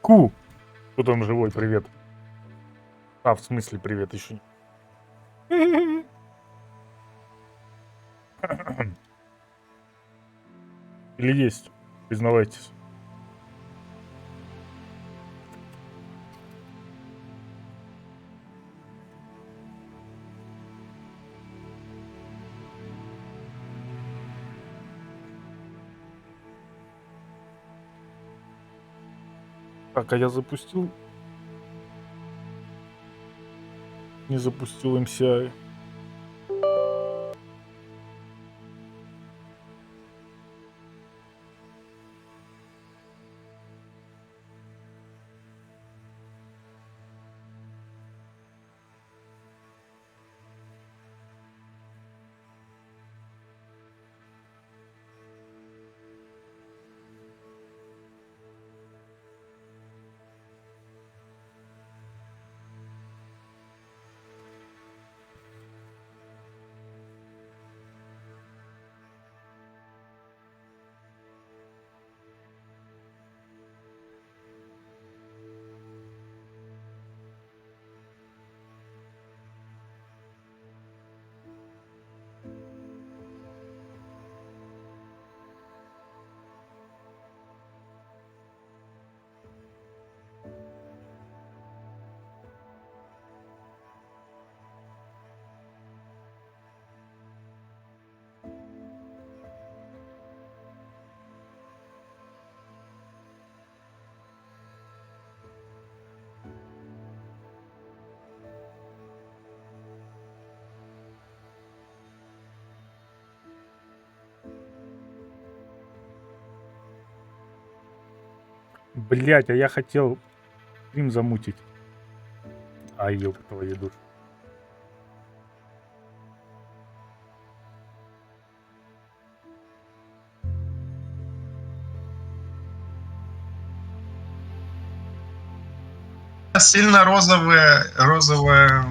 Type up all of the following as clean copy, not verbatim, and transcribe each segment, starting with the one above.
Ку! Кто там живой? Привет. А, в смысле привет еще не. Или есть? Признавайтесь. Так, а я запустил? Не запустил MSI. Блять, а я хотел стрим замутить. А ёб твою душу. Сильно розовая.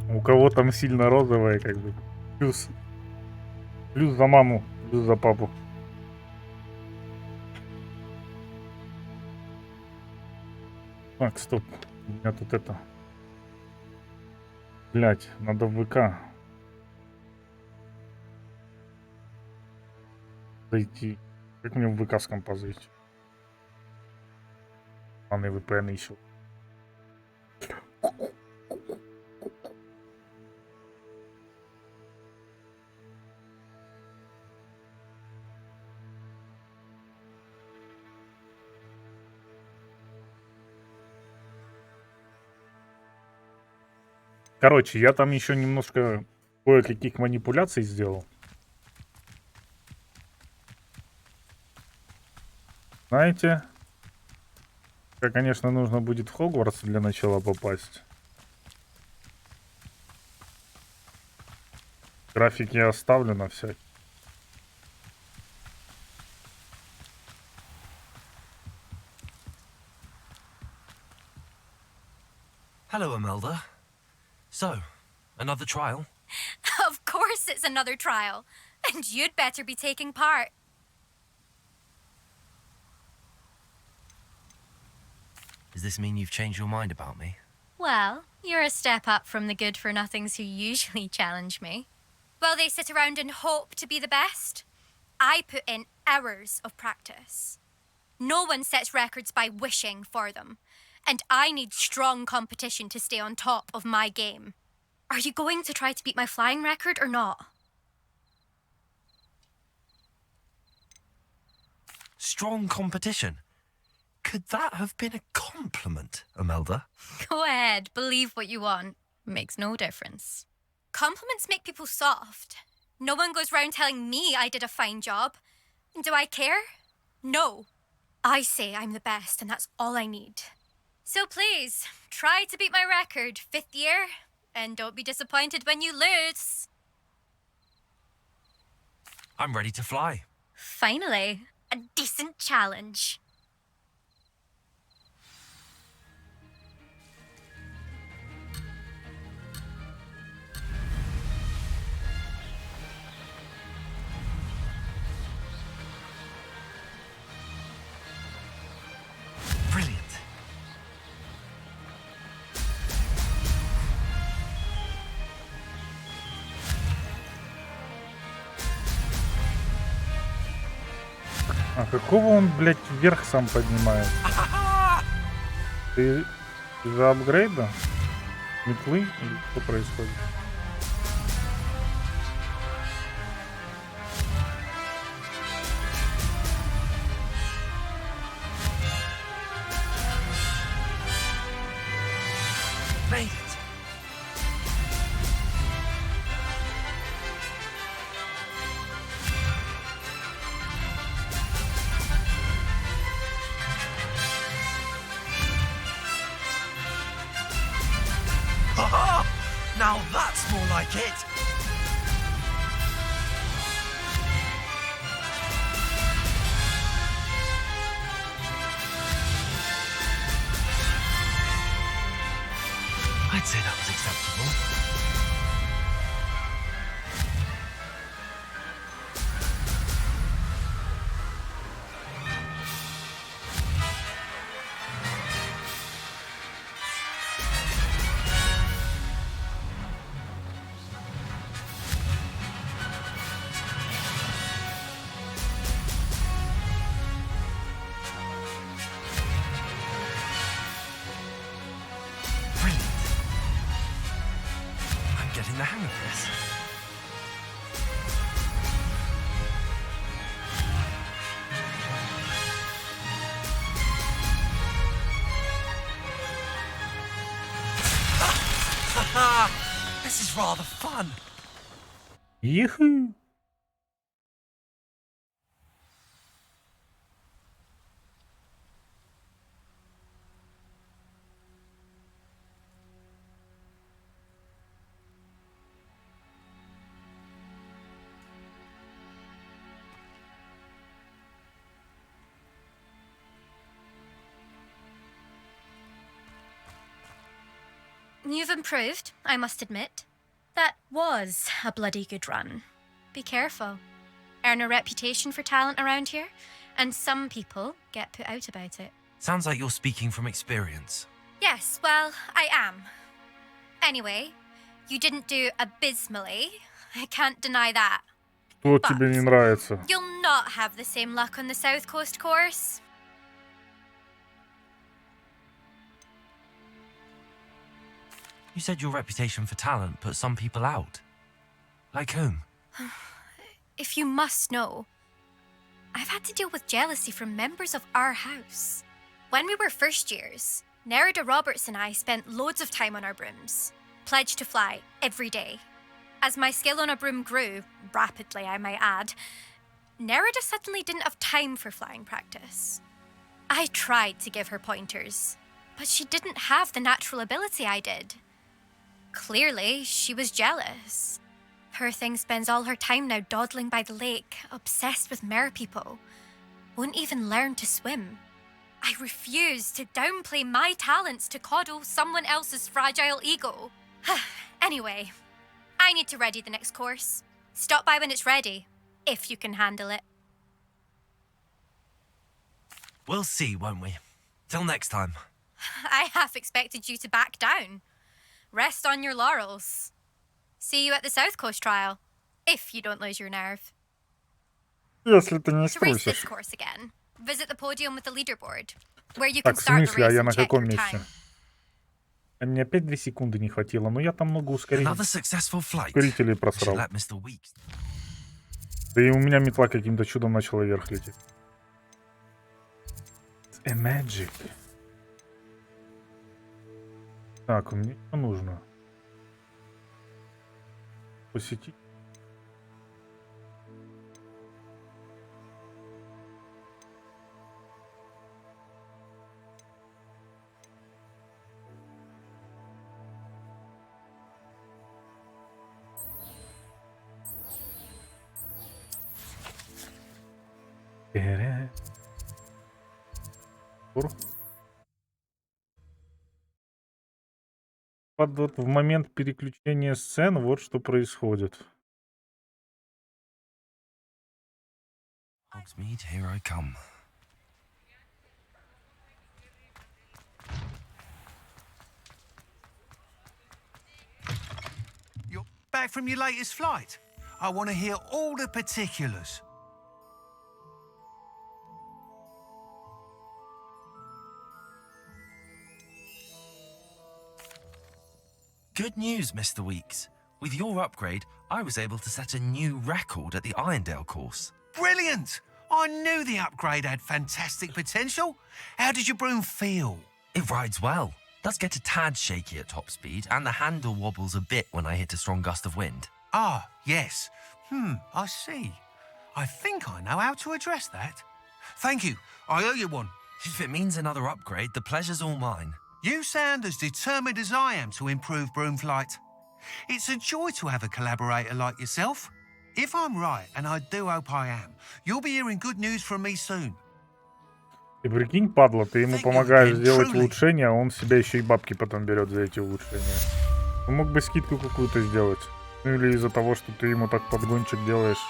У кого там сильно розовая, как бы. Плюс за маму, плюс за папу. Так, стоп. У меня тут это... Блять, надо в ВК зайти. Как мне в ВК с компа зайти? Ладно, VPN еще. Короче, я там еще немножко кое-каких манипуляций сделал. Знаете, как, конечно, нужно будет в Хогвартс для начала попасть. Графики я оставлю на всякий. Hello, Imelda. So, another trial? Of course it's another trial. And you'd better be taking part. Does this mean you've changed your mind about me? Well, you're a step up from the good-for-nothings who usually challenge me. While they sit around and hope to be the best, I put in hours of practice. No one sets records by wishing for them. And I need strong competition to stay on top of my game. Are you going to try to beat my flying record or not? Strong competition? Could that have been a compliment, Imelda? Go ahead, believe what you want. Makes no difference. Compliments make people soft. No one goes round telling me I did a fine job. And do I care? No. I say I'm the best, and that's all I need. So please, try to beat my record, 5th year, and don't be disappointed when you lose. I'm ready to fly. Finally, a decent challenge. А какого он, блядь, вверх сам поднимает? Ты из-за апгрейда? Метлы? Или что происходит? Made it. Now that's more like it. I'd say that was acceptable. Getting the hang of this. This is rather fun. Юху! You've improved, I must admit. That was a bloody good run. Be careful. Earn a reputation for talent around here, and some people get put out about it. Sounds like you're speaking from experience. Yes, well, I am. Anyway, you didn't do abysmally. I can't deny that. Что тебе не нравится? You'll not have the same luck on the South Coast course. You said your reputation for talent put some people out. Like whom? If you must know, I've had to deal with jealousy from members of our house. When we were first years, Nerida Roberts and I spent loads of time on our brooms, pledged to fly every day. As my skill on a broom grew, rapidly I might add, Nerida suddenly didn't have time for flying practice. I tried to give her pointers, but she didn't have the natural ability I did. Clearly, she was jealous. Her thing spends all her time now dawdling by the lake, obsessed with merpeople. Won't even learn to swim. I refuse to downplay my talents to coddle someone else's fragile ego. Anyway, I need to ready the next course. Stop by when it's ready, if you can handle it. We'll see, won't we? Till next time. I half expected you to back down. Rest on your laurels. See you at the South Coast trial, if you don't lose your nerve. Если ты не To race this струсишь. course again, visit the podium with the leaderboard, where you Так, can в start the смысле, а race я and на check каком your месте? time. А мне опять 2 секунды не хватило, но я там много Another successful flight. ускорителей I should просрал. let Mr. Weeks. Да и у меня метла каким-то чудом начала вверх лететь. A magic. Так, мне что нужно? Посетить. Вот в момент переключения сцен вот что происходит. Hogsmeade, here I come. You're back from your latest flight. I want to hear all the particulars. Good news, Mr. Weeks. With your upgrade, I was able to set a new record at the Irondale course. Brilliant! I knew the upgrade had fantastic potential. How did your broom feel? It rides well. Does get a tad shaky at top speed, and the handle wobbles a bit when I hit a strong gust of wind. Ah, yes. I see. I think I know how to address that. Thank you. I owe you one. If it means another upgrade, the pleasure's all mine. You sound as determined as I am to improve broom flight. It's a joy to have a collaborator like yourself. If I'm right, and I do hope I am, you'll be hearing good news from me soon. И прикинь, падла, ты ему помогаешь сделать улучшения, а он себя еще и бабки потом берет за эти улучшения. Он мог бы скидку какую-то сделать. Ну или из-за того, что ты ему так подгончик делаешь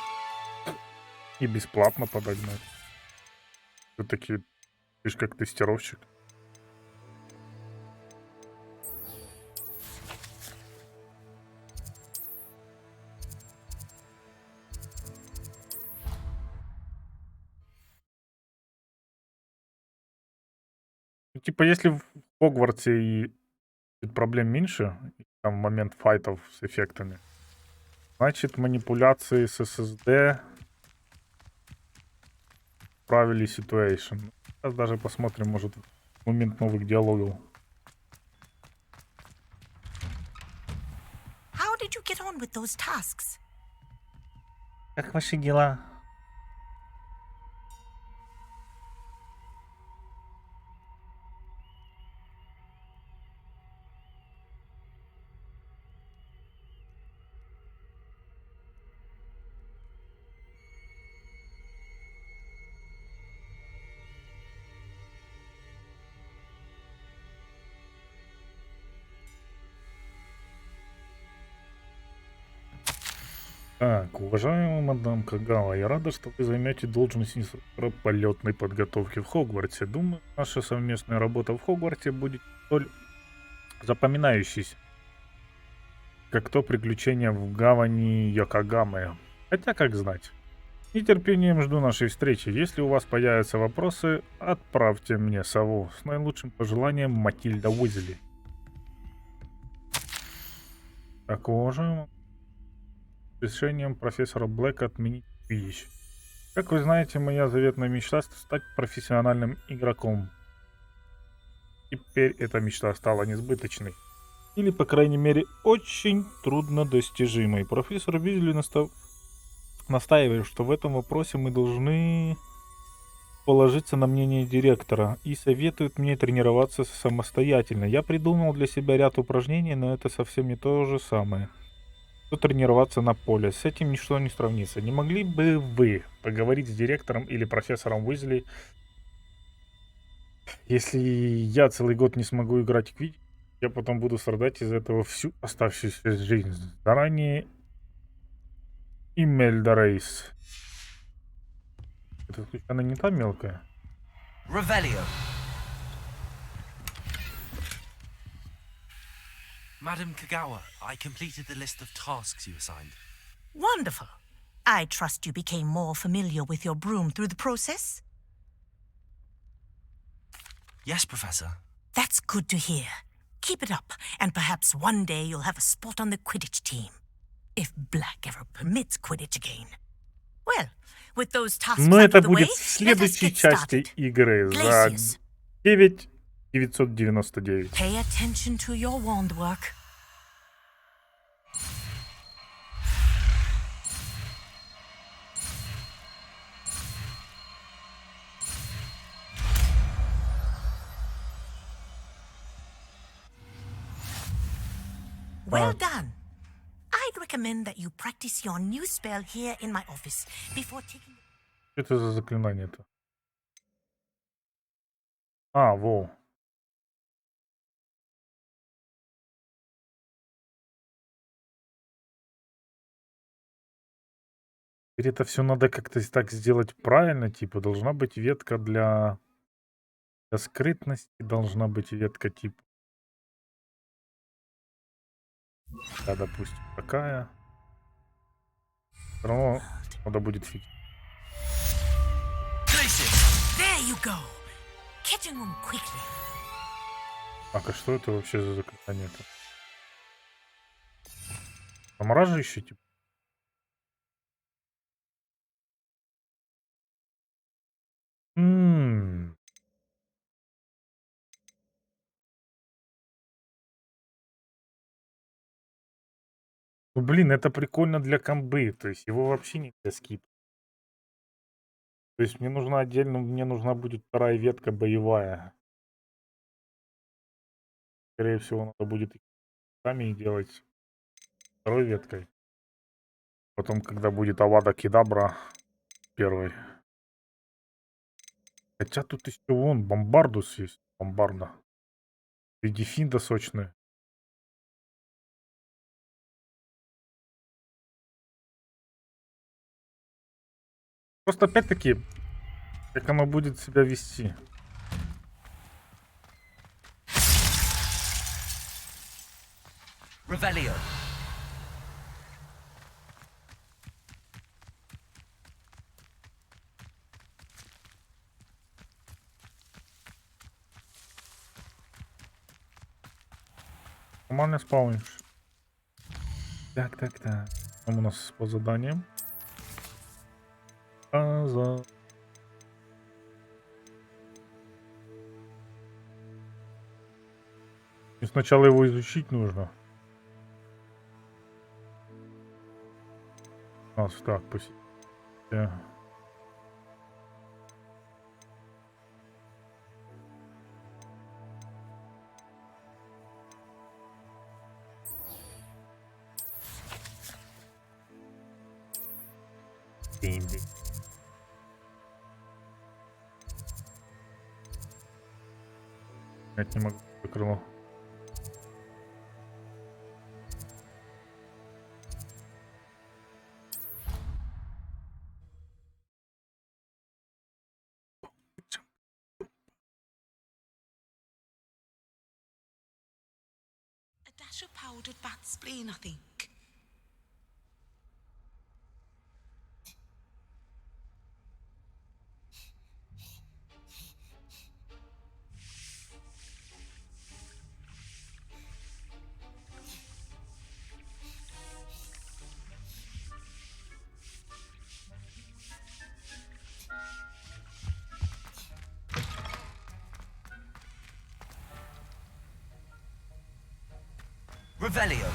и бесплатно подогнать. Все-таки ты ж как тестировщик. Ну, типа, если в Хогвартсе и проблем меньше, там в момент файтов с эффектами, значит, манипуляции с SSD правили ситуацию. Сейчас даже посмотрим, может, в момент новых диалогов. How did you get on with those tasks? Как ваши дела? Так, уважаемая мадам Кагава, я рада, что вы займете должность инструктора полетной подготовки в Хогвартсе. Думаю, наша совместная работа в Хогвартсе будет столь запоминающейся, как то приключение в гавани Йокогамы. Хотя, как знать. С нетерпением жду нашей встречи. Если у вас появятся вопросы, отправьте мне сову. С наилучшим пожеланием, Матильда Уизли. Так, уважаемая. Решением профессора Блэка отменить вещь. Как вы знаете, моя заветная мечта стать профессиональным игроком. Теперь эта мечта стала несбыточной. Или, по крайней мере, очень труднодостижимой. Профессор Визли настаивает, что в этом вопросе мы должны положиться на мнение директора и советует мне тренироваться самостоятельно. Я придумал для себя ряд упражнений, но это совсем не то же самое. Тренироваться на поле. С этим ничто не сравнится. Не могли бы вы поговорить с директором или профессором Уизли, если я целый год не смогу играть в Квиддич, я потом буду страдать из-за этого всю оставшуюся жизнь. Заранее Имельда Рейс. Это случайно не та мелкая? Revelio. Madam Kagawa, I completed the list of tasks you assigned. Wonderful. I trust you became more familiar with your broom through the process? Yes, Professor. That's good to hear. Keep it up, and perhaps one day you'll have a spot on the Quidditch team. If Black ever permits Quidditch again. Well, with those tasks Но out это of the way, будет в let us следующей get части started. игры за Glacius. 9,999. Pay attention to your wand work. Well done. I'd recommend that you practice your new spell here in my office before taking... Что это за заклинание-то? А, во. Теперь это все надо как-то так сделать правильно, типа должна быть ветка для скрытности, должна быть ветка типа, да, допустим, такая. Все равно надо будет фиг. There you go. Catching on quickly. А что это вообще за заклинание-то? Замораживающий, типа? М. Ну, блин, это прикольно для комбы, то есть его вообще нельзя скипать. То есть мне нужна будет вторая ветка боевая. Скорее всего, надо будет их сами делать второй веткой. Потом, когда будет Авада Кедабра первой. Хотя тут еще вон Бомбардус есть. Бомбарда. И дефинда сочная. Просто опять-таки, как оно будет себя вести. Revelio. Нормально спаунишь. Так. Там у нас по заданиям. И сначала его изучить нужно. Нас так, посетить. Деньги. Я не могу крыло. A dash of powdered bat spleen, I think. Revelio.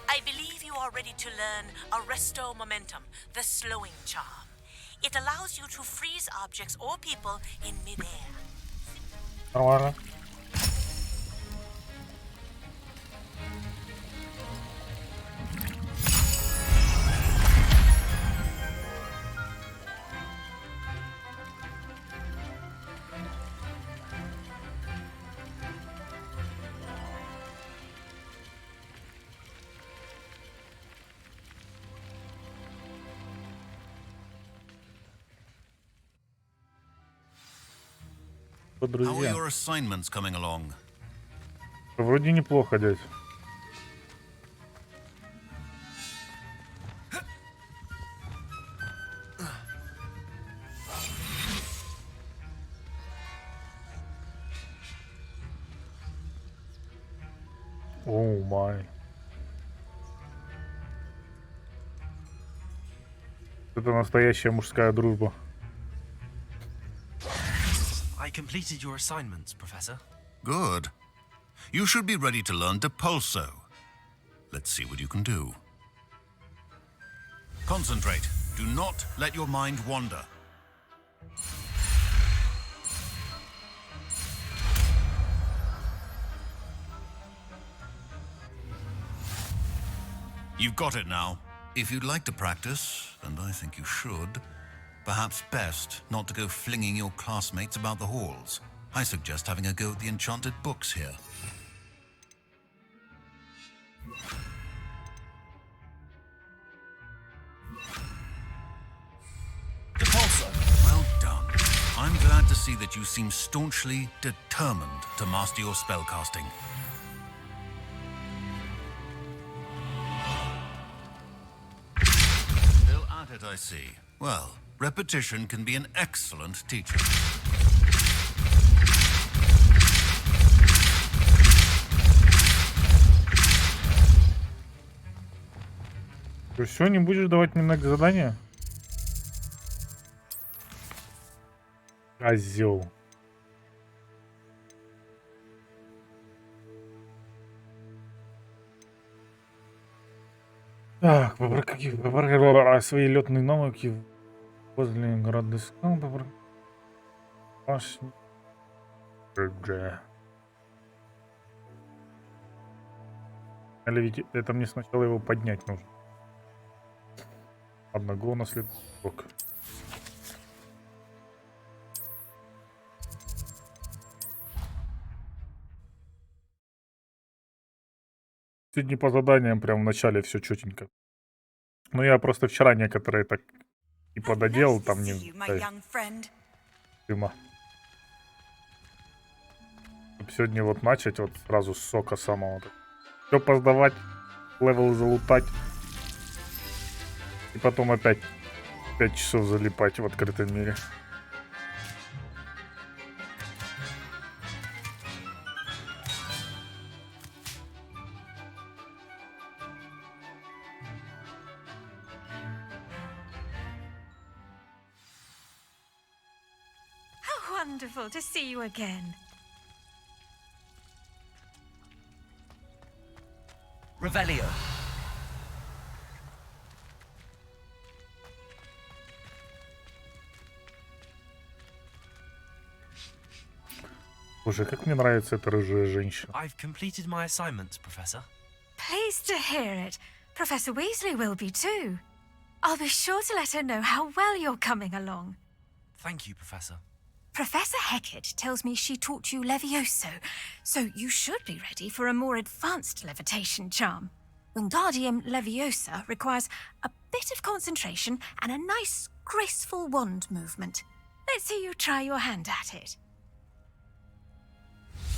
I believe you are ready to learn Arresto Momentum, the slowing charm. It allows you to freeze objects or people in midair. Нормально. How are Друзья. your assignments coming along? Вроде неплохо, дядь. Оу май. Это настоящая мужская дружба. I completed your assignments, Professor. Good. You should be ready to learn Depulso. Let's see what you can do. Concentrate. Do not let your mind wander. You've got it now. If you'd like to practice, and I think you should, perhaps best not to go flinging your classmates about the halls. I suggest having a go at the enchanted books here. Depulso. Well done. I'm glad to see that you seem staunchly determined to master your spellcasting. it, I see. Well, repetition can be an excellent teacher. Ты все, не будешь давать мне задания? Козел. Так, свои летные навыки возле города скал. Или ведь это мне сначала его поднять нужно. Одного наследок. Сегодня по заданиям прям в начале все четенько. Ну я просто вчера некоторые так и пододелал, там не дыма. Чтоб сегодня вот начать вот сразу с сока самого. Все поздавать, левел залутать. И потом опять 5 часов залипать в открытом мире. Wonderful to see you again. Revelio. Боже, как мне нравится эта рыжая женщина. I've completed my assignments, Professor. Pleased to hear it. Professor Weasley will be too. I'll be sure to let her know how well you're coming along. Thank you, Professor. Professor Hecat tells me she taught you Levioso, so you should be ready for a more advanced levitation charm. Wingardium Leviosa requires a bit of concentration and a nice, graceful wand movement. Let's see you try your hand at it.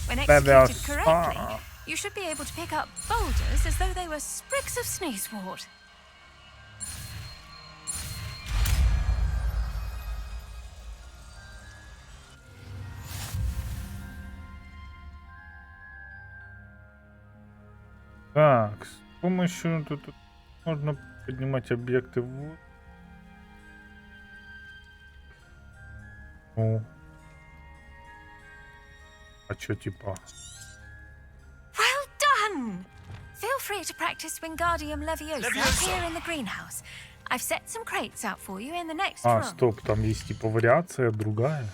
When executed correctly, you should be able to pick up boulders as though they were sprigs of sneezewort. Так, с помощью тут можно поднимать объекты в... Ну. А чё типа? Well done! Feel free to practice Wingardium Leviosa here in the greenhouse. I've set some crates out for you in the next room. Стоп, там есть типа вариация другая.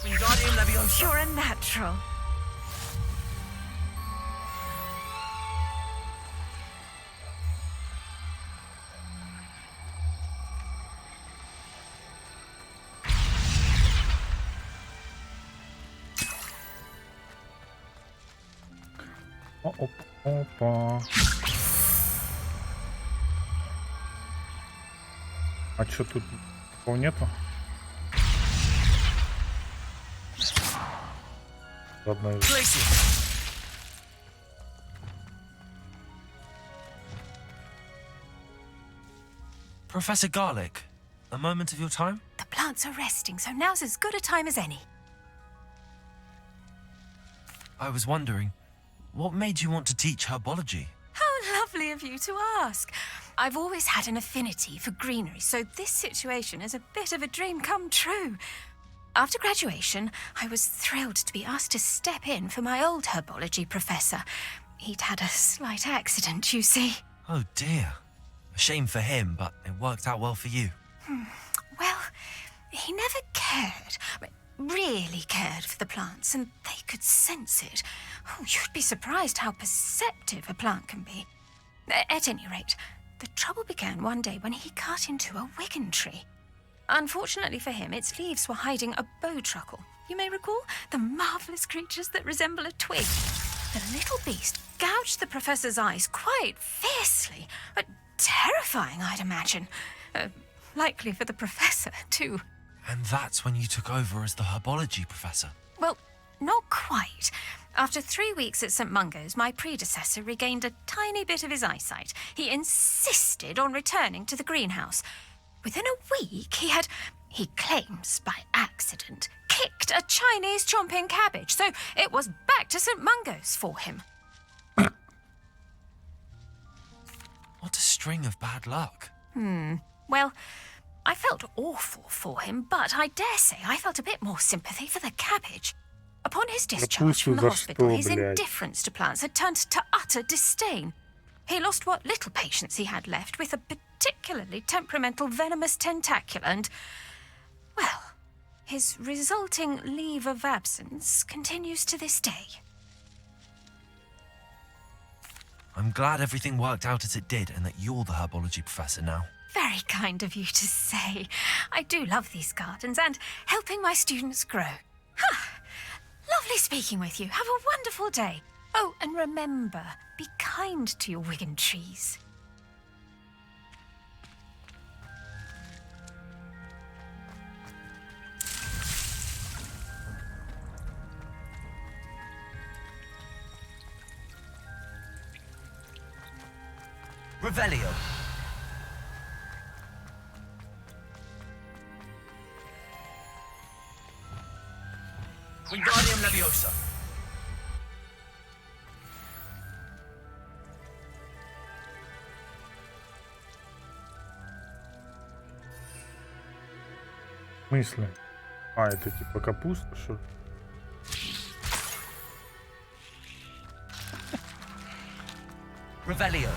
Wingardium Leviosa. You're a natural. Опа. А чё тут такого нету? Ладно. Professor Garlic, a moment of your time? The plants are resting, so now's as good a time as any. I was wondering, what made you want to teach herbology? How lovely of you to ask. I've always had an affinity for greenery, so this situation is a bit of a dream come true. After graduation, I was thrilled to be asked to step in for my old herbology professor. He'd had a slight accident, you see. Oh dear. A shame for him, but it worked out well for you. Well, he never cared, really cared for the plants, and they could sense it. Oh, you'd be surprised how perceptive a plant can be. At any rate, the trouble began one day when he cut into a wigan tree. Unfortunately for him, its leaves were hiding a bowtruckle. You may recall the marvellous creatures that resemble a twig. The little beast gouged the professor's eyes quite fiercely. Terrifying, I'd imagine. Likely for the professor, too. And that's when you took over as the herbology professor. Well, not quite. After 3 weeks at St. Mungo's, my predecessor regained a tiny bit of his eyesight. He insisted on returning to the greenhouse. Within a week, he claims by accident, kicked a Chinese chomping cabbage, so it was back to St. Mungo's for him. What a string of bad luck. Well, I felt awful for him, but I dare say I felt a bit more sympathy for the cabbage. Upon his discharge from the hospital, his indifference to plants had turned to utter disdain. He lost what little patience he had left with a particularly temperamental venomous tentacula and, well, his resulting leave of absence continues to this day. I'm glad everything worked out as it did and that you're the herbology professor now. Very kind of you to say. I do love these gardens and helping my students grow. Lovely speaking with you. Have a wonderful day. Oh, and remember, be kind to your Wigan trees. Revelio. Wingardium Leviosa. В смысле? А, это типа капуста, что ли? Revelio.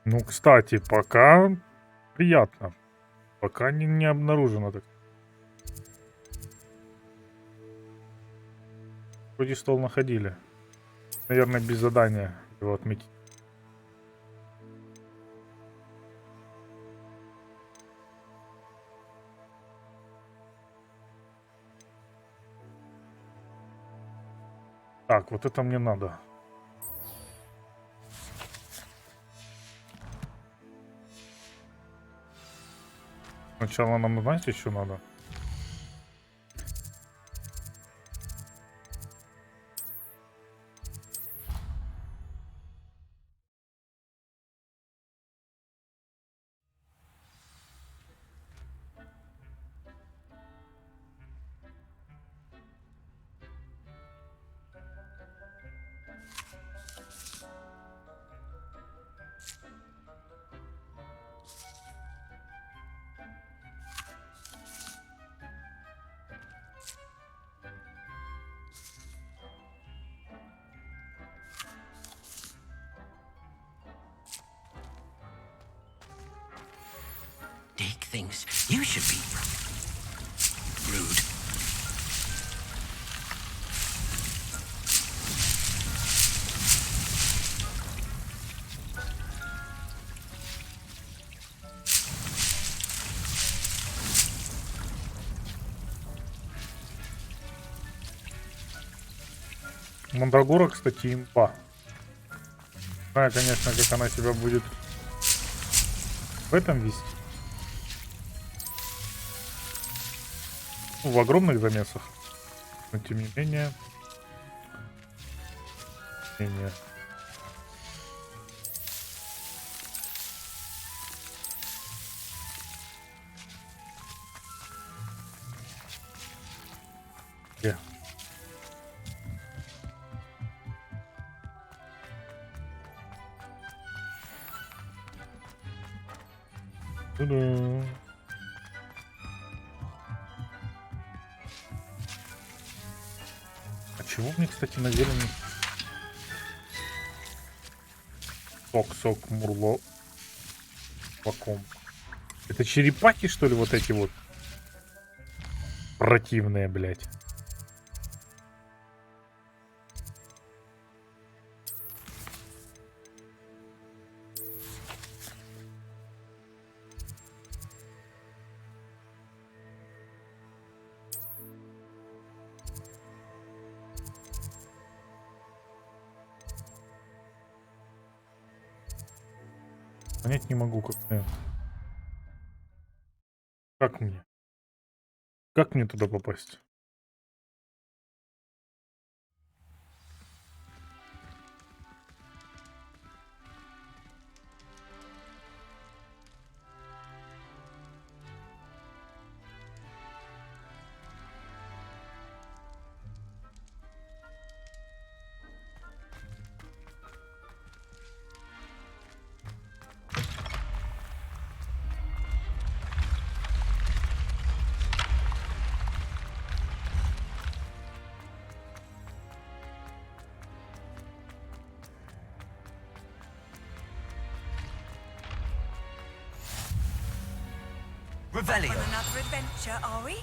Ну, кстати, пока приятно. Пока не обнаружено так. Вроде стол находили. Наверное, без задания его отметить. Так, вот это мне надо. Сначала нам, знаете, что надо? Dick thinks you should be rude. Мандрагора, кстати, имба. Знаю, конечно, как она себя будет в этом вести. Ну, в огромных замесах. Но тем не менее. Где? Ту-ду. А чего мне, кстати, на зелени? Сок, мурло. Вакуум. Это черепахи, что ли, вот эти вот? Противные, блядь. Понять не могу, как мне? Как мне туда попасть? Revelio. On another adventure, are we?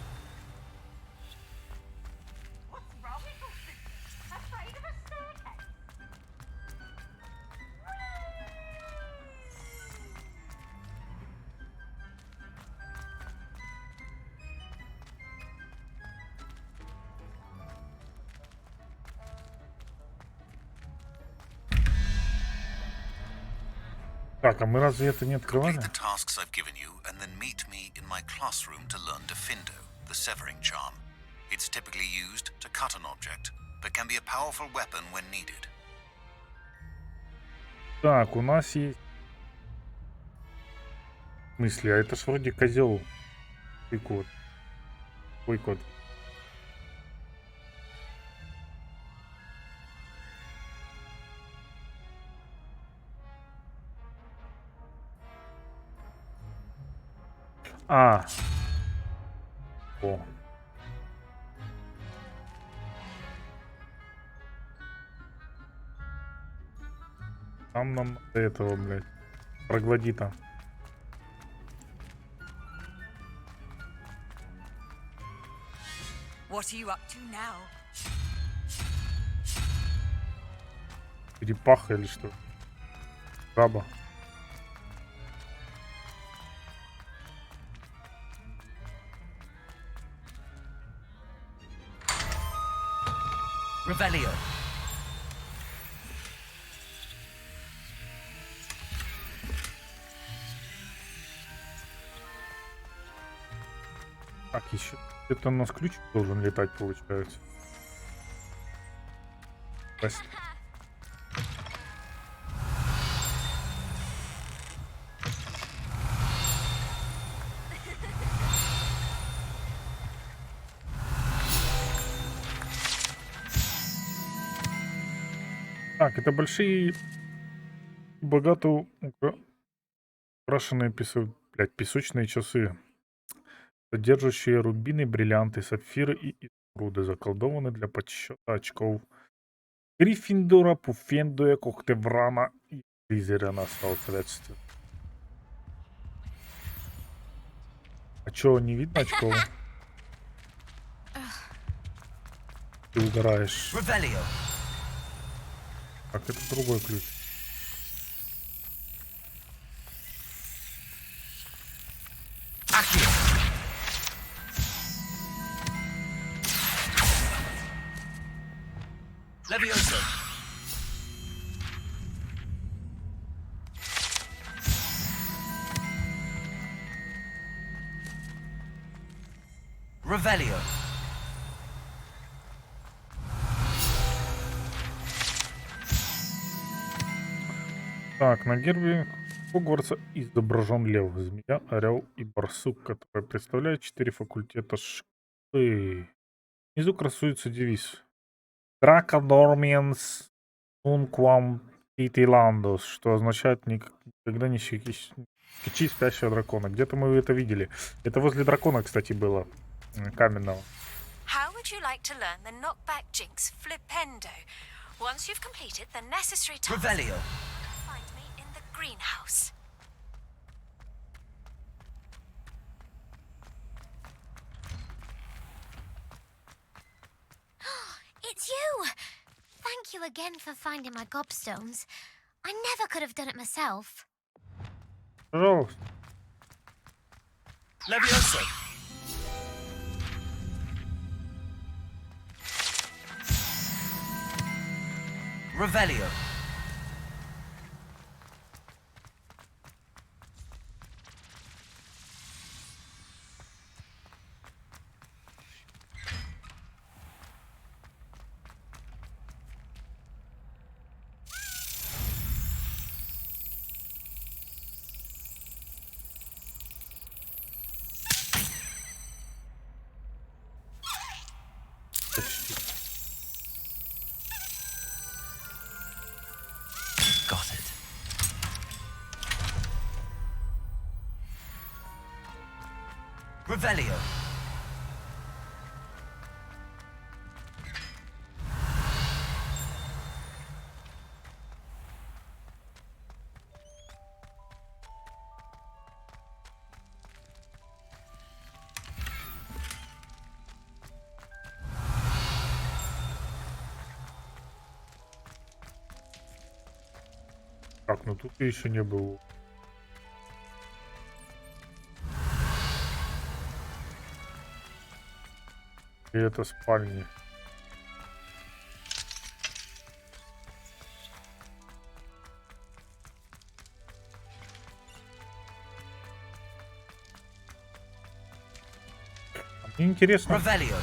Так, а мы разве это не открывали? Complete the tasks I've given you and then meet me in my classroom to learn Defindo, the severing charm. It's typically used to cut an object, but can be a powerful weapon when needed. Так, у нас есть... В смысле, а это ж вроде козел. Ой, кот. Ой, кот. А. О. Там нам надо этого, блядь. Троглодита. What are you up to now? Черепаха или что? Жаба. Revelio. Так, еще. Это у нас ключ должен летать, получается. Спасибо. Так, это большие, богато украшенные песочные часы, содержащие рубины, бриллианты, сапфиры и изумруды, заколдованы для подсчета очков Гриффиндора, Пуффендуя, Когтеврана и Слизерина, соответственно. А чё, не видно очков? Ты угораешь. Revelio. Так, это другой ключ. Accio. Levioso. Revelio. Так, на гербе Хогвартса изображен лев, змея, орел и барсук, которые представляют 4 факультета школы. Внизу красуется девиз Draco Dormiens Nunquam Titilandus, что означает никогда не щекочи спящего дракона. Где-то мы это видели. Это возле дракона, кстати, было. Каменного. How would you like to learn the knockback jinx flipendo? Once you've completed the necessary tasks, Revelio. find me in the greenhouse. It's you! Thank you again for finding my gobstones. I never could have done it myself. Пожалуйста. Levioso. Revelio. Got it. Revelio. Так, ну тут я еще не был. И это спальни. Мне интересно. Revelio.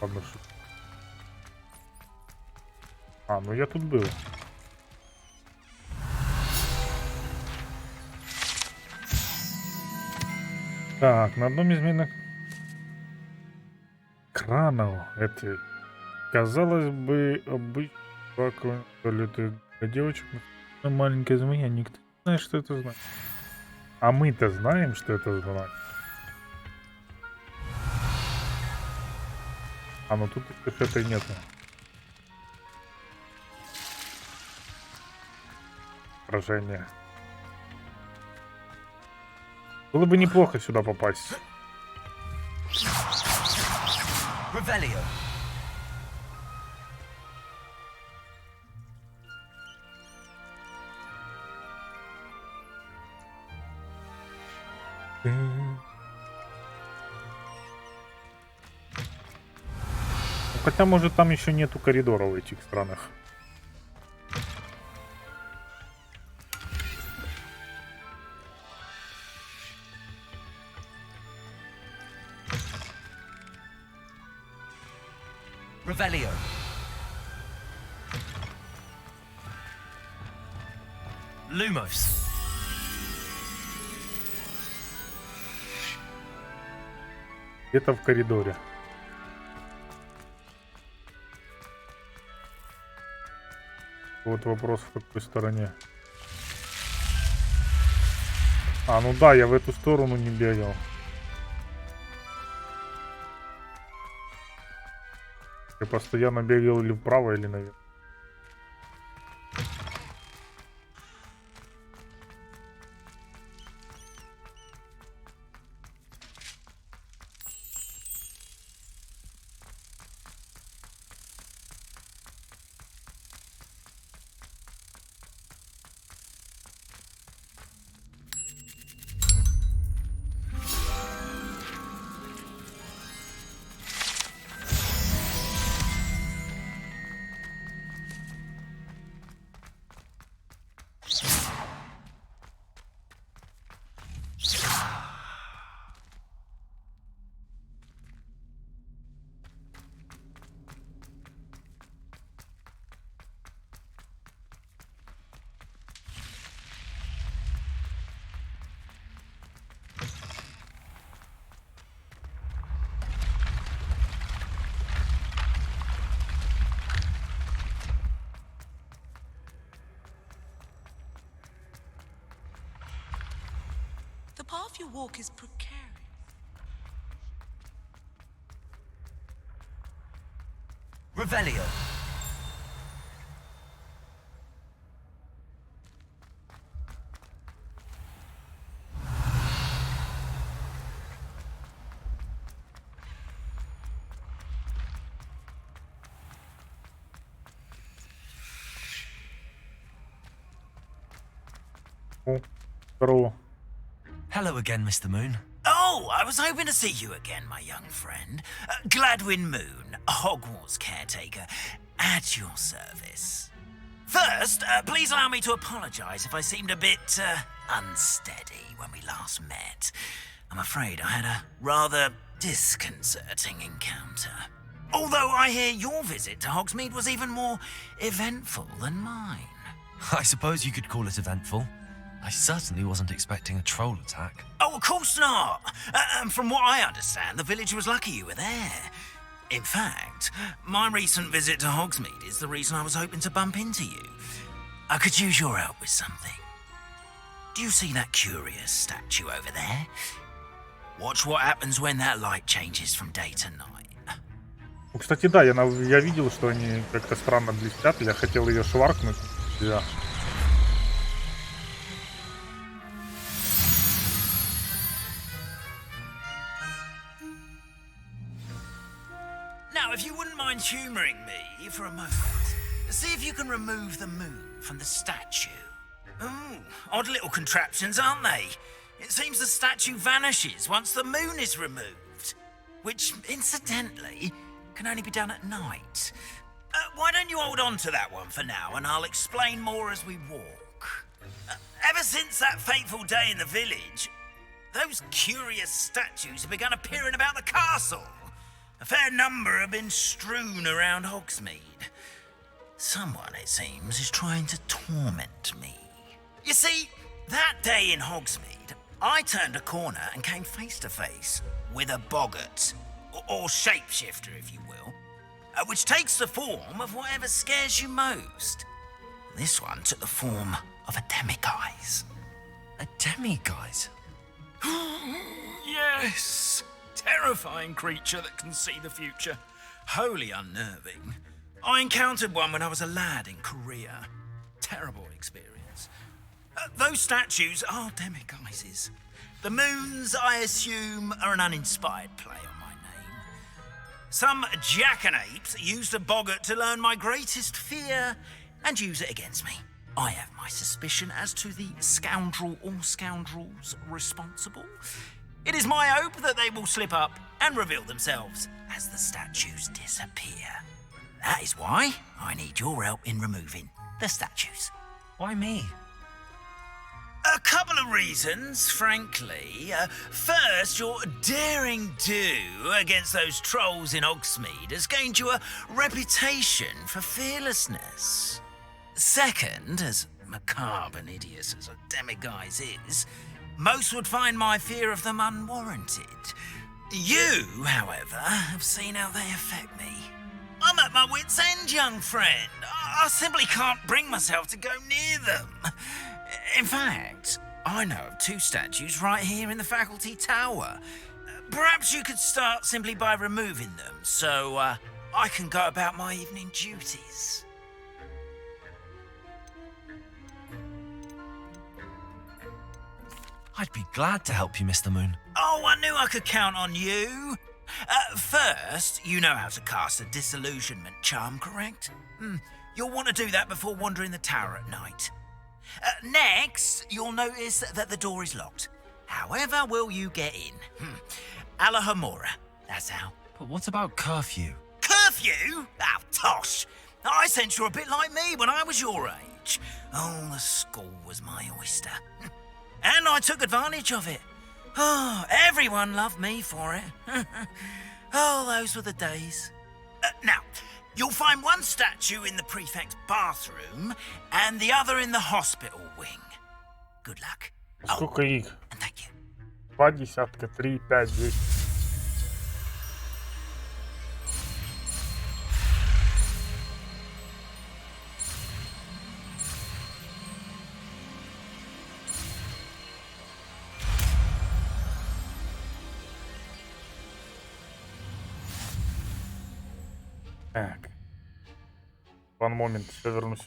Ладно, что... А, ну я тут был. Так, на одном из минных кранов это, казалось бы, обычно для девочек, но маленькая змея, никто не знает, что это значит. А мы-то знаем, что это значит. А, ну тут этой нету. Поражение. Было бы неплохо сюда попасть. Revelio. Хотя, может, там еще нету коридора в этих странах. Revelio. Lumos. Где-то в коридоре. Вот вопрос, в какой стороне. А, ну да, я в эту сторону не бегал. Я постоянно бегал или вправо, или наверх. The path you walk is precarious. Revelio. О, здорово. Hello again, Mr. Moon. Oh, I was hoping to see you again, my young friend. Gladwin Moon, Hogwarts caretaker, at your service. First, please allow me to apologize if I seemed a bit unsteady when we last met. I'm afraid I had a rather disconcerting encounter. Although I hear your visit to Hogsmeade was even more eventful than mine. I suppose you could call it eventful. I certainly wasn't expecting a troll attack. Oh, of course not. And from what I understand, the village was lucky you were there. In fact, my recent visit to Hogsmeade is the reason I was hoping to bump into you. I could use your help with something. Do you see that curious statue over there? Watch what happens when that light changes from day to night. Ну, кстати, да, я видел, что они как-то странно блестят. Я хотел ее шваркнуть. Да. Now, if you wouldn't mind humouring me for a moment, see if you can remove the moon from the statue. Ooh, odd little contraptions, aren't they? It seems the statue vanishes once the moon is removed, which, incidentally, can only be done at night. Why don't you hold on to that one for now, and I'll explain more as we walk. Ever since that fateful day in the village, those curious statues have begun appearing about the castle. A fair number have been strewn around Hogsmeade. Someone, it seems, is trying to torment me. You see, that day in Hogsmeade, I turned a corner and came face to face with a boggart, or shapeshifter, if you will, which takes the form of whatever scares you most. This one took the form of a demiguise. A demiguise? Yes! Terrifying creature that can see the future. Wholly unnerving. I encountered one when I was a lad in Korea. Terrible experience. Those statues are demiguises. The moons, I assume, are an uninspired play on my name. Some jackanapes used a boggart to learn my greatest fear and use it against me. I have my suspicion as to the scoundrel or scoundrels responsible. It is my hope that they will slip up and reveal themselves as the statues disappear. That is why I need your help in removing the statues. Why me? A couple of reasons, frankly. First, your daring do against those trolls in Hogsmeade has gained you a reputation for fearlessness. Second, as macabre and hideous as a demiguise is, most would find my fear of them unwarranted. You, however, have seen how they affect me. I'm at my wit's end, young friend. I simply can't bring myself to go near them. In fact, I know of two statues right here in the faculty tower. Perhaps you could start simply by removing them, so I can go about my evening duties. I'd be glad to help you, Mr. Moon. Oh, I knew I could count on you. First, you know how to cast a disillusionment charm, correct? You'll want to do that before wandering the tower at night. Next, you'll notice that the door is locked. However will you get in? Alahomora, that's how. But what about curfew? Curfew? Oh, tosh. I sense you're a bit like me when I was your age. Oh, the school was my oyster. And I took advantage of it. Oh, everyone loved me for it. Oh, those were the days. Now, you'll find one statue in the prefect's bathroom and the other in the hospital wing. Good luck. Сколько их? And thank you. 2 десятка, 3, 5, 10. Так. One moment, сейчас вернусь.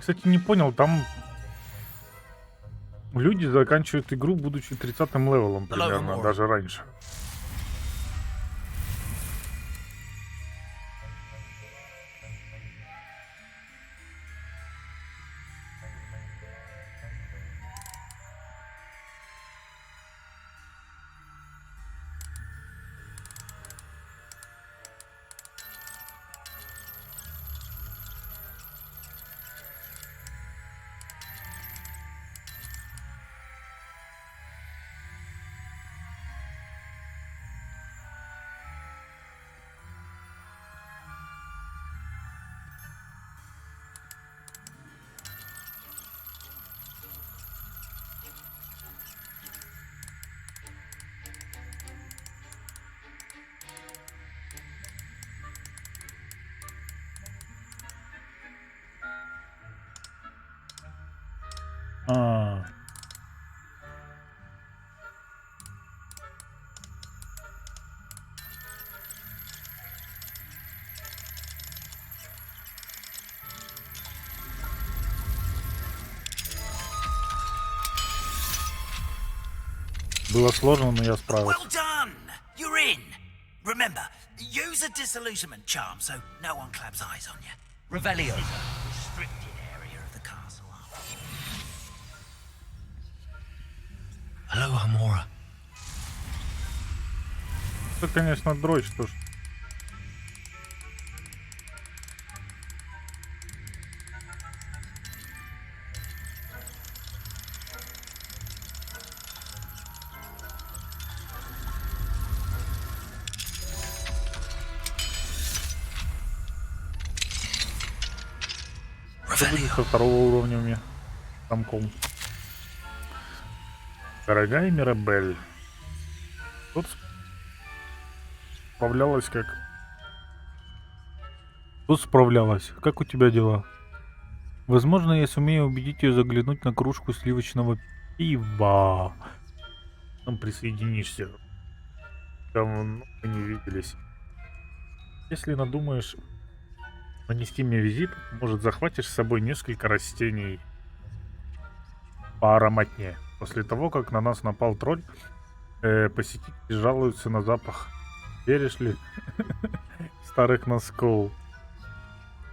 Кстати, не понял, там люди заканчивают игру, будучи 30-м левелом примерно, даже раньше. А. Было сложно, но я справился. Well done! You're in. Remember, use a disillusionment charm so no one claps eyes on you. Revelio. Restricted area of the castle. Hello, Amora. Это, конечно, дрочь, что ж. Что будет со второго уровня мне замком? Дорогая Мирабель, тут справлялась как... Тут справлялась. Как у тебя дела? Возможно, я сумею убедить ее заглянуть на кружку сливочного пива. Там присоединишься. Давно мы не виделись. Если надумаешь нанести мне визит, может, захватишь с собой несколько растений поароматнее. После того, как на нас напал тролль, посетители жалуются на запах. Веришь ли? Старых носков.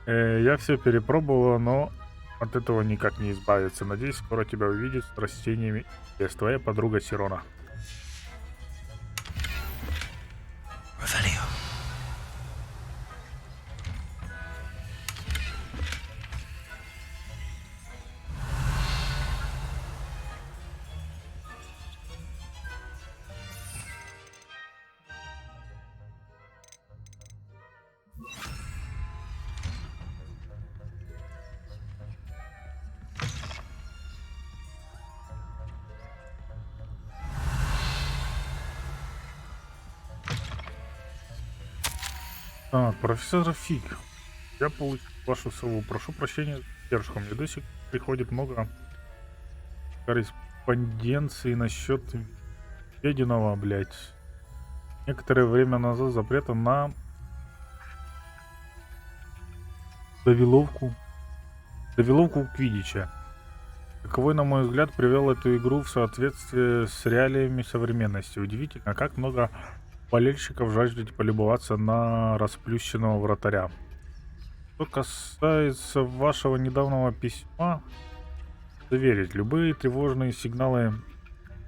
Я все перепробовала, но от этого никак не избавиться. Надеюсь, скоро тебя увидеть с растениями. Я твоя подруга Сирона. Так, профессор Фиг. Я получил вашу сову. Прошу прощения за задержку. Мне до сих пор приходит много корреспонденции насчет веденого, блять. Некоторое время назад запрета на довиловку Квиддича. Каковой, на мой взгляд, привел эту игру в соответствие с реалиями современности. Удивительно, как много болельщиков жаждет полюбоваться на расплющенного вратаря. Что касается вашего недавнего письма, заверить, любые тревожные сигналы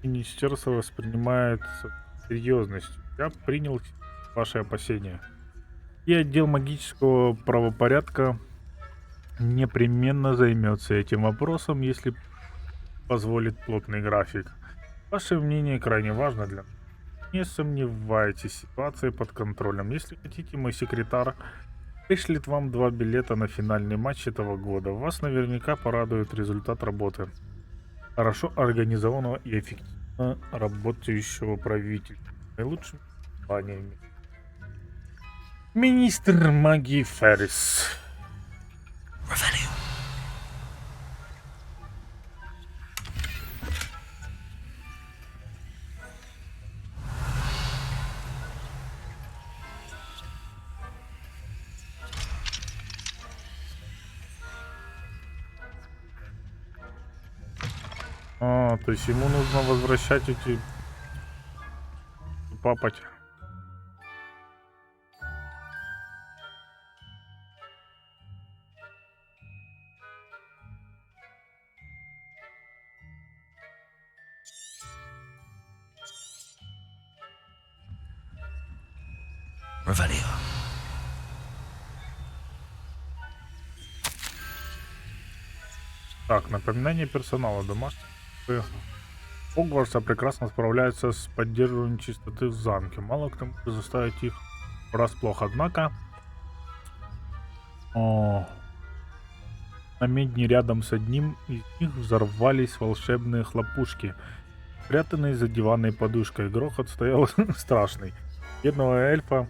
министерства воспринимаются с серьезностью. Я принял ваши опасения. И отдел магического правопорядка непременно займется этим вопросом, если позволит плотный график. Ваше мнение крайне важно для нас. Не сомневайтесь, ситуация под контролем. Если хотите, мой секретарь пришлет вам 2 билета на финальный матч этого года. Вас наверняка порадует результат работы хорошо организованного и эффективно работающего правительства. Наилучшими желаниями. Министр магии Феррис. То есть ему нужно возвращать эти... Папать. Revelio. Так, напоминание персонала домашних. Хогвартса прекрасно справляются с поддерживанием чистоты в замке. Мало кто может заставить их врасплох. Однако на медне рядом с одним из них взорвались волшебные хлопушки, спрятанные за диванной подушкой. Грохот стоял страшный. Бедного эльфа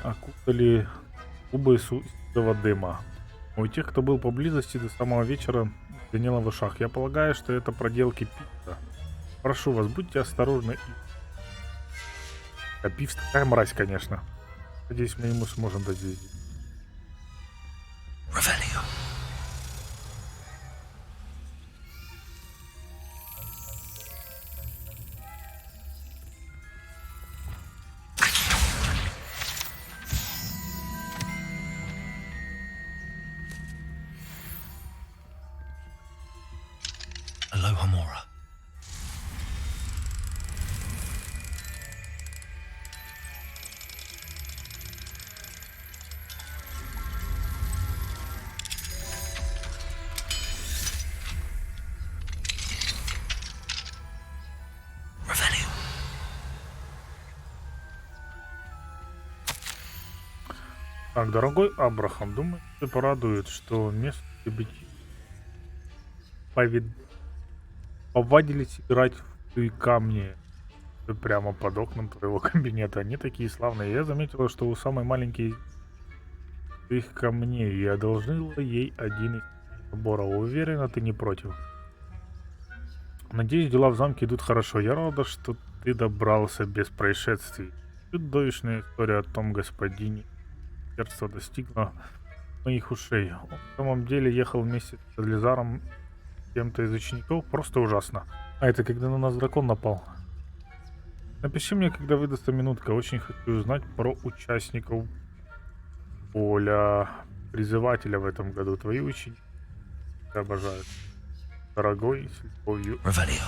окутали губы сизого дыма. У тех, кто был поблизости, до самого вечера звенело в ушах. Я полагаю, что это проделки Пивса. Прошу вас, будьте осторожны. А Пивс такая мразь, конечно. Надеюсь, мы ему сможем дать здесь. Revelio. Aloha Mora. Revelio. Так, дорогой Абрахам, думаю, тебя порадует, что место тебе повадились играть в твои камни прямо под окном твоего кабинета. Они такие славные. Я заметила, что у самой маленькой их камней я одолжила ей один из наборов. Уверена, ты не против. Надеюсь, дела в замке идут хорошо. Я рада, что ты добрался без происшествий. Чудовищная история о том господине. Сердце достигло моих ушей. Он в самом деле ехал вместе с Лизаром, кем-то из учеников. Просто ужасно. А это когда на нас дракон напал. Напиши мне, когда выдастся минутка. Очень хочу узнать про участников поля призывателя в этом году. Твои ученики тебя обожают. Дорогой, с любовью. Revelio.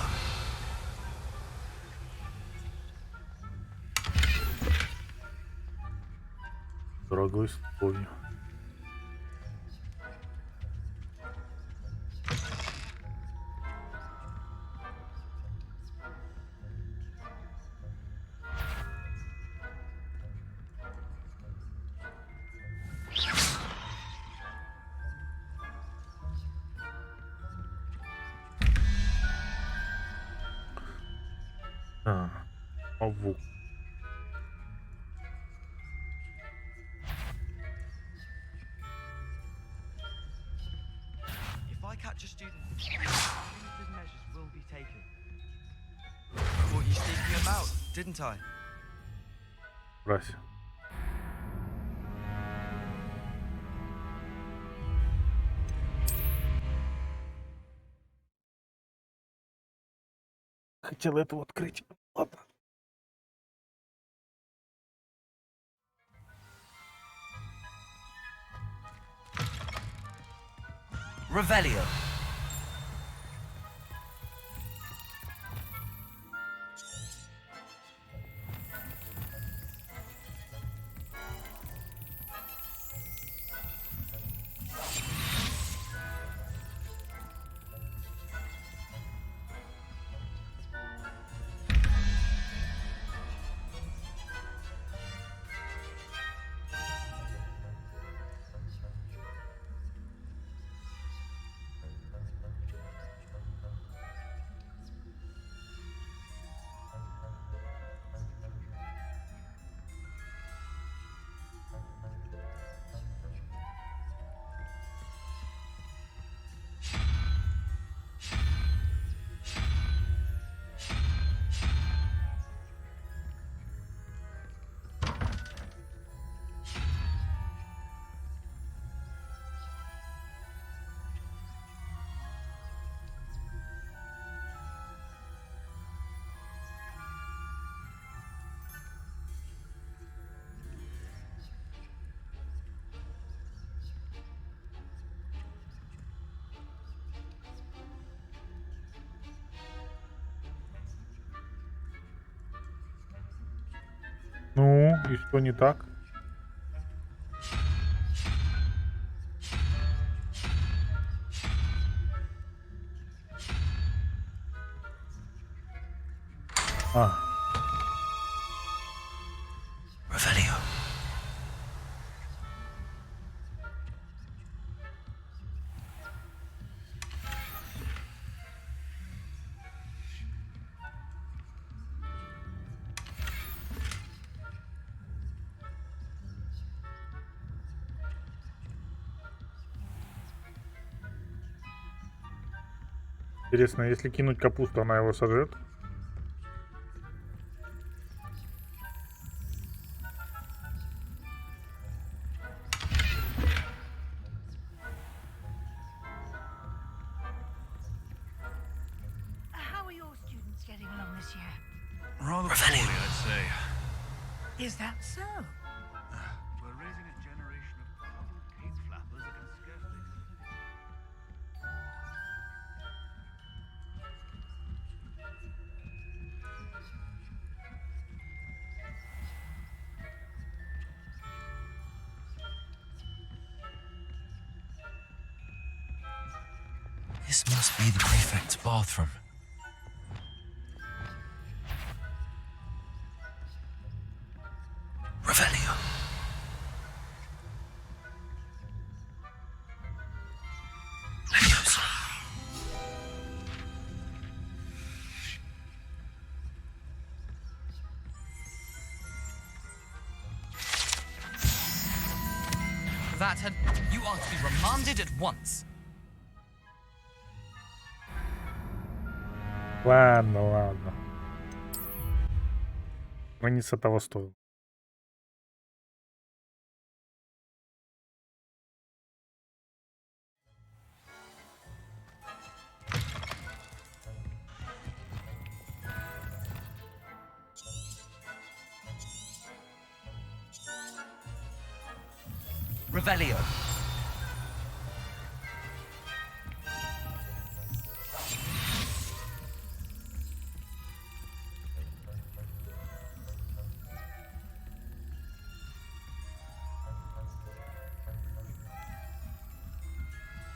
Дорогой, с любовью. Павук. If I catch a student, punitive measures will be taken. I caught you sneaking him out, didn't I? Брась. Хотел это открыть. Ладно. Revelio. Ну, и что не так? А, Revelio. интересно, если кинуть капусту, она его сожрет? How are your students getting along this year? Rather Revelio. poorly, I'd say. Is that so? We're raising a generation of puzzled case flappers that can scarcely... This must be the prefect's bathroom. Revelio. Leviosa. That had... You are to be remanded at once. Ладно, ладно. Граница того стоила. Revelio.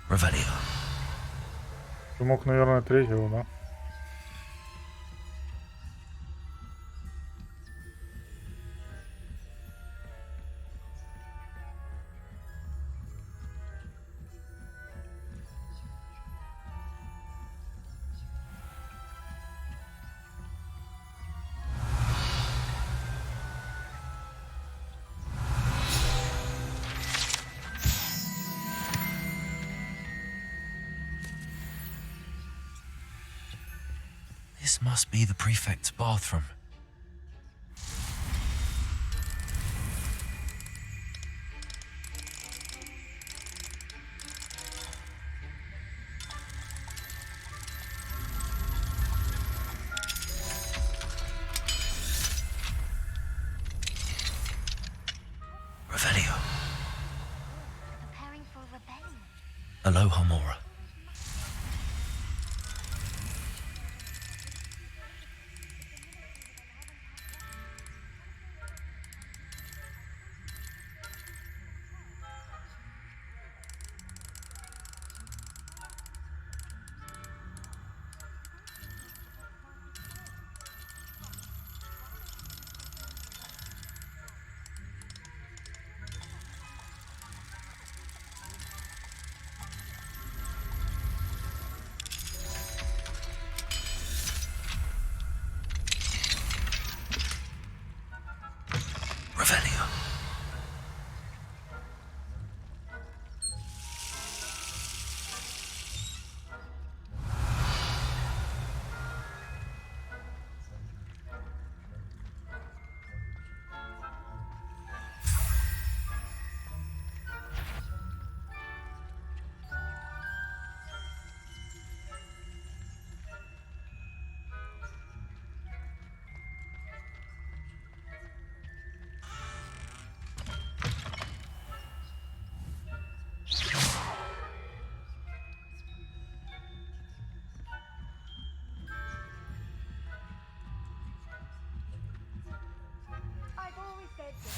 Revelio. Ты мог, наверное, третьего, да? This must be the prefect's bathroom. Revelio. Preparing for rebellion. Aloha Mora.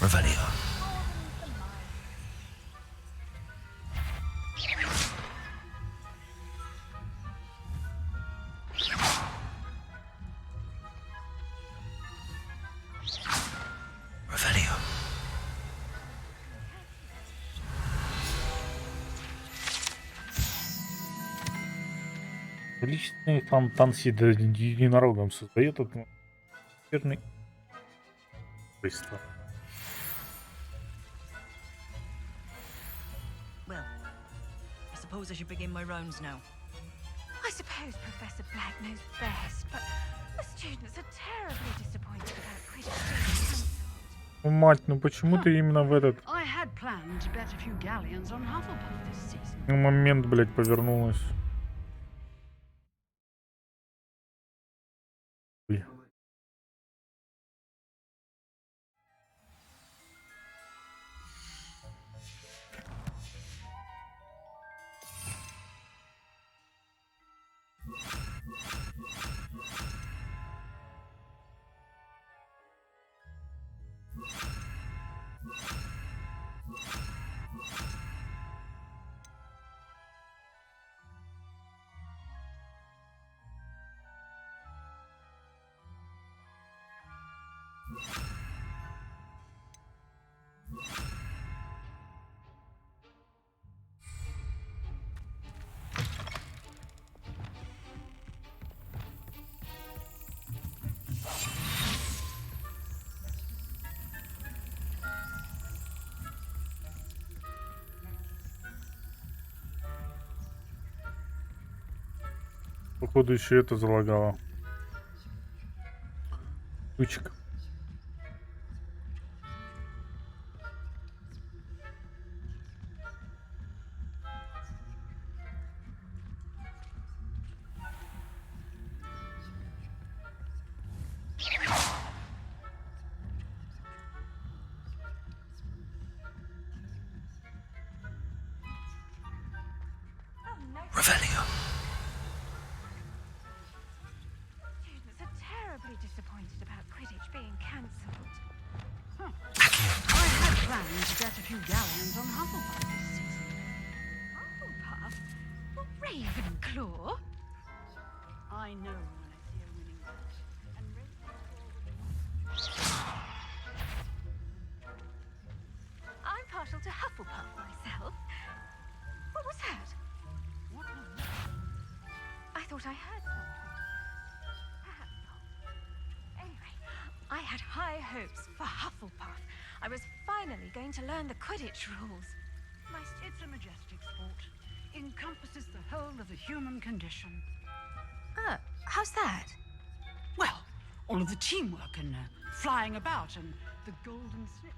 Revelio. Revelio. Личный фонтан с единорогом создает атмосферный быстро. Well, I suppose I should begin my rounds now. I suppose Professor Black knows best, but the students are terribly disappointed about Quidditch being cancelled. Мать, ну почему ты именно в этот I had planned to bet a few galleons on Hufflepuff this season. момент, блядь, повернулась? Ой. Походу еще это залагало. Ключик. Revelio. Students are terribly disappointed about Quidditch being cancelled. I had planned to bet a few galleons on Hufflepuff this season. Hufflepuff? Well, Ravenclaw? I know when I see a winning bet. And I'm partial to Hufflepuff myself. What was that? What was that? I thought I heard something. Perhaps not. Anyway, I had high hopes for Hufflepuff. I was finally going to learn the Quidditch rules. It's a majestic sport. Encompasses the whole of the human condition. Oh, how's that? Well, all of the teamwork and flying about and the golden snitch.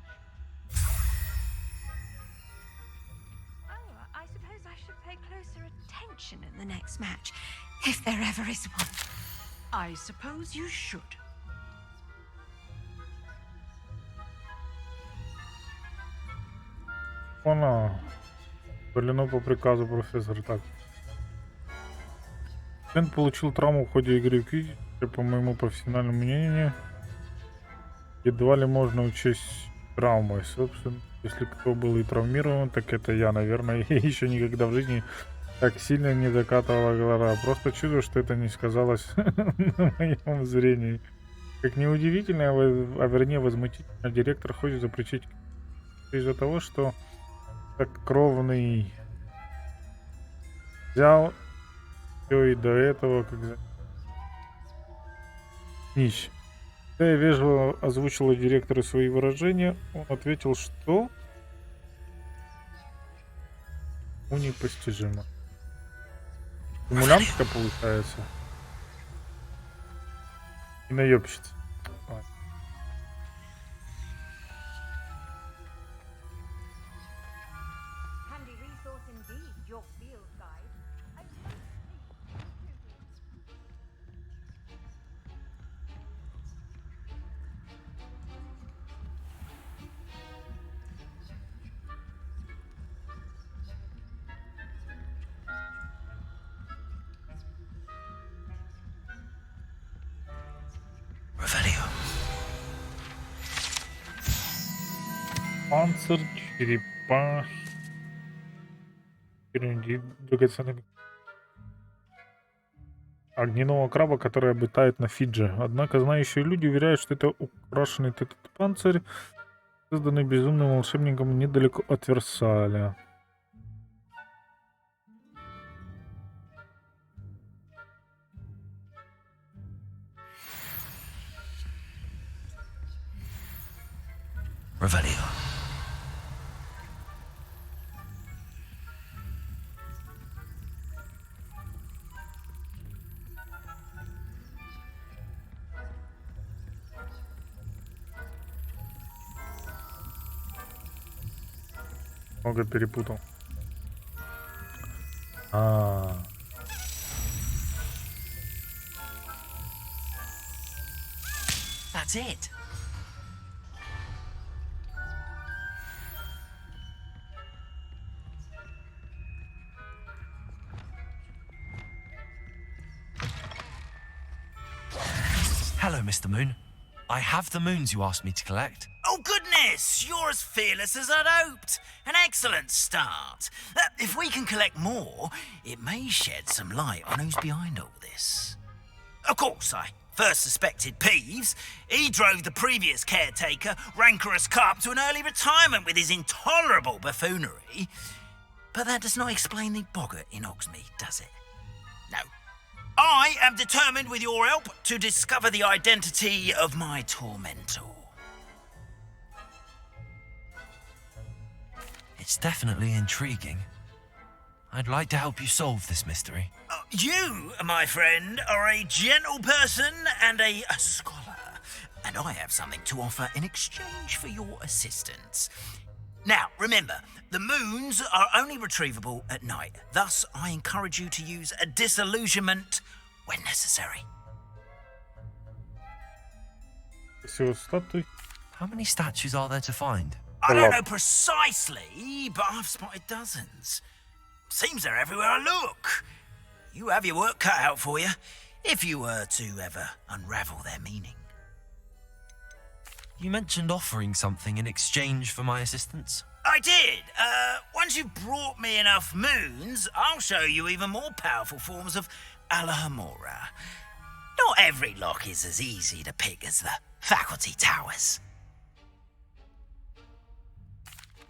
Oh, I suppose I should pay closer attention in the next match, if there ever is one. I suppose you should. Она. Удалено по приказу профессора. Так. Студент получил травму в ходе игры в Quidditch. По моему профессиональному мнению, едва ли можно учесть травмой. Собственно, если кто был и травмирован, так это я, наверное. Я еще никогда в жизни так сильно не закатывала глаза. Просто чудо, что это не сказалось на моем зрении. Как неудивительно, а вернее возмутительно, директор хочет запретить из-за того, что так кровный взял все и до этого, как нищ. Когда я вежливо озвучила директору свои выражения, он ответил, что непостижимо. Симулянтка получается. И наебщица. Handy resource indeed, your field guide. Панцирь, черепа, драгоценный огненного краба, который обитает на Фиджи. Однако знающие люди уверяют, что это украшенный этот панцирь, созданный безумным волшебником недалеко от Версаля. Revelio. Много перепутал. That's it. Hello, Mr. Moon. I have the moons you asked me to collect. Oh, goodness! You're as fearless as I'd hoped. An excellent start. If we can collect more, it may shed some light on who's behind all this. Of course, I first suspected Peeves. He drove the previous caretaker, rancorous carp, to an early retirement with his intolerable buffoonery. But that does not explain the boggart in Hogsmeade, does it? No. I am determined, with your help, to discover the identity of my tormentor. It's definitely intriguing. I'd like to help you solve this mystery. You, my friend, are a gentle person and a scholar, and I have something to offer in exchange for your assistance. Now, remember, the moons are only retrievable at night. Thus, I encourage you to use a disillusionment when necessary. How many statues are there to find? I don't know precisely, but I've spotted dozens. Seems they're everywhere I look. You have your work cut out for you, if you were to ever unravel their meaning. You mentioned offering something in exchange for my assistance. I did. Once you've brought me enough moons, I'll show you even more powerful forms of Alohomora. Not every lock is as easy to pick as the faculty towers.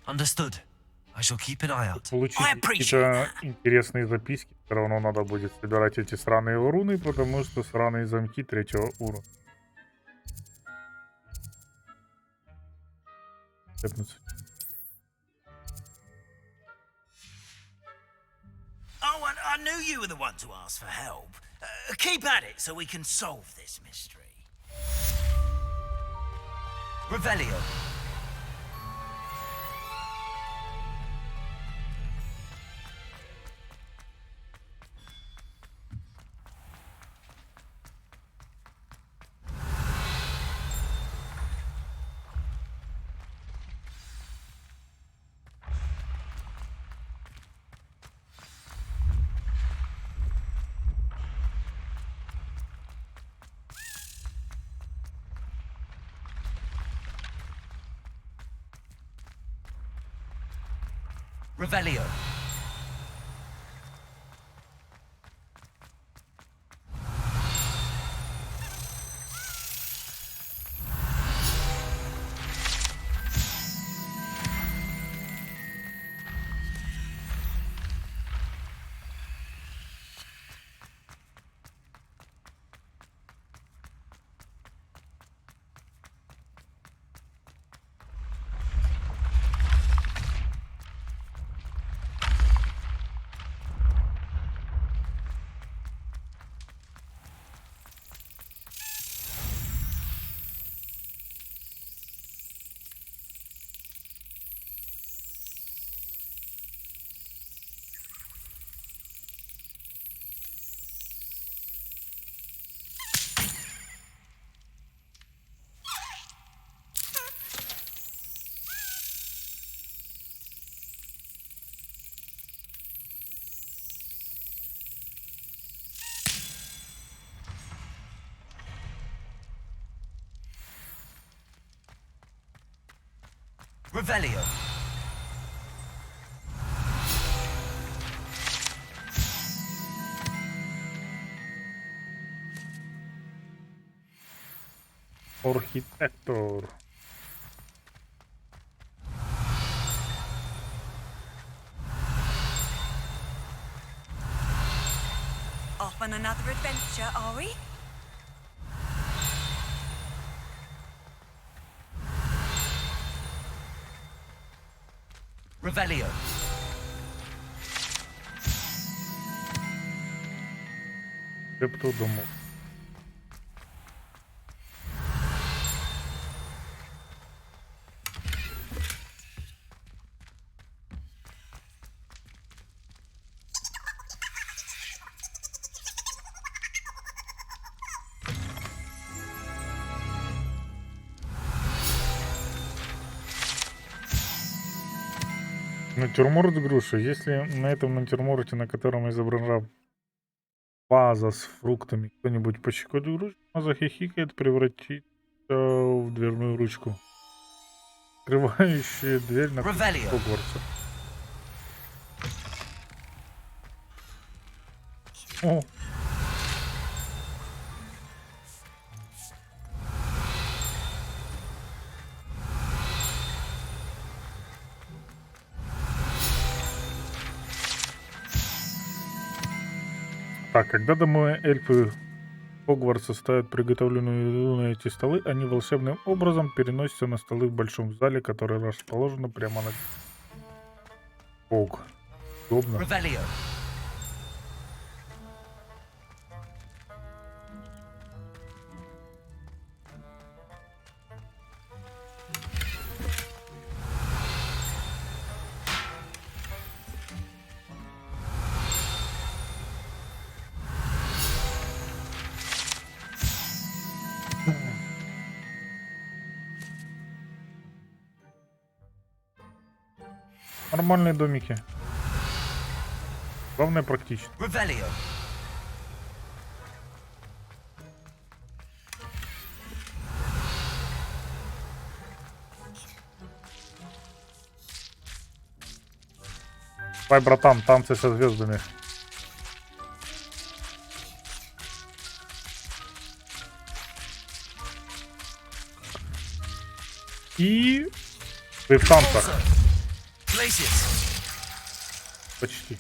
Understood. I shall keep an eye out. Получить какие-то интересные записки. Все равно надо будет собирать эти сраные руны, потому что сраные замки 3-го уровня. Oh, and I knew you were the one to ask for help. Keep at it so we can solve this mystery. Revelio. Revelio. Revelio. Архитектор. Off on another adventure, are we? Revelio. Хто думав? Натюрморт груши. Если на этом натюрморте, на котором изображена ваза с фруктами, кто-нибудь пощекочет грушу, она захихикает, превратится в дверную ручку, открывающую дверь на Хогвартсе. О! Так, когда домой эльфы Хогвартса ставят приготовленную еду на эти столы, они волшебным образом переносятся на столы в большом зале, который расположен прямо на... Ог. Удобно. Нормальные домики. Главное практично. Давай, братан, танцы со звездами. И вы в танцах. Почти.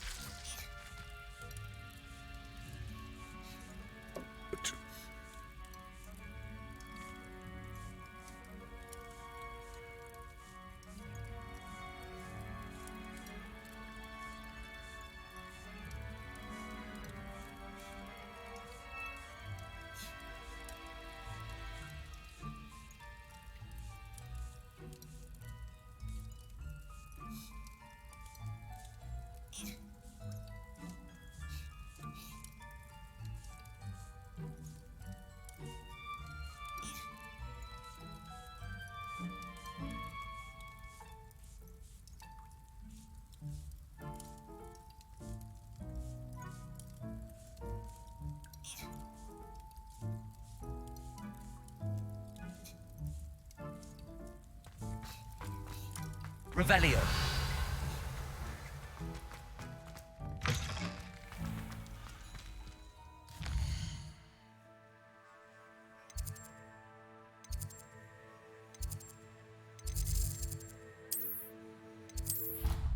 Revelio.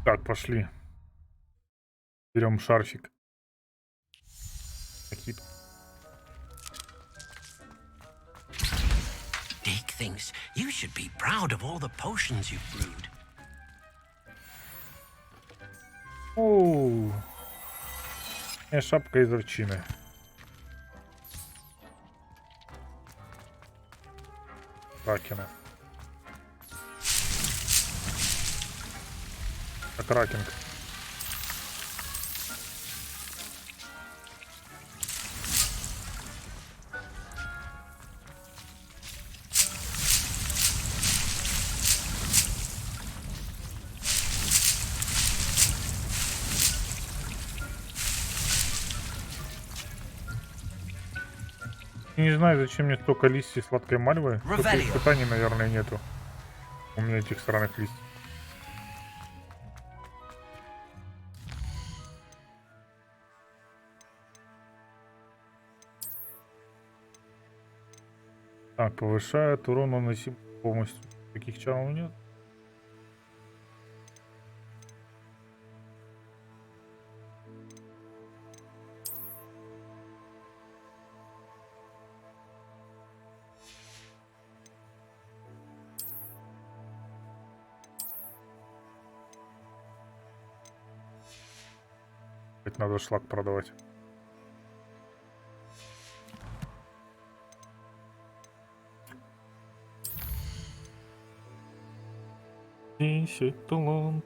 Так, пошли. Берем шарфик. Dick thinks you should be proud of all the potions you've brewed. Оу. Шапка из овчины. Кракена. Кракинг. Не знаю, зачем мне столько листьев сладкой мальвы. Только испытаний, наверное, нету. У меня этих странных листьев. Так, повышает урон наносим полностью. Таких чаров нет. Ведь надо шлак продавать. Талант.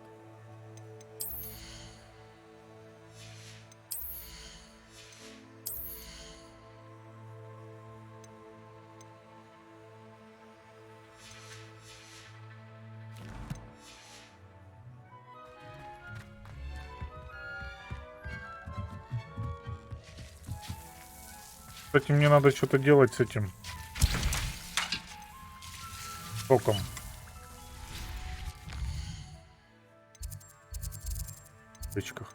Кстати, мне надо что-то делать с этим током. В точках.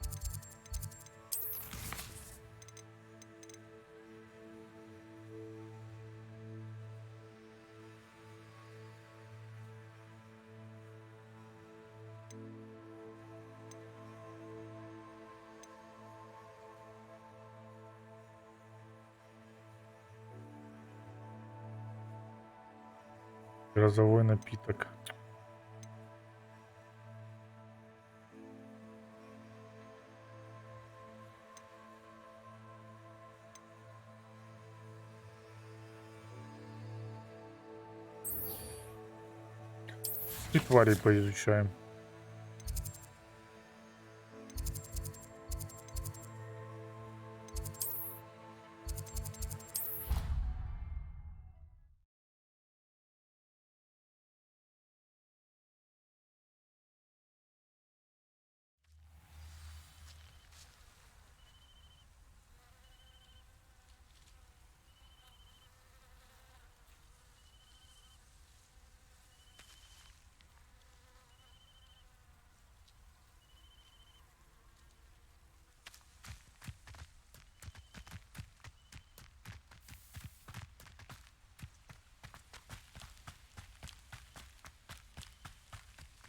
Грозовой напиток. И тварей поизучаем.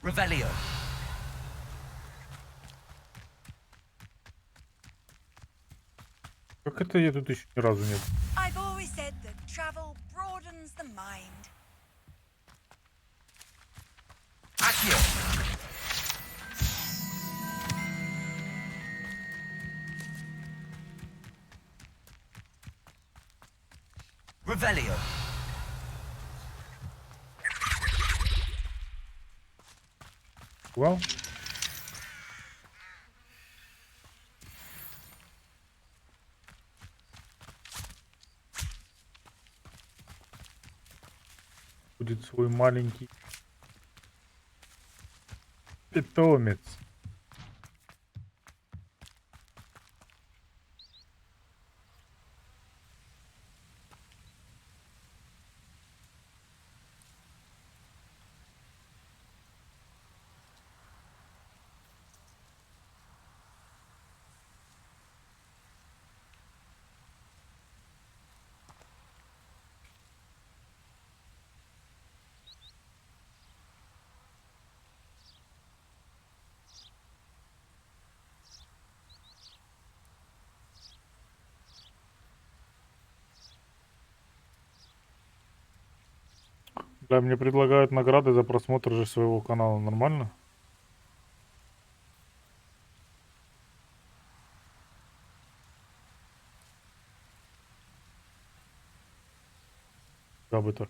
Revelio. Как это я тут еще ни разу не... I've always said that travel broadens the mind. Accio. Revelio. Well. Будет свой маленький питомец. Да, мне предлагают награды за просмотр же своего канала. Нормально? Да бы так.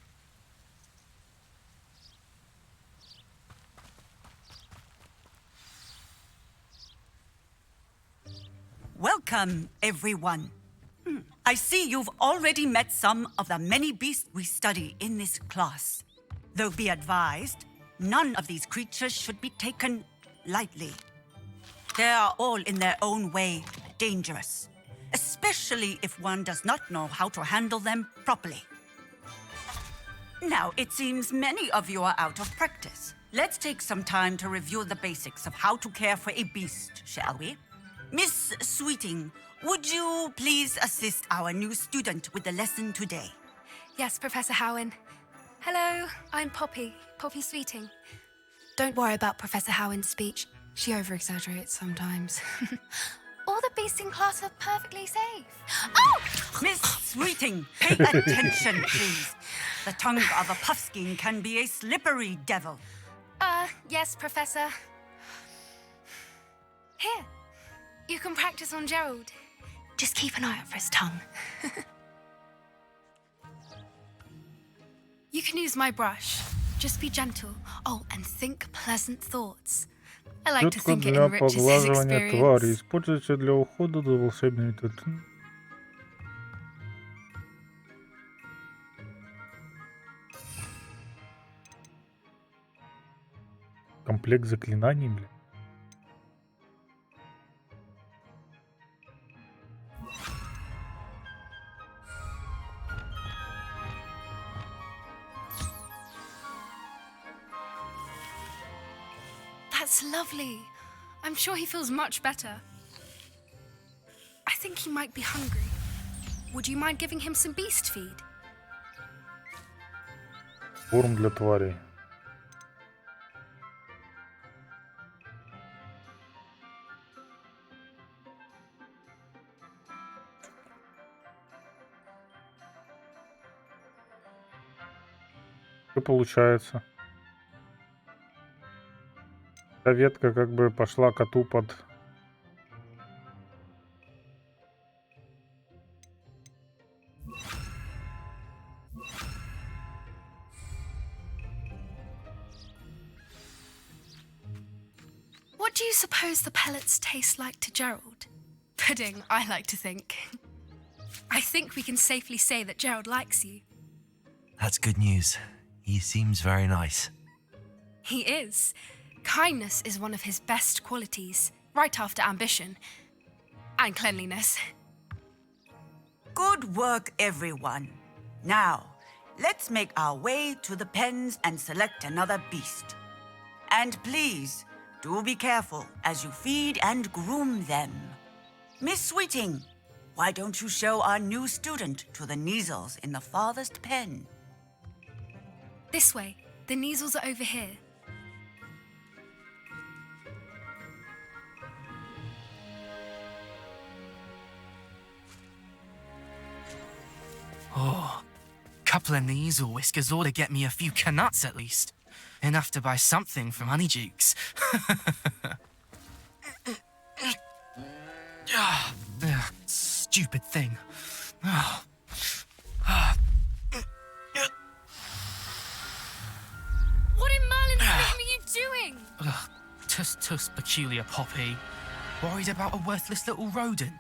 Welcome, everyone. I see you've already met some of the many beasts we study in this class. Though be advised, none of these creatures should be taken lightly. They are all in their own way dangerous, especially if one does not know how to handle them properly. Now, it seems many of you are out of practice. Let's take some time to review the basics of how to care for a beast, shall we? Miss Sweeting, would you please assist our new student with the lesson today? Yes, Professor Howen. Hello, I'm Poppy Sweeting. Don't worry about Professor Howen's speech. She over-exaggerates sometimes. All the beasts in class are perfectly safe. Oh! Miss Sweeting, pay attention, please. The tongue of a puffskein can be a slippery devil. Yes, Professor. Here, you can practice on Gerald. Just keep an eye out for his tongue. You can use my brush. Just be gentle. Oh, and think pleasant thoughts. I like to Щетка think it для enriches his поглаживания твари. experience. Используйте для ухода за волшебными комплект заклинаний, блин. That's lovely. I'm sure he feels much better. I think he might be hungry. Would you mind giving him some beast feed? Корм для тварей. Что получается? Эта ветка как бы пошла коту под... What do you suppose the pellets taste like to Gerald? Pudding, I like to think. I think we can safely say that Gerald likes you. That's good news. He seems very nice. He is. Kindness is one of his best qualities, right after ambition. And cleanliness. Good work, everyone. Now, let's make our way to the pens and select another beast. And please, do be careful as you feed and groom them. Miss Sweeting, why don't you show our new student to the Neasels in the farthest pen? This way. The Neasels are over here. Oh, couple of Neasel whiskers ought to get me a few canuts at least. Enough to buy something from Honeydukes. Stupid thing. What in Merlin's name are you doing? Tuss, peculiar Poppy. Worried about a worthless little rodent.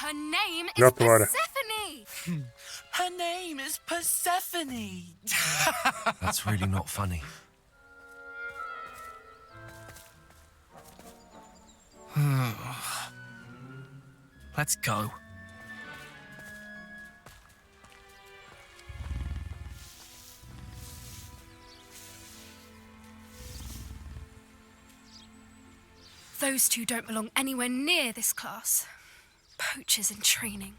Her name is Для твари. Persephone! Her name is Persephone. That's really not funny. Let's go. Those two don't belong anywhere near this class. Poachers in training.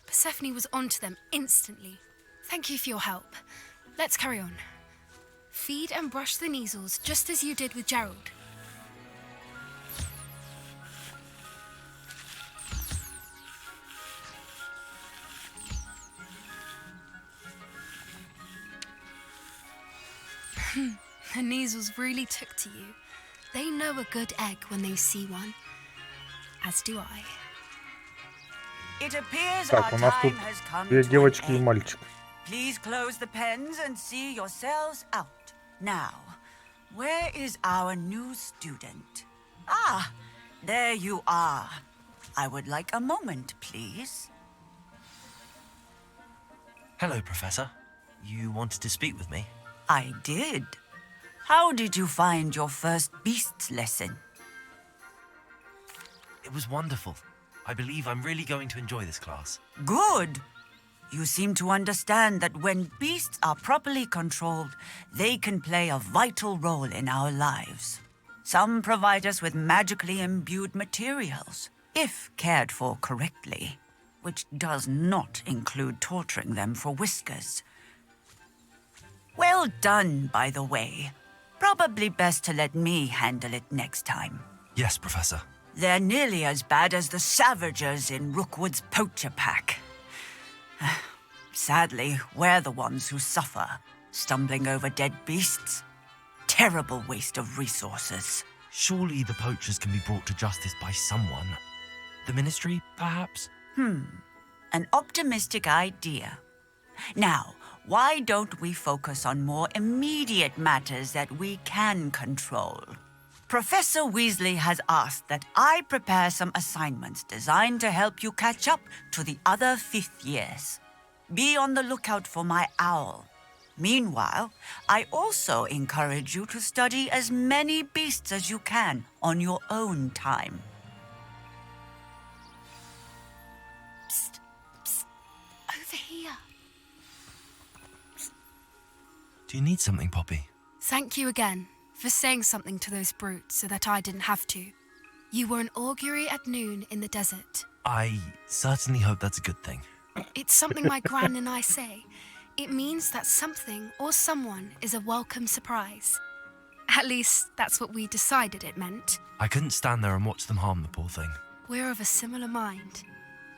Persephone was onto them instantly. Thank you for your help. Let's carry on. Feed and brush the Neasels just as you did with Gerald. The Neasels really took to you. They know a good egg when they see one. As do I. It appears Так, our у нас тут time has come две to an девочки и end. мальчик. Please close the pens and see yourselves out. Now, where is our new student? Ah, there you are. I would like a moment, please. Hello, Professor. You wanted to speak with me? I did. How did you find your first beasts lesson? It was wonderful. I believe I'm really going to enjoy this class. Good. You seem to understand that when beasts are properly controlled, they can play a vital role in our lives. Some provide us with magically imbued materials, if cared for correctly. which does not include torturing them for whiskers. Well done, by the way. Probably best to let me handle it next time. Yes, Professor. They're nearly as bad as the Savagers in Rookwood's poacher pack. Sadly, we're the ones who suffer, stumbling over dead beasts. Terrible waste of resources. Surely the poachers can be brought to justice by someone. The Ministry, perhaps? An optimistic idea. Now, why don't we focus on more immediate matters that we can control? Professor Weasley has asked that I prepare some assignments designed to help you catch up to the other fifth years. Be on the lookout for my owl. Meanwhile, I also encourage you to study as many beasts as you can on your own time. Psst, psst, over here. Do you need something, Poppy? Thank you again for saying something to those brutes so that I didn't have to. You were an augury at noon in the desert. I certainly hope that's a good thing. It's something my gran and I say. It means that something or someone is a welcome surprise. At least, that's what we decided it meant. I couldn't stand there and watch them harm the poor thing. We're of a similar mind.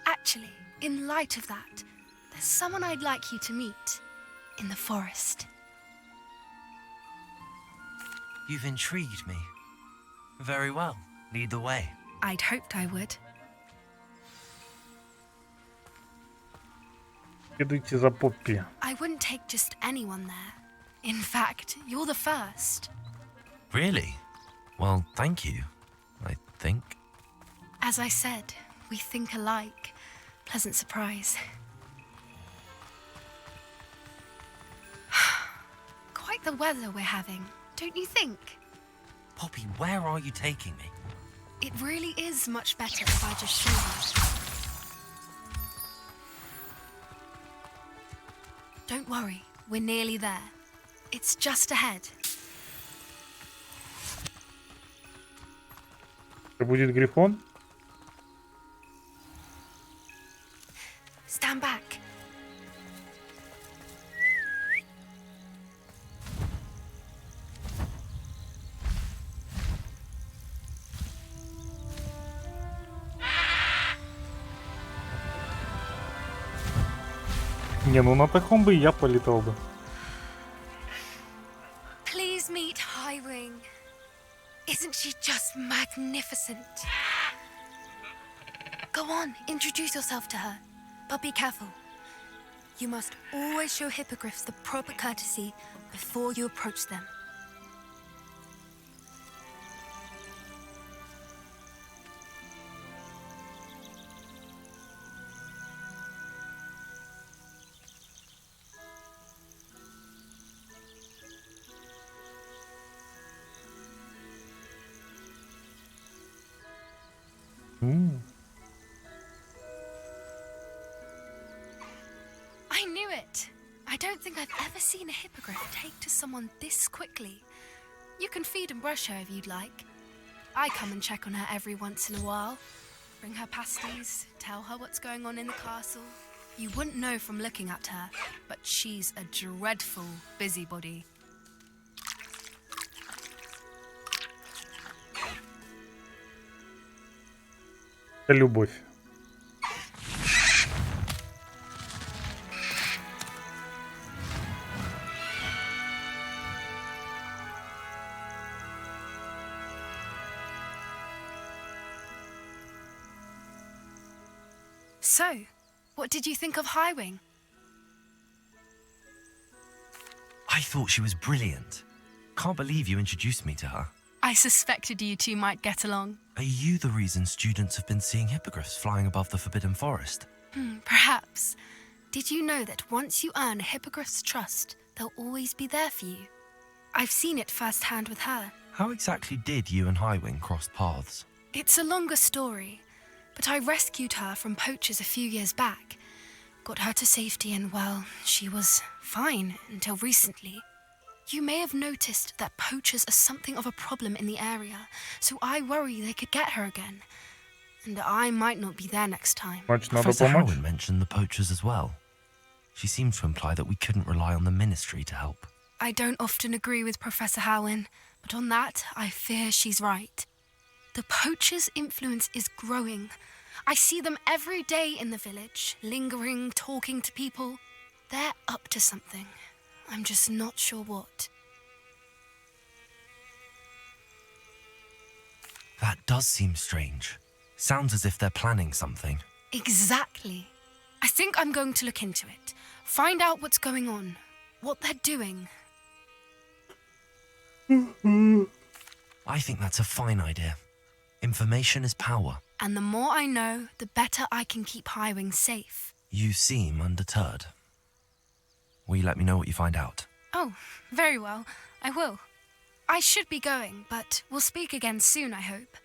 Actually, in light of that, there's someone I'd like you to meet in the forest. You've intrigued me. Very well. Lead the way. I'd hoped I would. Идите за Поппи. I wouldn't take just anyone there. In fact, you're the first. Really? Well, thank you, I think. As I said, we think alike. Pleasant surprise. Quite the weather we're having, don't you think? Poppy, where are you taking me? It really is much better if I just show you. Don't worry, we're nearly there. It's just ahead. Это будет Грифон? Stand back. Не, ну на таком бы и я полетал бы. Please meet Highwing. Isn't she just magnificent? Go on, introduce yourself to her. But be careful. You must always show hippogriffs the proper courtesy before you approach them. I knew it. I don't think I've ever seen a hippogriff take to someone this quickly. You can feed and brush her if you'd like. I come and check on her every once in a while. Bring her pasties, tell her what's going on in the castle. You wouldn't know from looking at her, but she's a dreadful busybody. Любовь. So, what did you think of Highwing? I thought she was brilliant. Can't believe you introduced me to her. I suspected you two might get along. Are you the reason students have been seeing hippogriffs flying above the Forbidden Forest? Perhaps. Did you know that once you earn a hippogriff's trust, they'll always be there for you? I've seen it firsthand with her. How exactly did you and Highwing cross paths? It's a longer story, but I rescued her from poachers a few years back. Got her to safety and, well, she was fine until recently. You may have noticed that poachers are something of a problem in the area, so I worry they could get her again. and I might not be there next time. Значит, надо Professor помочь. Howard mentioned the poachers as well. She seemed to imply that we couldn't rely on the ministry to help. I don't often agree with Professor Howin, but on that, I fear she's right. The poachers' influence is growing. I see them every day in the village, lingering, talking to people. They're up to something. I'm just not sure what. That does seem strange. Sounds as if they're planning something. Exactly. I think I'm going to look into it. Find out what's going on, what they're doing. I think that's a fine idea. Information is power. And the more I know, the better I can keep Highwing safe. You seem undeterred. Will you let me know what you find out? Oh, very well. I will. I should be going, but we'll speak again soon, I hope.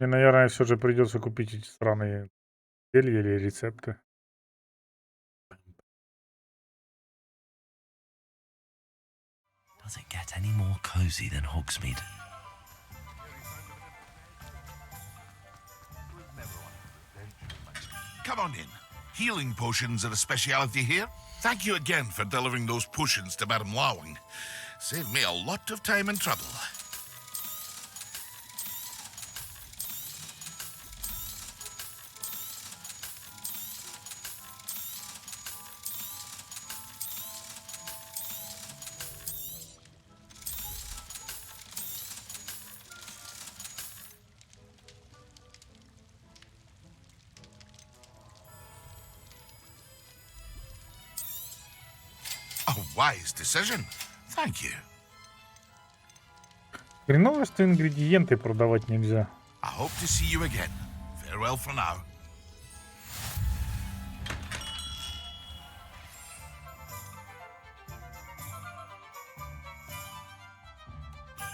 Мне, наверное, все же придется купить эти странные зелья или рецепты. Does it get any more cozy than Hogsmeade? Come on in. Healing potions are a speciality here. Thank you again for delivering those potions to Madame Lawing. Saved me a lot of time and trouble. A wise decision. Thank you. Хреново, что ингредиенты продавать нельзя. I hope to see you again. Farewell for now.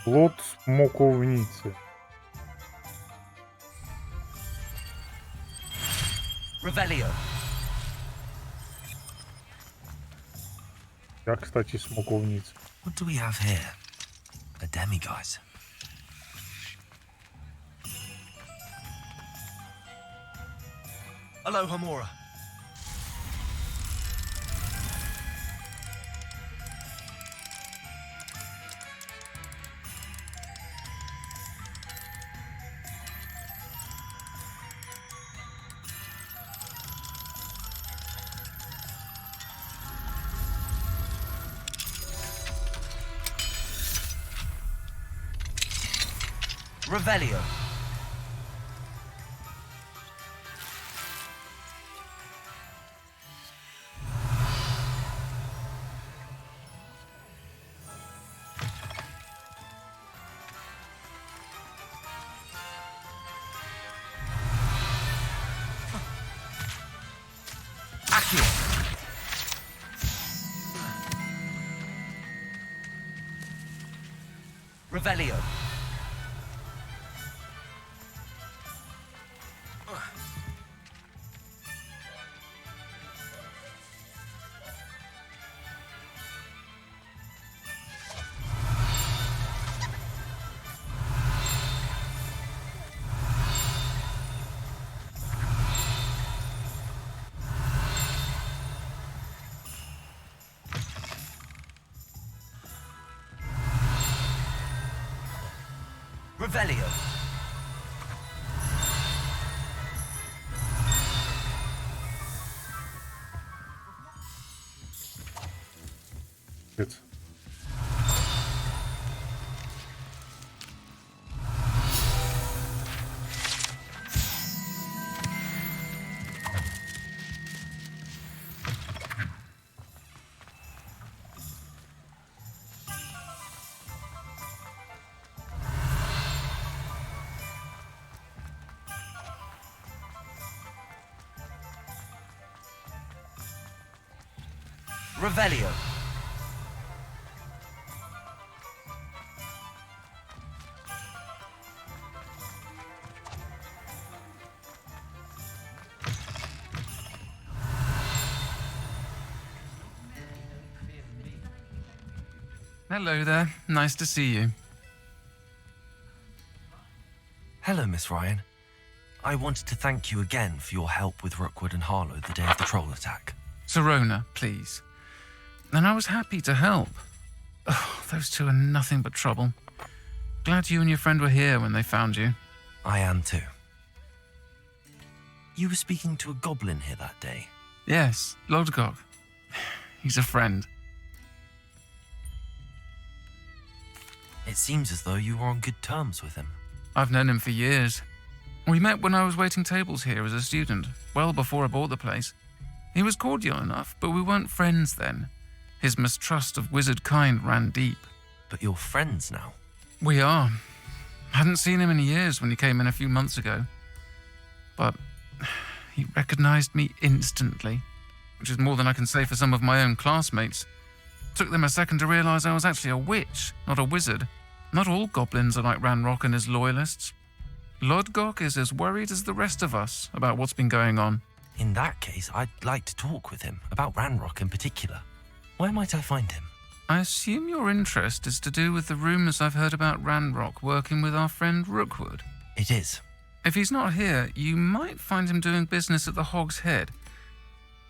Плод смоковницы. Revelio. Я, кстати, смоковница. What do we have here? A demiguise. Hello, Hamora. Revelio. Accio. Revelio. Revelio. It's Revelio. Hello there. Nice to see you. Hello, Miss Ryan. I wanted to thank you again for your help with Rookwood and Harlow the day of the troll attack. Sirona, please. And I was happy to help. Oh, those two are nothing but trouble. Glad you and your friend were here when they found you. I am too. You were speaking to a goblin here that day. Yes, Lodgok. He's a friend. It seems as though you were on good terms with him. I've known him for years. We met when I was waiting tables here as a student, well before I bought the place. He was cordial enough, but we weren't friends then. His mistrust of wizard kind ran deep. But you're friends now? We are. Hadn't seen him in years when he came in a few months ago. But he recognized me instantly, which is more than I can say for some of my own classmates. Took them a second to realize I was actually a witch, not a wizard. Not all goblins are like Ranrock and his loyalists. Lodgok is as worried as the rest of us about what's been going on. In that case, I'd like to talk with him, about Ranrock in particular. Where might I find him? I assume your interest is to do with the rumors I've heard about Ranrock working with our friend Rookwood. It is. If he's not here, you might find him doing business at the Hog's Head.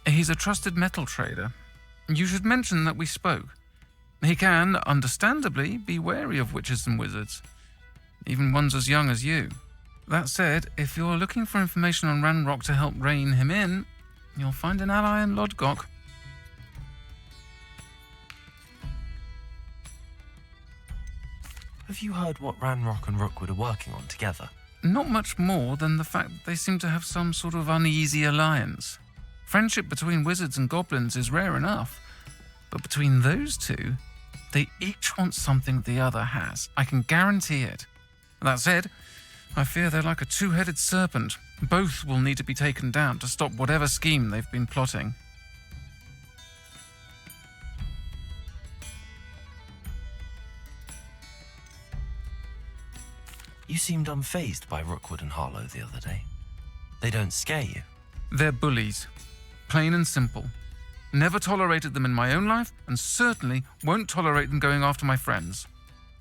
He's a trusted metal trader. You should mention that we spoke. He can, understandably, be wary of witches and wizards, even ones as young as you. That said, if you're looking for information on Ranrock to help rein him in, you'll find an ally in Lodgok. Have you heard what Ranrock and Rookwood are working on together? Not much more than the fact that they seem to have some sort of uneasy alliance. Friendship between wizards and goblins is rare enough, but between those two, they each want something the other has. I can guarantee it. That said, I fear they're like a two-headed serpent. Both will need to be taken down to stop whatever scheme they've been plotting. You seemed unfazed by Rookwood and Harlow the other day. They don't scare you. They're bullies. Plain and simple. Never tolerated them in my own life, and certainly won't tolerate them going after my friends.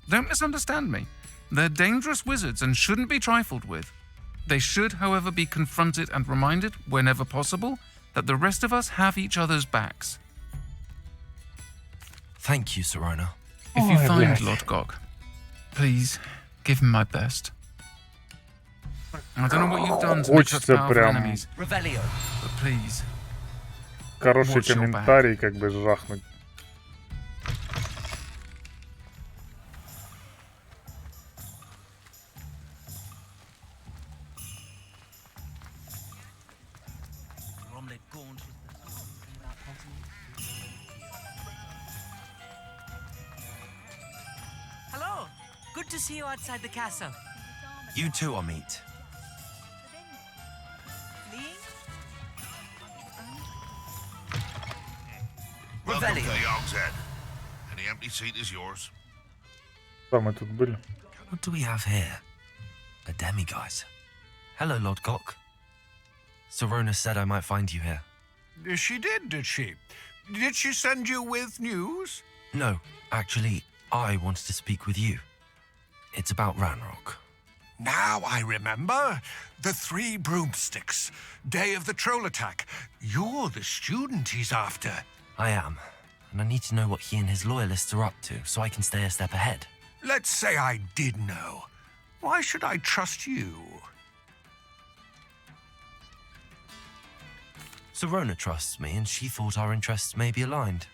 Don't misunderstand me. They're dangerous wizards and shouldn't be trifled with. They should, however, be confronted and reminded, whenever possible, that the rest of us have each other's backs. Thank you, Sirona. If you find Lodgok, please give him my best. I don't know what you've done to make such powerful enemies, but please. Хороший комментарий, как бы жахнуть. Hello. Good to see you outside the castle. You too, Amit. Welcome to the Hog's Head. Any empty seat is yours. Да, мы тут были. What do we have here? A demiguise. Hello, Lodgok. Sirona said I might find you here. She did she? Did she send you with news? No, actually, I wanted to speak with you. It's about Ranrock. Now I remember. The 3 broomsticks. Day of the troll attack. You're the student he's after. I am, and I need to know what he and his loyalists are up to so I can stay a step ahead. Let's say I did know. Why should I trust you? Sirona trusts me, and she thought our interests may be aligned.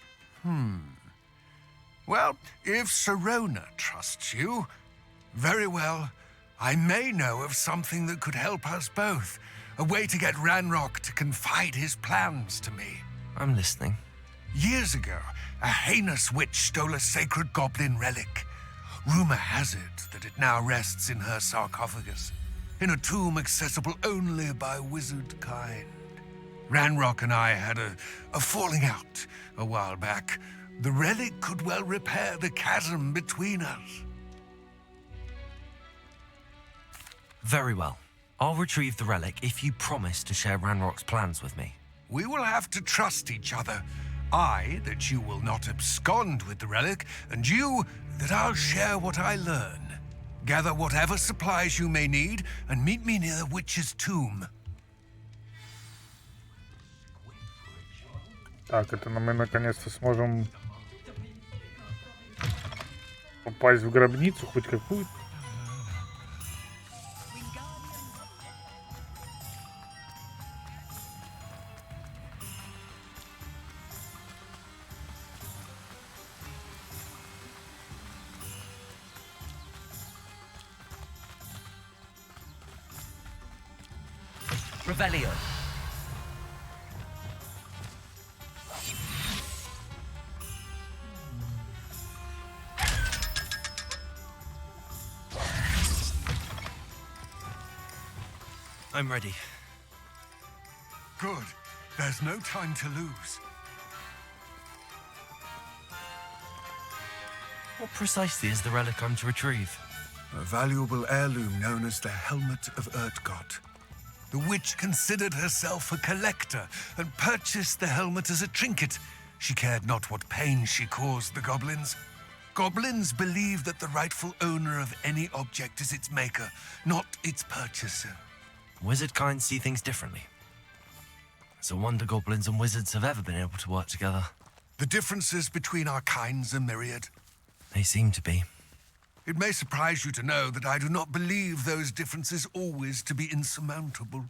Well, if Sirona trusts you, very well. I may know of something that could help us both. A way to get Ranrock to confide his plans to me. I'm listening. Years ago, a heinous witch stole a sacred goblin relic. Rumor has it that it now rests in her sarcophagus, in a tomb accessible only by wizard kind. Ranrock and I had a falling out a while back. The relic could well repair the chasm between us. Very well. I'll retrieve the relic if you promise to share Ranrock's plans with me. We will have to trust each other. I, that you will not abscond with the relic, and you, that I'll share what I learn. Gather whatever supplies you may need, and meet me near the witch's tomb. Так, это мы наконец-то сможем попасть в гробницу, хоть какую-то. Revelio. I'm ready. Good. There's no time to lose. What precisely is the relic I'm to retrieve? A valuable heirloom known as the Helmet of Urtgott. The witch considered herself a collector and purchased the helmet as a trinket. She cared not what pain she caused the goblins. Goblins believe that the rightful owner of any object is its maker, not its purchaser. Wizard kind see things differently. It's a wonder goblins and wizards have ever been able to work together. The differences between our kinds are myriad. They seem to be. It may surprise you to know that I do not believe those differences always to be insurmountable.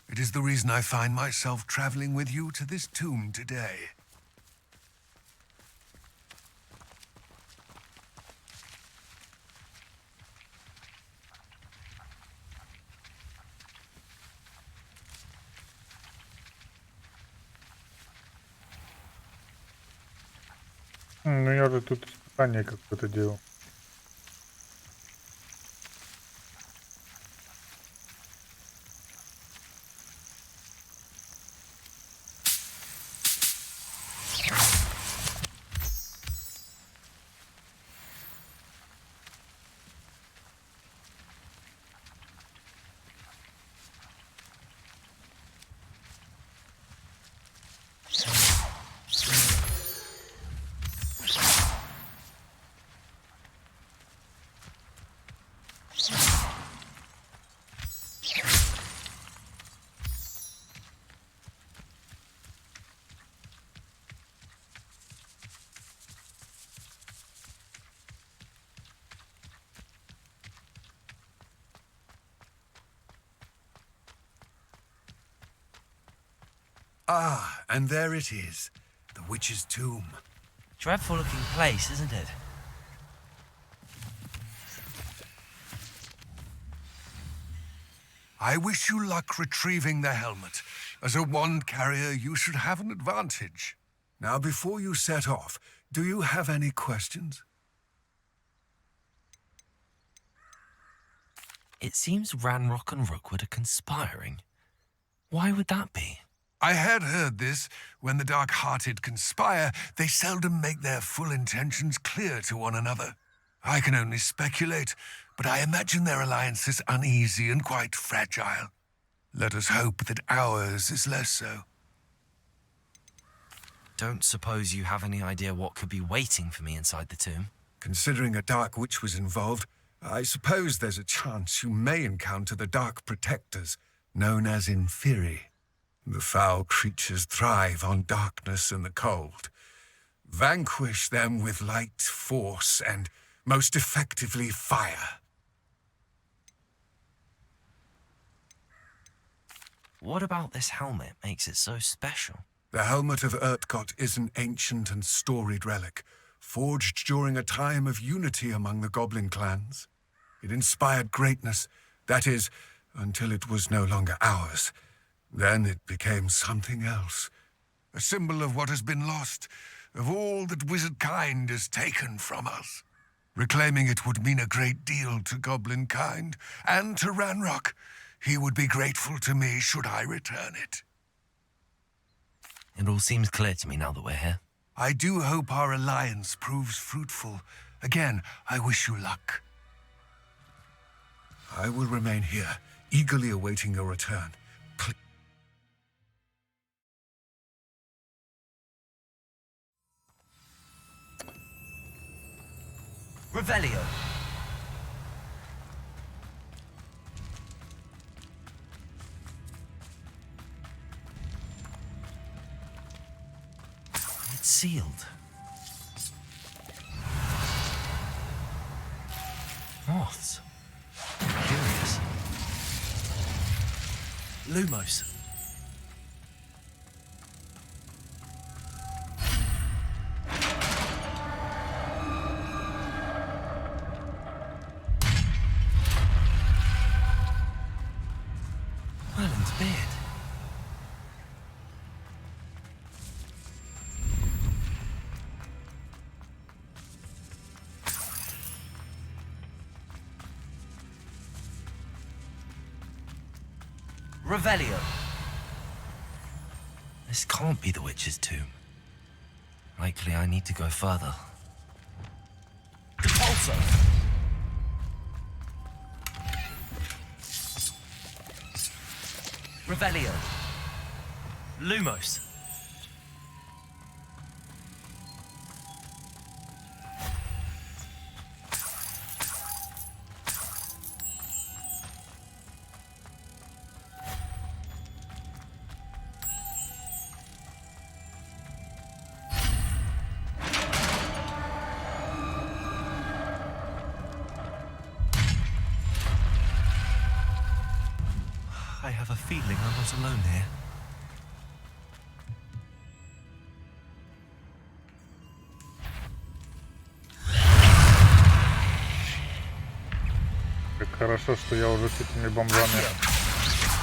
It is the reason I find myself traveling with you to this tomb today. Ну я же тут испытание какое-то делал. Ah, and there it is, the witch's tomb. Dreadful looking place, isn't it? I wish you luck retrieving the helmet. As a wand carrier, you should have an advantage. Now, before you set off, do you have any questions? It seems Ranrock and Rookwood are conspiring. Why would that be? I had heard this. When the dark-hearted conspire, they seldom make their full intentions clear to one another. I can only speculate, but I imagine their alliance is uneasy and quite fragile. Let us hope that ours is less so. Don't suppose you have any idea what could be waiting for me inside the tomb? Considering a dark witch was involved, I suppose there's a chance you may encounter the Dark Protectors, known as Inferi. The foul creatures thrive on darkness and the cold. Vanquish them with light, force, and most effectively fire. What about this helmet makes it so special? The Helmet of Urtgott is an ancient and storied relic, forged during a time of unity among the goblin clans. It inspired greatness, that is, until it was no longer ours. Then it became something else. A symbol of what has been lost, of all that wizard kind has taken from us. Reclaiming it would mean a great deal to goblin kind, and to Ranrock. He would be grateful to me should I return it. It all seems clear to me now that we're here. I do hope our alliance proves fruitful. Again, I wish you luck. I will remain here, eagerly awaiting your return. Revelio. It's sealed. Moths. Curious. Lumos. Merlin's beard. Revelio. This can't be the witch's tomb. Likely I need to go further. Depulso. Revelio. Lumos. I have a feeling I'm not alone here. Как хорошо, что я уже с этими бомжами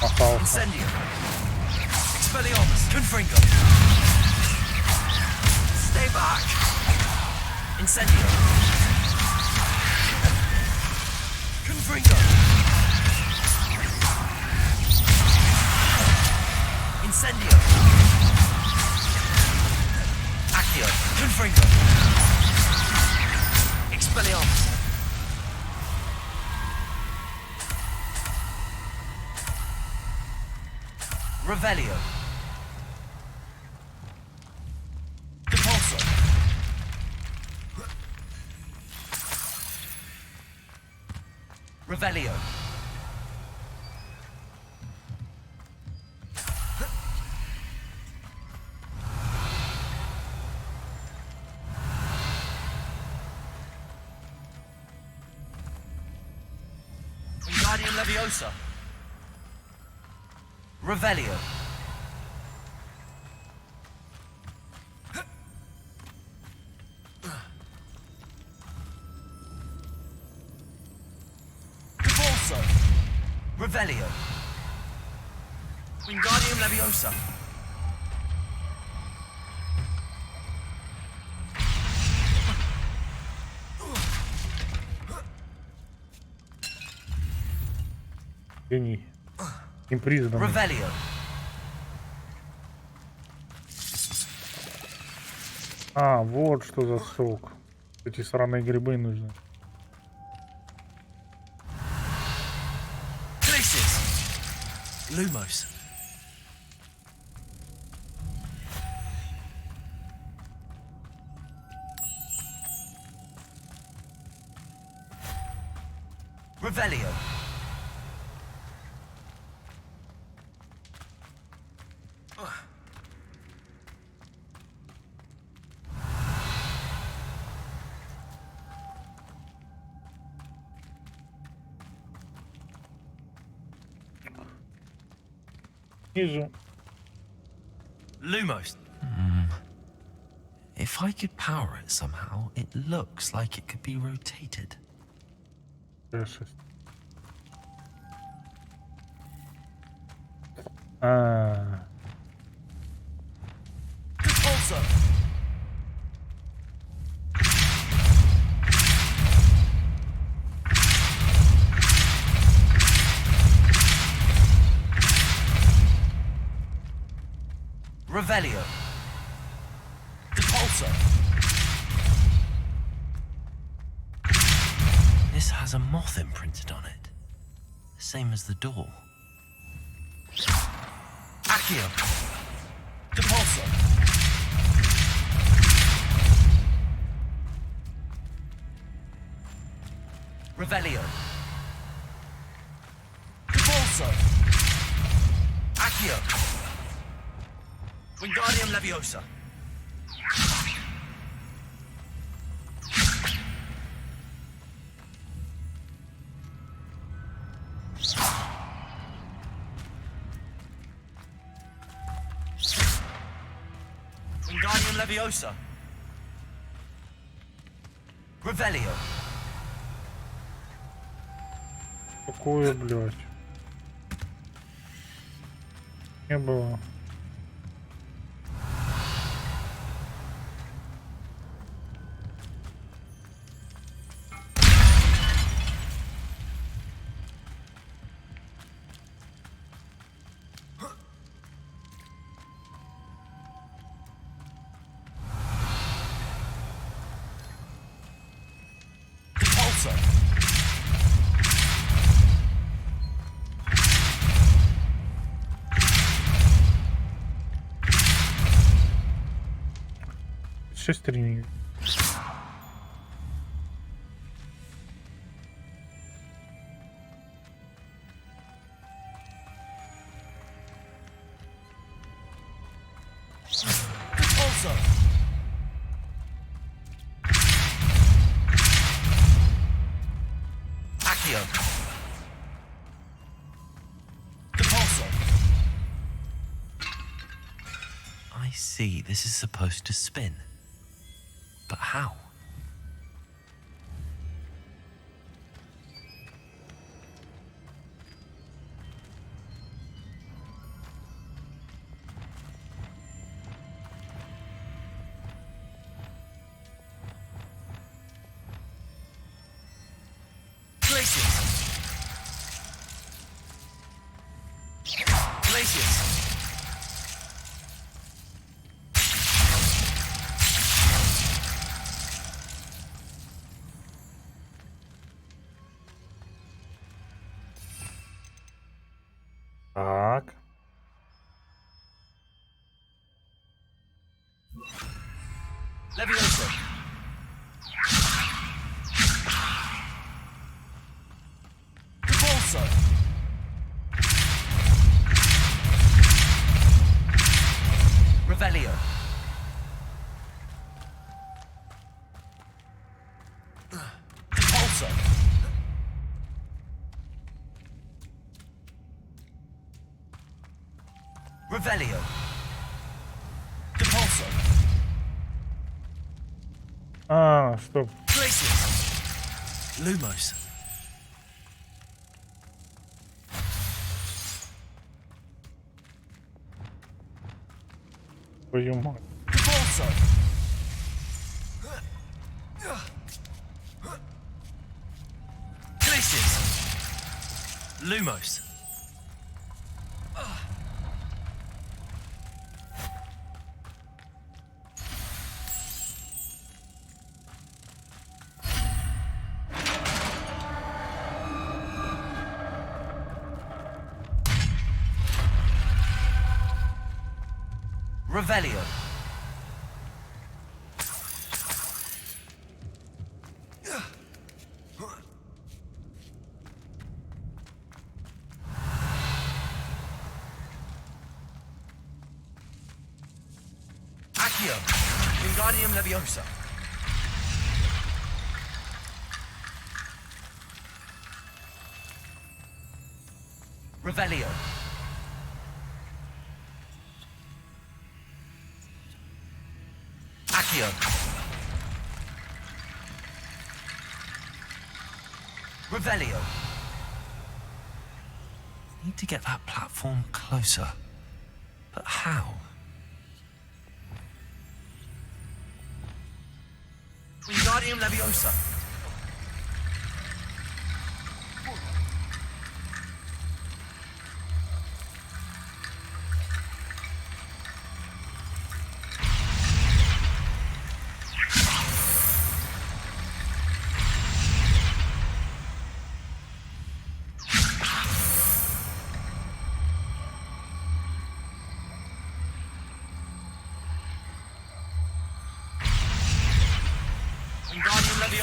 махался. Incendio. Expelliarmus. Confringo. Stay back. Incendio. Confringo. Incendio. Accio. Confringo. Expelliarmus. Revelio. Depulso. Revelio. Wingardium Leviosa. Revelio. Depulso. Revelio. Wingardium Leviosa. Гений. Импризнанный. Revelio. А, вот что за сок. Эти сраные грибы нужны. Glacius. Lumos. Revelio. Снизу. Lumos. If I could power it somehow, it looks like it could be rotated. P6. Depulso. Revelio. This has a moth imprinted on it. Same as the door. Accio. Depulso. Revelio. Depulso. Accio. Wingardium Leviosa. Wingardium Leviosa. Revelio. Какое, блядь? Не было. Depulso. Шесть тренинг. Depulso. Accio. Depulso. I see. This is supposed to spin. But how? Glacius. Glacius. Так. Leviosa. Depulso. Revelio. Depulso. Revelio. Depulso. А, стоп. Glacius. Lumos. Твою мать. Depulso. Glacius. Lumos. Revelio. Accio. Wingardium Leviosa. Revelio. Accio. Revelio. Need to get that platform closer. But how? Wingardium Leviosa.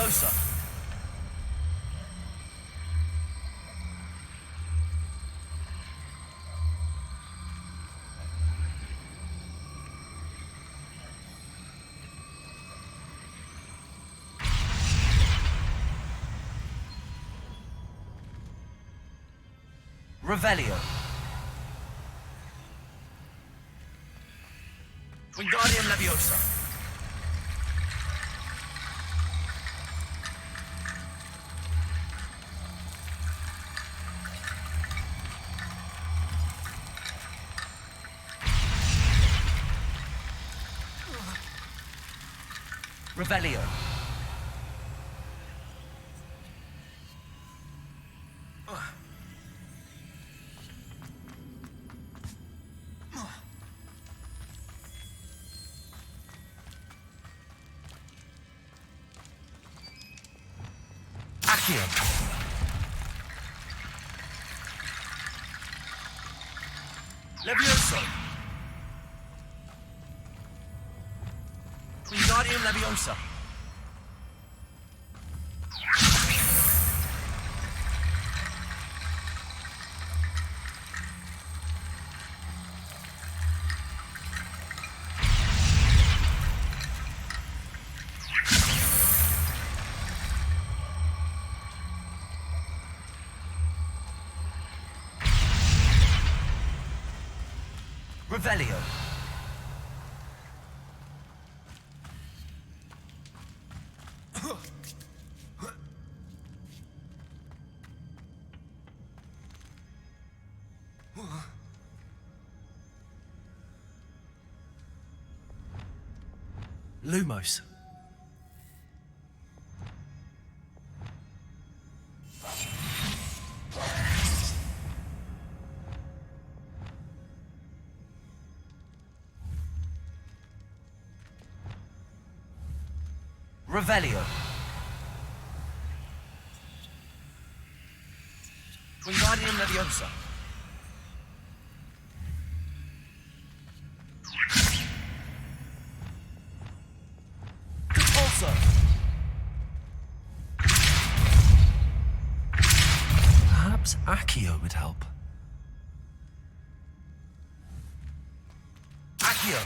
Leviosa. Revelio. Wingardium Leviosa. Revelio. Accio. Levioso. Wingardium Leviosa. Revelio. Lumos. Revelio. Wingardium Leviosa. Repulsor. Perhaps Accio would help. Accio.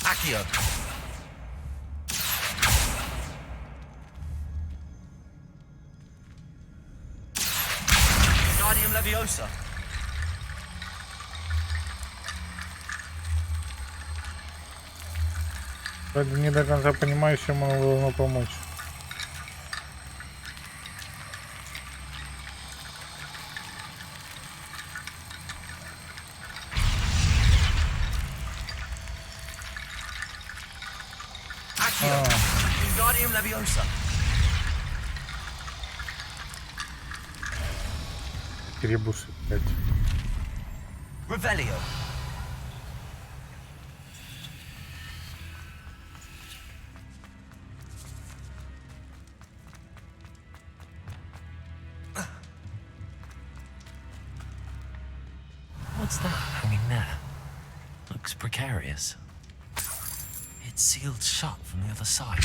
Accio. Wingardium Leviosa. Правда, не до конца понимаю, чем оно должно помочь. Wingardium Leviosa. Перебусы, блядь. Revelio. What's that hanging there? Looks precarious. It's sealed shut from the other side.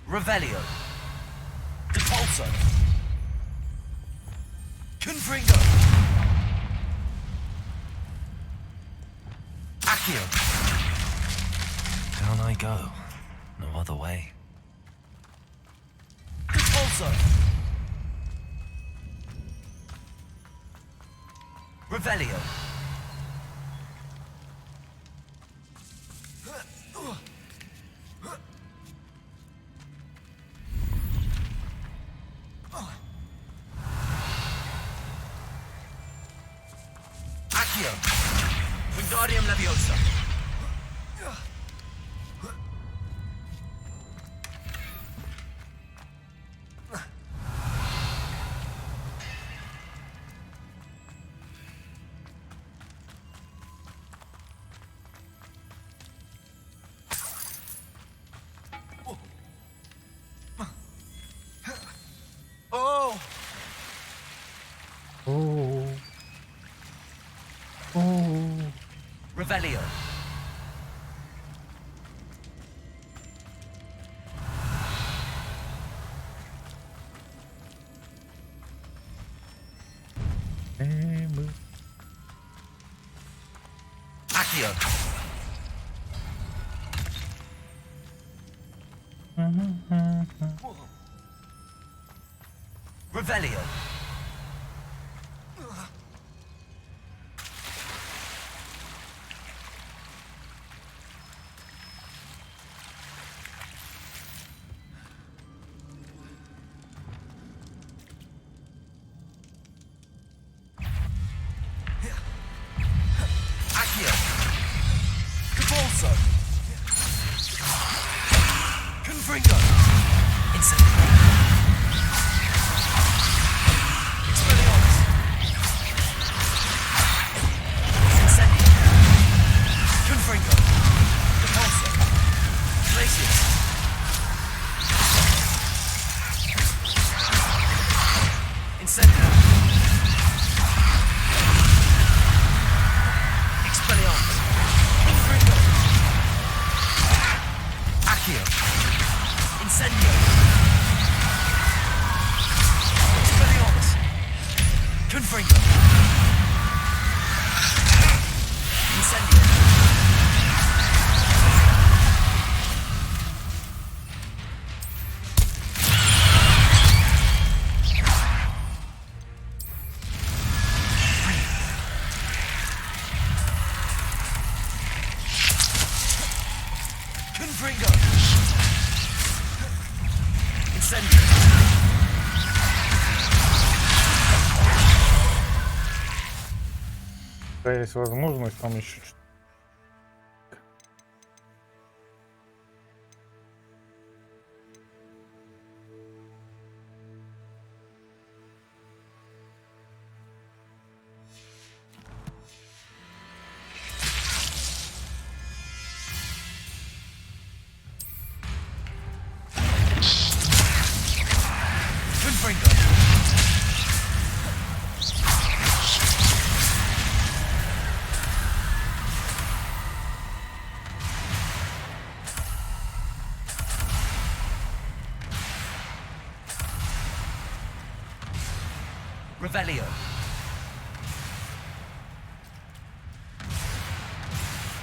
Revelio. Depulso. Confringo. Accio. Down I go. No other way. Depulso. Revelio. Accio. Wingardium Leviosa. Revelio. Accio. Revelio. Accio. Cabalso. Confringo. Incendio. Expelliarmus. Incendio. Confringo. Cabalso. Glacius. Incendio. Expelliarmus. Confringo. Accio. Incendio. Expelliarmus. Confringo. Incendio. Confringo. Incendio. Да, есть возможность там еще что-то. Confringo. Revelio.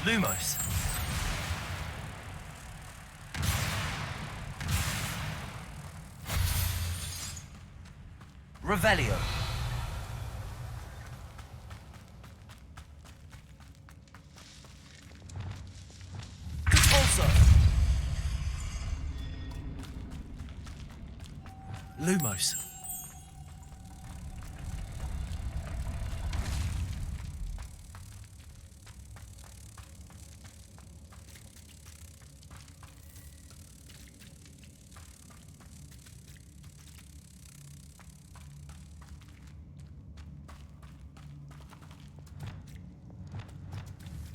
Lumos. Revelio. Compulso. Lumos.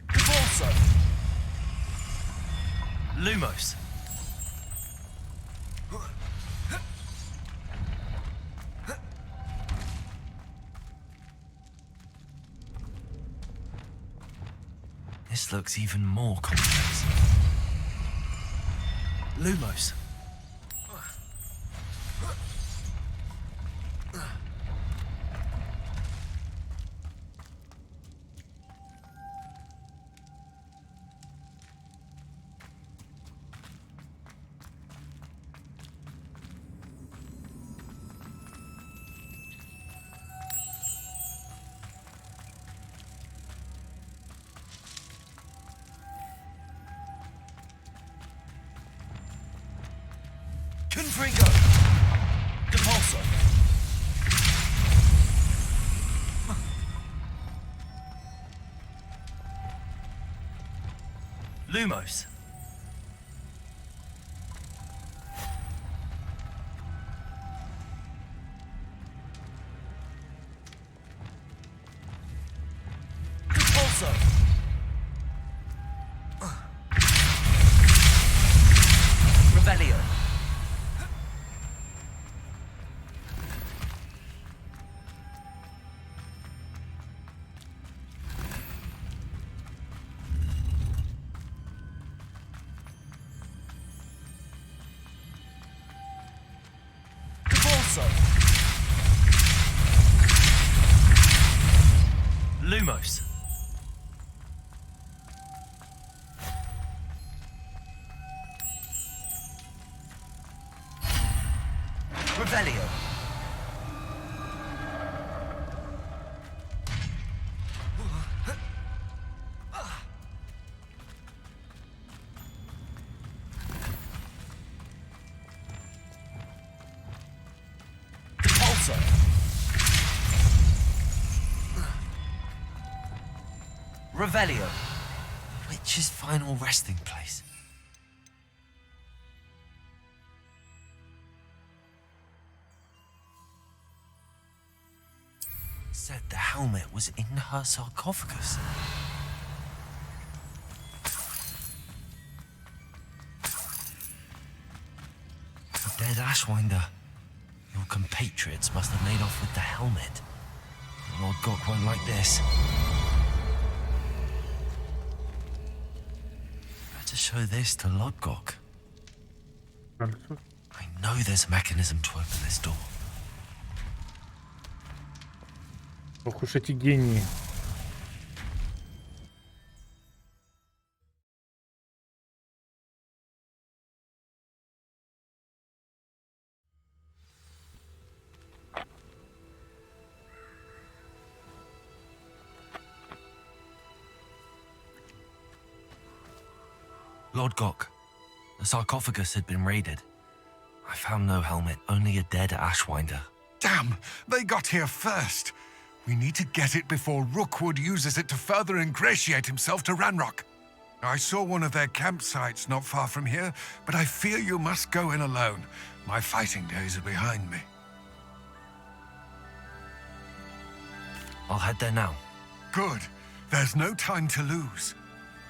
Compulso. Lumos. This looks even more complex. Lumos. Confringo. Compulso. Lumos. Compulso. Revelio. Depulso. Lumos. Revelio. Depulso. Revelio. Witch's final resting place. Said the helmet was in her sarcophagus. The dead Ashwinder. Your compatriots must have made off with the helmet. Lord Gok won't like this. Better show this to Lord Gok. I know there's a mechanism to open this door. Ох уж эти гении. Lord Gok, the sarcophagus had been raided. I found no helmet, only a dead Ashwinder. Damn! They got here first. We need to get it before Rookwood uses it to further ingratiate himself to Ranrock. I saw one of their campsites not far from here, but I fear you must go in alone. My fighting days are behind me. I'll head there now. Good. There's no time to lose.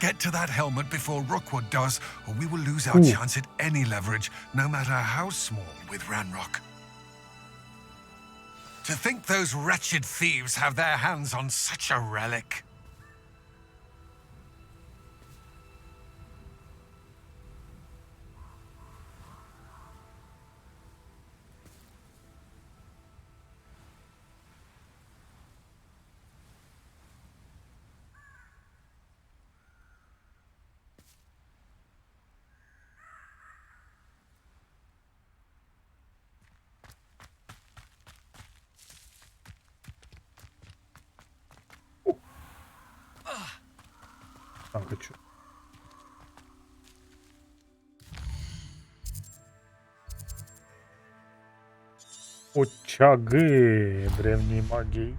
Get to that helmet before Rookwood does, or we will lose our chance at any leverage, no matter how small, with Ranrock. To think those wretched thieves have their hands on such a relic. Там хочу. Очаги древней магии.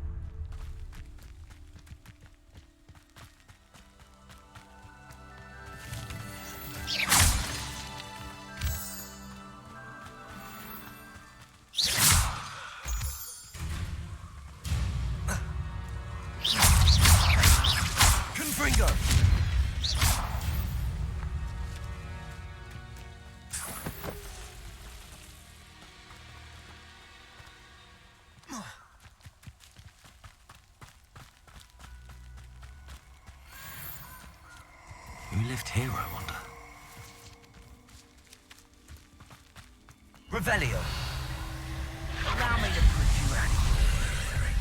Who lived here, I wonder? Revelio. Allow me to put you out of your misery.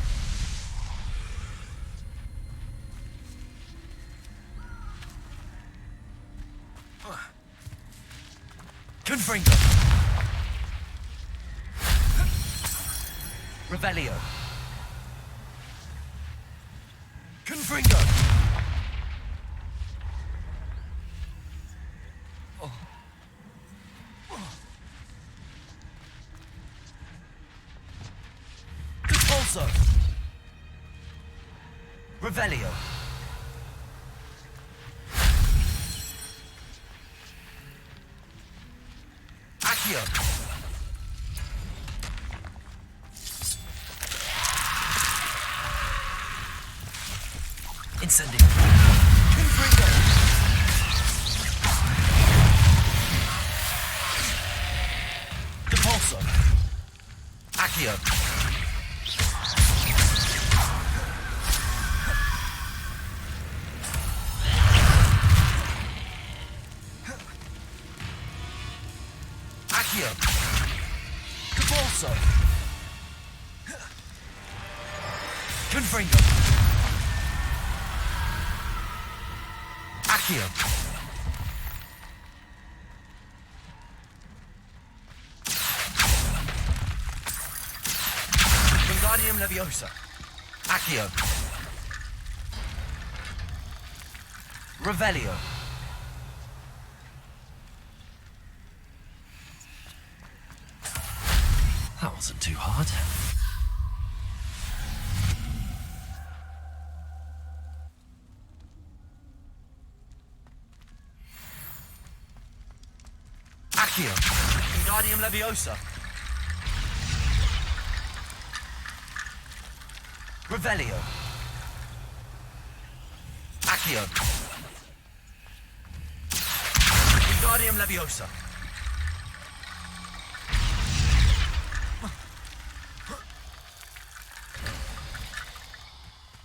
Confringo. Revelio. Confringo. Depulso. Revelio. Accio. Incendio. Confringo. Depulso. Accio. Accio. Depulso. Confringo. Accio. Wingardium Leviosa. Accio. Revelio. That wasn't too hard. Accio. Wingardium Leviosa. Revelio. Accio. Wingardium Leviosa.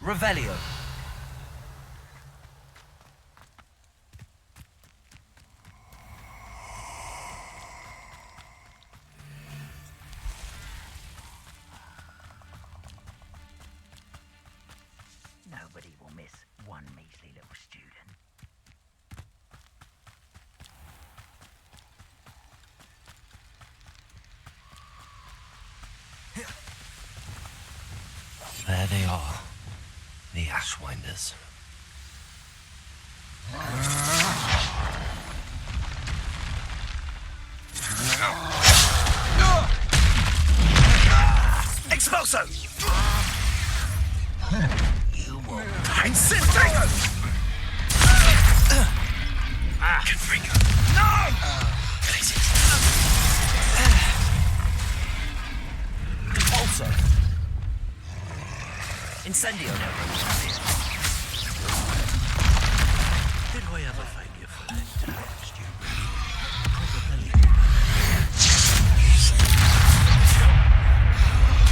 Revelio. Nobody will miss one measly little student. There they are, the Ashwinders. Expulso! Incendiario! Confringo! No! Expulso! Incendio! Did I ever thank you for that text, you really?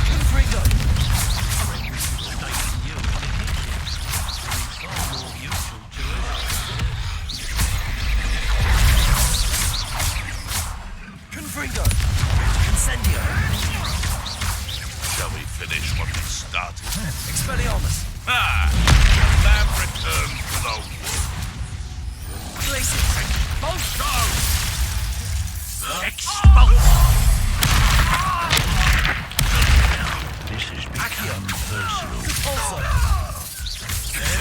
Confringo! Confringo! Incendio! Shall we finish what we started? Expelliarmus! Ah! Lab return to the wood. Glacius! Expulso! This has become personal. Expulso!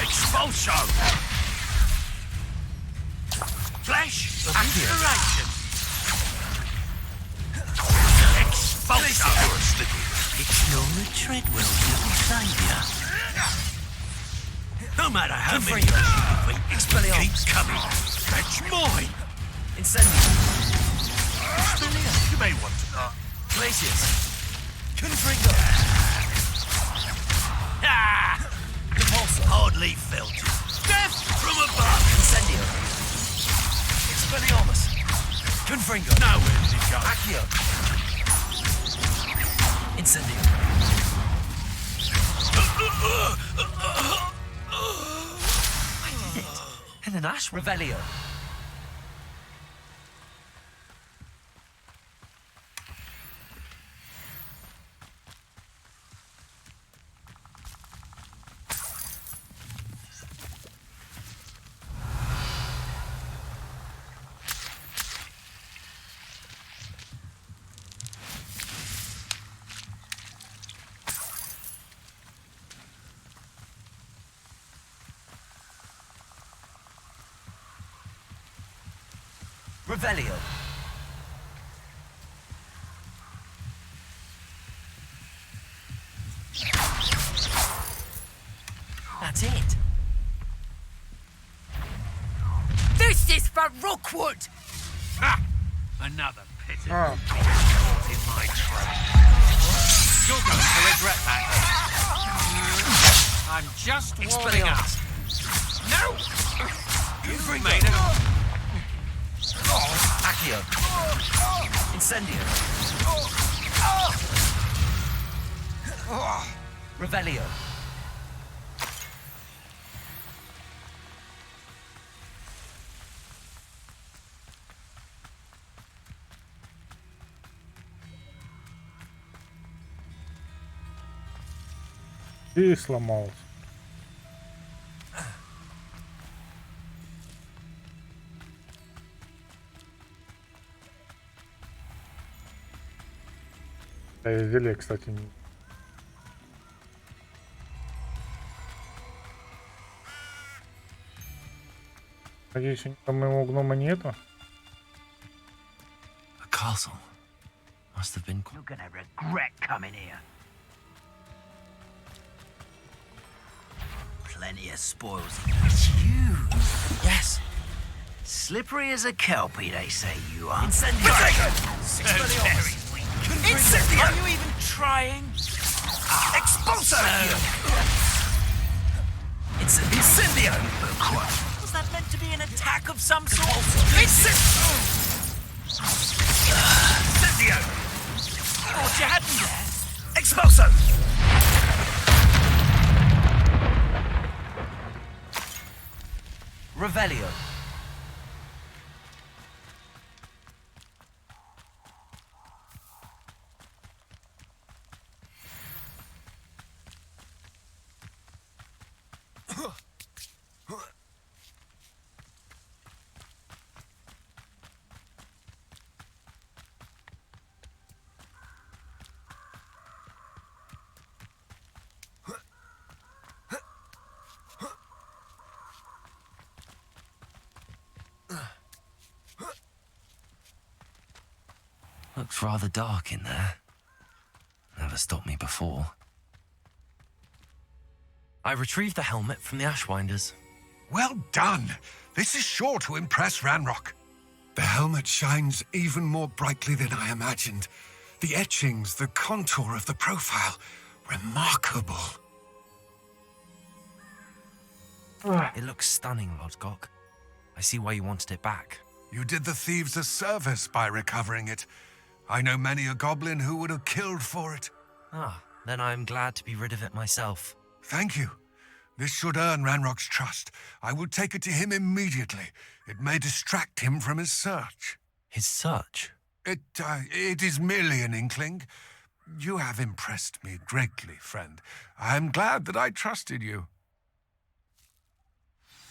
Expulso! Flash! Inspiration! Expulso! You're a slippery. Ignore Treadwell, little saviour. No matter how many Confringo! keep Expelliarmus! coming. Fetch mine! Incendio! You may want to. Glacius! Confringo! Ah! Repulsor! Hardly felt it. Death from above! Incendio! Expelliarmus! Confringo! Now where did it go? Accio! Incendio! I did it! And an Ash Revelio! Revelio. That's it. This is for Rookwood! Ha! Another pity. Ah. In my trap. You're going to regret that. I'm just warming up. No! You made it. Accio. Incendio. Revelio. И сломался. Зелье, кстати, не... Надеюсь, там моего гнома нету. A castle. Must have been. You're gonna regret coming here. Plenty of spoils. It's huge. Yes. Slippery as a kelpie, they say you are. Incendio! Incendio! Are you even trying? Expulso! It's an incendio! Was that meant to be an attack of some sort? Incendio! What you had me there? Expulso! Revelio. Looks rather dark in there. Never stopped me before. I retrieved the helmet from the Ashwinders. Well done. This is sure to impress Ranrock. The helmet shines even more brightly than I imagined. The etchings, the contour of the profile, remarkable. It looks stunning, Lodgok. I see why you wanted it back. You did the thieves a service by recovering it. I know many a goblin who would have killed for it. Ah, then I am glad to be rid of it myself. Thank you. This should earn Ranrock's trust. I will take it to him immediately. It may distract him from his search. His search? It is merely an inkling. You have impressed me greatly, friend. I am glad that I trusted you.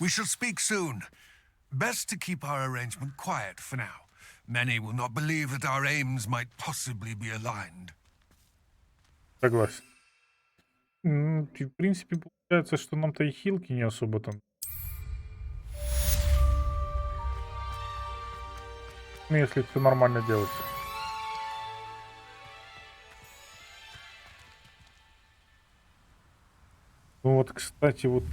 We shall speak soon. Best to keep our arrangement quiet for now. Many will not believe that our aims might possibly be aligned. Согласен. В принципе, получается, что нам-то и хилки не особо там. Ну, если все нормально делать. Ну вот, кстати, вот...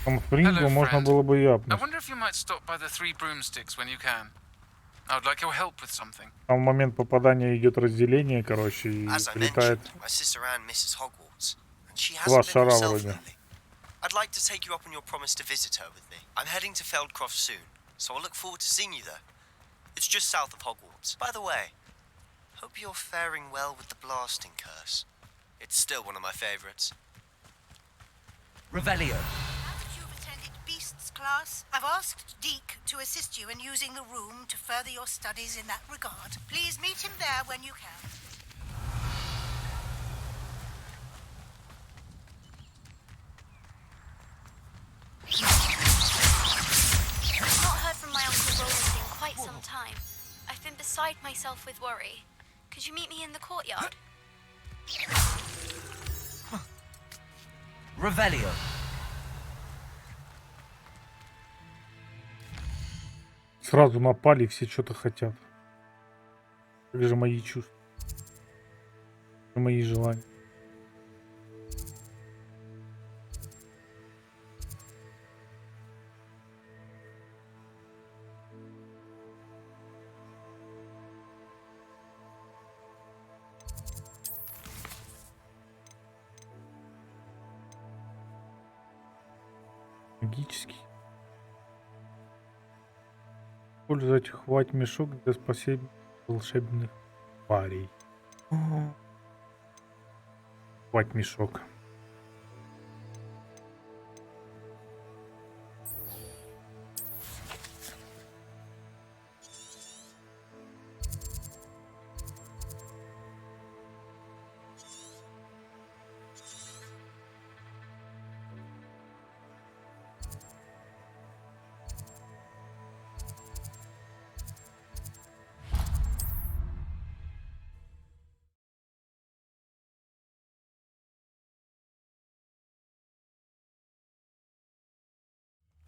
Там Фринго можно было бы и I апнуть. wonder if you might stop by the Three Broomsticks when you can. I would like your help with something. Там в момент попадания идет разделение, короче, и As I прилетает mentioned, my sister Anne misses Hogwarts, and she два hasn't been шара herself вроде. lately. I'd like to take you up on your promise to visit her with me. I'm heading to Feldcroft soon, so I'll look forward to seeing you there. It's just south of Hogwarts. By the way, hope you're faring well with the blasting curse. It's still one of my favorites. Revelio. Beasts class. I've asked Deke to assist you in using the room to further your studies in that regard. Please meet him there when you can. I've not heard from my Uncle Roland in quite some time. I've been beside myself with worry. Could you meet me in the courtyard? Revelio. Сразу напали, все что-то хотят. Как же мои чувства, мои желания. Магический. Использовать хвать мешок для спасения волшебных тварей. Хвать мешок.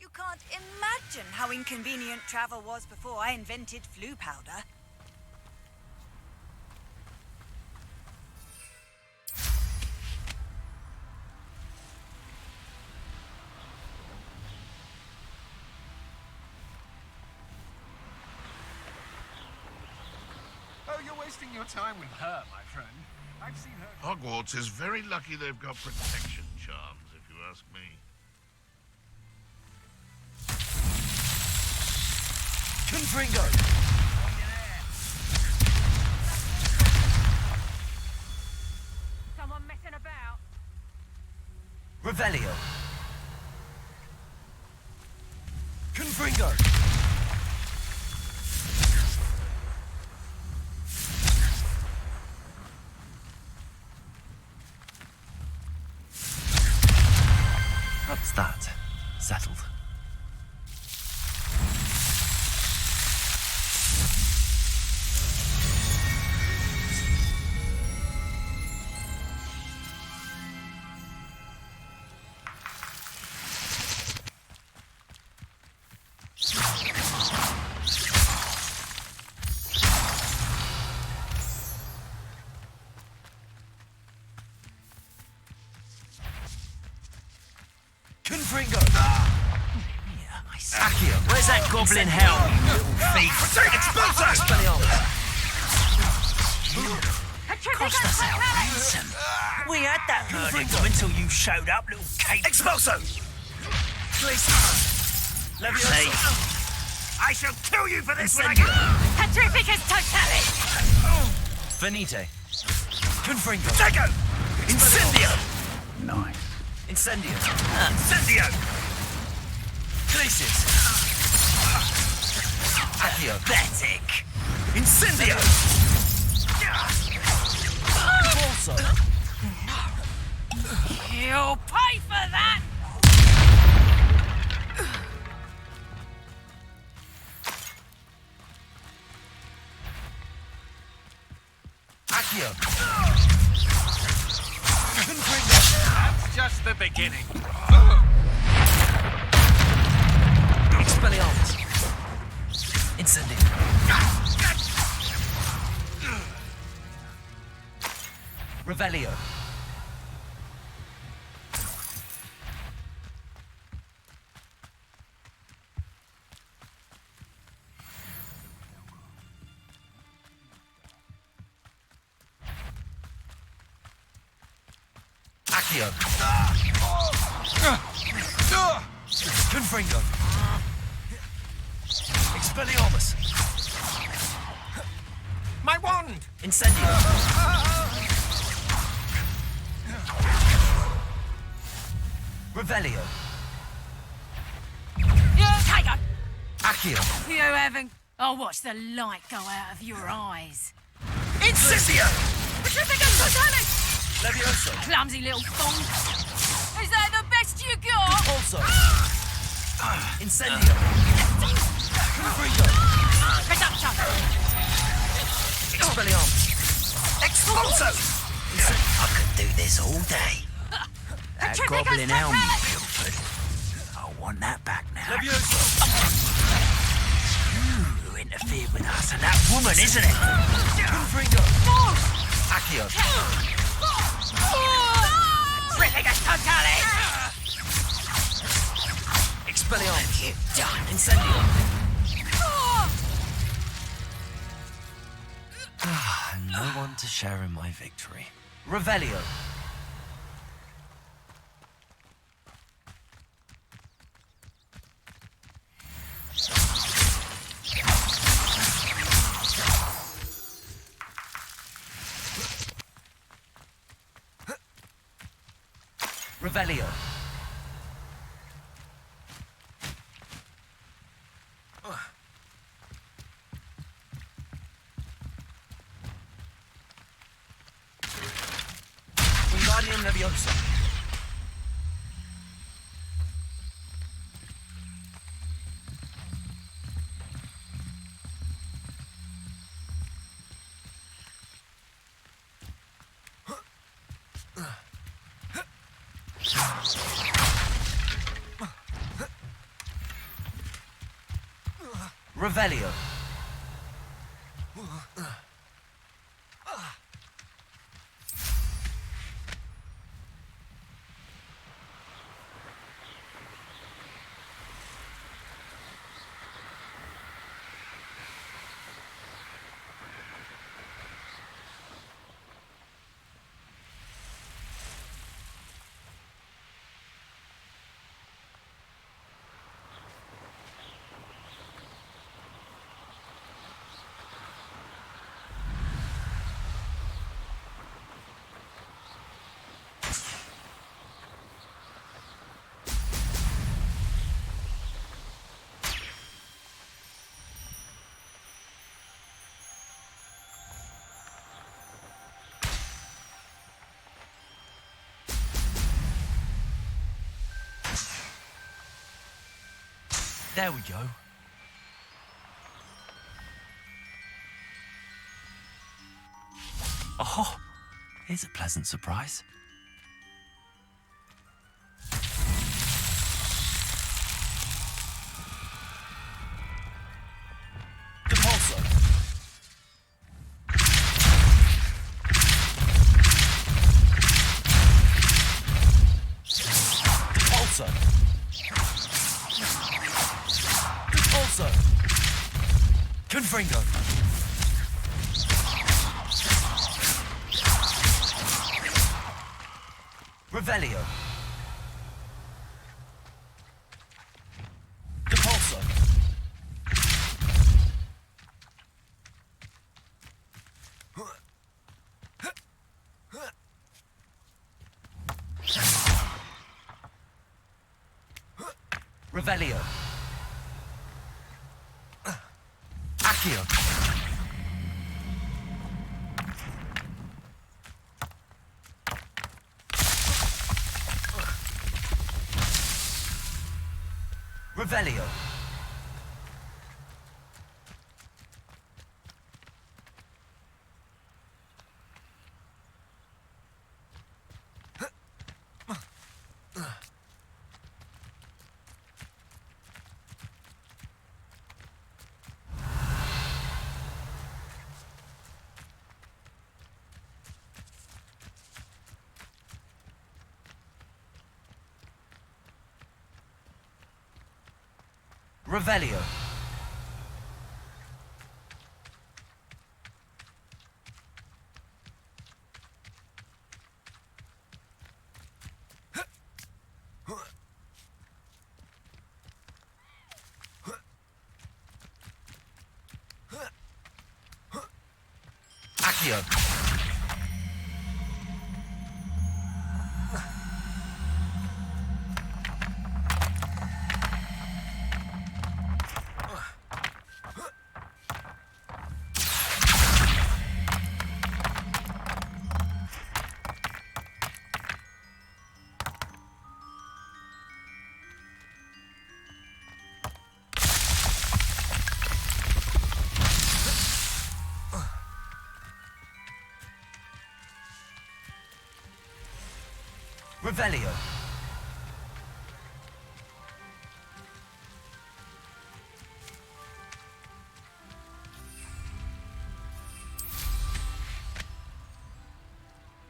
You can't imagine how inconvenient travel was before I invented flu powder. Oh, you're wasting your time with her, my friend. I've seen her. Hogwarts is very lucky they've got protection charms, if you ask me. Confringo! Someone messing about? Revelio! Confringo! What's that? Settled. Confringo! Accio, where's that goblin hell, you little thief? Expulso! Cost us our ransom. We had that murdered until you showed up, little cake. Expulso! Please. Levioso. I shall kill you for this when I get... Petrificus totalis! Venite. Confringo. Seco! Incendio! Nice. Incendio. Incendio! Glacis. Accio. Pathetic. Incendio! Also. You'll pay for that! Accio. That's just the beginning. Expelliarmus. Incendio. Revelio. Accio. Confringo. Expelliarmus. My wand! Incendio. Revelio. Tiger! Accio. You haven't... I'll watch the light go out of your eyes. Incendio. Petrificus totalis! Levioso. Clumsy little thong. Is that the best you got? Also. Incendio. Confringo. Reductor! Expelliarmus. Expulso. I could do this all day. That goblin helm you pilfered. I want that back now. Levioso. You interfered with us and that woman, isn't it? Confringo. Accio. Petrificus totalis! Expelliarmus. You done. Incendio. No one to share in my victory. Revelio. Revelio. Wingardium Leviosa. Revelio. There we go. Oh, here's a pleasant surprise. Depulso. Depulso. Depulso. Confringo. Revelio. Depulso. Revelio. Accio. Revelio. Revelio. Accio. Revelio.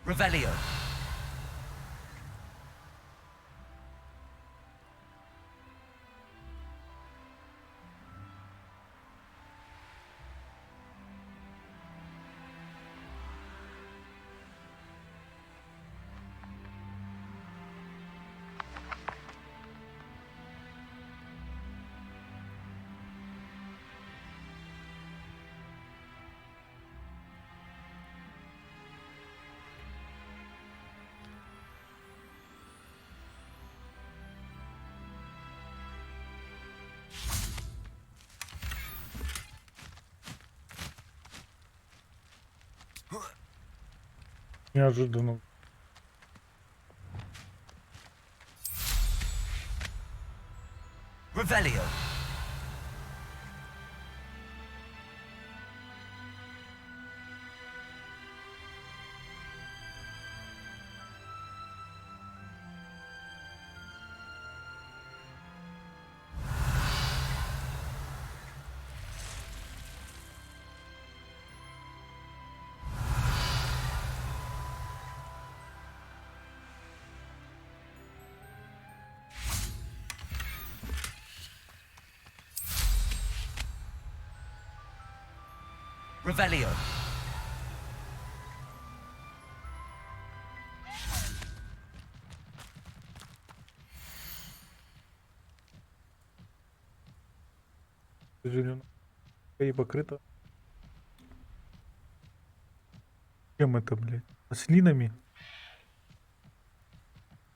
Revelio. Неожиданно. Revelio. Revelio. К сожалению, и покрыто. Чем это, блядь? Ослинами?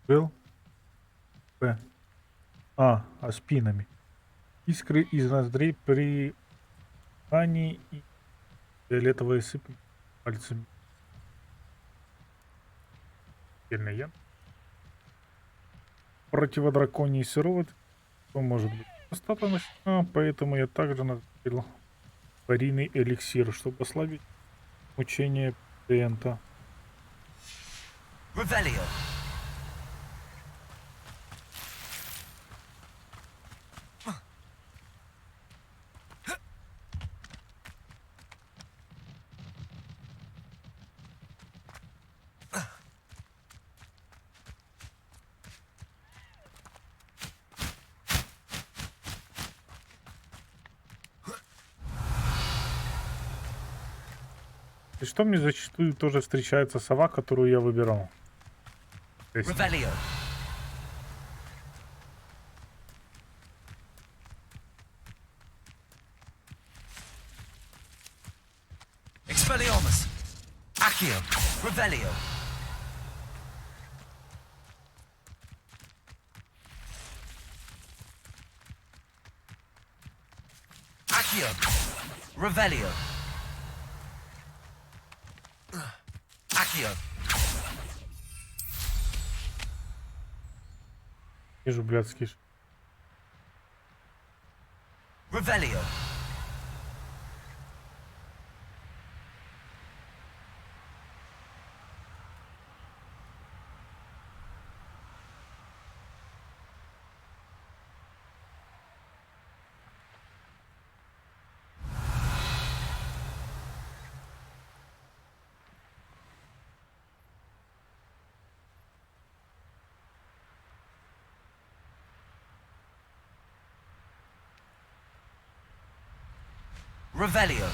Был? П. Спинами. Искры из ноздрей при дыхании и фиолетовые сыпь пальцами. Сильно я. Противодраконий сыроватки может быть достаточно, поэтому я также назначил аварийный эликсир, чтобы ослабить мучение пациента. Revelio. И что мне зачастую тоже встречается сова, которую я выбирал. Revelio. Expelliarmus. Accio. Revelio. Accio. Revelio. Accio. Вижу блядский. Revelio. Revelio.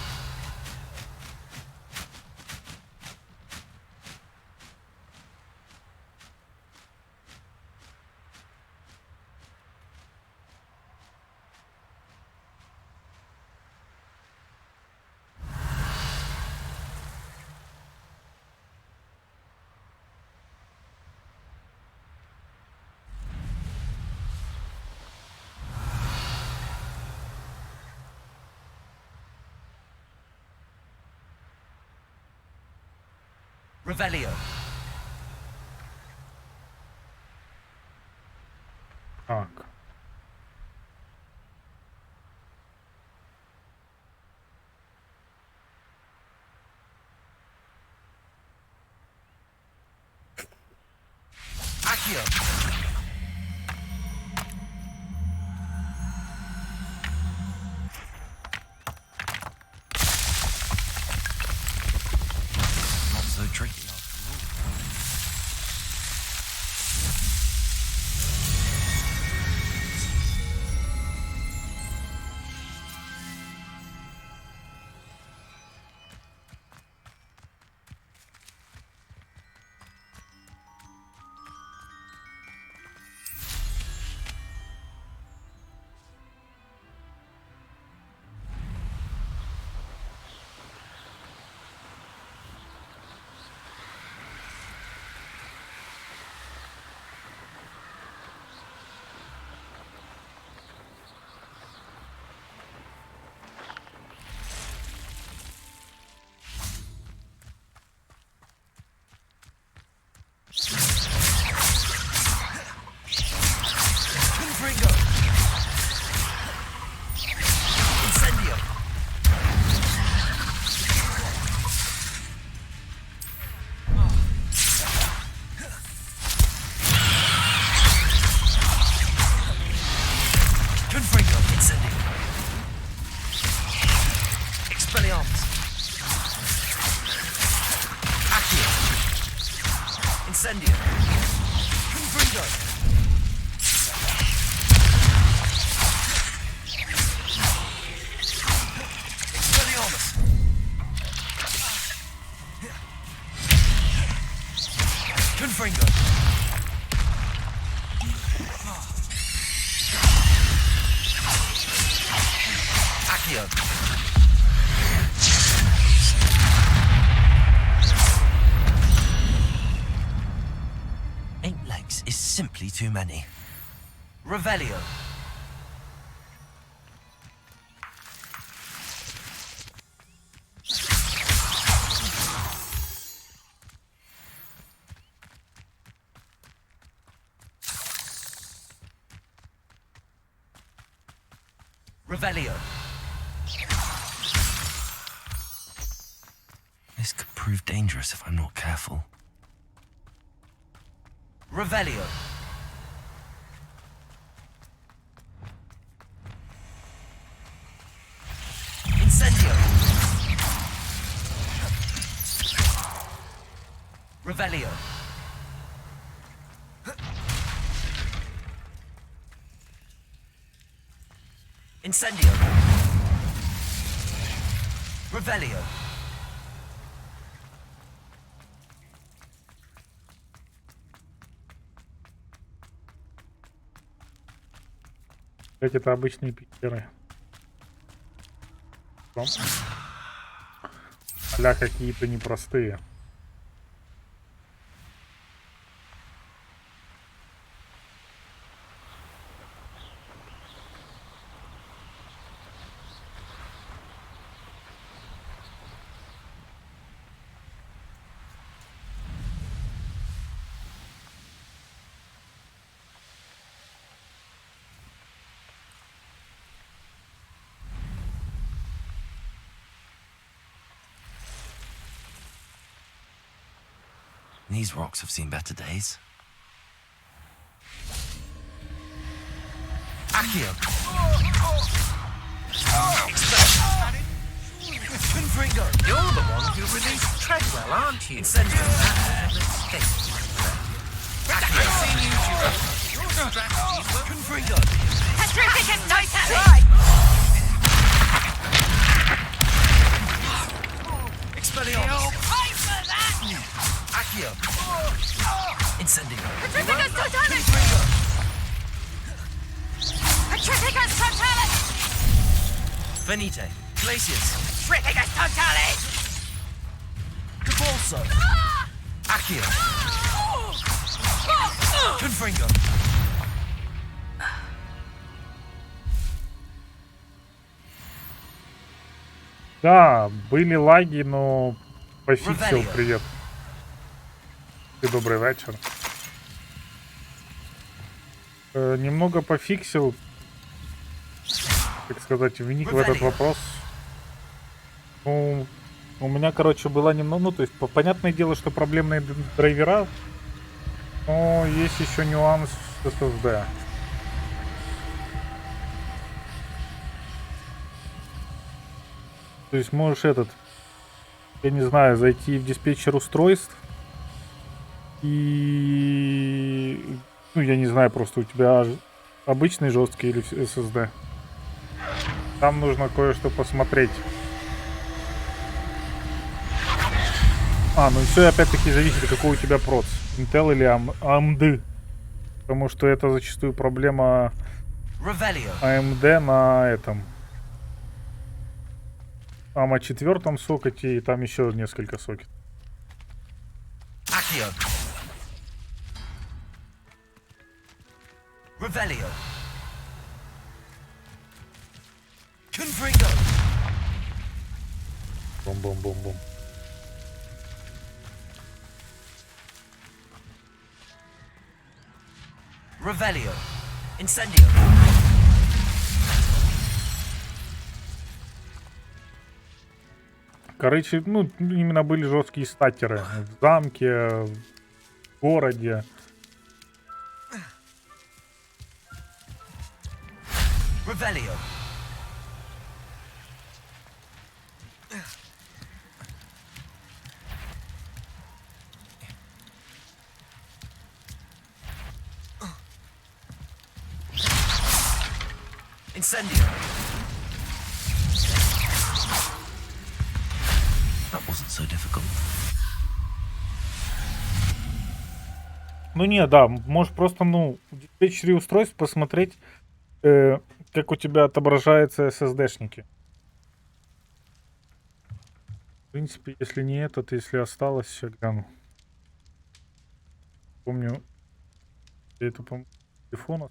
Revelio. Так. Accio. Not so tricky after all. Confringo. Incendio. Confringo. Incendio. Expelliarmus. Accio. Incendio. Confringo. Expelliarmus. Accio. 8 legs is simply too many. Revelio. Revelio. This could prove dangerous if I'm not careful. Revelio. Incendio. Revelio. Incendio. Revelio. Это обычные пикеры. А какие-то непростые. These rocks have seen better days. Accio. Confringo. You're the one who released Treadwell, aren't you? Incendio. Accio. I've seen you, Jiro. Your strategies were... Confringo. Petrificus Totally! Expelliarmus. Accio. Incendio. Petrificus Totally! Petrificus Totally! Venite. Glacius. Petrificus Totally! Cabalso. Accio. Confringo. Да, были лаги, но пофиксил. Привет. И добрый вечер. Немного пофиксил, так сказать, вник в этот вопрос. Ну, у меня, короче, была немного, ну, то есть, понятное дело, что проблемные драйвера, но есть еще нюанс с SSD. То есть можешь я не знаю, зайти в диспетчер устройств и, ну, я не знаю, просто у тебя обычный жесткий или SSD. Там нужно кое-что посмотреть. Ну и все опять-таки зависит, какой у тебя проц. Intel или AMD. Потому что это зачастую проблема AMD на этом. AMA 4 сокете, и там еще несколько сокетов. Accio. Revelio. Confringo. Бум-бум-бум-бум. Revelio. Incendio. Короче, ну, именно были жесткие статеры в замке, в городе. Revelio. Incendio. That wasn't so difficult. Ну не, да, можешь просто, ну, в диспетчере устройств посмотреть, как у тебя отображаются SSD-шники. В принципе, если не этот, если осталось, я гляну. Помню, это, по-моему, телефона.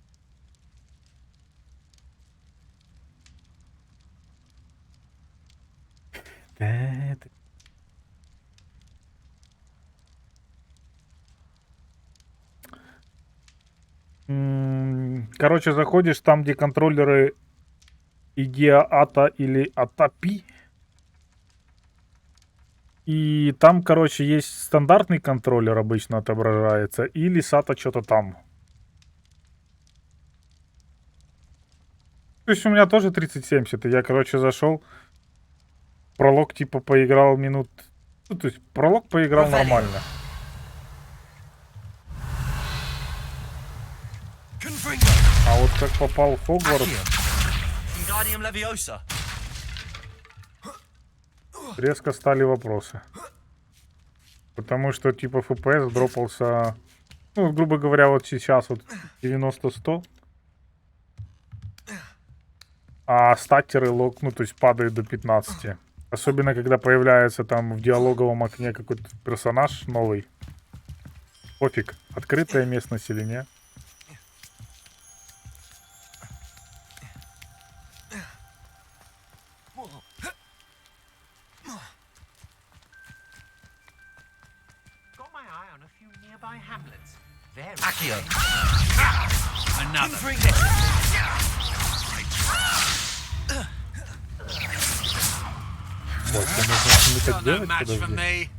Короче, заходишь там, где контроллеры IDEA, ATA или ATA-P. И там, короче, есть стандартный контроллер обычно отображается, или SATA что-то там. То есть у меня тоже 3070, и я, короче, зашел, пролог типа поиграл минут... Ну, то есть пролог поиграл нормально. А вот как попал в Хогвартс, резко стали вопросы. Потому что типа FPS дропался, ну, грубо говоря, вот сейчас вот 90-100. А статеры лог, ну, то есть падают до 15. Особенно, когда появляется там в диалоговом окне какой-то персонаж новый. Пофиг, открытая местность или нет. Accio. Another. No match for me.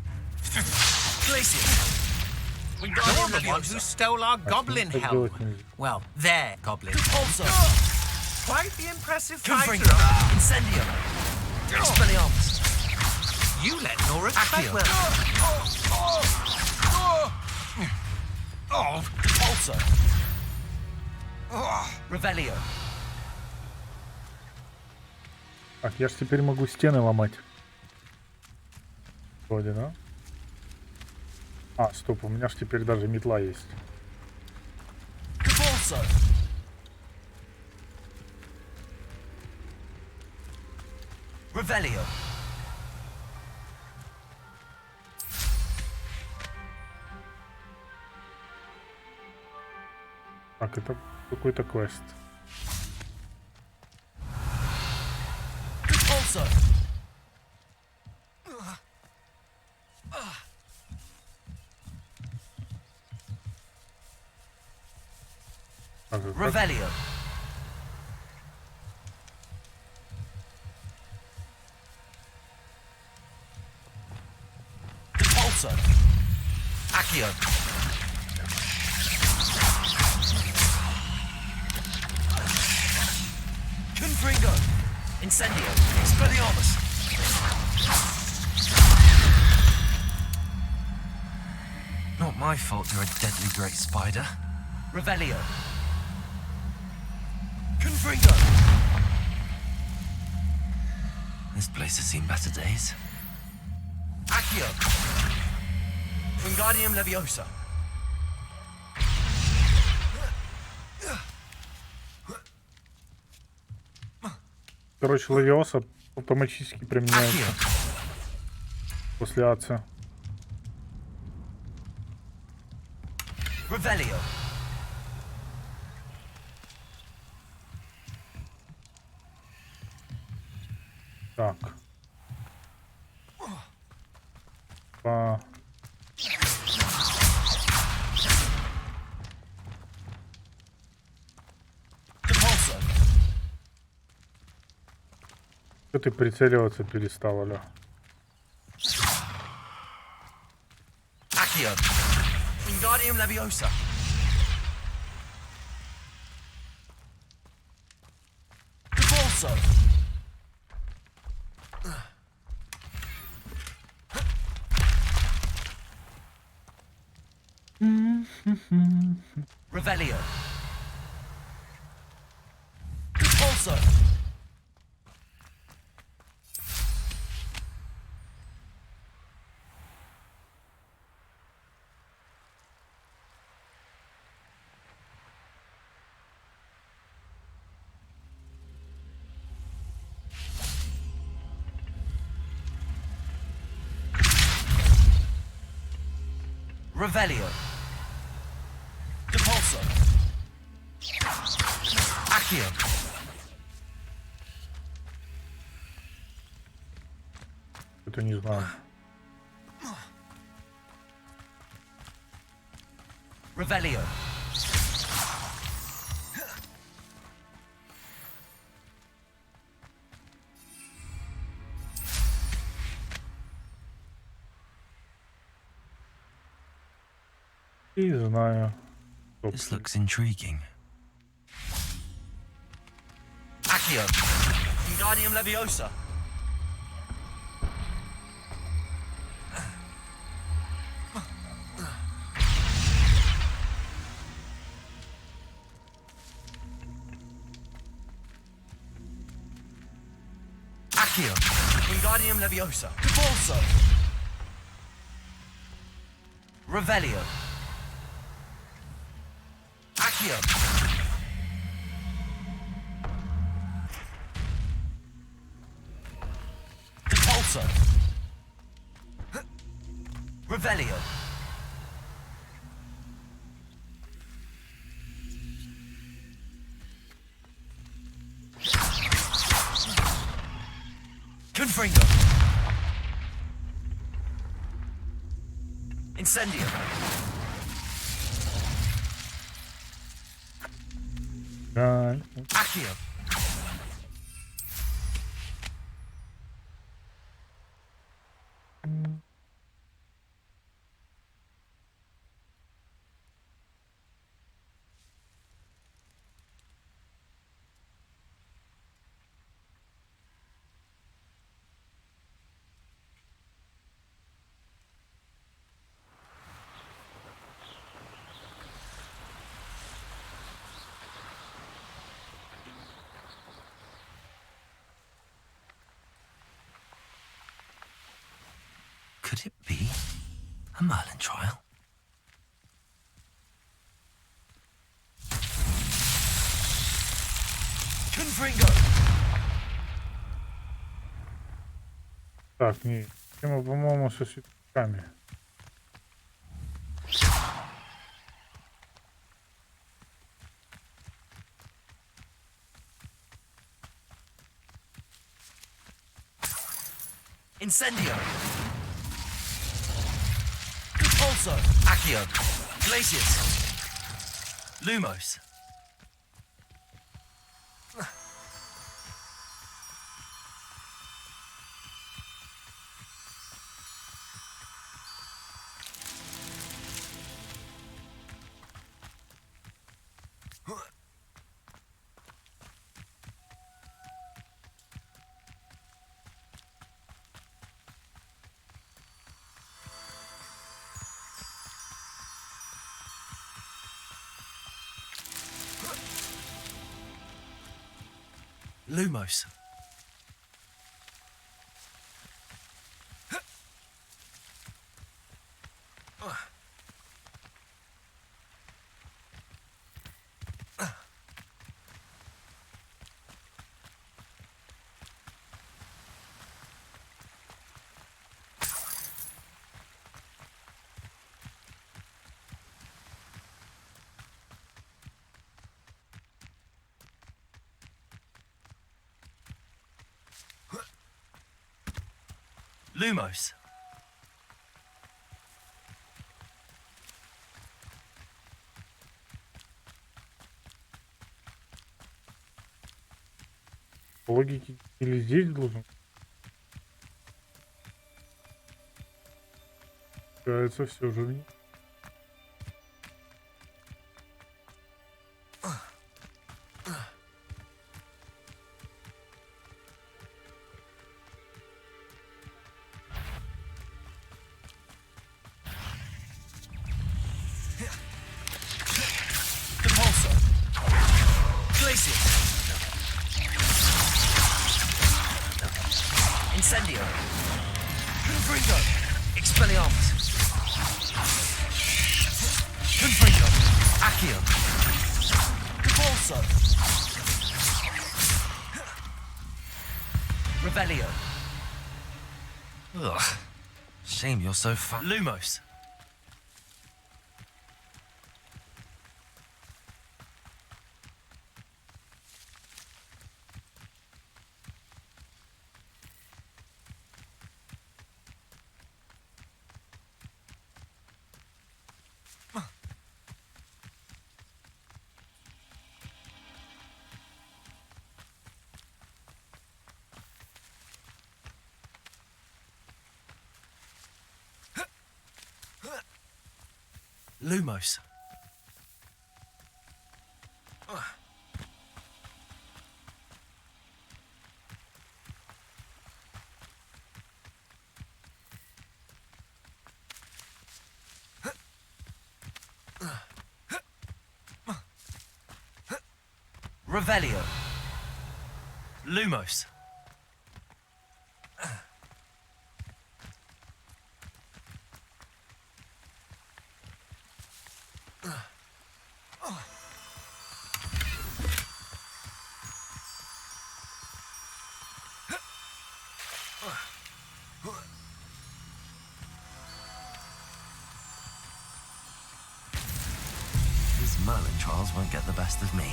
We got the one who stole our goblin helm. Well, their goblin. Also, quite the impressive fighter. Incendio. Expelliarmus. You let Nora fight well. Oh, also. Revelio. Так, я ж теперь могу стены ломать. Вроде, да? А, стоп, у меня ж теперь даже метла есть. Revelio. Так, это какой-то квест. Revelio. Repulsor. Accio. Confringo. Incendio. Expelliarmus. Not my fault you're a deadly great spider. Revelio. Confringo. This place has seen better days. Accio. Wingardium Leviosa. Короче, Лавиоса автоматически применяется после АЦ. Revelio. Так. По... Что ты прицеливаться перестал, алё? Accio. Wingardium Leviosa. Repulsor. Revelio. Repulsor. Revelio. Depulso. Accio. Это не знаю. Revelio. Не знаю. This looks intriguing. Accio. Wingardium Leviosa. Accio. Wingardium Leviosa. Depulso. Revelio. Accio. Depulso. Revelio. Confringo. Incendio. Accio. Could it be a Merlin trial? Confringo. Так, не. Тема, по-моему, со светляками. Incendio. Depulso. Accio. Glacius. Lumos. Lumos. Lumos. По логике или здесь должен? Кажется, все же вниз. Incendio. Confringo. Expelliarmus. Confringo. Accio. Depulso. Revelio. Ugh. Shame you're so fat. Lumos. Lumos. Revelio. Lumos. These Merlin trials won't get the best of me.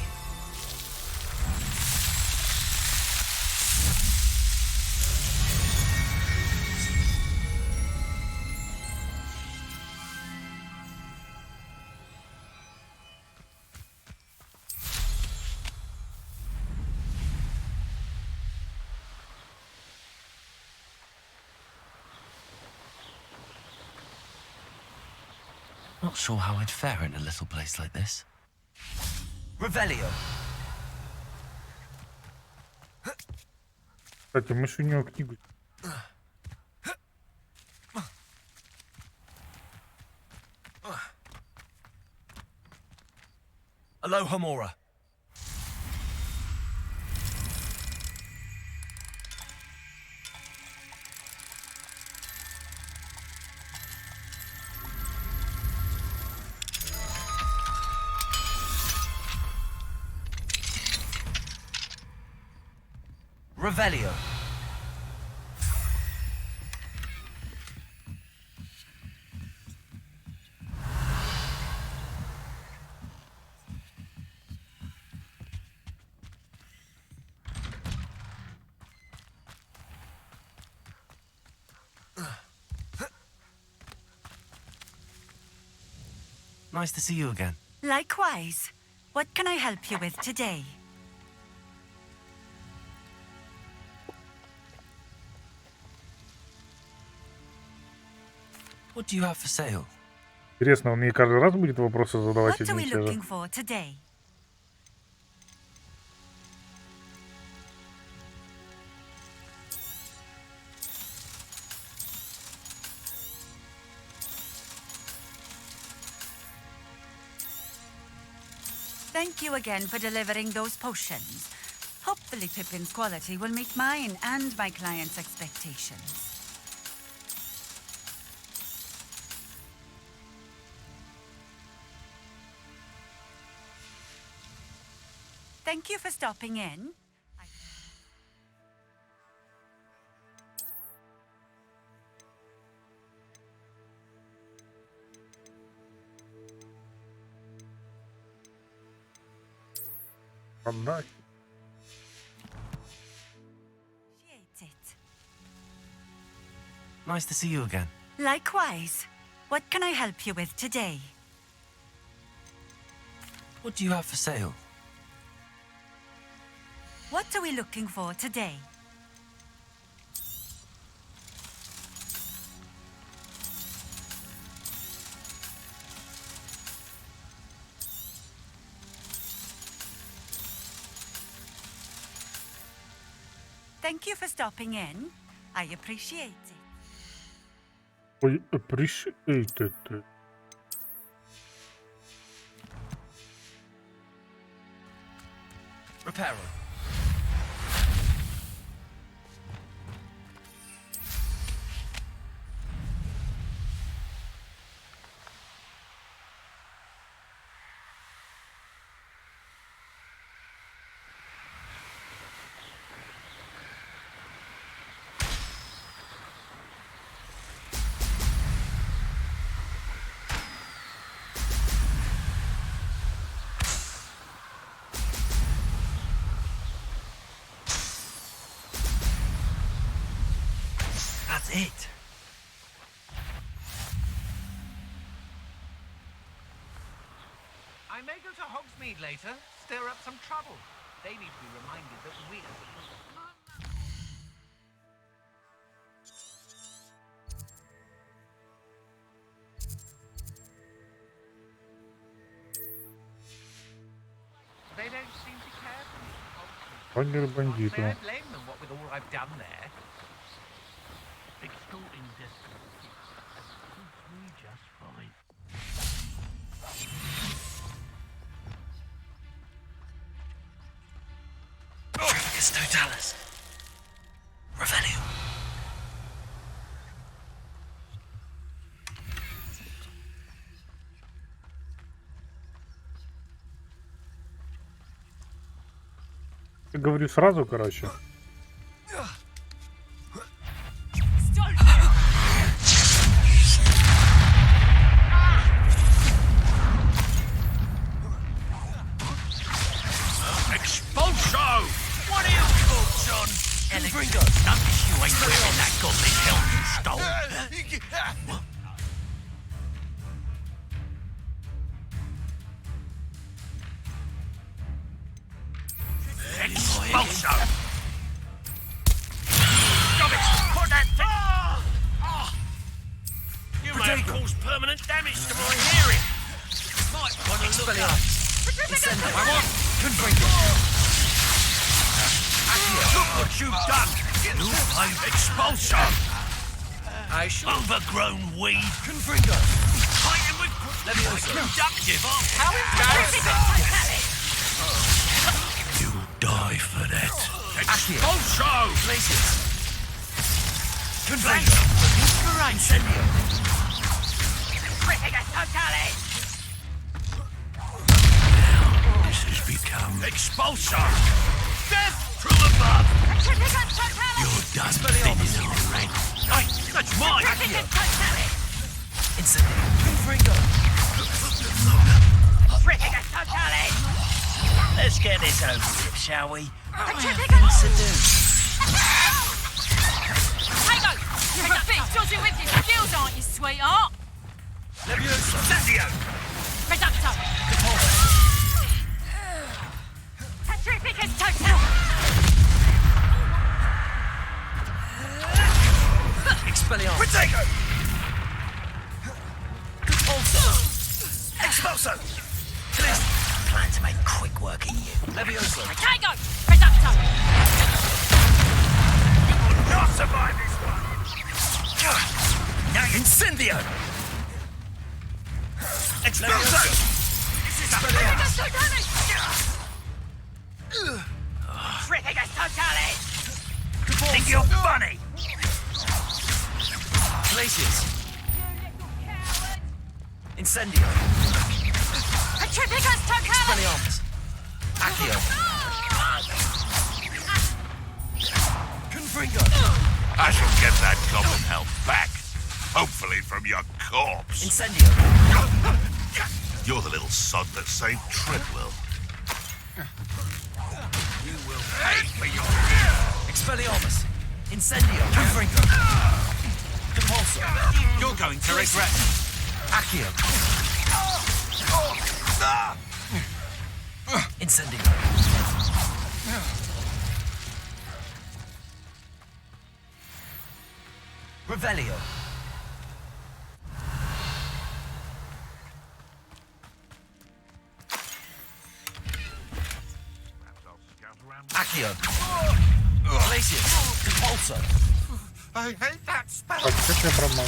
Not sure how I'd fare in a little place like this. Revelio. Кстати, мышь у него книгу. Alohomora. Revelio. Nice to see you again. Likewise. What can I help you with today? What do you have for sale? Интересно, он мне каждый раз будет вопросы задавать What are одни we и те looking же? for today? Thank you again for delivering those potions. Hopefully Pippin's quality will meet mine and my client's expectations. Thank you for stopping in. Продать. Nice to see you again. Likewise. What can I help you with today? What do you have for sale? What are we looking for today? Thank you for stopping in. I appreciate it. Ой, appreciated. Reparo. That's it. I may go to Hogsmeade later, stir up some trouble. They need to be reminded that we're the... Лагерь бандитов. Can't blame them, what with all I've done there. Extorting distance suits me just fine. Tricus totalis. Revelio. Я говорю сразу, короче. Expulso! What are you folks on? Elegant. Notice you ain't wearing that goblin helmet you stole. What? Expulso! Stop it! Put that thing! You may have caused permanent damage to my hearing. Might want to look up. I want look what you've done! I'm Expulso! Overgrown weed! Confringo! Fighting with productive! How embarrassing! You'll die for that! Expulso! Places! Confringo! Incendio! This has become Expulso! Death from above! You're done, Benito. Hey, that's mine! Incendio! Confringo! Let's get this over with, shall we? Things to do. Tango! You're a bit dodgy with your skills, aren't you, sweetheart? Levioso! Incendio! Reducto! Petrificus total! Expelliarmus! Protego! Compulso! Expulso! Plan to make quick work of you. Levioso! Tango! Reducto! You will not survive this one! Now Incendio! Expulso! Petrificus totalis! Petrificus totalis! Think you're funny? Places! Incendio! Petrificus totalis! Expelliarmus! Accio! Confringo! I shall get that goblin help back. Hopefully from your corpse. Incendio! You're the little sod that saved Treadwell. You will pay for your Expelliarmus! Incendio! Confringo! Compulso! You're going to regret Accio! Incendio! Revelio! Accio! Glacius! Compulso! I hate that spell. Так, как я промазал?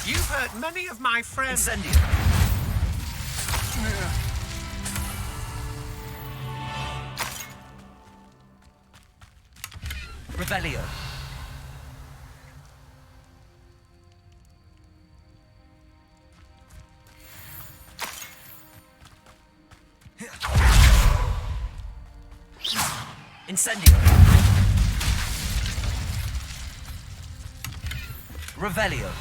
You've hurt many of my friends. Incendio! Revelio! Incendio! Revelio!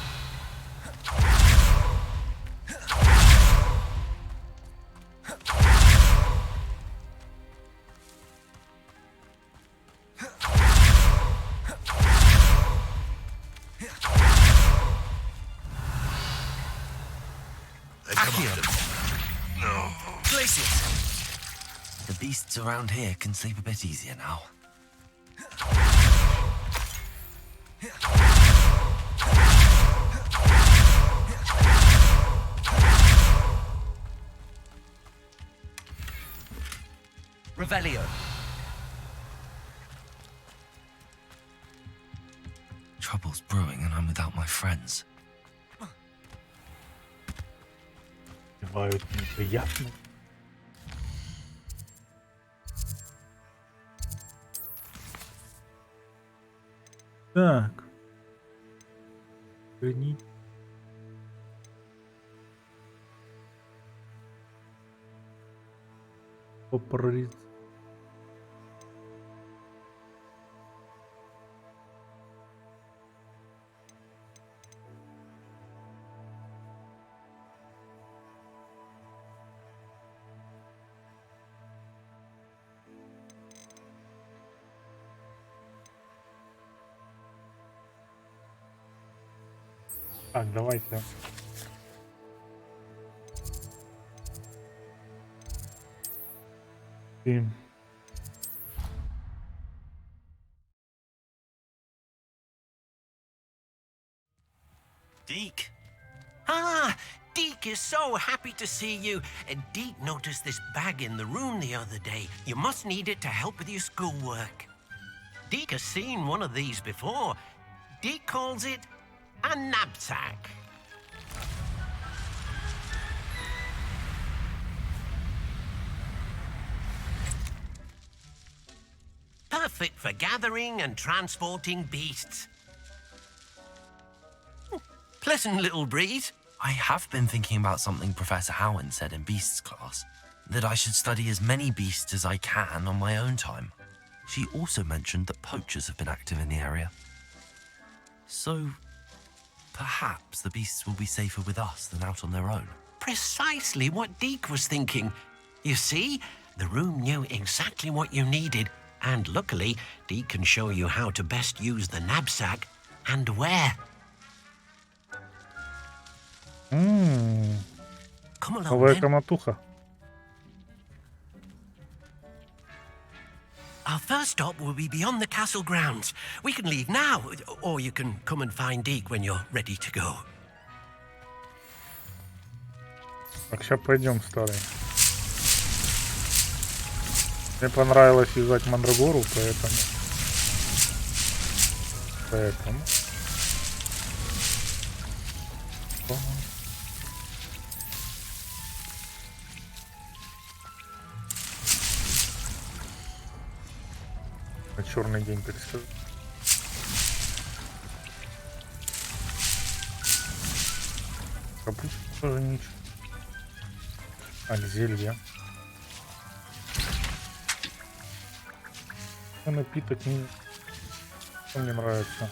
The beasts around here can sleep a bit easier now. Revelio. trouble's brewing and I'm without my friends. Бывают неприятные. Так. Верни. Попрыть. Так, давайте. И... Deke? Ah, Deke is so happy to see you. Deke noticed this bag in the room the other day. You must need it to help with your schoolwork. Deke has seen one of these before. Deke calls it a knapsack. Perfect for gathering and transporting beasts. Pleasant little breeze. I have been thinking about something Professor Howen said in Beasts class, that I should study as many beasts as I can on my own time. She also mentioned that poachers have been active in the area. So, perhaps the beasts will be safer with us than out on their own. Precisely what Deke was thinking. You see, the room knew exactly what you needed, and luckily, Deke can show you how to best use the knapsack and where. Come along, Новая then. комнатуха. Our first stop will be beyond the castle grounds. We can leave now, or you can come and find Deke when you're ready to go. Так, сейчас пойдем, старый. Мне понравилось вязать мандрагору, поэтому. На черный день перескажу. Капуста тоже ничего. А, зелье. Напиток мне нравится.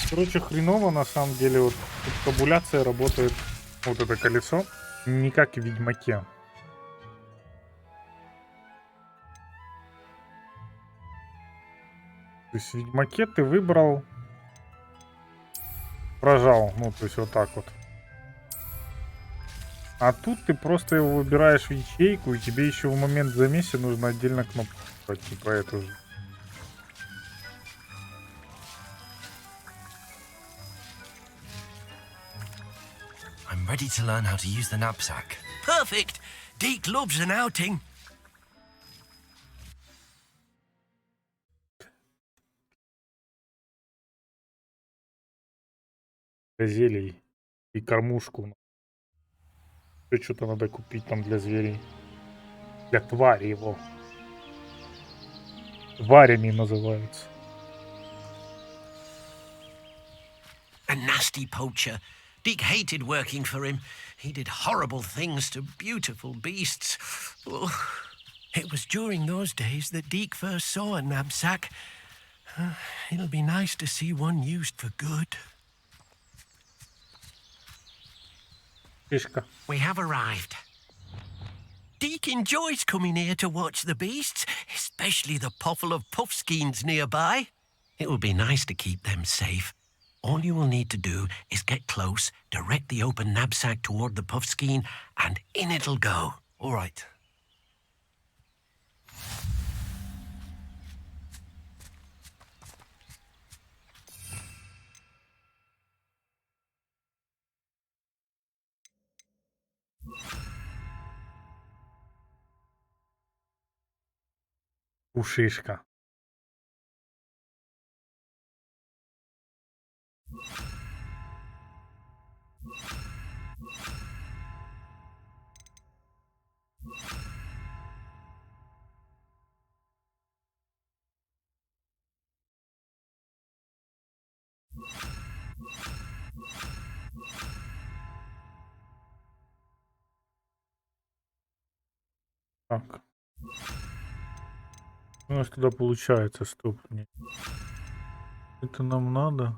Короче, хреново на самом деле. Вот табуляция работает, вот это колесо, не как в Ведьмаке. То есть в Ведьмаке ты выбрал, прожал, ну то есть вот так вот. А тут ты просто его выбираешь в ячейку, и тебе еще в момент замеса нужно отдельно кнопку нажать, типа эту же. I'm ready to learn how to use the knapsack. Perfect. Deke loves an outing. Зелий и кормушку. Что-то надо купить там для зверей. Для твари его. Варями называются. A nasty poacher. Deke hated working for him. He did horrible things to beautiful beasts. Oh, it was during those days that Deke first saw a knapsack. It'll be nice to see one used for good. Мышка. We have arrived. Deke enjoys coming here to watch the beasts, especially the potful of puffskeins nearby. It will be nice to keep them safe. All you will need to do is get close, direct the open knapsack toward the puffskein, and in it'll go. All right. Пушишка. Так. У нас туда получается стопни. Это нам надо.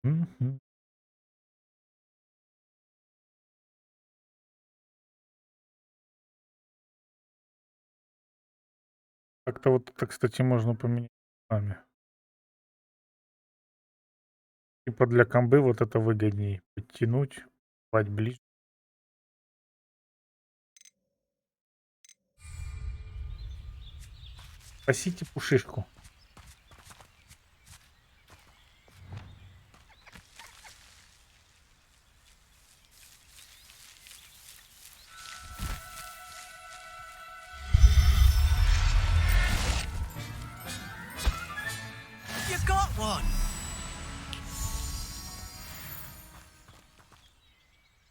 Мгм. Как-то вот это, кстати, можно поменять местами. Типа для комбы вот это выгодней. Подтянуть, класть ближе. Спасите пушишку. You got one!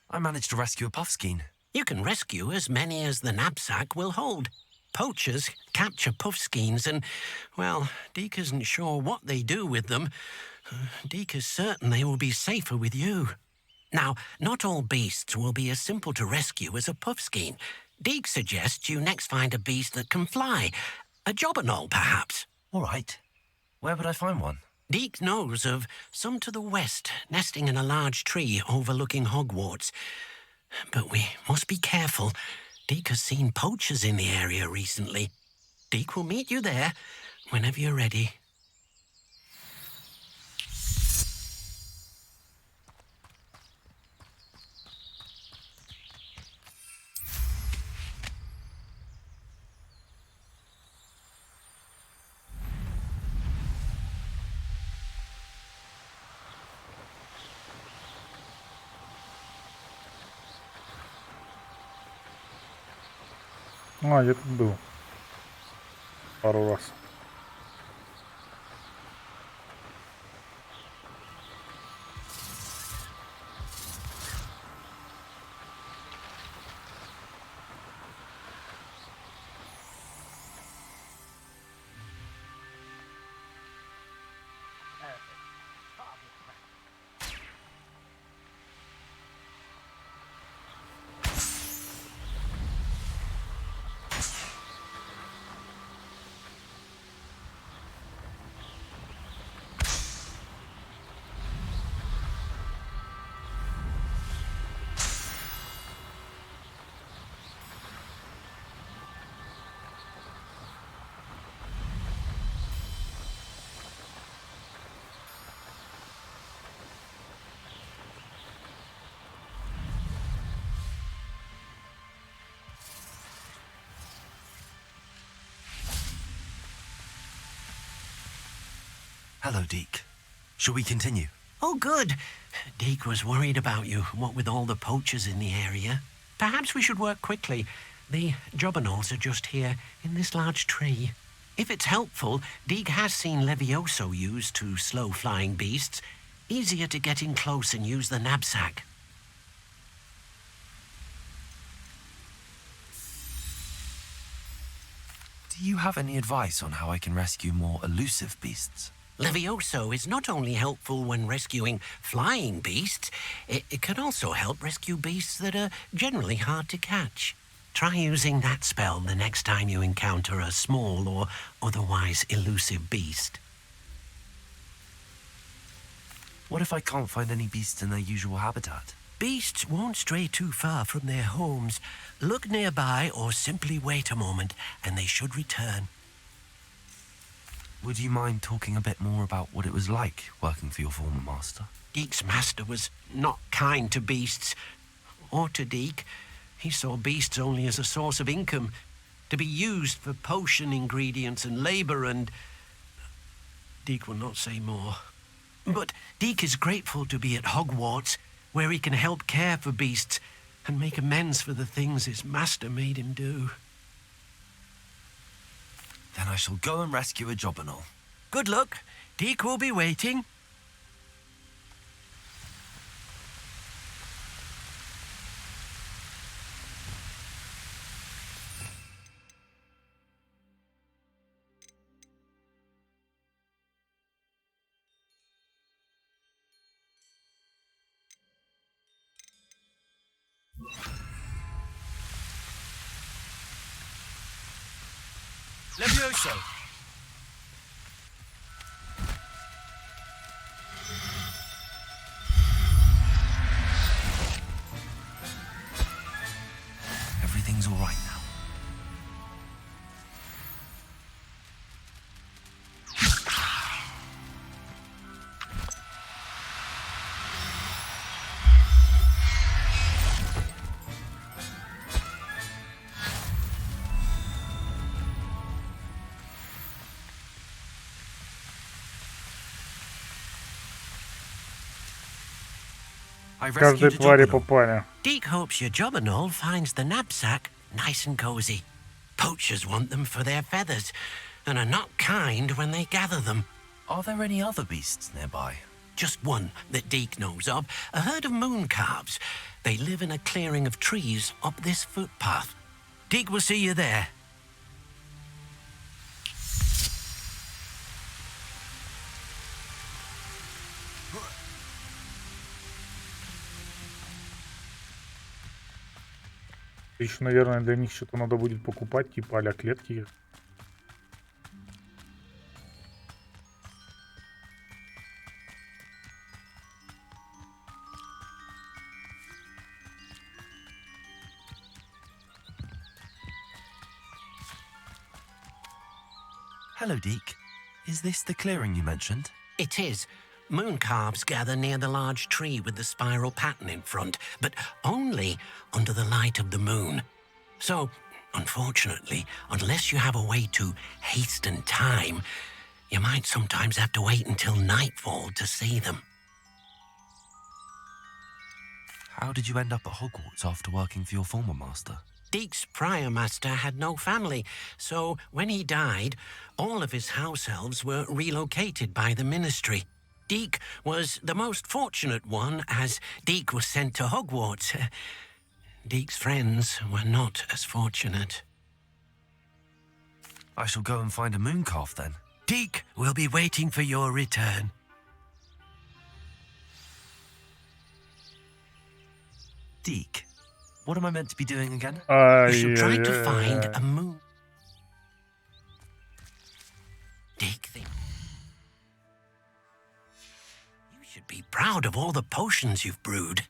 I managed to rescue a puffskein. You can rescue as many as the knapsack will hold. Poachers capture puffskeins and, well, Deke isn't sure what they do with them. Deke is certain they will be safer with you. Now, not all beasts will be as simple to rescue as a puffskein. Deke suggests you next find a beast that can fly. A jobberknoll, perhaps. All right. Where would I find one? Deke knows of some to the west, nesting in a large tree overlooking Hogwarts. But we must be careful. Deke has seen poachers in the area recently. Deke will meet you there whenever you're ready. А, я тут был. Пару раз. Hello, Deke. Shall we continue? Oh, good. Deke was worried about you, what with all the poachers in the area. Perhaps we should work quickly. The jobberknolls are just here, in this large tree. If it's helpful, Deke has seen Levioso used to slow flying beasts. Easier to get in close and use the knapsack. Do you have any advice on how I can rescue more elusive beasts? Levioso is not only helpful when rescuing flying beasts, it can also help rescue beasts that are generally hard to catch. Try using that spell the next time you encounter a small or otherwise elusive beast. What if I can't find any beasts in their usual habitat? Beasts won't stray too far from their homes. Look nearby or simply wait a moment and they should return. Would you mind talking a bit more about what it was like working for your former master? Deke's master was not kind to beasts, or to Deke. He saw beasts only as a source of income, to be used for potion ingredients and labor, and Deke will not say more. But Deke is grateful to be at Hogwarts, where he can help care for beasts and make amends for the things his master made him do. Then I shall go and rescue a jobberknoll. Good luck. Deke will be waiting. Levioso! Everything's all right now. Каждой твари попали. Deke hopes your jobberknoll finds the knapsack nice and cozy. Poachers want them for their feathers and are not kind when they gather them. Are there any other beasts nearby? Just one that Deke knows of, a herd of moon calves. They live in a clearing of trees up this footpath. Deke will see you there. Еще, наверное, для них что-то надо будет покупать, типа а-ля клетки. Hello, Deke. Is this the clearing you mentioned? It is. Moon calves gather near the large tree with the spiral pattern in front, but only under the light of the moon. So, unfortunately, unless you have a way to hasten time, you might sometimes have to wait until nightfall to see them. How did you end up at Hogwarts after working for your former master? Deke's prior master had no family, so when he died, all of his house elves were relocated by the ministry. Deke was the most fortunate one, as Deke was sent to Hogwarts. Deke's friends were not as fortunate. I shall go and find a moon calf then. Deke will be waiting for your return. Deke, what am I meant to be doing again? You should try to find a moon. Deke, you should be proud of all the potions you've brewed.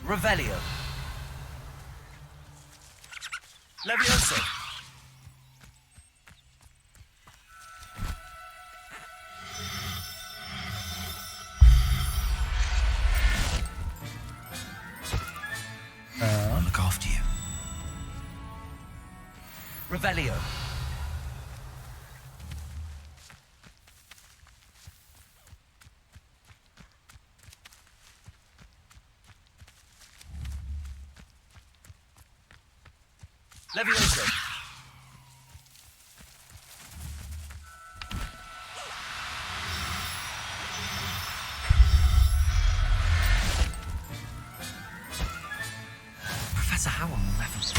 Revelio. Levioso. I'll look after Revelio. Levioso. Professor Howell reference.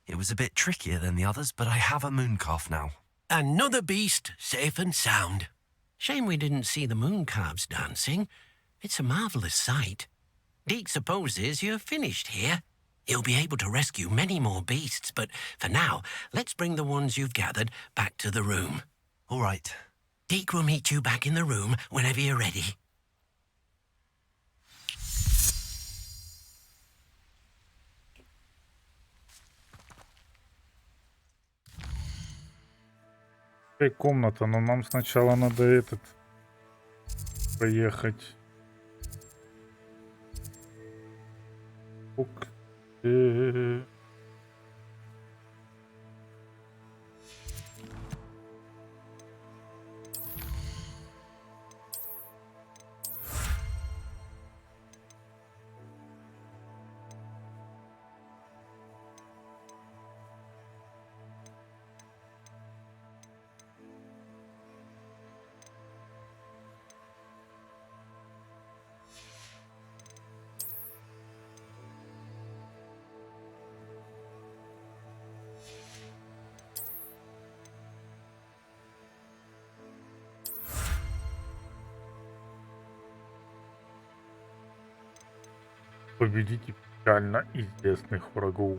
It was a bit trickier than the others, but I have a moon calf now. Another beast, safe and sound. Shame we didn't see the moon calves dancing. It's a marvelous sight. Deke supposes you're finished here. He'll be able to rescue many more beasts, but for now, let's bring the ones you've gathered back to the room. All right. Deke will meet you back in the room whenever you're ready. Комната, но нам сначала надо проехать. Ук. Победите печально известных врагов.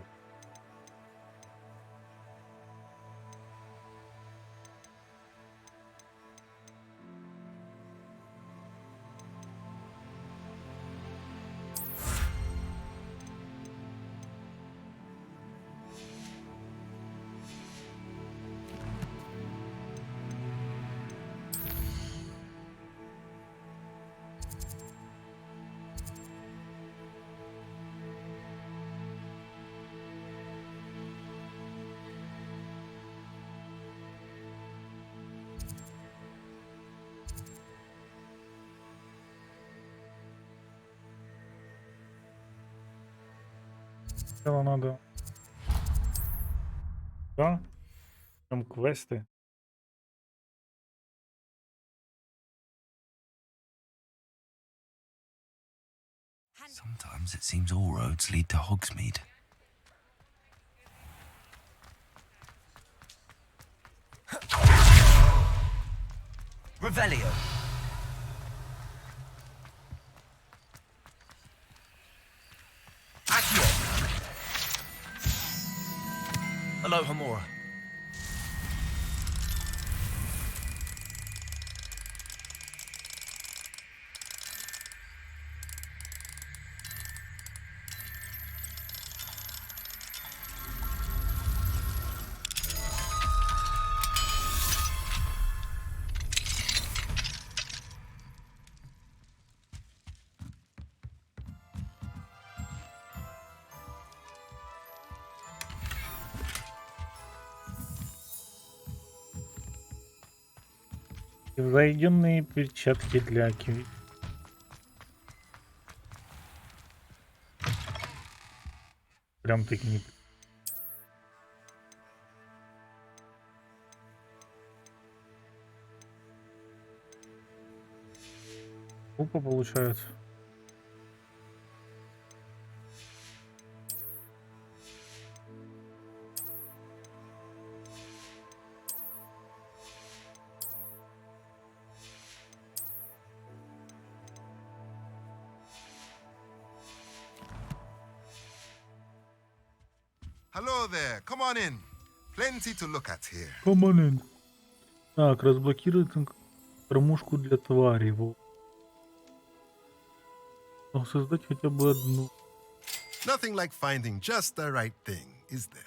Сначала надо... Да? Там квесты. Sometimes it seems all roads lead to Hogsmeade. Revelio. Accio. Alohomora. Превзойденные перчатки для киви. Прям таки не... Глупо получается. Hello there. Come on in. Plenty to look at here. Come on in. Так, разблокирует кормушку для твари. Но создать хотя бы одну. Nothing like finding just the right thing, is there?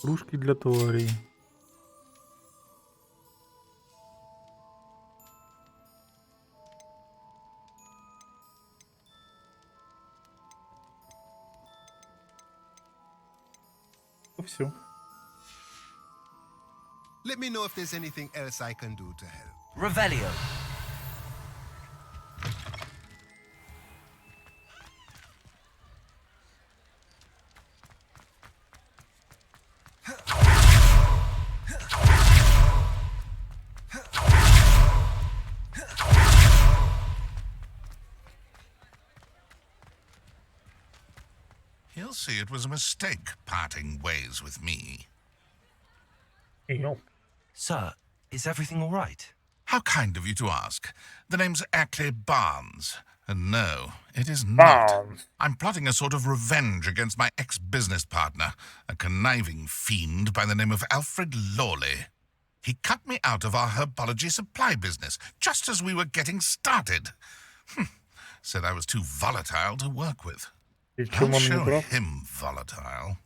Кружки для тварей. Все. Let me know if there's anything else I can do to help. Revelio. He'll see it was a mistake parting ways with me. Sir, is everything all right? How kind of you to ask. The name's Ackley Barnes. And no, it is not. I'm plotting a sort of revenge against my ex-business partner, a conniving fiend by the name of Alfred Lawley. He cut me out of our herbology supply business just as we were getting started. Said I was too volatile to work with. I'll show him volatile.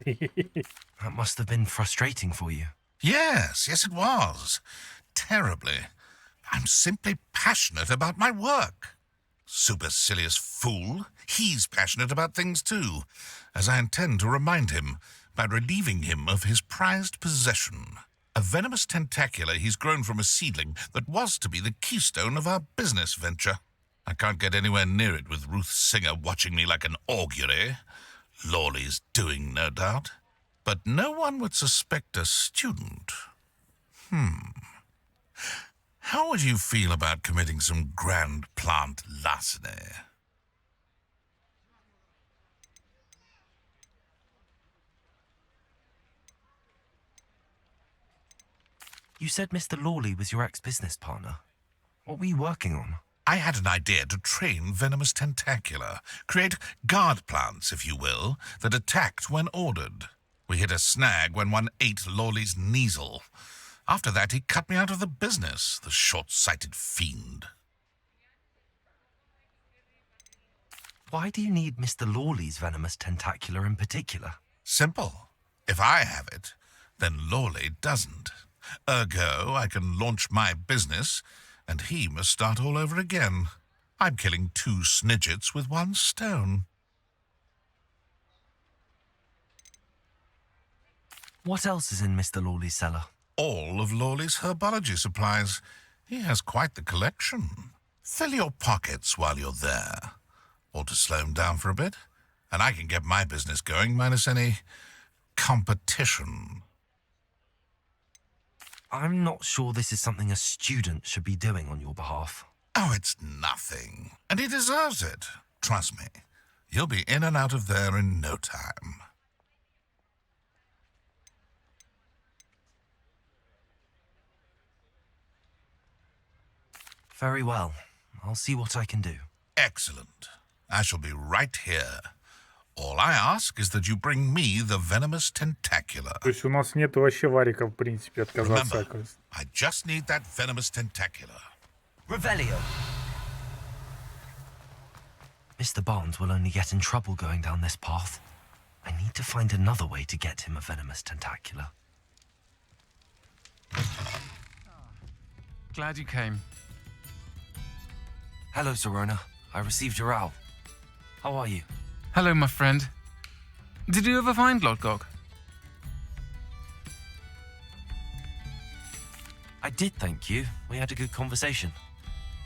That must have been frustrating for you. Yes, it was. Terribly. I'm simply passionate about my work. Supercilious fool. He's passionate about things too, as I intend to remind him by relieving him of his prized possession. A venomous tentacula he's grown from a seedling that was to be the keystone of our business venture. I can't get anywhere near it with Ruth Singer watching me like an augury. Lawley's doing, no doubt. But no one would suspect a student. How would you feel about committing some grand plant larceny? You said Mr. Lawley was your ex-business partner. What were you working on? I had an idea to train venomous tentacula, create guard plants, if you will, that attacked when ordered. We hit a snag when one ate Lawley's Kneasel. After that, he cut me out of the business, the short-sighted fiend. Why do you need Mr. Lawley's venomous tentacula in particular? Simple. If I have it, then Lawley doesn't. Ergo, I can launch my business, and he must start all over again. I'm killing two snidgets with one stone. What else is in Mr. Lawley's cellar? All of Lawley's herbology supplies. He has quite the collection. Fill your pockets while you're there. Or to slow him down for a bit, and I can get my business going minus any competition. I'm not sure this is something a student should be doing on your behalf. Oh, it's nothing. And he deserves it. Trust me. You'll be in and out of there in no time. Very well. I'll see what I can do. Excellent. I shall be right here. All I ask is that you bring me the venomous tentacula. То есть у нас нет вообще варика, в принципе, отказаться. Remember, I just need that venomous tentacula. Revelio. Mr. Barnes will only get in trouble going down this path. I need to find another way to get him a venomous tentacula. Glad you came. Hello, Sirona. I received your owl. How are you? Hello, my friend. Did you ever find Lodgog? I did, thank you. We had a good conversation.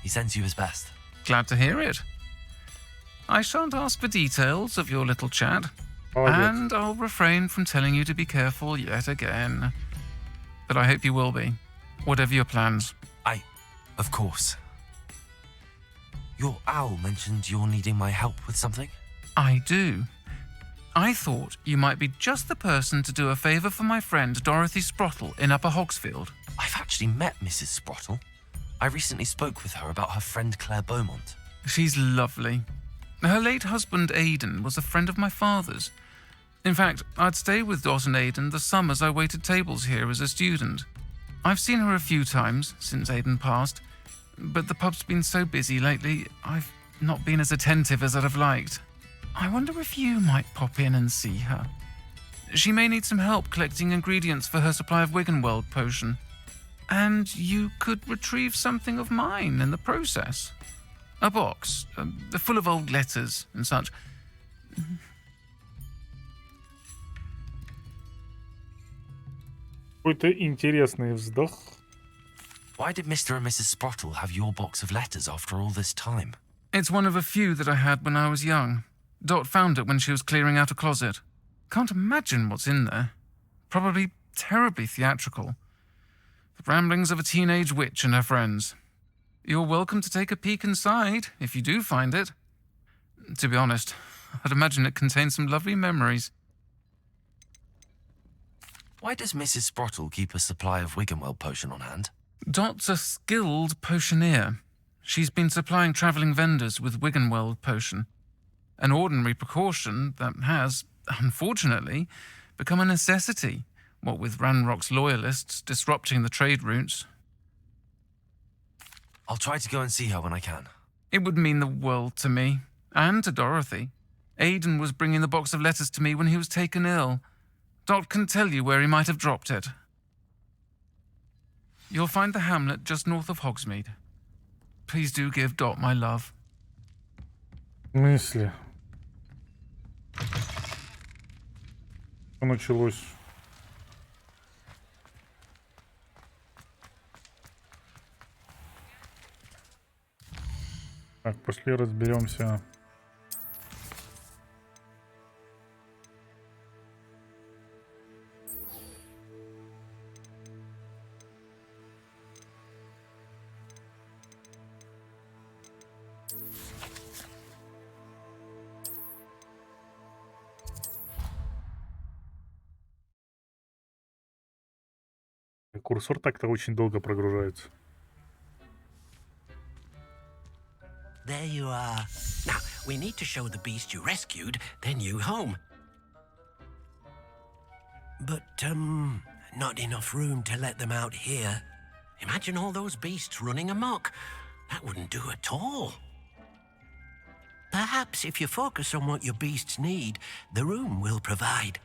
He sends you his best. Glad to hear it. I shan't ask for details of your little chat, and I'll refrain from telling you to be careful yet again. But I hope you will be, whatever your plans. Of course. Your owl mentioned you're needing my help with something? I do. I thought you might be just the person to do a favour for my friend Dorothy Sprottle in Upper Hogsfield. I've actually met Mrs. Sprottle. I recently spoke with her about her friend Claire Beaumont. She's lovely. Her late husband Aidan was a friend of my father's. In fact, I'd stayed with Dot and Aidan the summers I waited tables here as a student. I've seen her a few times since Aidan passed, but the pub's been so busy lately, I've not been as attentive as I'd have liked. I wonder if you might pop in and see her. She may need some help collecting ingredients for her supply of Wiggenweld potion. And you could retrieve something of mine in the process. A box, full of old letters and such. Какой-то интересный вздох. Why did Mr. and Mrs. Sprottle have your box of letters after all this time? It's one of a few that I had when I was young. Dot found it when she was clearing out a closet. Can't imagine what's in there. Probably terribly theatrical. The ramblings of a teenage witch and her friends. You're welcome to take a peek inside, if you do find it. To be honest, I'd imagine it contains some lovely memories. Why does Mrs. Sprottle keep a supply of Wiggenweld potion on hand? Dot's a skilled potioneer. She's been supplying travelling vendors with Wiggenweld potion. An ordinary precaution that has, unfortunately, become a necessity, what with Ranrock's loyalists disrupting the trade routes. I'll try to go and see her when I can. It would mean the world to me, and to Dorothy. Aidan was bringing the box of letters to me when he was taken ill. Dot can tell you where he might have dropped it. You'll find the hamlet just north of Hogsmeade. Please do give Dot my love. Мысли. Что началось? Так, пошли разберемся. Курсор так-то очень долго прогружается. There you are. Now, we need to show the beast you rescued their new home. But, not enough room to let them out here. Imagine all those beasts running amok. That wouldn't do at all. Perhaps if you focus on what your beasts need, the room will provide.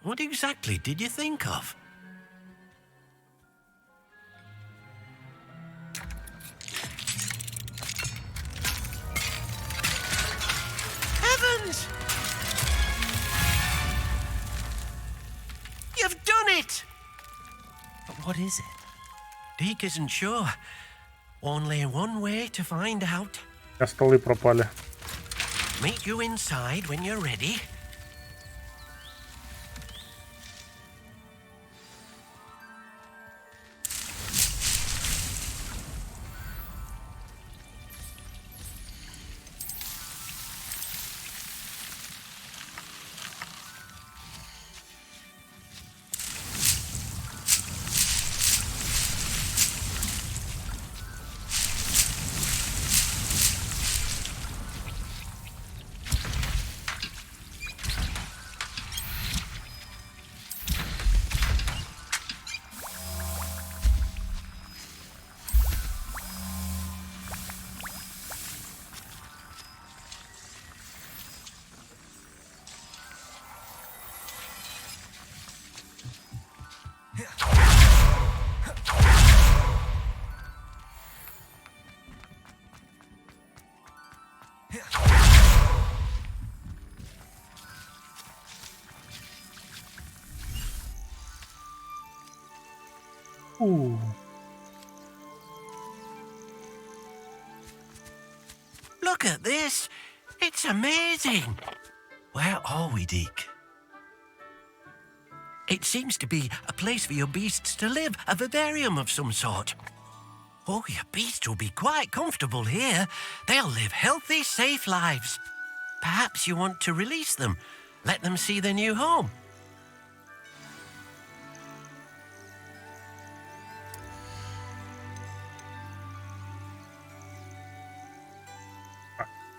What exactly did you think of? Heavens! You've done it! But what is it? Deke isn't sure. Only one way to find out. Столы пропали. Meet you inside when you're ready. Look at this. It's amazing. Where are we, Deke? It seems to be a place for your beasts to live, a vivarium of some sort. Oh, your beasts will be quite comfortable here. They'll live healthy, safe lives. Perhaps you want to release them, let them see their new home.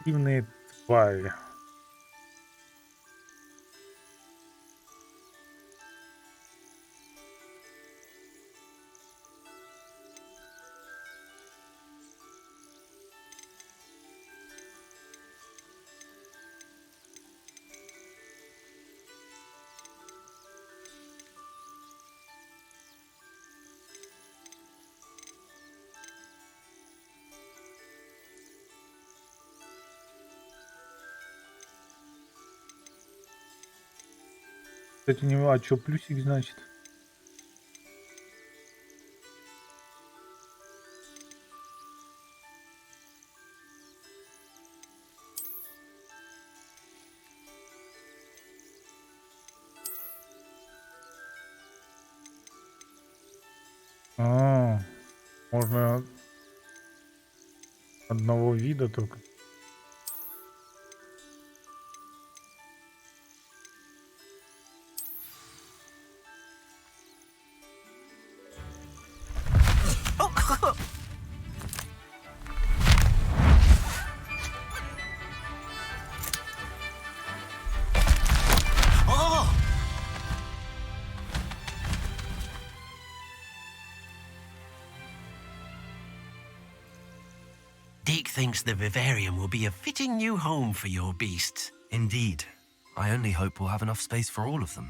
Активные твари. Кстати, не а чё плюсик значит? А, можно одного вида только. Deke thinks the vivarium will be a fitting new home for your beasts. Indeed. I only hope we'll have enough space for all of them.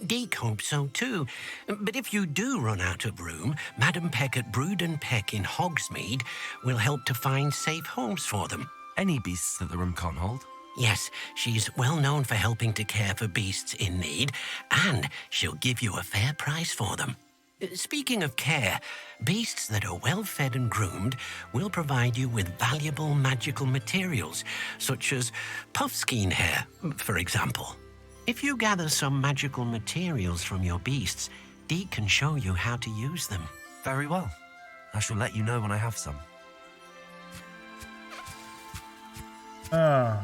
Deke hopes so too. But if you do run out of room, Madam Peck at Brood and Peck in Hogsmeade will help to find safe homes for them. Any beasts that the room can't hold? Yes, she's well known for helping to care for beasts in need, and she'll give you a fair price for them. Speaking of care, beasts that are well fed and groomed will provide you with valuable magical materials, such as puffskein hair, for example. If you gather some magical materials from your beasts, Deke can show you how to use them. Very well. I shall let you know when I have some. А.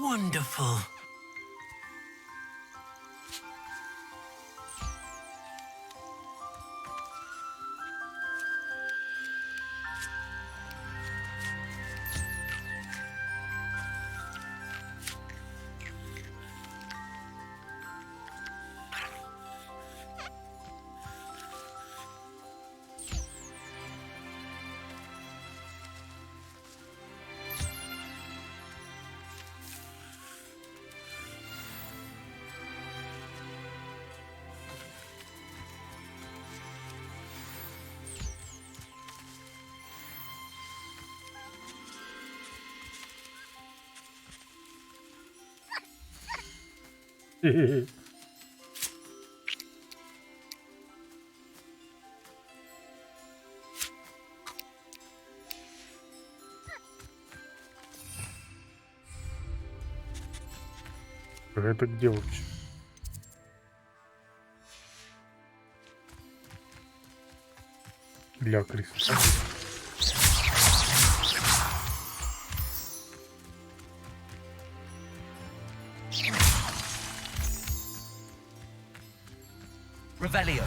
Wonderful. Это где вообще? Для креста. Revelio.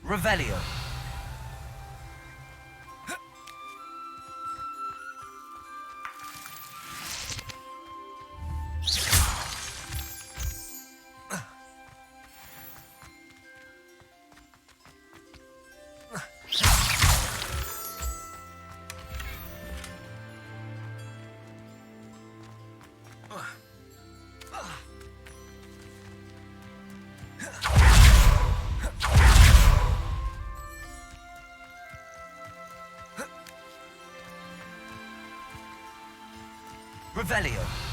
Revelio. Revelio.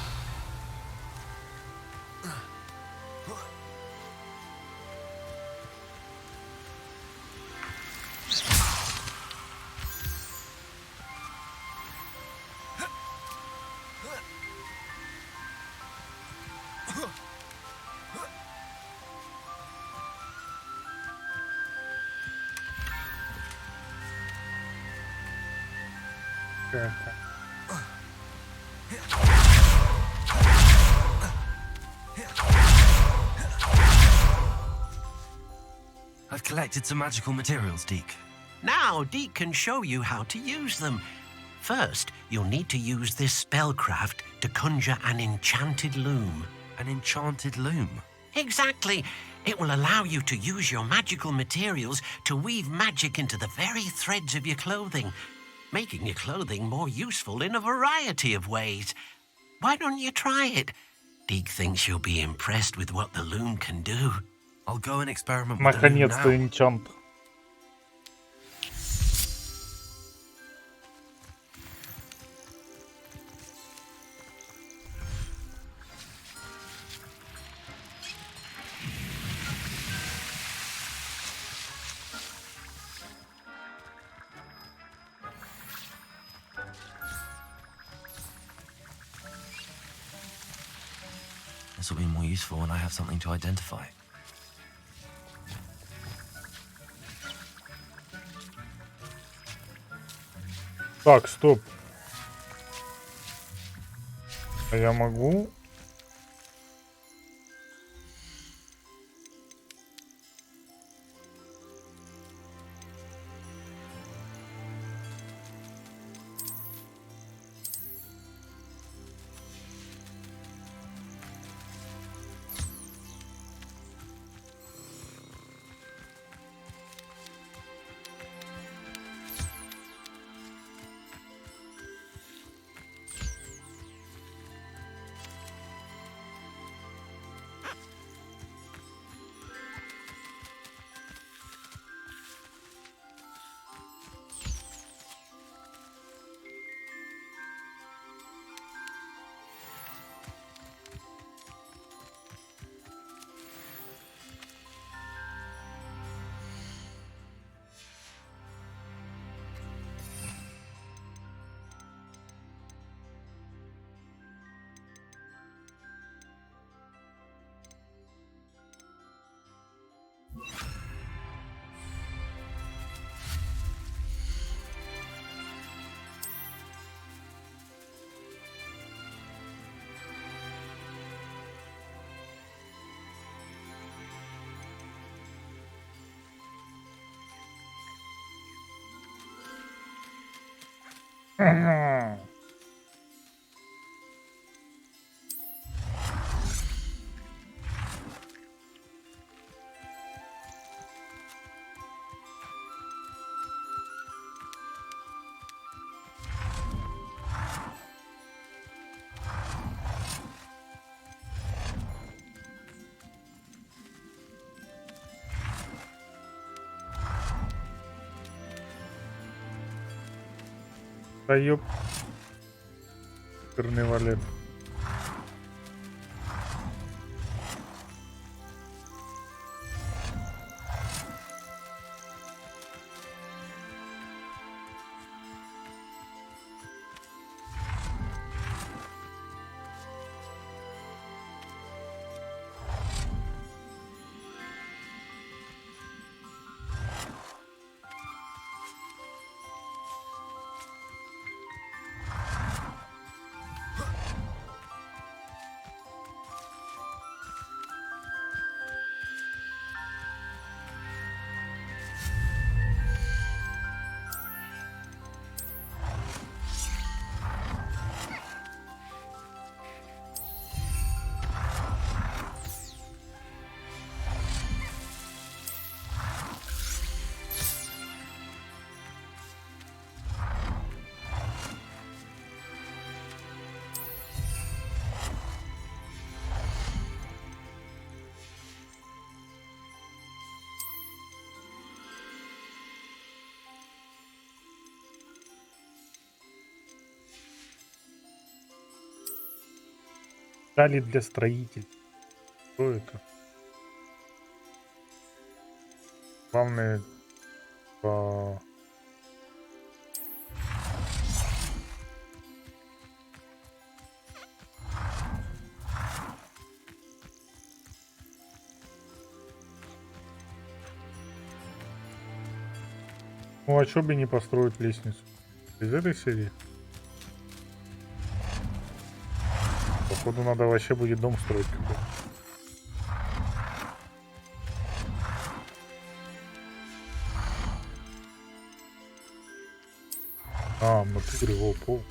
I've collected some magical materials, Deke. Now, Deke can show you how to use them. First, you'll need to use this spellcraft to conjure an enchanted loom. An enchanted loom? Exactly. It will allow you to use your magical materials to weave magic into the very threads of your clothing, making your clothing more useful in a variety of ways. Why don't you try it? Deke thinks you'll be impressed with what the loom can do. I'll go and experiment with the loom Наконец-то now. энчант. This will be more useful when I have something to identify. Так, стоп. А я могу? Да ёп. Жирный валет. Дали для строителей. Что это? Главное... Ну, а чё бы не построить лестницу? Из этой серии? Походу, надо вообще будет дом строить какой-то. А, в натуре, о, пол.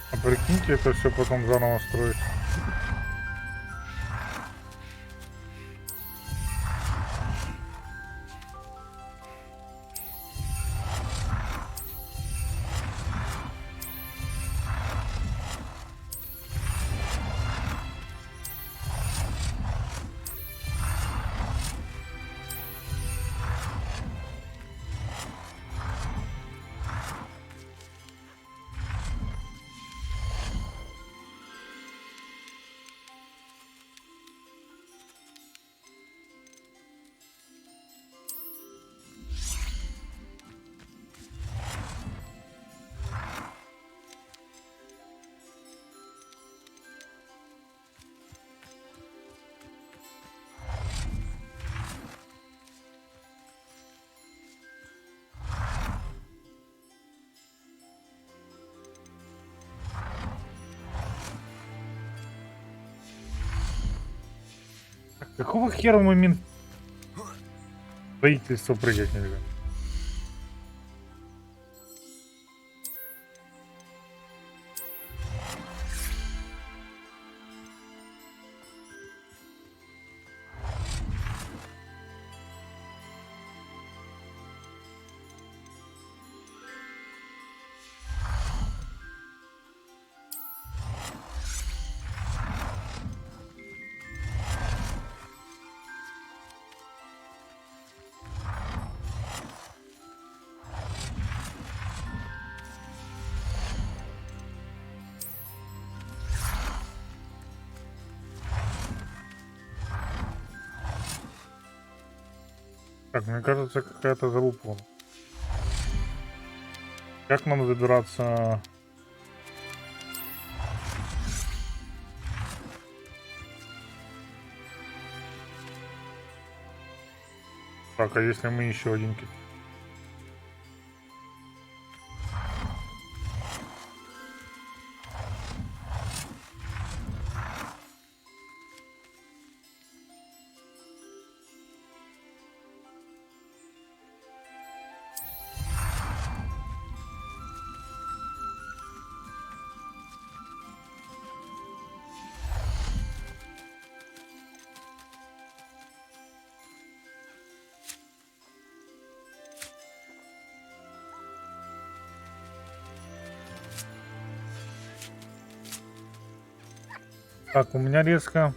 А прикиньте, это все потом заново строить. Какого хера в момент строительства прыгать нельзя? Так, мне кажется, какая-то залупа. Как нам забираться? Так, а если мы еще один кит? Так, у меня резко.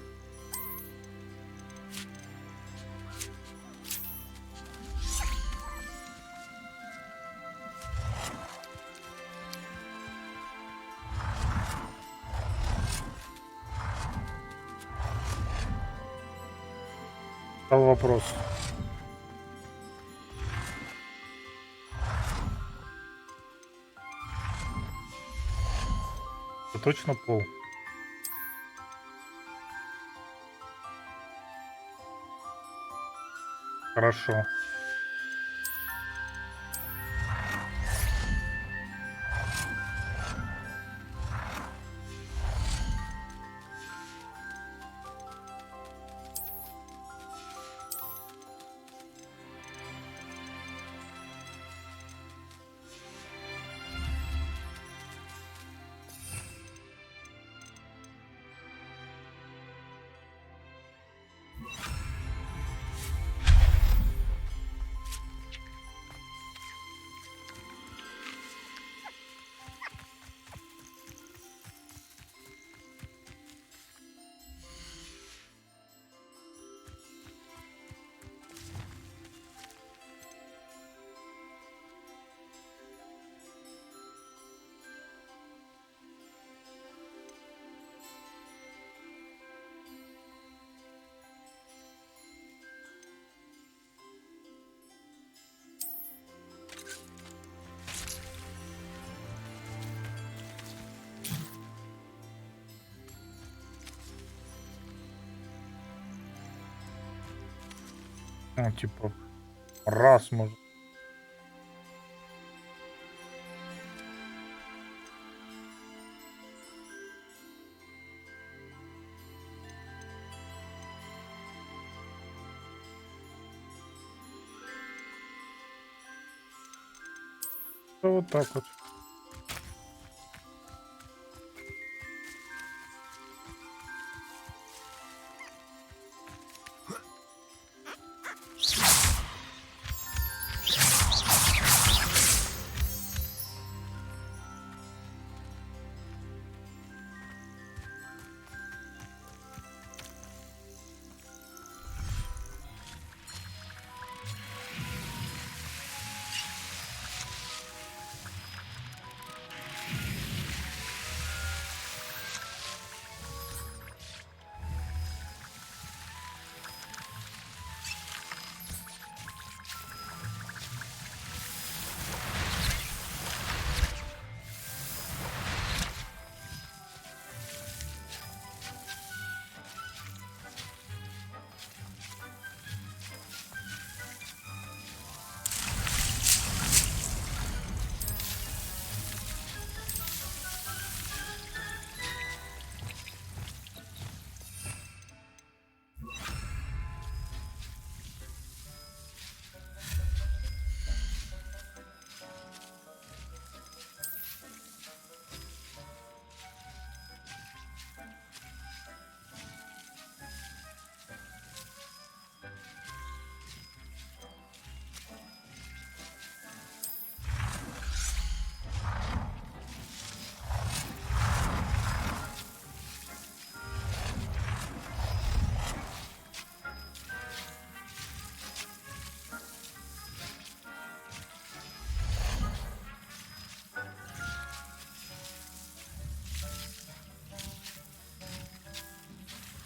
Стал вопрос. Это точно пол? Хорошо. Ну, типа, раз может. Вот так вот.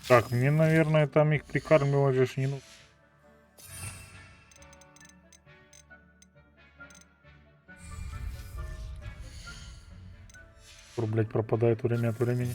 Так, мне, наверное, там их прикармливать же не нужно. Блять, пропадает время от времени.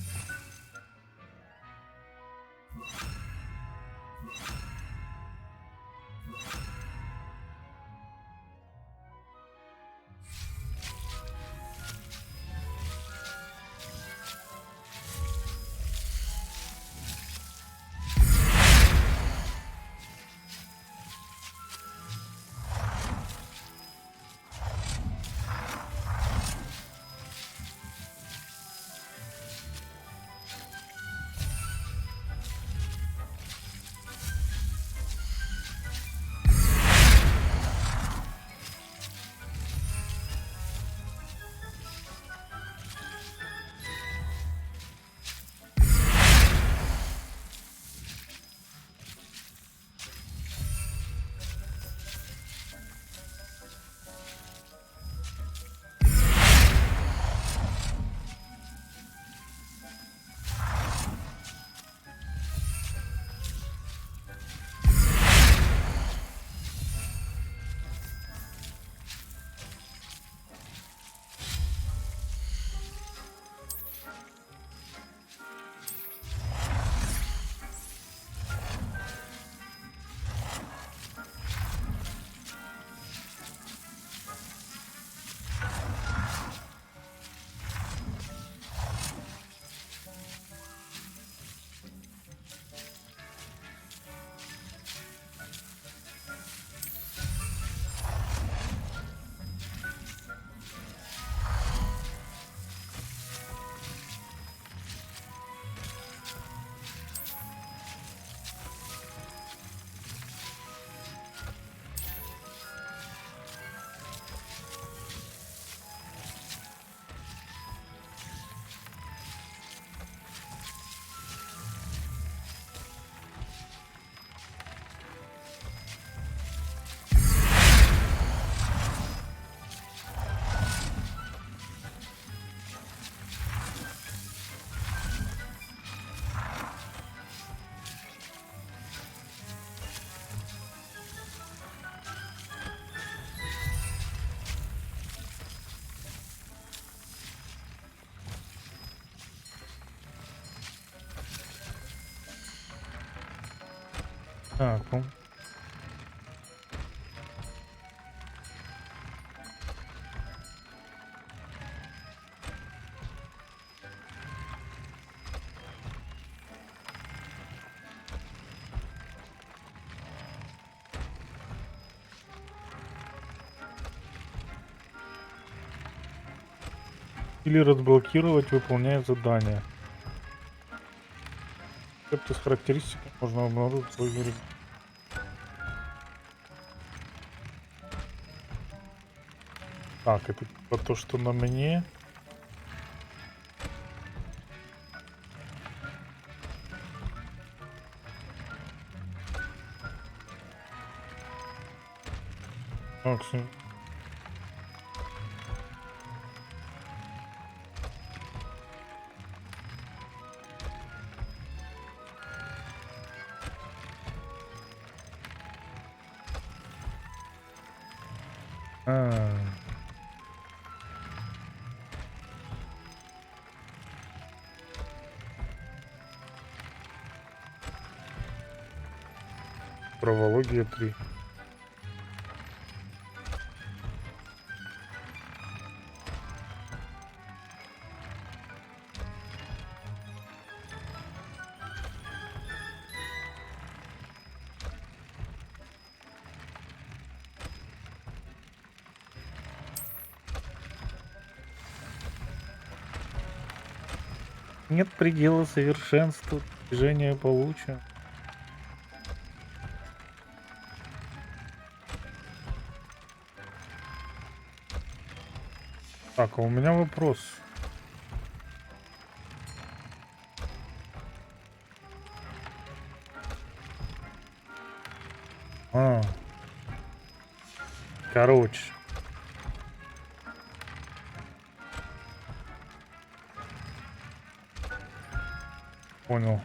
Так, ну. Или разблокировать, выполняя задание. С характеристиками можно обнаружить свой вердикт. Так, это типа то, что на мне. Так, Правология 3. Нет предела совершенству, движение получено. Так, а у меня вопрос. Короче. Понял.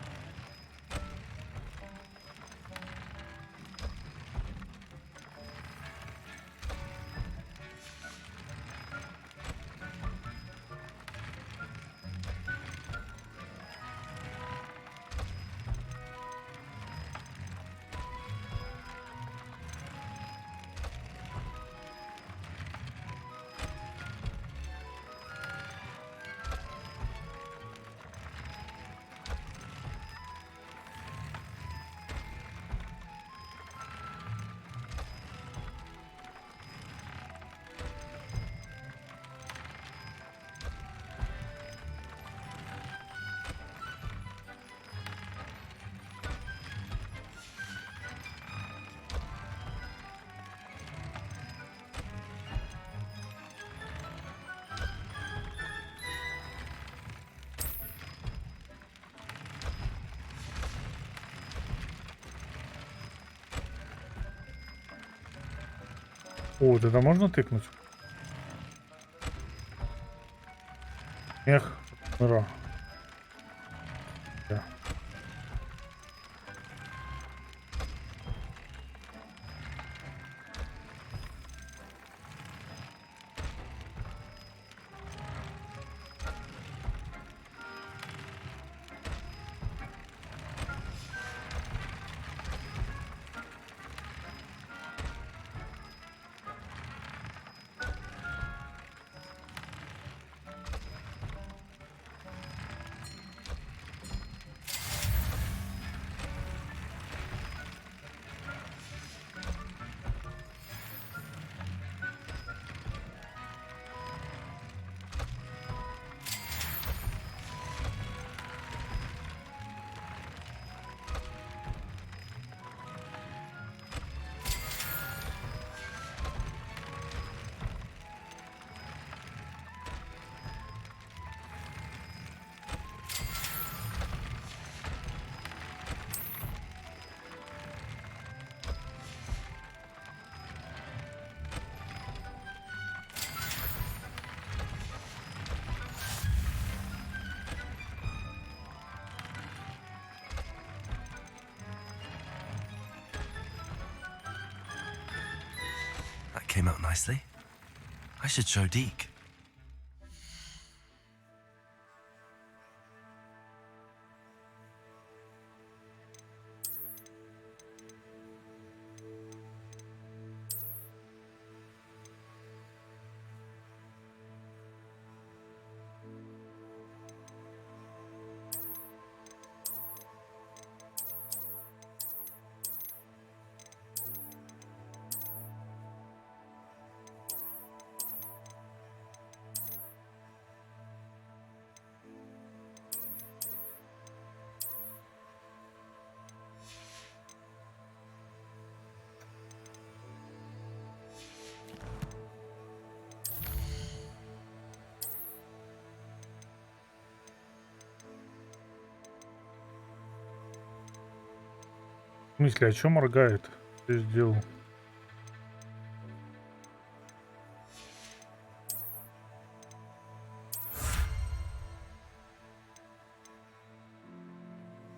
О, вот это можно тыкнуть? Эх, ура. Да. That came out nicely. I should show Deke. В смысле, а чё моргает? Что я сделал?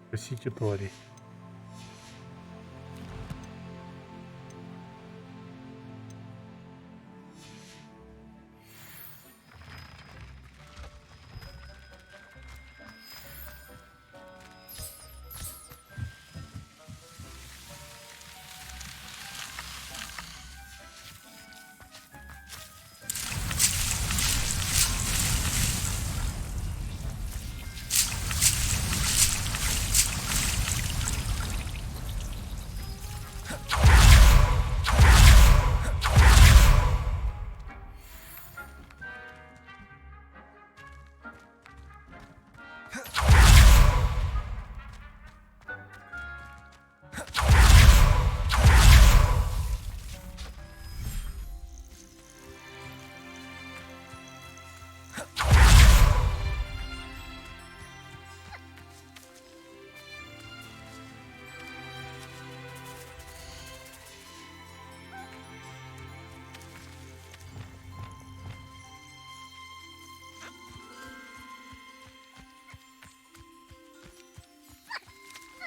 Спасите тварей.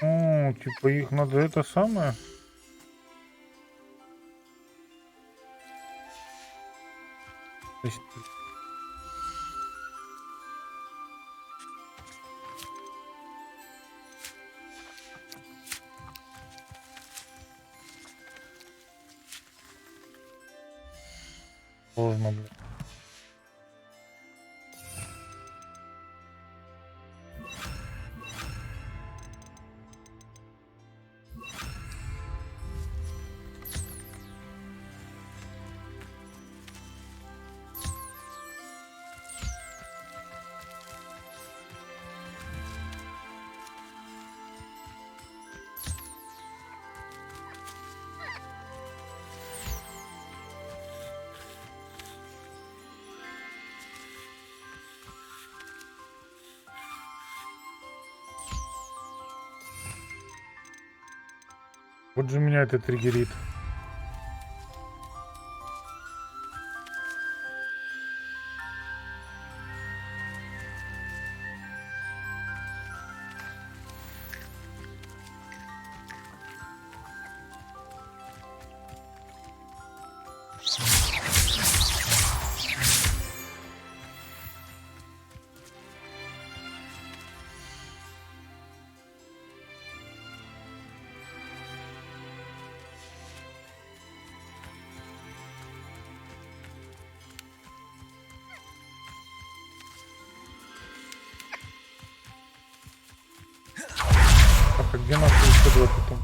О, типа их надо это самое. То есть сложно, блин. Вот же меня это триггерит. Так, а где наши еще два потом?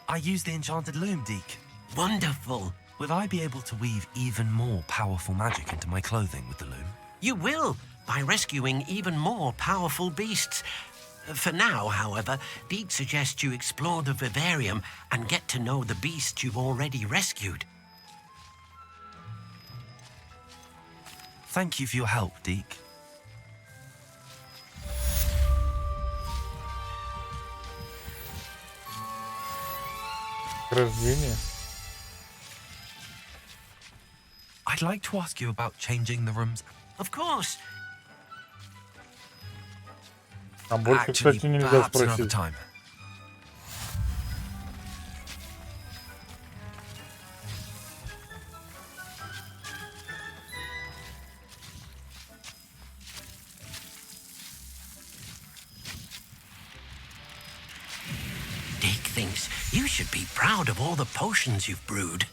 I use the enchanted loom, Deke. Wonderful. Will I be able to weave even more powerful magic into my clothing with the loom? You will, by rescuing even more powerful beasts. For now, however, Deke suggests you explore the vivarium and get to know the beasts you've already rescued. Thank you for your help, Deke. Рождение. I'd like to ask you about changing the rooms. Of course. А больше, Actually, кстати, нельзя perhaps another спросить. time. Deke thinks you should be proud of all the potions you've brewed.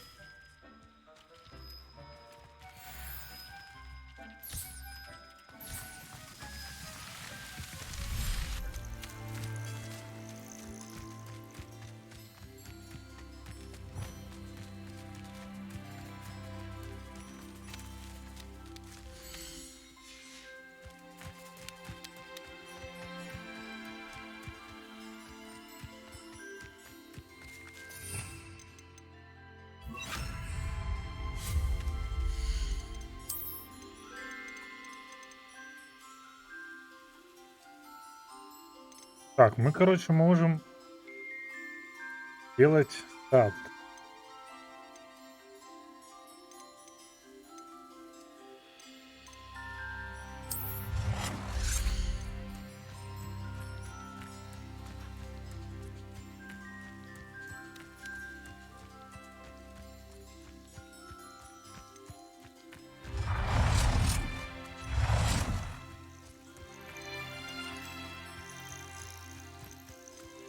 Так, мы, короче, можем делать старт.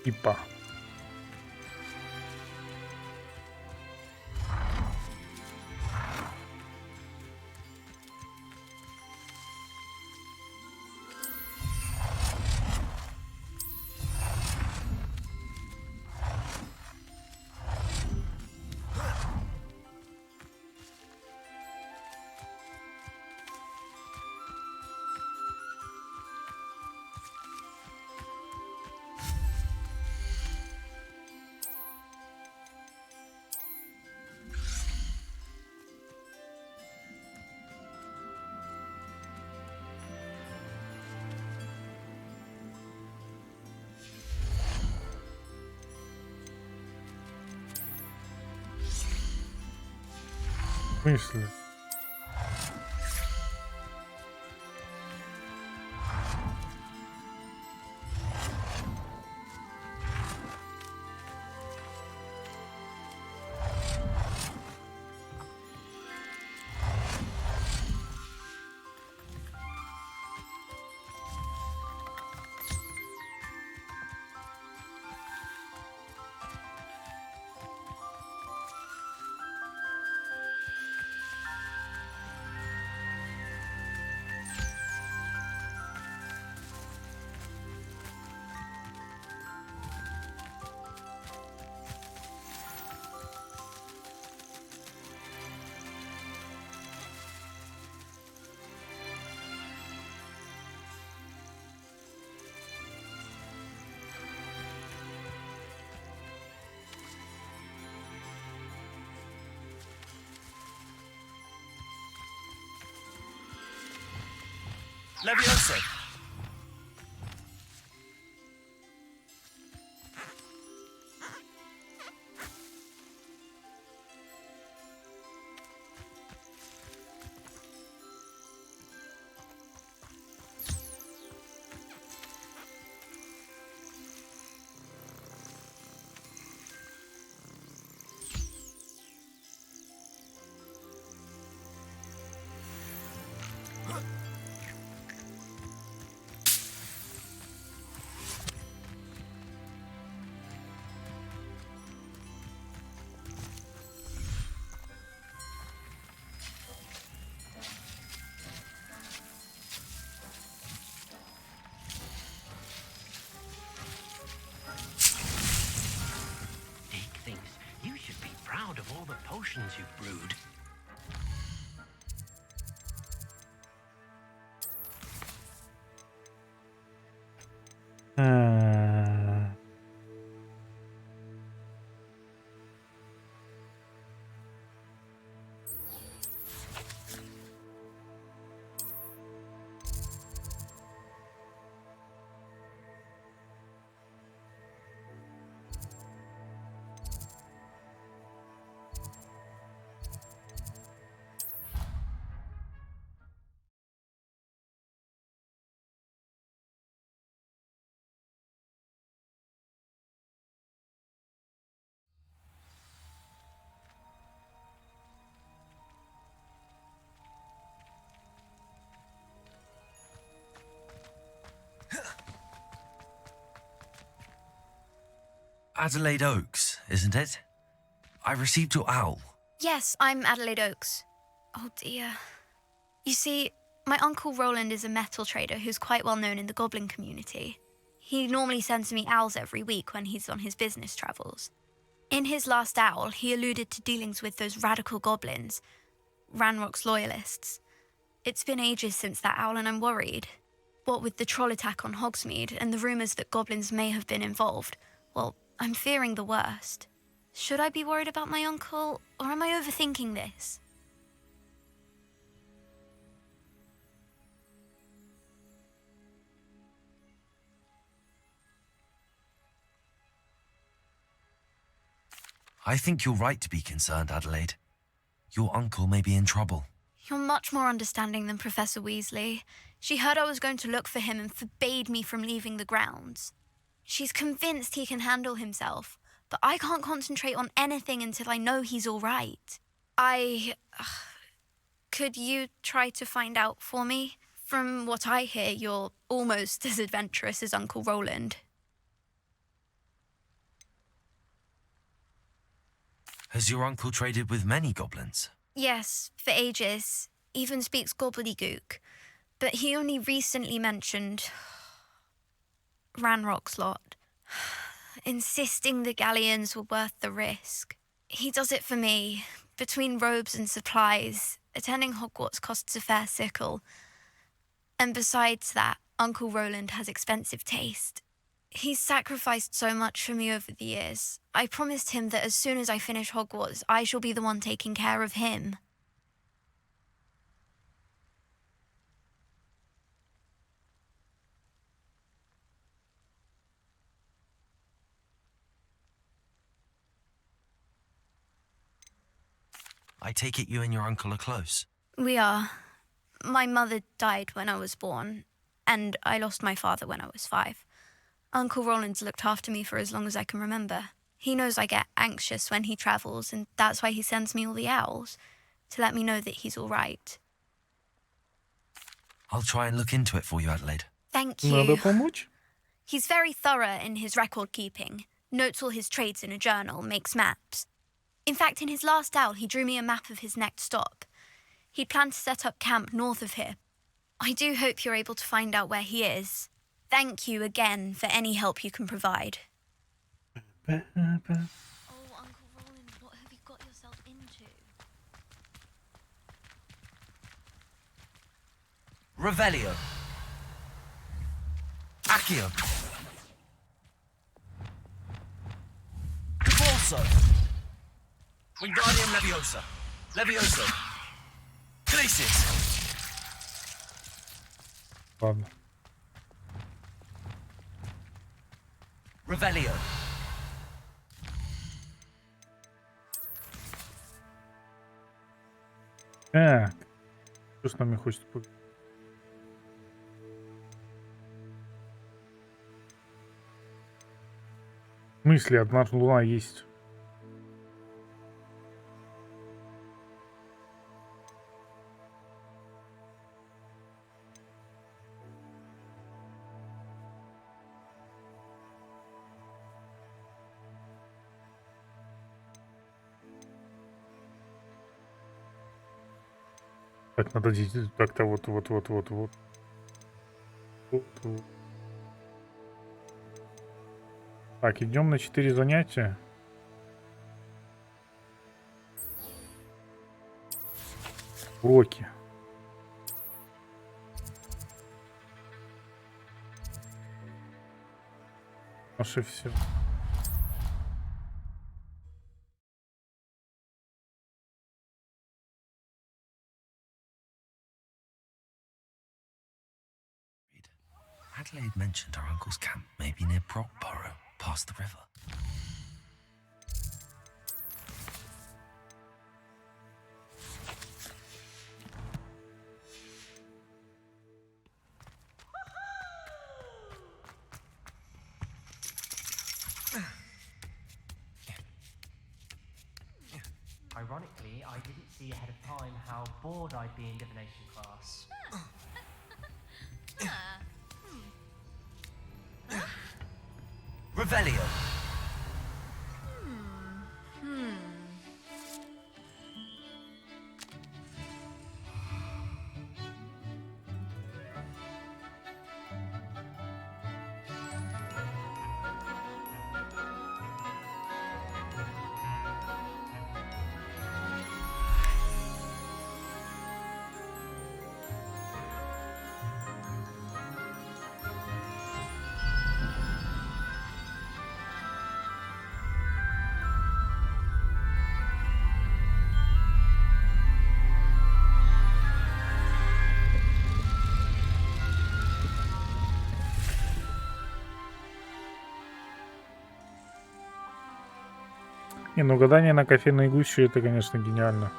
Типа. В смысле? Leviosa. Of all the potions you've brewed. Adelaide Oaks, isn't it? I received your owl. Yes, I'm Adelaide Oaks. Oh dear. You see, my uncle Roland is a metal trader who's quite well known in the goblin community. He normally sends me owls every week when he's on his business travels. In his last owl, he alluded to dealings with those radical goblins, Ranrock's loyalists. It's been ages since that owl and I'm worried. What with the troll attack on Hogsmeade and the rumours that goblins may have been involved, well, I'm fearing the worst. Should I be worried about my uncle, or am I overthinking this? I think you're right to be concerned, Adelaide. Your uncle may be in trouble. You're much more understanding than Professor Weasley. She heard I was going to look for him and forbade me from leaving the grounds. She's convinced he can handle himself, but I can't concentrate on anything until I know he's all right. Could you try to find out for me? From what I hear, you're almost as adventurous as Uncle Roland. Has your uncle traded with many goblins? Yes, for ages. Even speaks gobbledygook. But he only recently mentioned Ranrock's lot, insisting the galleons were worth the risk. He does it for me. Between robes and supplies, attending Hogwarts costs a fair sickle. And besides that, Uncle Roland has expensive taste. He's sacrificed so much for me over the years. I promised him that as soon as I finish Hogwarts, I shall be the one taking care of him. I take it you and your uncle are close. We are. My mother died when I was born, and I lost my father when I was 5. Uncle Roland's looked after me for as long as I can remember. He knows I get anxious when he travels, and that's why he sends me all the owls, to let me know that he's all right. I'll try and look into it for you, Adelaide. Thank you. Надо помочь? He's very thorough in his record keeping, notes all his trades in a journal, makes maps. In fact, in his last owl, he drew me a map of his next stop. He'd planned to set up camp north of here. I do hope you're able to find out where he is. Thank you again for any help you can provide. Oh, Uncle Roland, what have you got yourself into? Revelio. Accio. GeForce. Wingardium Leviosa. Levioso. Glacis. Ладно. Revelio. Так. Что с нами хочет поговорить? Мысли, одна луна есть. Так, надо как-то вот. Так, идем на 4 занятия. Уроки. Наше все. Adelaide mentioned her uncle's camp may be near Brockborough, past the river. Ironically, I didn't see ahead of time how bored I'd be in divination class. Revelio. Не, ну гадание на кофейной гуще это, конечно, гениально.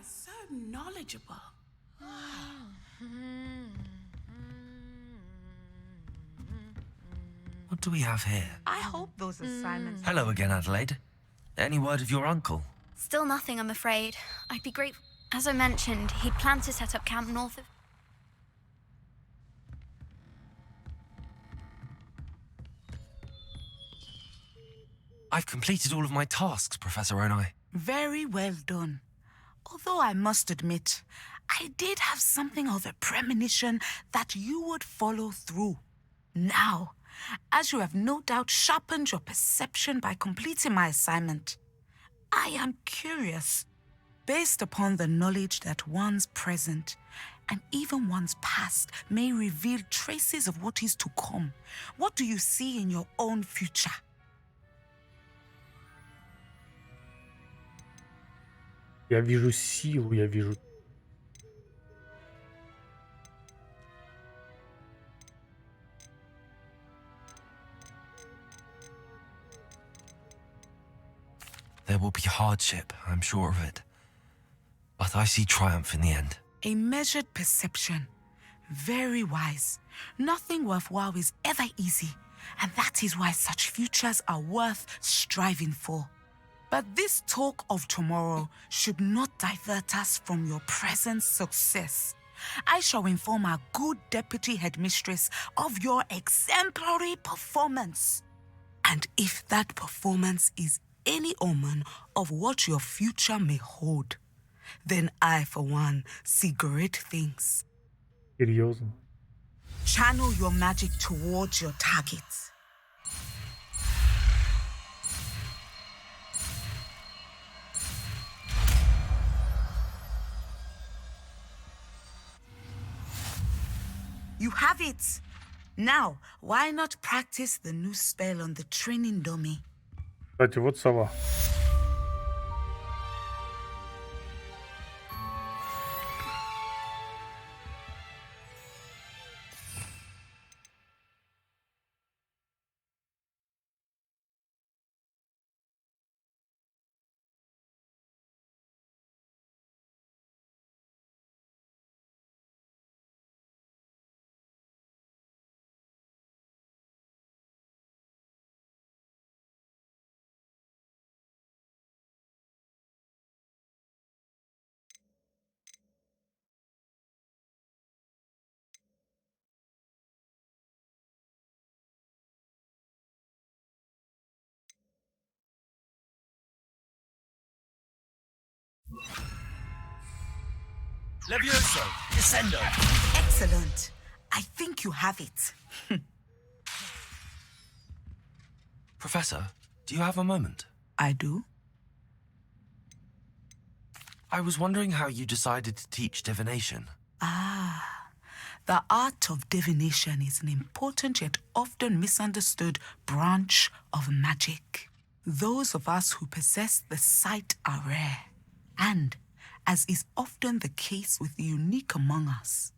So knowledgeable. What do we have here? I hope those assignments. Hello again, Adelaide. Any word of your uncle? Still nothing, I'm afraid. I'd be grateful. As I mentioned, he'd planned to set up camp north of. I've completed all of my tasks, Professor Onai. Very well done. Although I must admit, I did have something of a premonition that you would follow through. Now, as you have no doubt sharpened your perception by completing my assignment, I am curious, based upon the knowledge that one's present and even one's past may reveal traces of what is to come. What do you see in your own future? Я вижу силу, я вижу... There will be hardship, I'm sure of it. But I see triumph in the end. A measured perception. Very wise. Nothing worthwhile is ever easy, and that is why such futures are worth striving for. But this talk of tomorrow should not divert us from your present success. I shall inform our good deputy headmistress of your exemplary performance. And if that performance is any omen of what your future may hold, then I, for one, see great things. Серьезно? Channel your magic towards your targets. You have it! Now, why not practice the new spell on the training dummy? Кстати, вот сова. Levioso, descendo. Excellent. I think you have it. Professor, do you have a moment? I do. I was wondering how you decided to teach divination. The art of divination is an important yet often misunderstood branch of magic. Those of us who possess the sight are rare, and, as is often the case with the unique among us,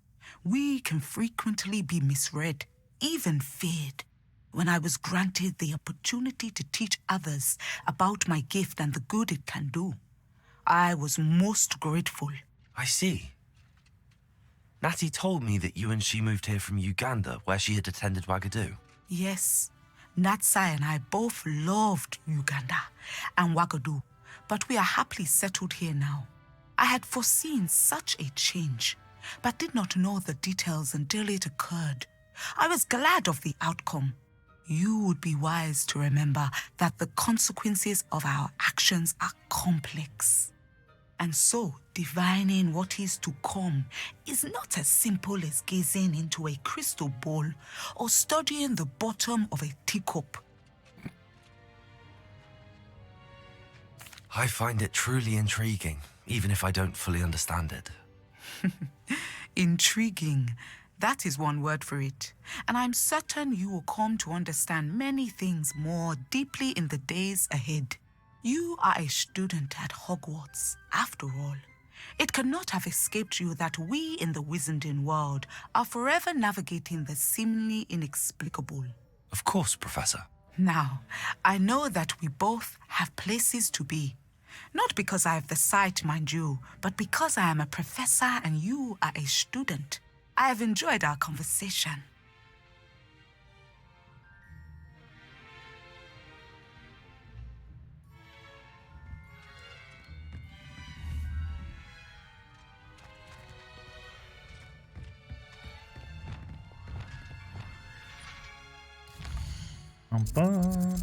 we can frequently be misread, even feared. When I was granted the opportunity to teach others about my gift and the good it can do, I was most grateful. I see. Natty told me that you and she moved here from Uganda, where she had attended Wagadu. Yes, Natsai and I both loved Uganda and Wagadu, but we are happily settled here now. I had foreseen such a change, but did not know the details until it occurred. I was glad of the outcome. You would be wise to remember that the consequences of our actions are complex. And so, divining what is to come is not as simple as gazing into a crystal ball or studying the bottom of a teacup. I find it truly intriguing, even if I don't fully understand it. Intriguing. That is one word for it. And I'm certain you will come to understand many things more deeply in the days ahead. You are a student at Hogwarts, after all. It cannot have escaped you that we in the Wizarding world are forever navigating the seemingly inexplicable. Of course, Professor. Now, I know that we both have places to be. Not because I have the sight, mind you, but because I am a professor and you are a student. I have enjoyed our conversation. Пам-пам.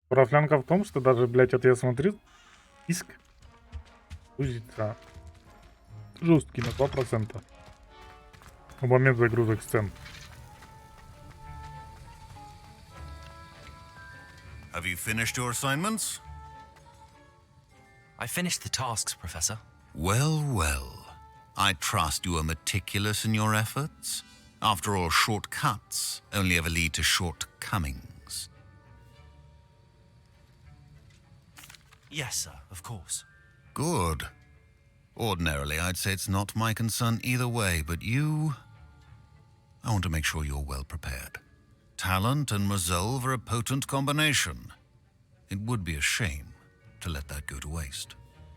Профлянка в том, что даже, блядь, вот я смотрю, диск грузится жесткий на 2% в момент загрузок сцен. Have you finished your assignments? I finished the tasks, Professor. Well, well. I trust you are meticulous in your efforts. After all, shortcuts only ever lead to shortcomings. Yes, sir, of course. Good. Ordinarily, I'd say it's not my concern either way, but you... I want to make sure you're well prepared. Talent and resolve are a potent combination. It would be a shame to let that go to waste.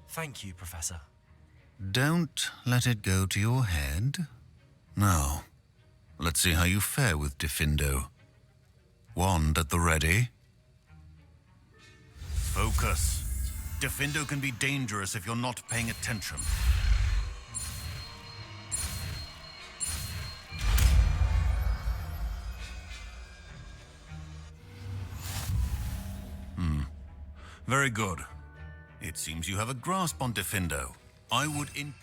Thank you, Professor. Don't let it go to your head. Now, let's see how you fare with Diffindo. Wand at the ready. Focus. Diffindo can be dangerous if you're not paying attention. Very good. It seems you have a grasp on Diffindo. I would encourage...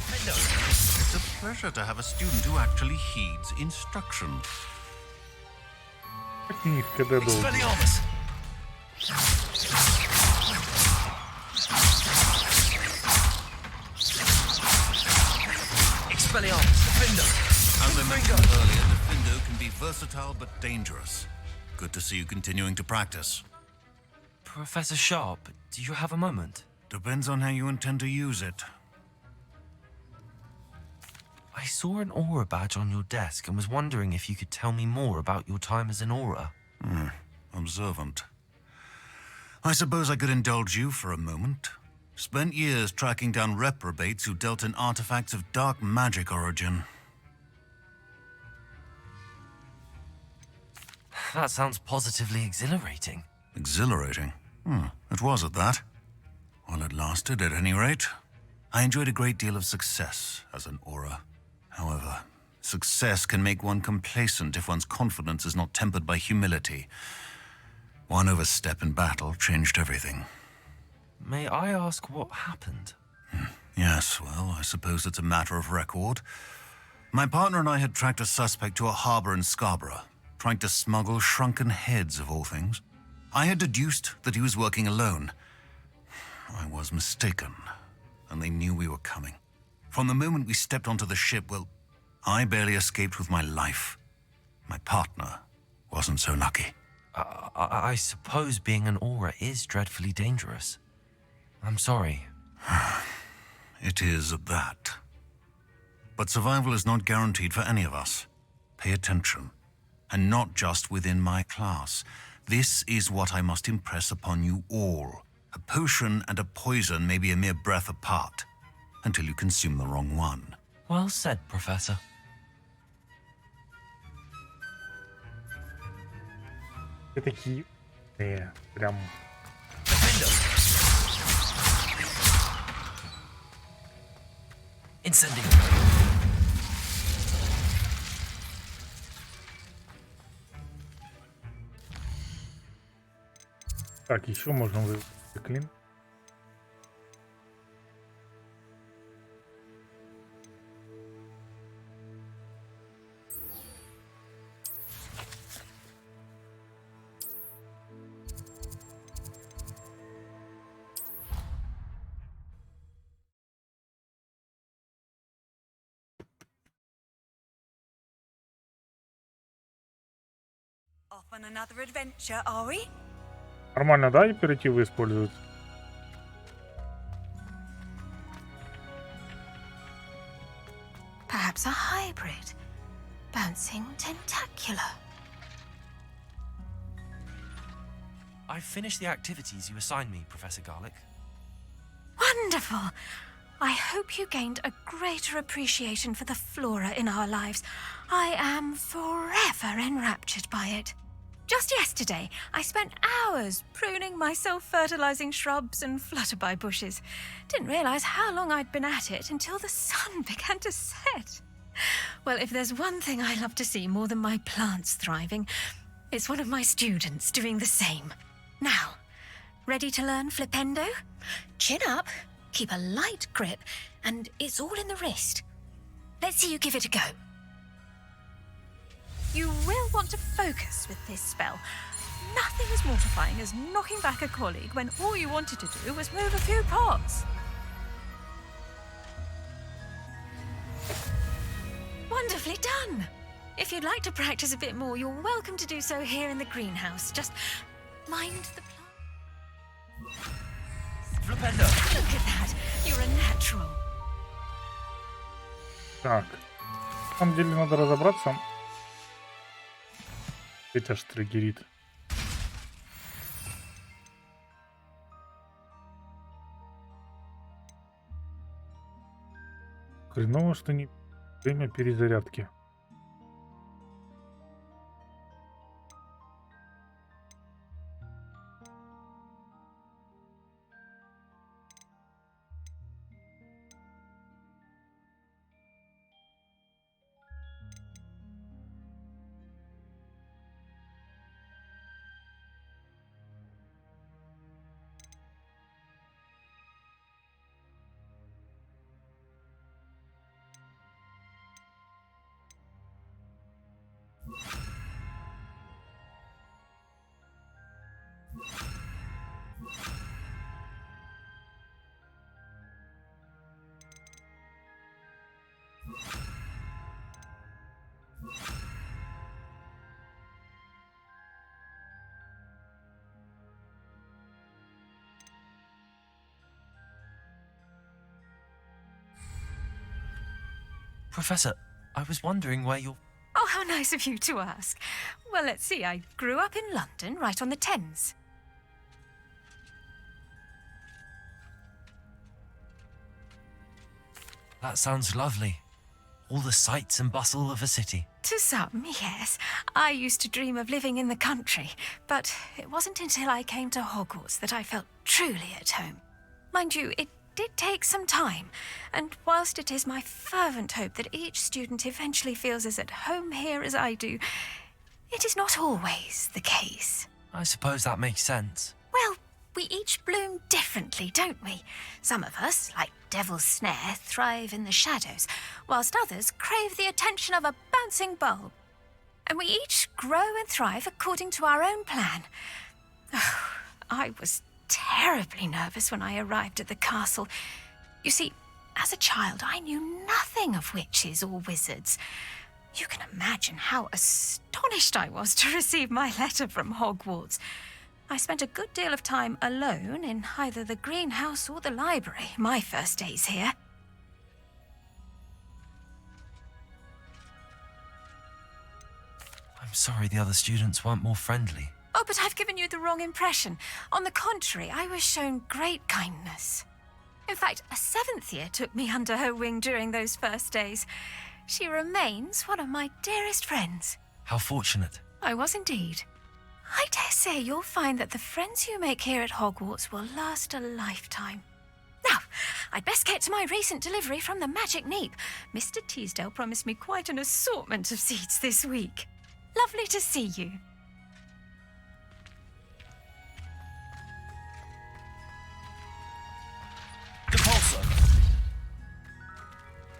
It's a pleasure to have a student who actually heeds instruction. Expelliarmus! Expelliarmus, Diffindo! As I mentioned earlier, Diffindo can be versatile but dangerous. Good to see you continuing to practice. Professor Sharp, do you have a moment? Depends on how you intend to use it. I saw an aura badge on your desk and was wondering if you could tell me more about your time as an aura. Observant. I suppose I could indulge you for a moment. Spent years tracking down reprobates who dealt in artifacts of dark magic origin. That sounds positively exhilarating. Exhilarating? It was at that. While it lasted, at any rate. I enjoyed a great deal of success as an aura. However, success can make one complacent if one's confidence is not tempered by humility. One overstep in battle changed everything. May I ask what happened? Yes, well, I suppose it's a matter of record. My partner and I had tracked a suspect to a harbor in Scarborough, trying to smuggle shrunken heads, of all things. I had deduced that he was working alone. I was mistaken, and they knew we were coming. From the moment we stepped onto the ship, well, I barely escaped with my life. My partner wasn't so lucky. I suppose being an aura is dreadfully dangerous. I'm sorry. It is at that. But survival is not guaranteed for any of us. Pay attention. And not just within my class. This is what I must impress upon you all. A potion and a poison may be a mere breath apart, until you consume the wrong one. Well said, Professor. Все такие... прям... Incendio. Так, еще можно вызвать клин. off on another adventure, are we? Нормально, да, оперативы используют? Perhaps a hybrid. Bouncing tentacular. I've finished the activities you assigned me, Professor Garlic. Wonderful! I hope you gained a greater appreciation for the flora in our lives. I am forever enraptured by it. Just yesterday, I spent hours pruning my self-fertilizing shrubs and flutterby bushes. Didn't realize how long I'd been at it until the sun began to set. Well, if there's one thing I love to see more than my plants thriving, it's one of my students doing the same. Now, ready to learn flipendo? Chin up, keep a light grip, and it's all in the wrist. Let's see you give it a go. You will want to focus with this spell. Nothing as mortifying as knocking back a colleague when all you wanted to do was move a few pots. Wonderfully done! If you'd like to practice a bit more, you're welcome to do so here in the greenhouse. Just mind the plant. Flipendo! Look at that! You're a natural. Так. На самом деле надо разобраться. Это аж триггерит. Хреново, что не время перезарядки. Professor, I was wondering where you're... Oh, how nice of you to ask. Well, let's see. I grew up in London, right on the Thames. That sounds lovely. All the sights and bustle of a city. To some, yes. I used to dream of living in the country, but it wasn't until I came to Hogwarts that I felt truly at home. Mind you, it did take some time, and whilst it is my fervent hope that each student eventually feels as at home here as I do, it is not always the case. I suppose that makes sense. Well, we each bloom differently, don't we? Some of us, like Devil's Snare, thrive in the shadows, whilst others crave the attention of a bouncing bulb. And we each grow and thrive according to our own plan. Oh, I was terribly nervous when I arrived at the castle. You see, as a child, I knew nothing of witches or wizards. You can imagine how astonished I was to receive my letter from Hogwarts. I spent a good deal of time alone in either the greenhouse or the library, my first days here. I'm sorry the other students weren't more friendly. Oh, but I've given you the wrong impression. On the contrary, I was shown great kindness. In fact, a seventh year took me under her wing during those first days. She remains one of my dearest friends. How fortunate. I was indeed. I dare say you'll find that the friends you make here at Hogwarts will last a lifetime. Now, I'd best get to my recent delivery from the Magic Neep. Mr. Teasdale promised me quite an assortment of seeds this week. Lovely to see you. Depulso.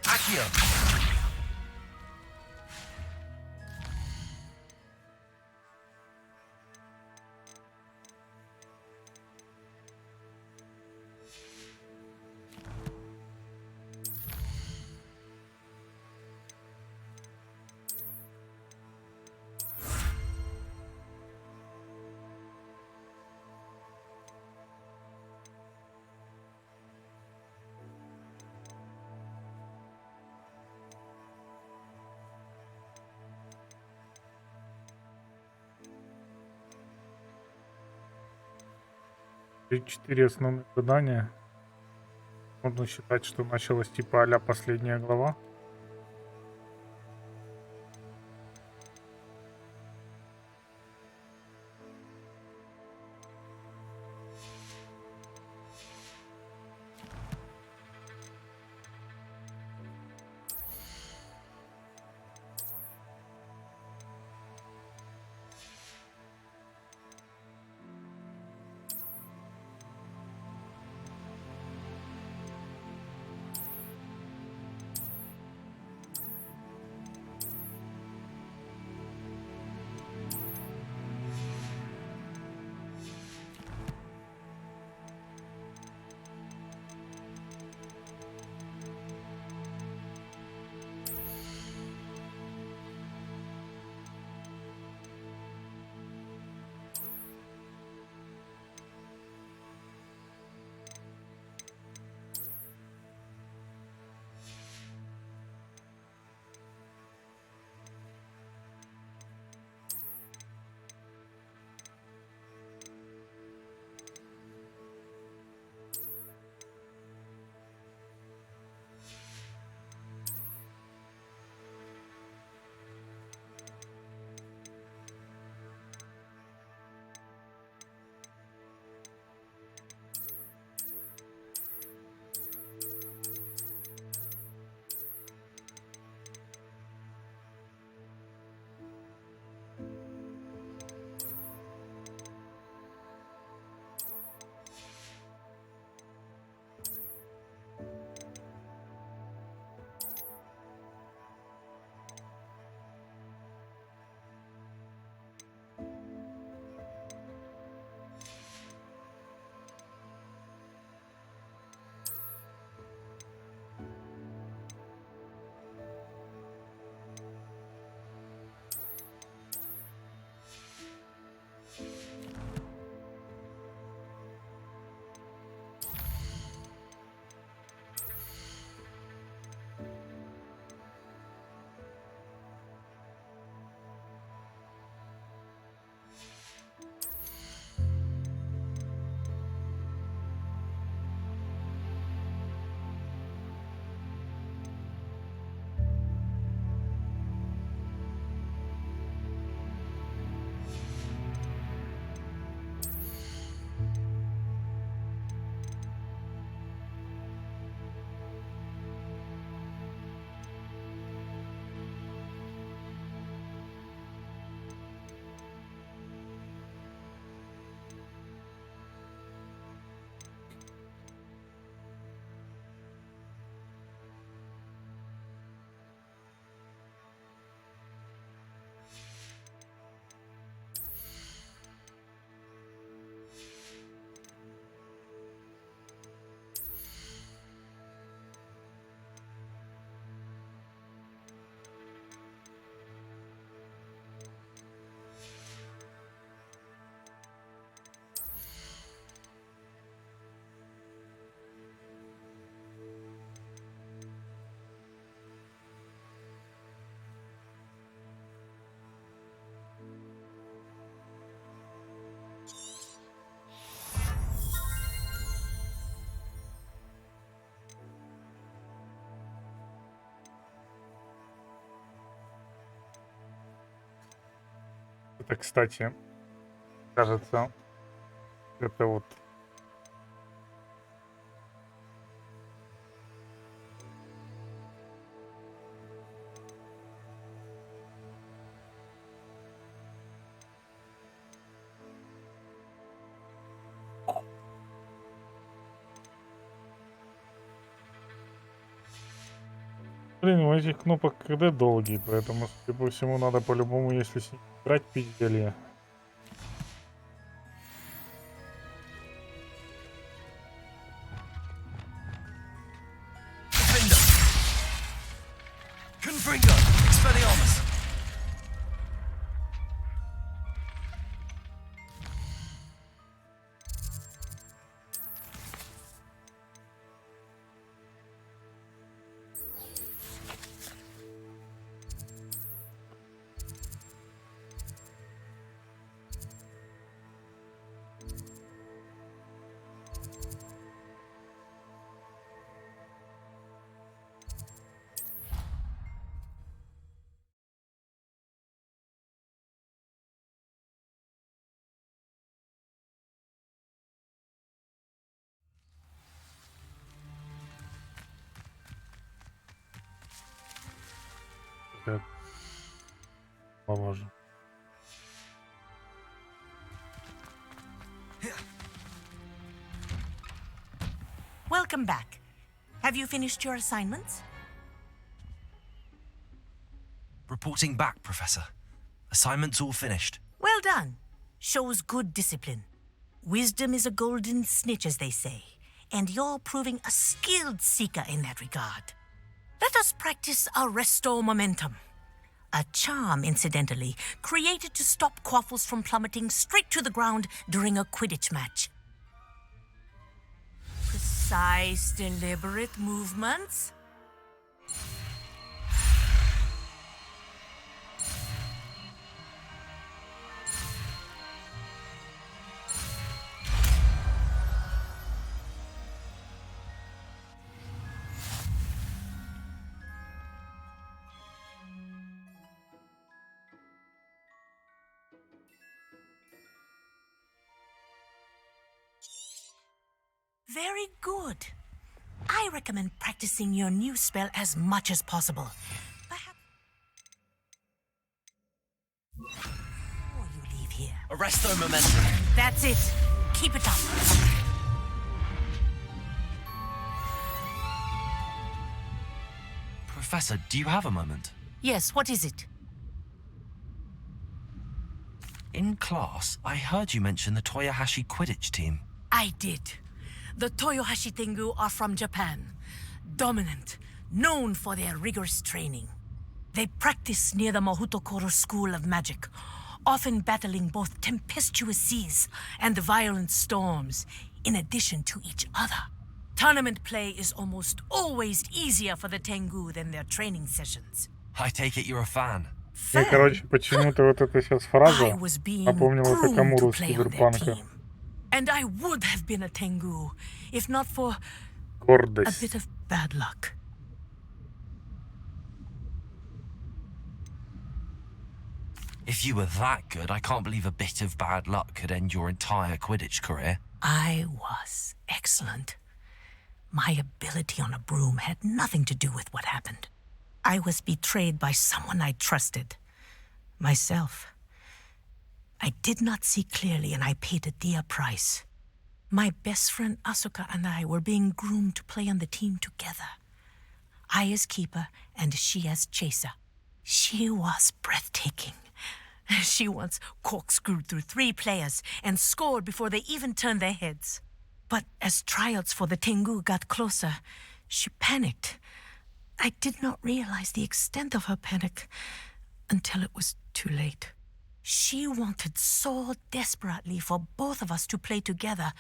Accio. 4 основных задания. Можно считать, что началась типа а-ля последняя глава. Это, кстати, кажется, это вот блин, у этих кнопок КД долгий, поэтому, судя по всему, надо по-любому, если с ним играть, пиздели. Положим. Welcome back. Have you finished your assignments? Reporting back, Professor. Assignments all finished. Well done. Shows good discipline. Wisdom is a golden snitch, as they say, and you're proving a skilled seeker in that regard. Let us practice our restore momentum. A charm, incidentally, created to stop quaffles from plummeting straight to the ground during a Quidditch match. Precise, deliberate movements. Very good. I recommend practicing your new spell as much as possible. Perhaps before you leave here. Arresto momentum. That's it. Keep it up. Professor, do you have a moment? Yes, what is it? In class, I heard you mention the Toyohashi Quidditch team. I did. The Toyohashi Tengu are from Japan. Dominant, known for their rigorous training. They practice near the Mahutokoro School of Magic, often battling both tempestuous seas and violent storms, in addition to each other. Tournament play is almost always easier for the Tengu than their training sessions. I take it you're a fan. Мне, короче, почему-то вот эта сейчас фраза напомнила Такамуру с Киберпанка. And I would have been a Tengu, if not for a Гордость. bit of bad luck. If you were that good, I can't believe a bit of bad luck could end your entire Quidditch career. I was excellent. My ability on a broom had nothing to do with what happened. I was betrayed by someone I trusted. Myself. I did not see clearly, and I paid a dear price. My best friend Asuka and I were being groomed to play on the team together. I as keeper, and she as chaser. She was breathtaking. She once corkscrewed through 3 players and scored before they even turned their heads. But as tryouts for the Tengu got closer, she panicked. I did not realize the extent of her panic until it was too late. She wanted so desperately for both of us to play together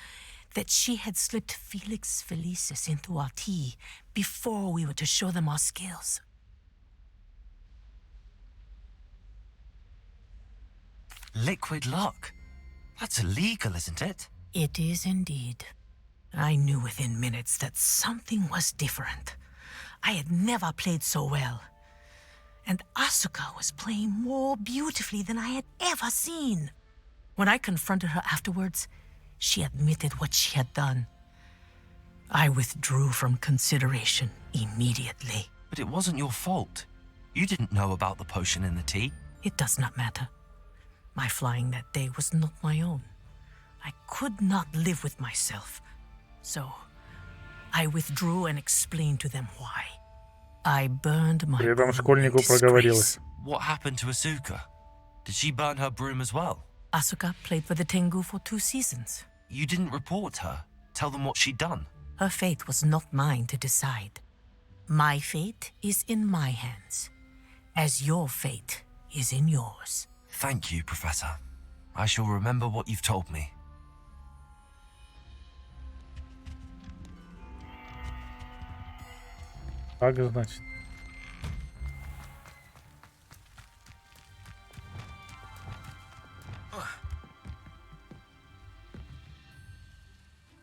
that she had slipped Felix Felicis into our tea before we were to show them our skills. Liquid luck? That's illegal, isn't it? It is indeed. I knew within minutes that something was different. I had never played so well. And Asuka was playing more beautifully than I had ever seen. When I confronted her afterwards, she admitted what she had done. I withdrew from consideration immediately. But it wasn't your fault. You didn't know about the potion in the tea. It does not matter. My flying that day was not my own. I could not live with myself. So, I withdrew and explained to them why. I burned my При этом broom in школьнику disgrace. проговорилась. What happened to Asuka? Did she burn her broom as well? Asuka played for the Tengu for 2 seasons. You didn't report her. Tell them what she'd done. Her fate was not mine to decide. My fate is in my hands, as your fate is in yours. Thank you, Professor. I shall remember what you've told me. Так, значит.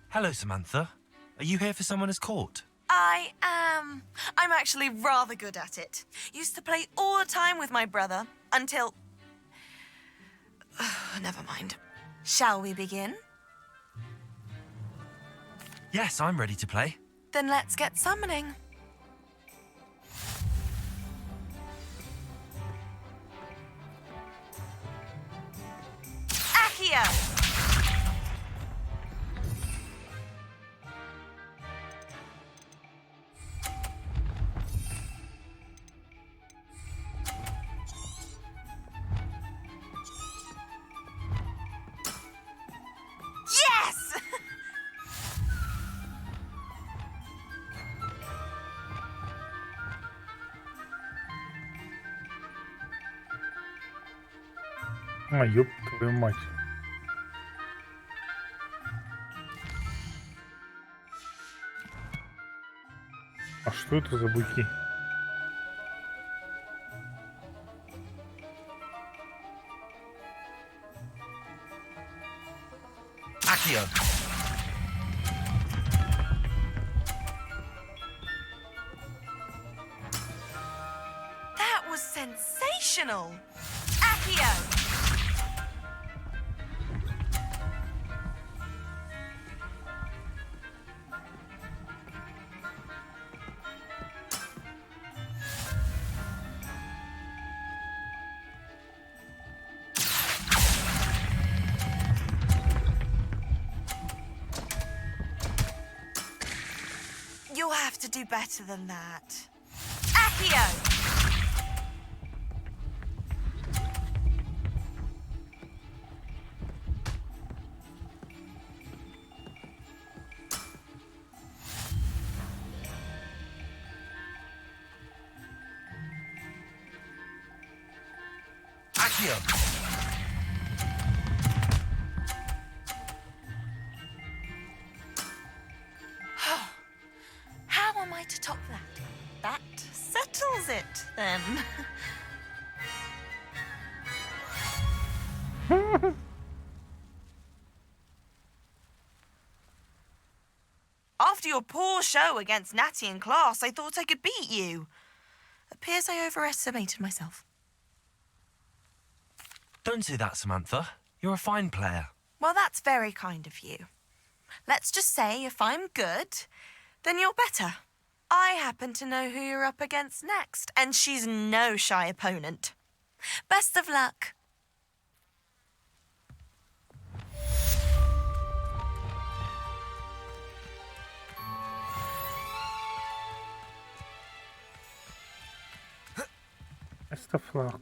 Hello, Samantha. Are you here for someone as caught? I am. I'm actually rather good at it. Used to play all the time with my brother until... Never mind. Shall we begin? Yes, I'm ready to play. Then let's get summoning. Accio! Yes! А, ёб твою мать. А что это за буйки? Accio. That was sensational! Accio! You'll have to do better than that. Accio! Accio. How am I to top that? That settles it, then. After your poor show against Natty in class, I thought I could beat you. Appears I overestimated myself. Don't do that, Samantha. You're a fine player. Well, that's very kind of you. Let's just say if I'm good, then you're better. I happen to know who you're up against next, and she's no shy opponent. Best of luck. Best of luck.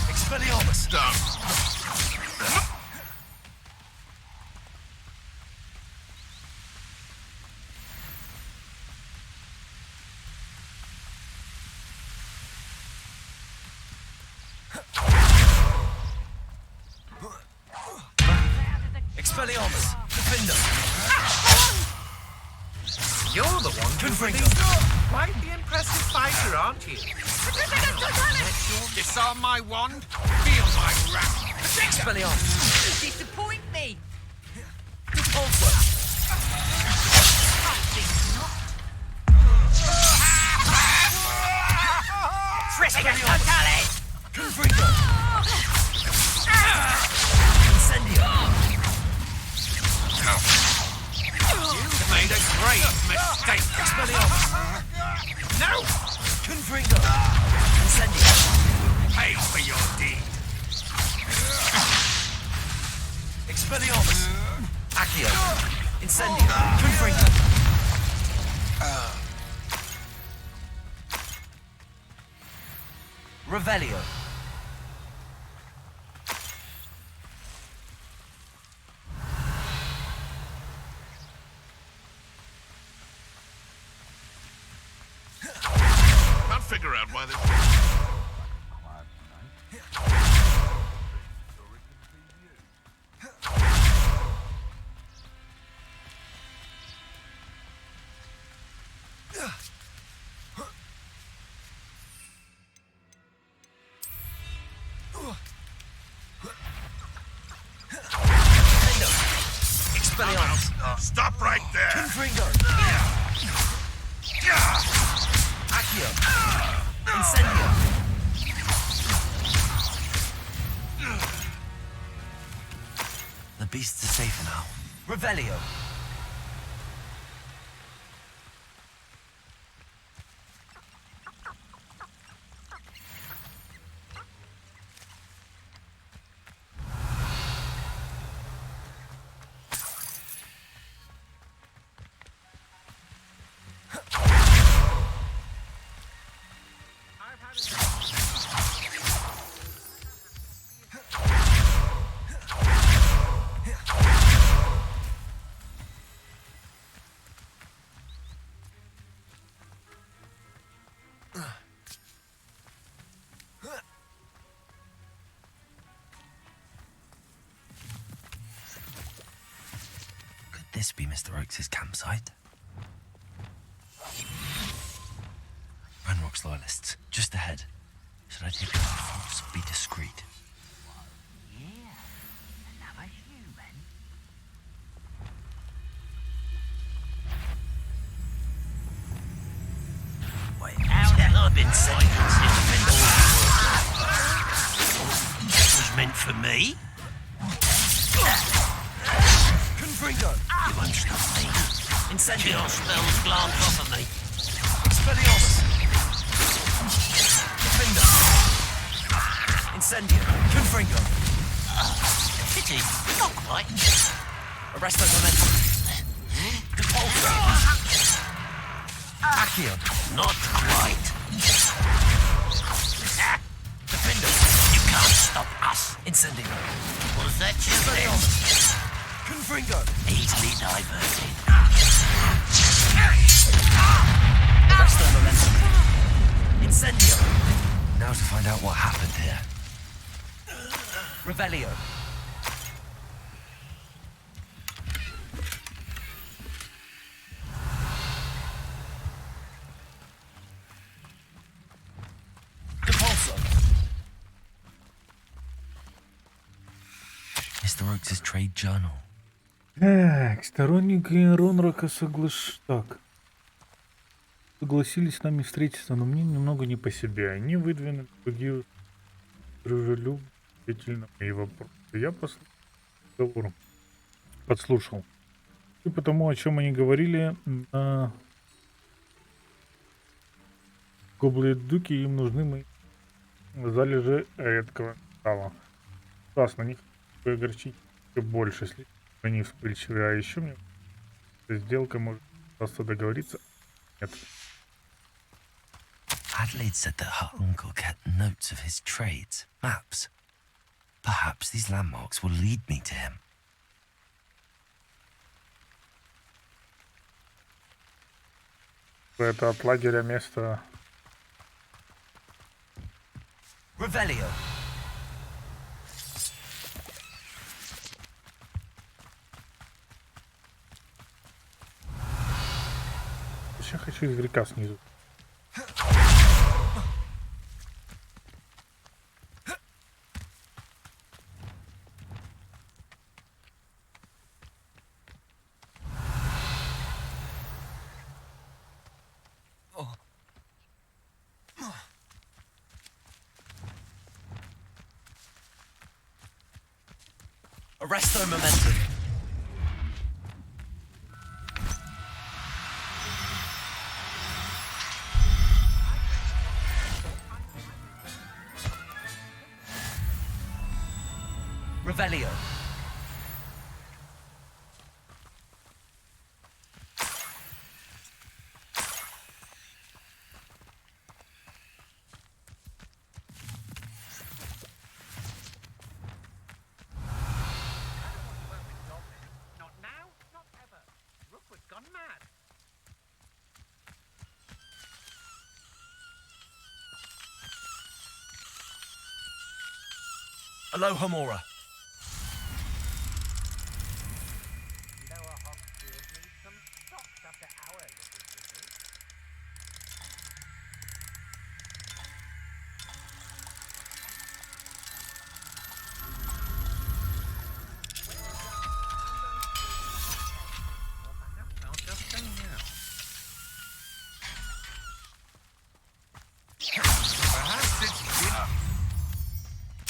Expelliarmus. Down. Expelliarmus. Defender. You're the one Confringo. Quite the impressive fighter, aren't you? Disarm my wand, feel my wrath. Expelliarmus. You disappoint me. Expelliarmus. Confringo. Confringo! Incendio! Pay for your deed! Expelliarmus! Accio! Incendio! Confringo! Revelio! Can't figure out why this. Expelliarmus! Stop right there! Confringo! Accio! Incendio! The beasts are safe now. Revelio! This be Mr. Oakes' campsite. Ranrock's loyalists, just ahead. Should I take the force or be discreet? Wait, I've been saying this That was meant for me. Confringo! You won't stop me. Incendio! Your spells glance off of me. Expelliarmus! Defender! Incendio! Confringo! Pity, not quite. Arresto momentum! Compulso! Accio! Not quite. Defender! You can't stop us. Incendio! Was that you then? Expelliarmus! Confringo! Easily diverted. Arresto momentum! Incendio! Now to find out what happened here. Revelio! Compulso! Mr. Oakes' trade journal. Так, сторонники Ронрока согласились с нами встретиться, но мне немного не по себе. Они выдвинули другие дружелюбно ответили мои вопросы. Я подслушал. И потому, о чем они говорили на Гобледуке, им нужны мои залежи редкого металла. Классно, них огорчить больше, если они вспыльчивые. А еще мне сделка может просто договориться. Нет. Adelaide said that her uncle kept notes of his trades, maps. Perhaps these landmarks will lead me to him. Это от лагеря место. Revelio! Я хочу из река снизу. Arresto momentum! Aloha Mora.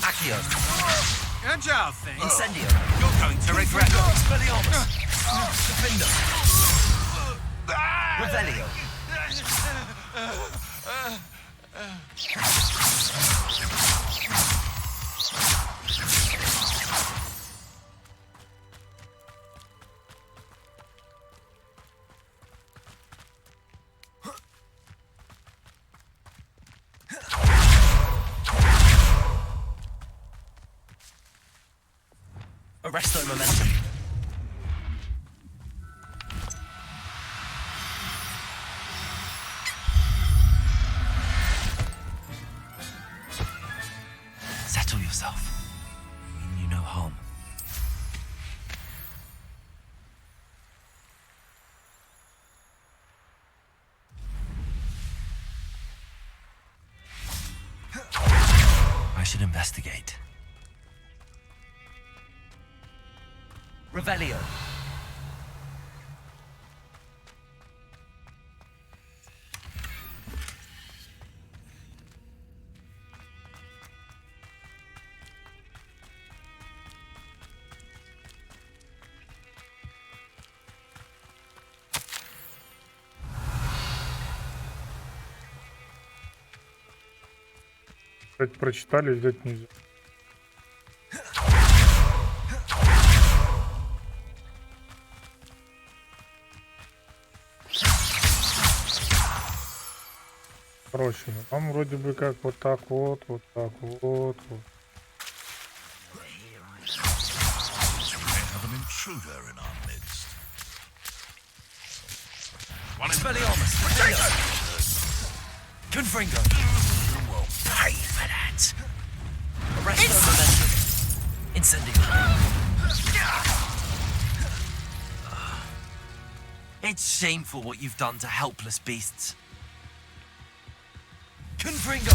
Accio. Agile thing. Incendio. You're going to regret it. Expelliarmus. Defender. Revelio. Arresto momentum. Settle yourself. We mean you no harm. I should investigate. Revelio. Кстати, прочитали, взять нельзя. Короче, ну там вроде бы как вот так вот, вот так вот, вот. Have an intruder in our midst. Expelliarmus. Confringo. You will pay for that. Arresto momentum. Incendio. It's shameful what you've done to helpless beasts. Confringo.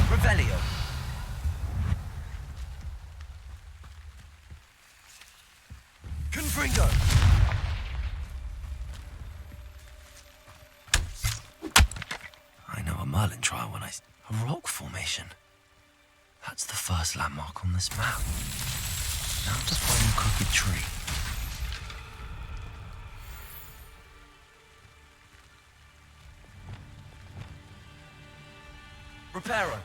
Revelio. Confringo. I know a Merlin trial when a rock formation. That's the first landmark on this map. Now to find the crooked tree. Reparo.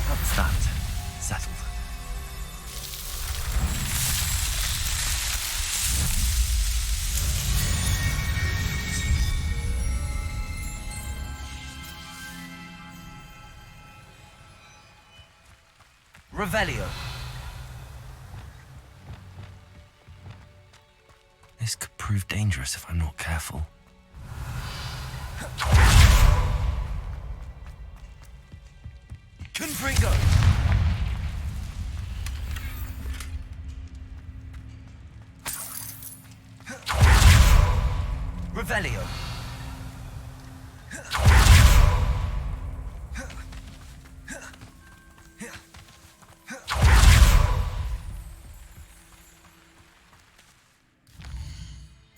That's that. Settled. Revelio. This could prove dangerous if I'm not careful. Confringo. Revelio.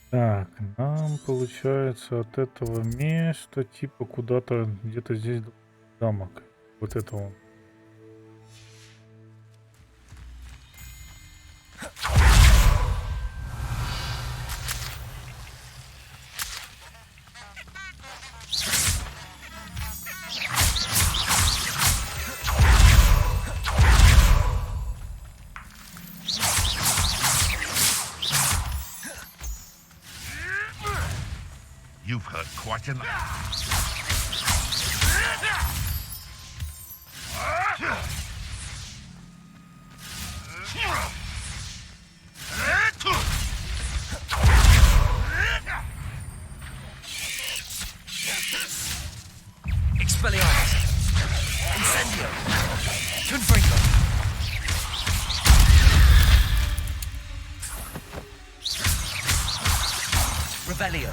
Так, нам получается от этого места типа куда-то где-то здесь замок. Вот это он. You've heard quite enough. Revelio.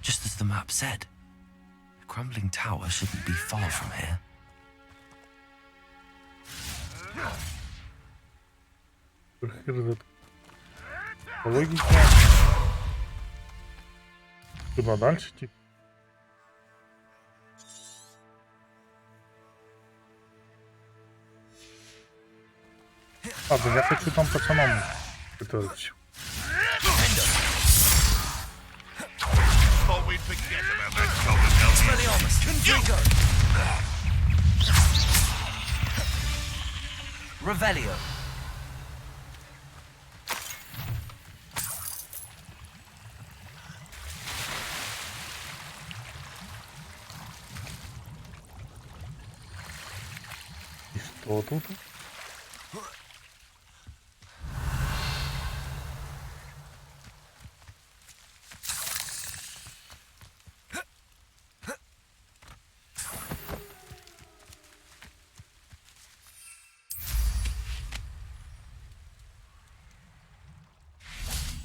Just as the map said. The crumbling tower shouldn't be far from here. По логике. Куда дальше идти? Ладно, я хочу там пацанам это все. Thought we'd forget about that Cobra. Revelio. И что тут?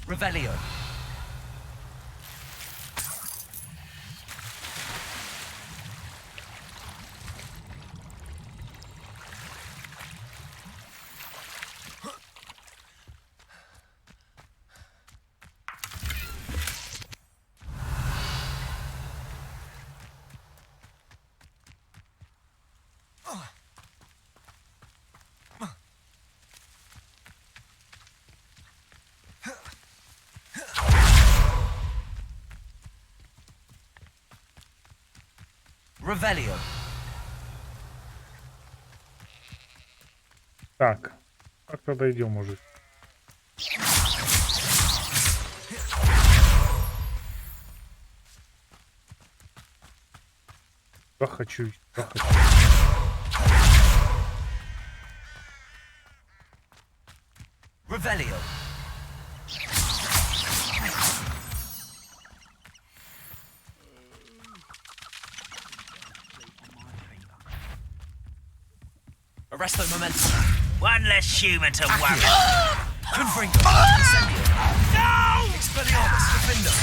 Revelio. Revelio. Так, как-то дойдем уже. Я хочу. Revelio. Arresto momentum. One less human to worry. Confringo. Incendio. No! Expelliarmus. Defender.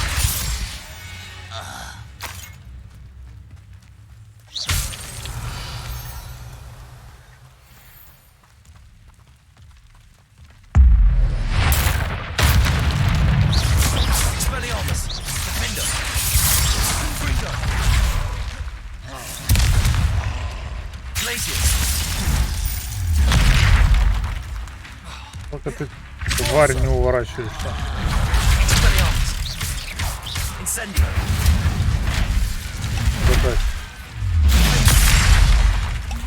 Expelliarmus. Defender. Confringo. Glacius. Только ты, тварь, не уворачиваешься. Давай.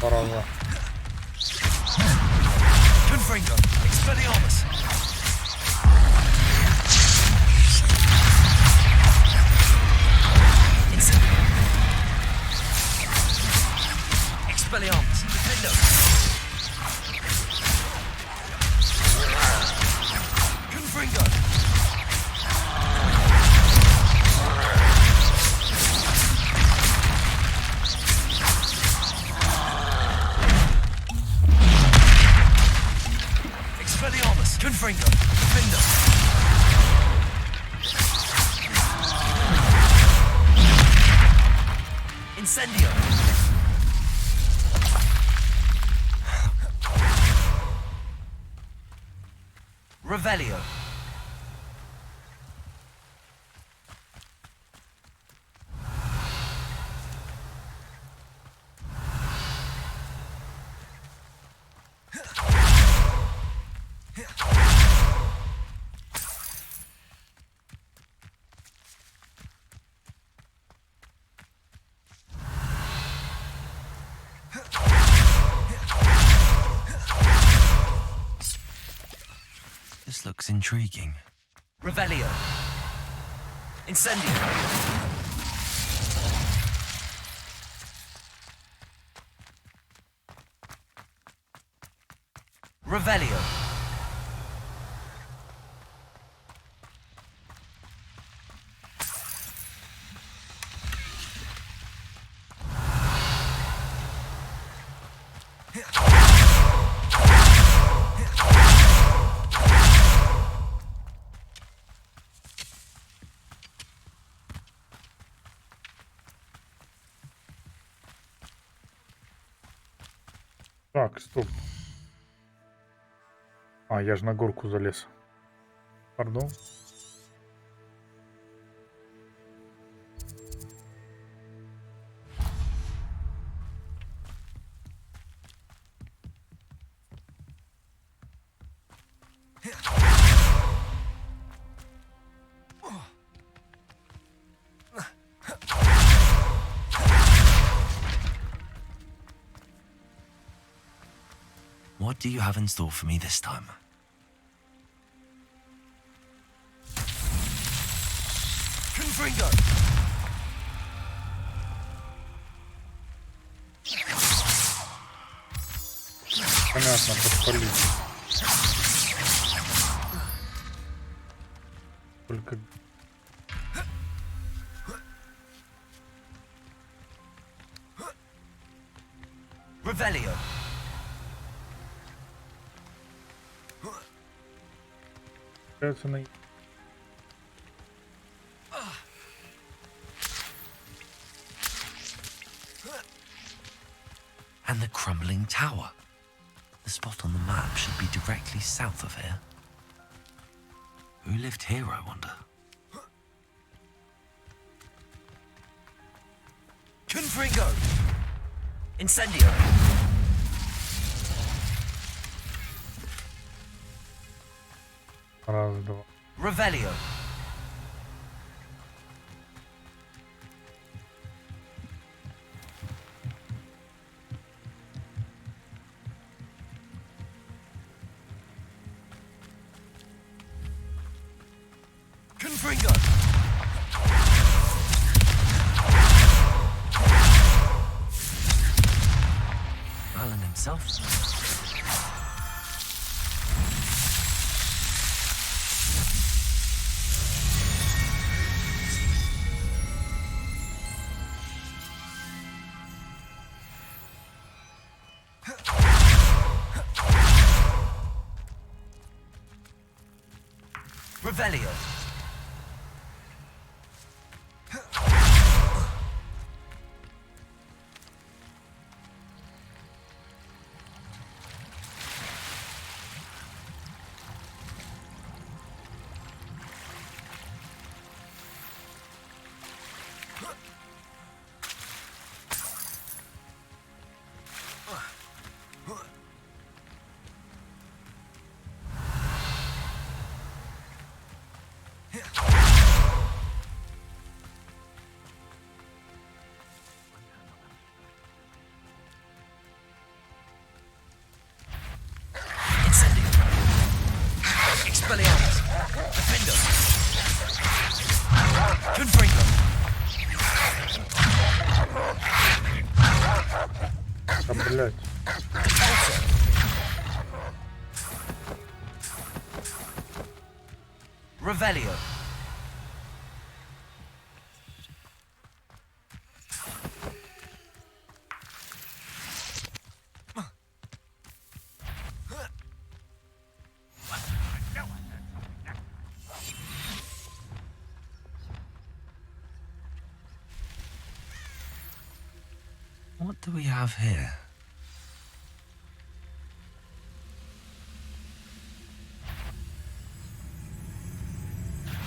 Пора. Expelliarmus. Defender. Confringo. Expelliarmus. Confringo. Defender. Incendio. Revelio. looks intriguing. Revelio. Incendio. Revelio. Так, стоп. А, я же на горку залез. Пардон. What do you have in store for me this time? Confringo. Понятно, подпалить. Только... Revelio. На... And the crumbling tower. The spot on the map should be directly south of here. Who lived here, I wonder? Confringo. Incendio. Раз, два. Revelio. Confringo. Alan himself. Revelio. Expelliarmus. Defender. Confringo. Да, блядь. Revelio. What do we have here?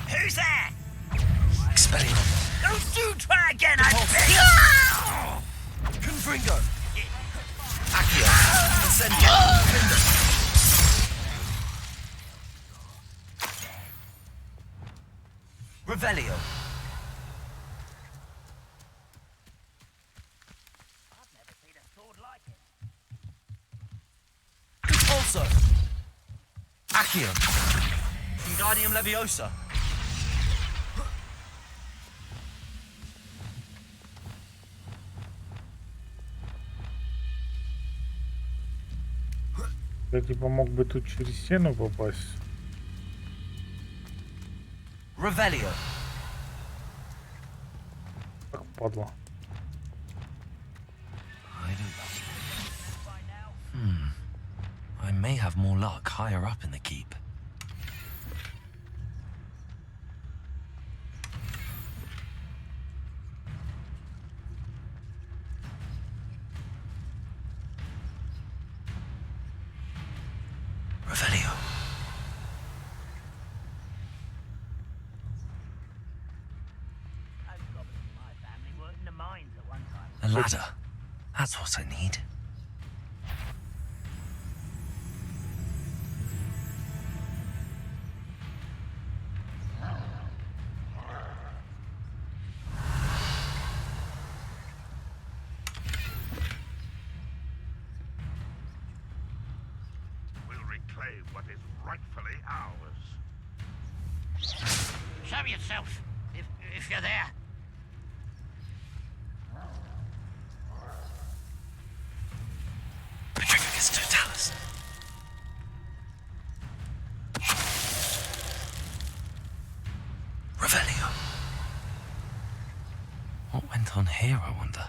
Who's there? Expelliarmus. Don't you try again, I beg. Confringo. Accio. Incendio. Revelio. Also. Accio. Wingardium Leviosa. Я типа мог бы тут через стену попасть. Revelio. Так падла. I may have more luck higher up in the keep. Revelio. A ladder. That's what I need. We'll reclaim what is rightfully ours. Show yourself, if you're there. Petrificus Totalis. Revelio. What went on here, I wonder?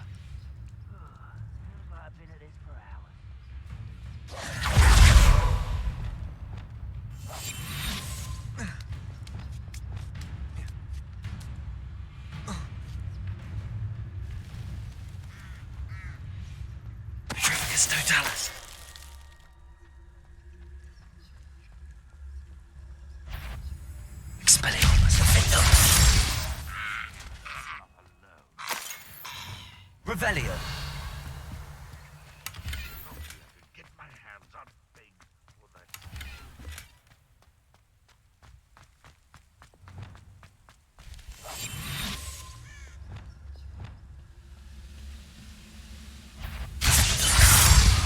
Petrificus Totalis. Expelliarmus Vinto. Revelio. Get my hands on big for that.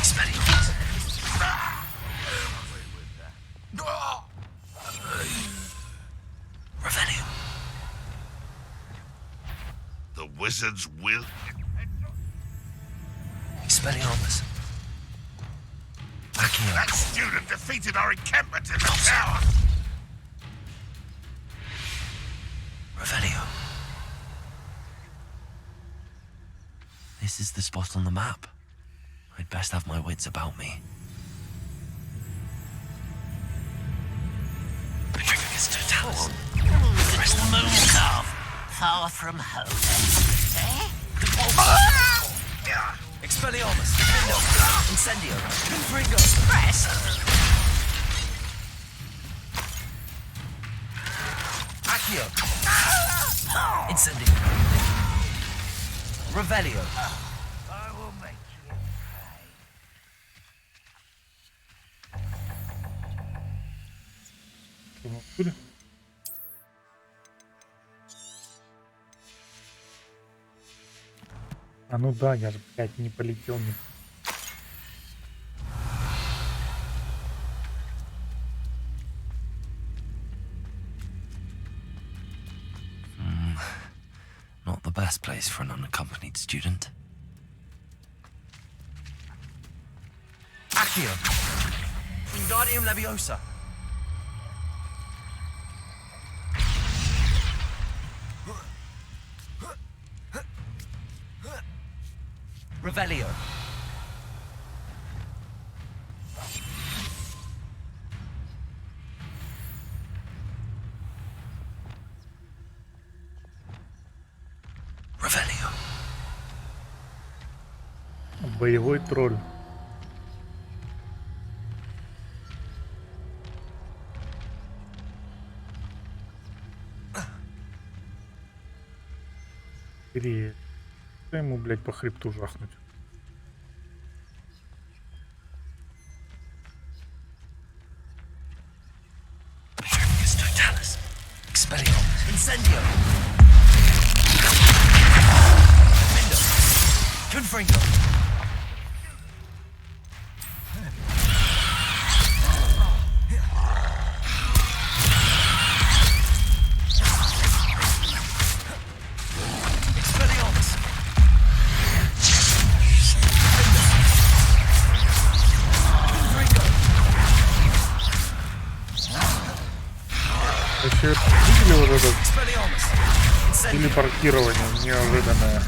Expelliarmus. Revelio. The wizards will. Expelliarmus. Accio. That student defeated our encampment in the tower. Revelio. This is the spot on the map. I'd best have my wits about me. Petrificus Totalis. Press the moon calf. Far from home. Eh? Expelliarmus. Vinto. Incendio. Confringo. Press. Accio. Incendio. Revelio. I will make you Откуда? А ну да, я же, блядь, не полетел. Not the best place for an unaccompanied student. Accio. Wingardium Leviosa. Revelio. Revelio. Боевой тролль. Дай ему, блядь, по хребту жахнуть. Petrificus Totalis. Expelliarmus. Incendio. Vinto. Confringo. вообще видели вот это телепортирование неожиданное?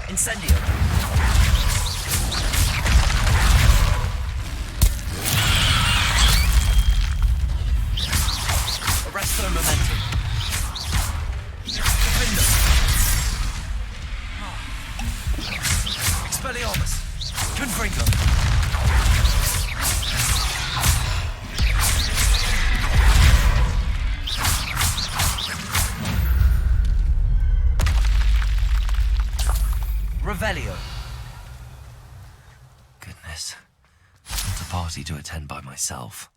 Incendio. Arresto momentum. Defendo. Expelliarmus. Confringo. Revelio. Goodness. Not a party to attend by myself.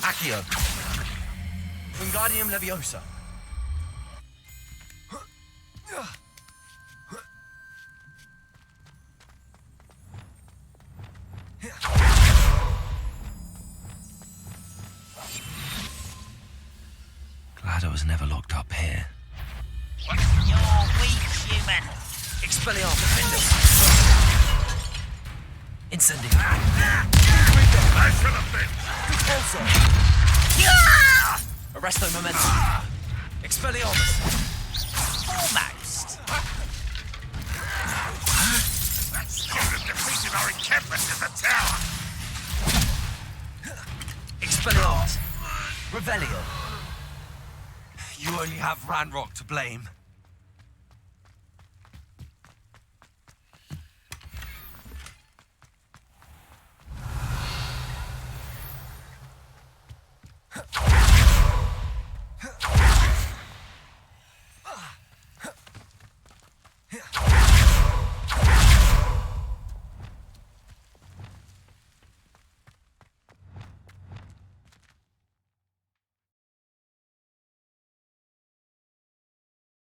Accio. Wingardium Leviosa. Glad I was never locked up here. You're weak, human. Expelliarmus. Defendo. Incendio. I should have been. Repulsor. Arresto momentum. Expelliarmus. Almost. That student defeated our encampment in the tower. Expelliarmus. Revelio. You only have Ranrock to blame.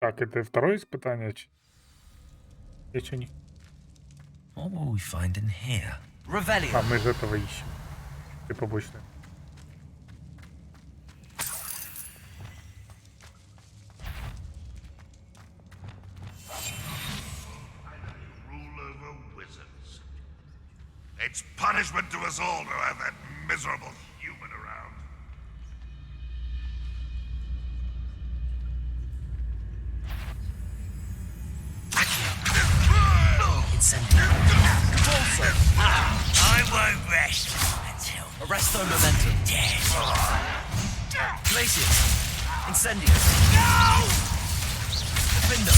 Так, это второе испытание? Я чё не... What will we find in here? Revelio. А, мы из этого ищем. Ты побочный. Rule over wizards. It's punishment to us all to have that miserable human around. Incendio. Repulsor. I won't rest until Arresto momentum. dead. Glacius. Incendio. Defendo.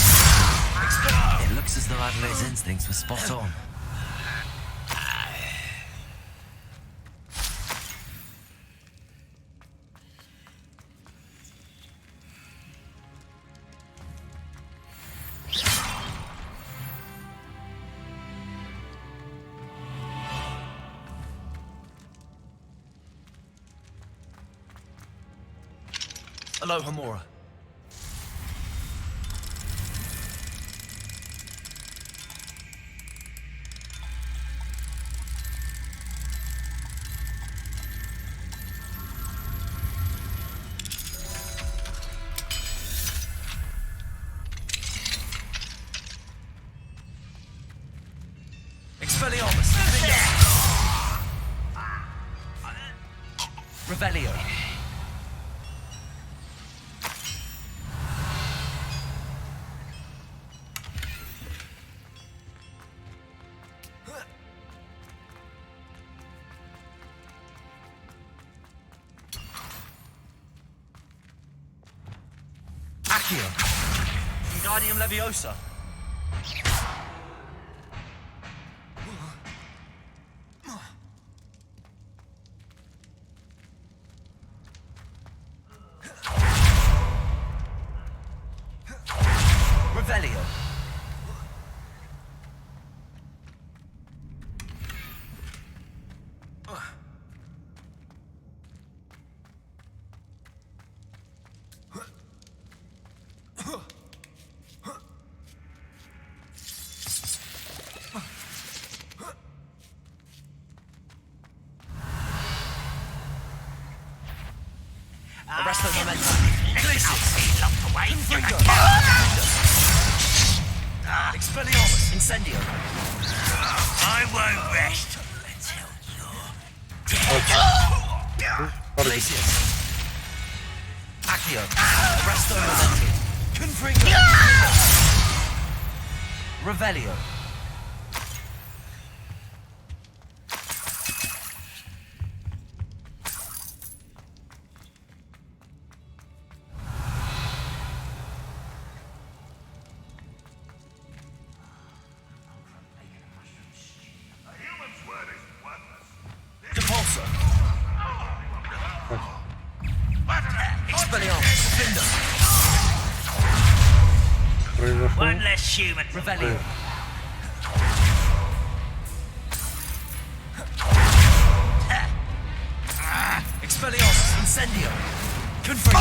It looks as though Adelaide's instincts were spot on. Aloha Mora. Expelliarmus. Revelio. Accio. Wingardium Leviosa. Arresto momentum. Confringo. Expelliarmus. Incendio. I won't rest until you're dead. Glacius. Accio. Arresto momentum. Confringo. Revelio. One less human. Revelio. Expelliarmus. Incendio. Confringo.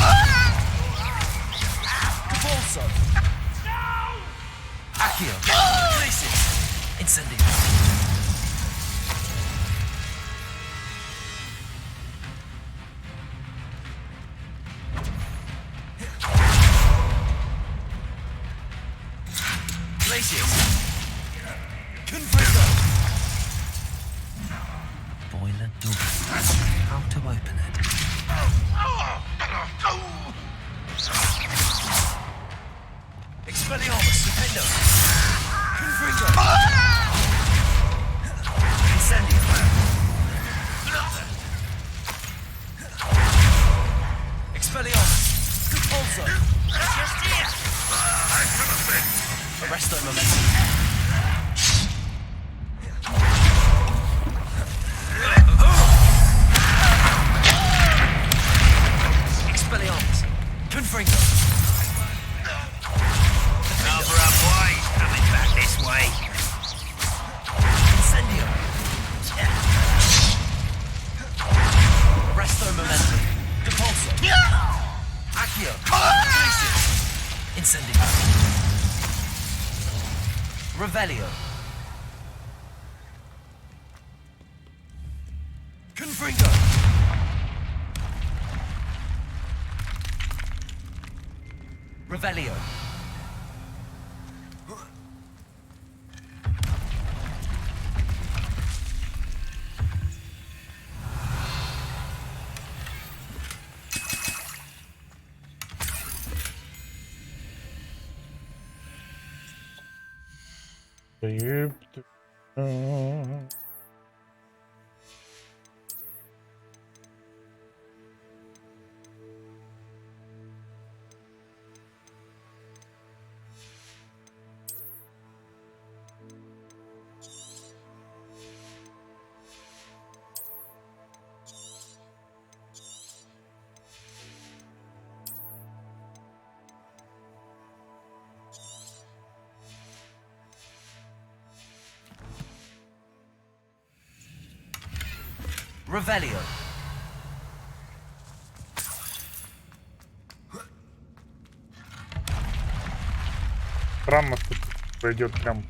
Capulso. Accio. Glacius. Incendio. Confringo. Boiler door. How to open it? Expelliarmus. Defendo. Confringo. Incendio. Expelliarmus. Compulso. Just here. Arresto momentum. Expelliarmus. Confringo. Another boys coming back this way. Incendio. Arresto momentum. Compulso. Accio. Glacius. Incendio. Revelio. Confringo. Revelio. Revelio. Странно, что пойдет прям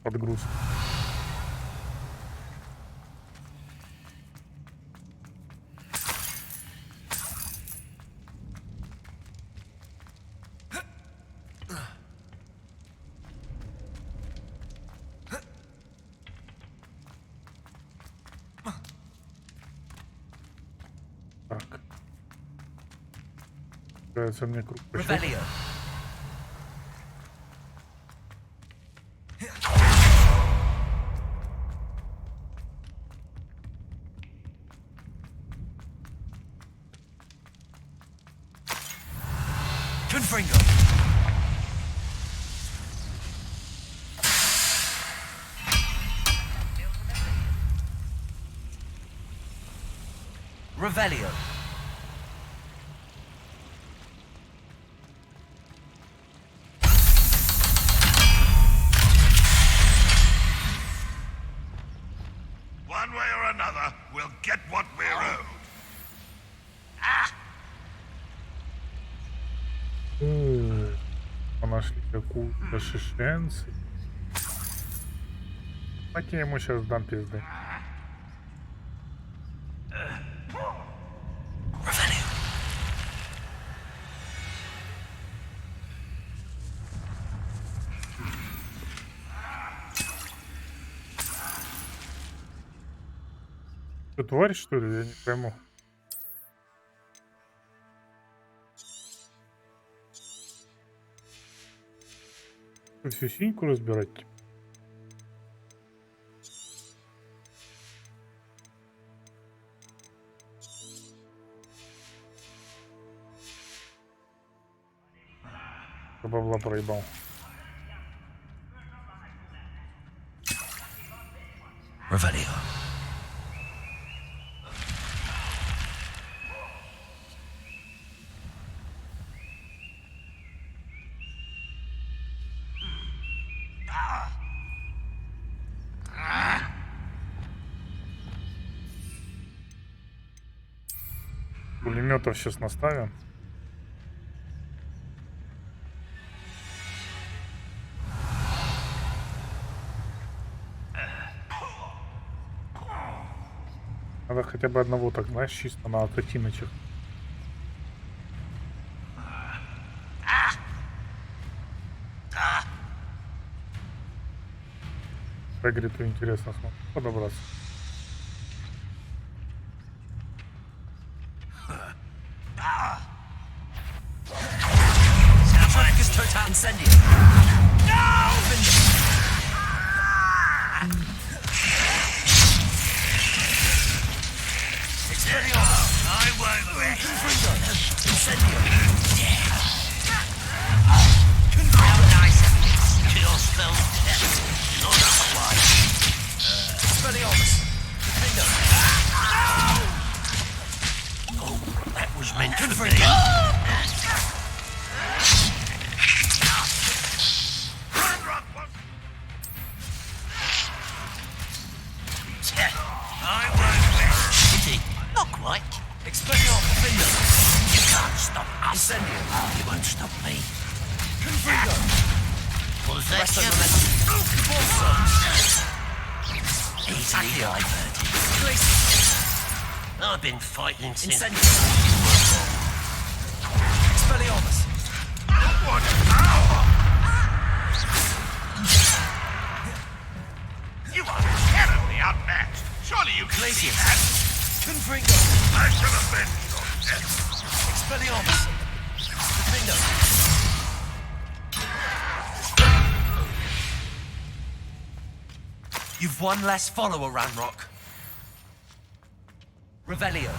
подгруз. Так. Кажется, мне круг пошел. Confringo. Revelio. One way or another, we'll get what we're owed. Нашли какую-то шишенцию. Так я ему сейчас дам пизды. Ты тварь, что ли? Я не пойму. Всю синьку разбирать? Бабла проебал. Revelio. Пулеметов сейчас наставим. Надо хотя бы одного, так знаешь, чисто на атакиночек. По игре-то интересно подобраться. I've been fighting since. You are terribly outmatched. Surely you can see that. I shall avenge your death. Expelliarmus. You've one less follower, Ranrock. Revelio.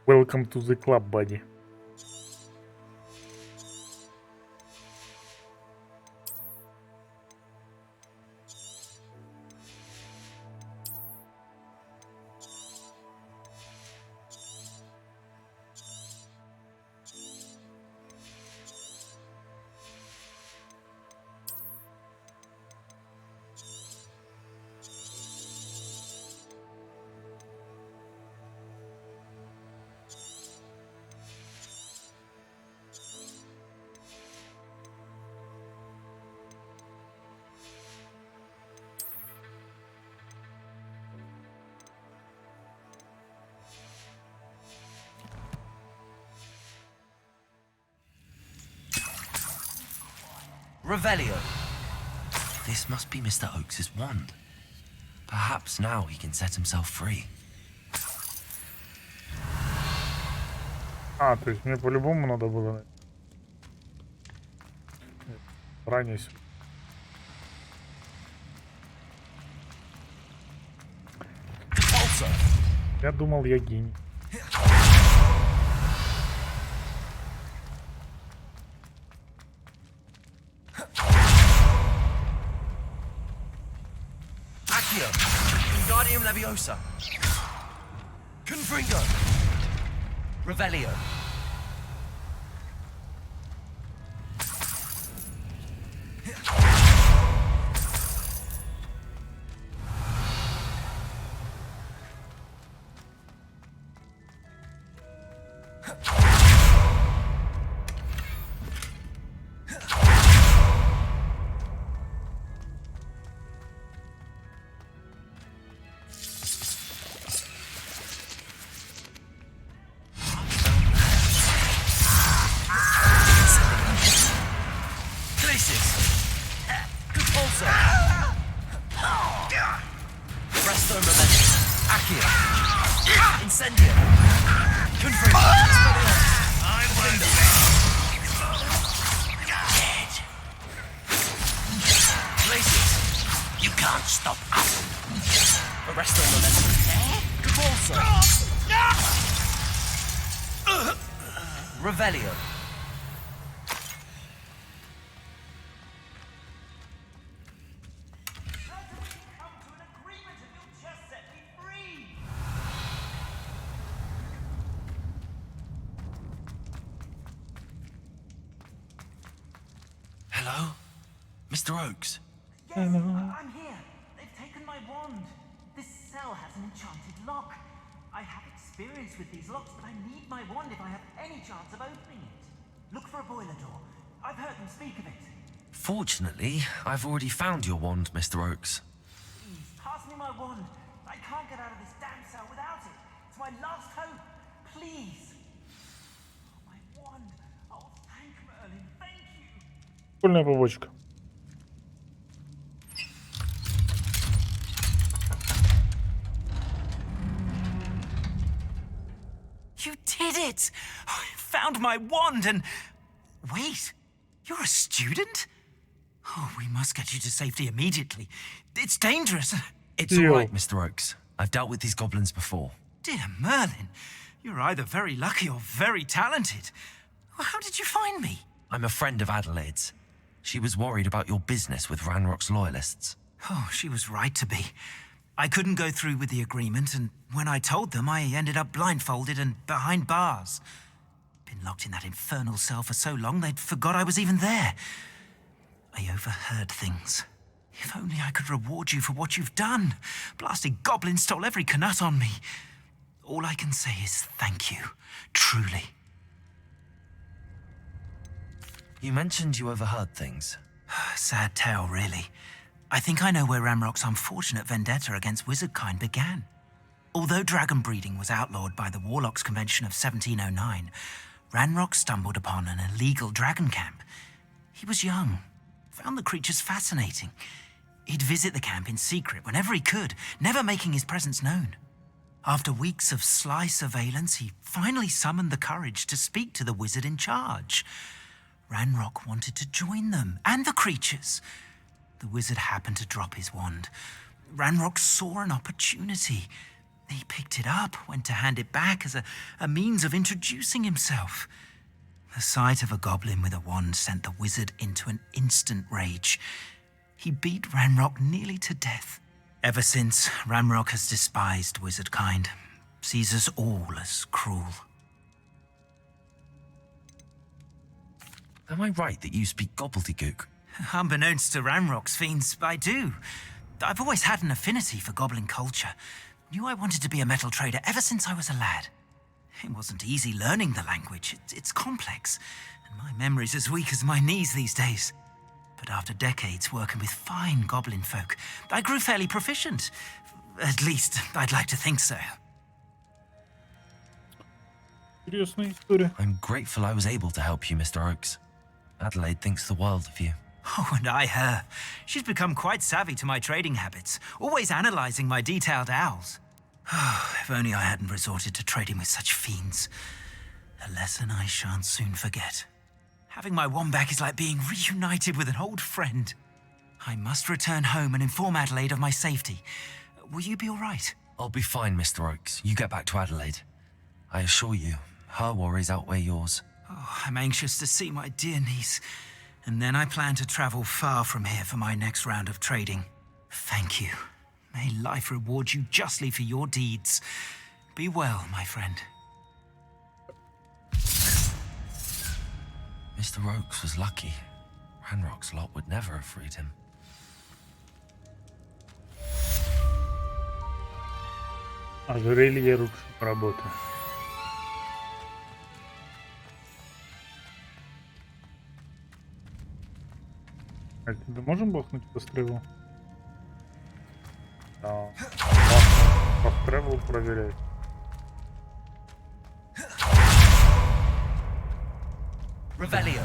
Welcome to the club, buddy. Revelio. This must be Mr. Oakes' wand. Perhaps now he can set himself free. А, то есть мне по-любому надо было ранее. Я думал, я гений. Wingardium Leviosa. Confringo. Revelio. Incendio. Confirm. I won't dead. Places. You can't stop us. Arrest all momentum. Good ball, sir. Revelio. Hello? Mr. Oakes? Yes, I'm here. They've taken my wand. This cell has an enchanted lock. I have experience with these locks, but I need my wand if I have any chance of opening it. Look for a boiler door. I've heard them speak of it. Fortunately, I've already found your wand, Mr. Oakes. Please, pass me my wand. I can't get out of this damn cell without it. It's my last hope. Please. Oh, my wand. Oh, thank Merlin. Thank you. Прикольная побочка. You did it! I found my wand and... Wait, you're a student? Oh, we must get you to safety immediately. It's dangerous. It's all right, Mr. Oakes. I've dealt with these goblins before. Dear Merlin, you're either very lucky or very talented. How did you find me? I'm a friend of Adelaide's. She was worried about your business with Ranrock's loyalists. Oh, she was right to be. I couldn't go through with the agreement, and when I told them, I ended up blindfolded and behind bars. Been locked in that infernal cell for so long, they'd forgot I was even there. I overheard things. If only I could reward you for what you've done. Blasted goblins stole every canut on me. All I can say is thank you, truly. You mentioned you overheard things. Sad tale, really. I think I know where Ranrock's unfortunate vendetta against wizardkind began. Although dragon breeding was outlawed by the Warlocks Convention of 1709, Ranrock stumbled upon an illegal dragon camp. He was young, found the creatures fascinating. He'd visit the camp in secret whenever he could, never making his presence known. After weeks of sly surveillance, he finally summoned the courage to speak to the wizard in charge. Ranrock wanted to join them, and the creatures. The wizard happened to drop his wand. Ranrock saw an opportunity. He picked it up, went to hand it back as a means of introducing himself. The sight of a goblin with a wand sent the wizard into an instant rage. He beat Ranrock nearly to death. Ever since, Ranrock has despised wizardkind, sees us all as cruel. Am I right that you speak gobbledygook? Unbeknownst to Ranrock's fiends, I do. I've always had an affinity for goblin culture. Knew I wanted to be a metal trader ever since I was a lad. It wasn't easy learning the language. It's complex, and my memory's as weak as my knees these days. But after decades working with fine goblin folk, I grew fairly proficient. At least, I'd like to think so. Интересная история. I'm grateful I was able to help you, Mr. Oakes. Adelaide thinks the world of you. Oh, and I her. She's become quite savvy to my trading habits, always analysing my detailed owls. Oh, if only I hadn't resorted to trading with such fiends. A lesson I shan't soon forget. Having my wand back is like being reunited with an old friend. I must return home and inform Adelaide of my safety. Will you be all right? I'll be fine, Mr. Oakes. You get back to Adelaide. I assure you, her worries outweigh yours. Oh, I'm anxious to see my dear niece. And then I plan to travel far from here for my next round of trading. Thank you. May life reward you justly for your deeds. Be well, my friend. Mr. Oakes was lucky. Ranrock's lot would never have freed him. Ожерелье ручной работы. Отсюда можем бахнуть по стрелу? Да. По стрелу проверяй. Revelio.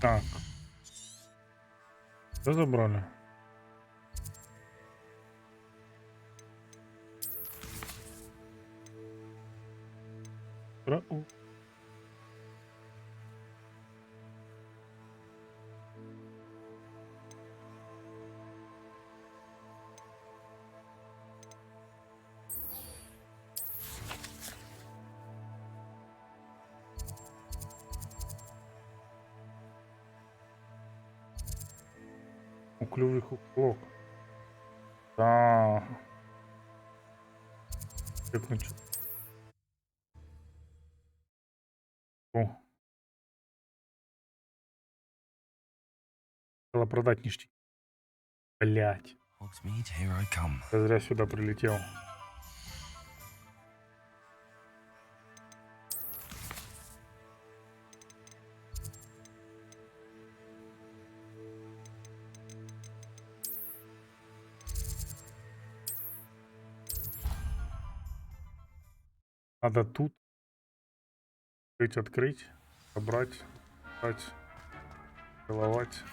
Так. Что забрали? Клювый хуклок. Да. О. Хотела продать ништяк. Блять. Я зря сюда прилетел. Надо тут открыть, собрать, дать, целовать.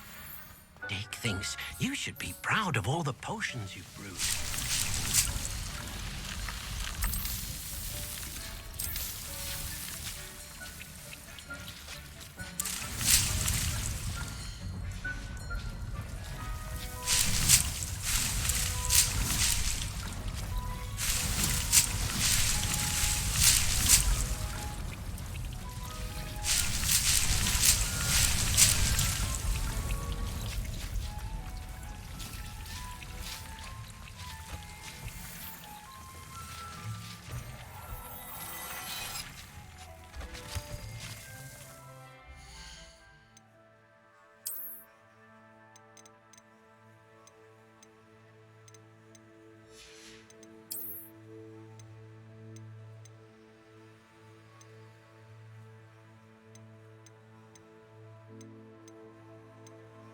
Dick thinks you should be proud of all the potions you've brewed.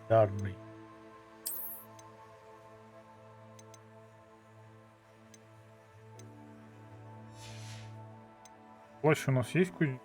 Дарный. Плащ у нас есть кузнец?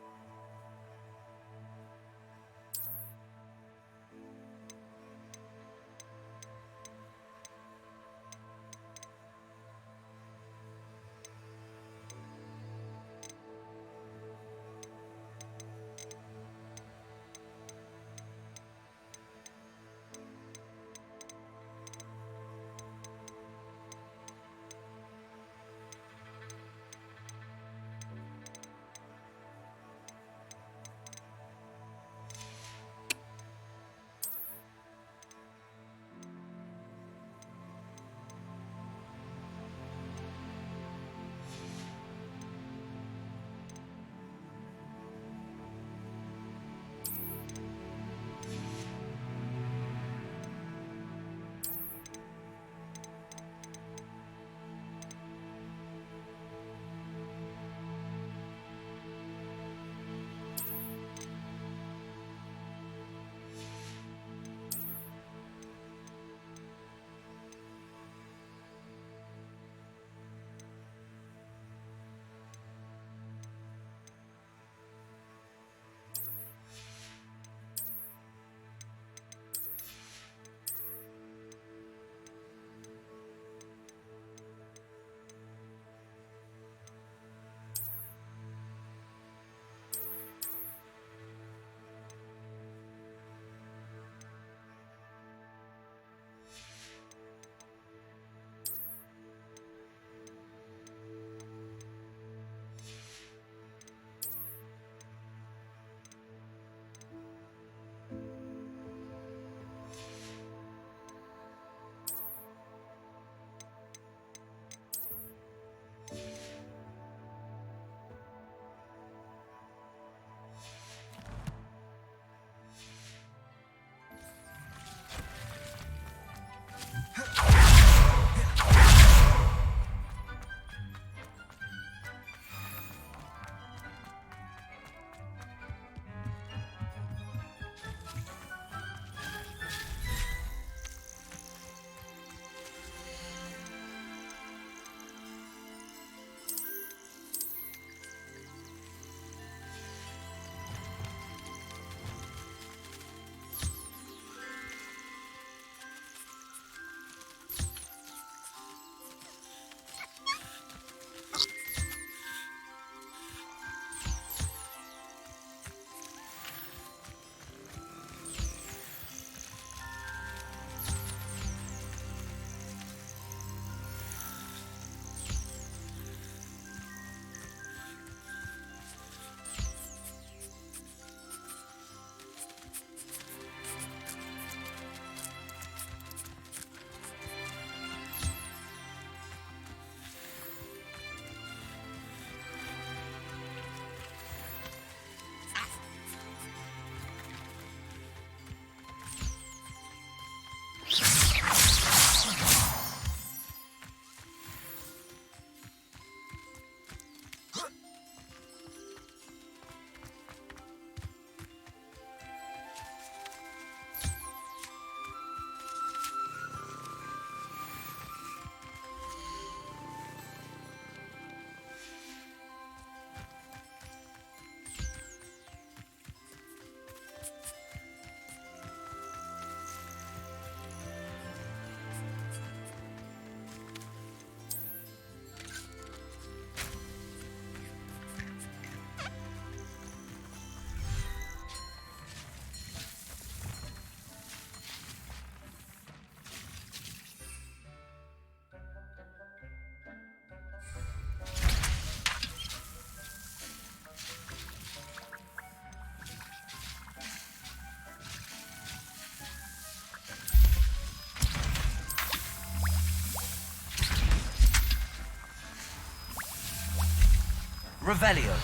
Revelio.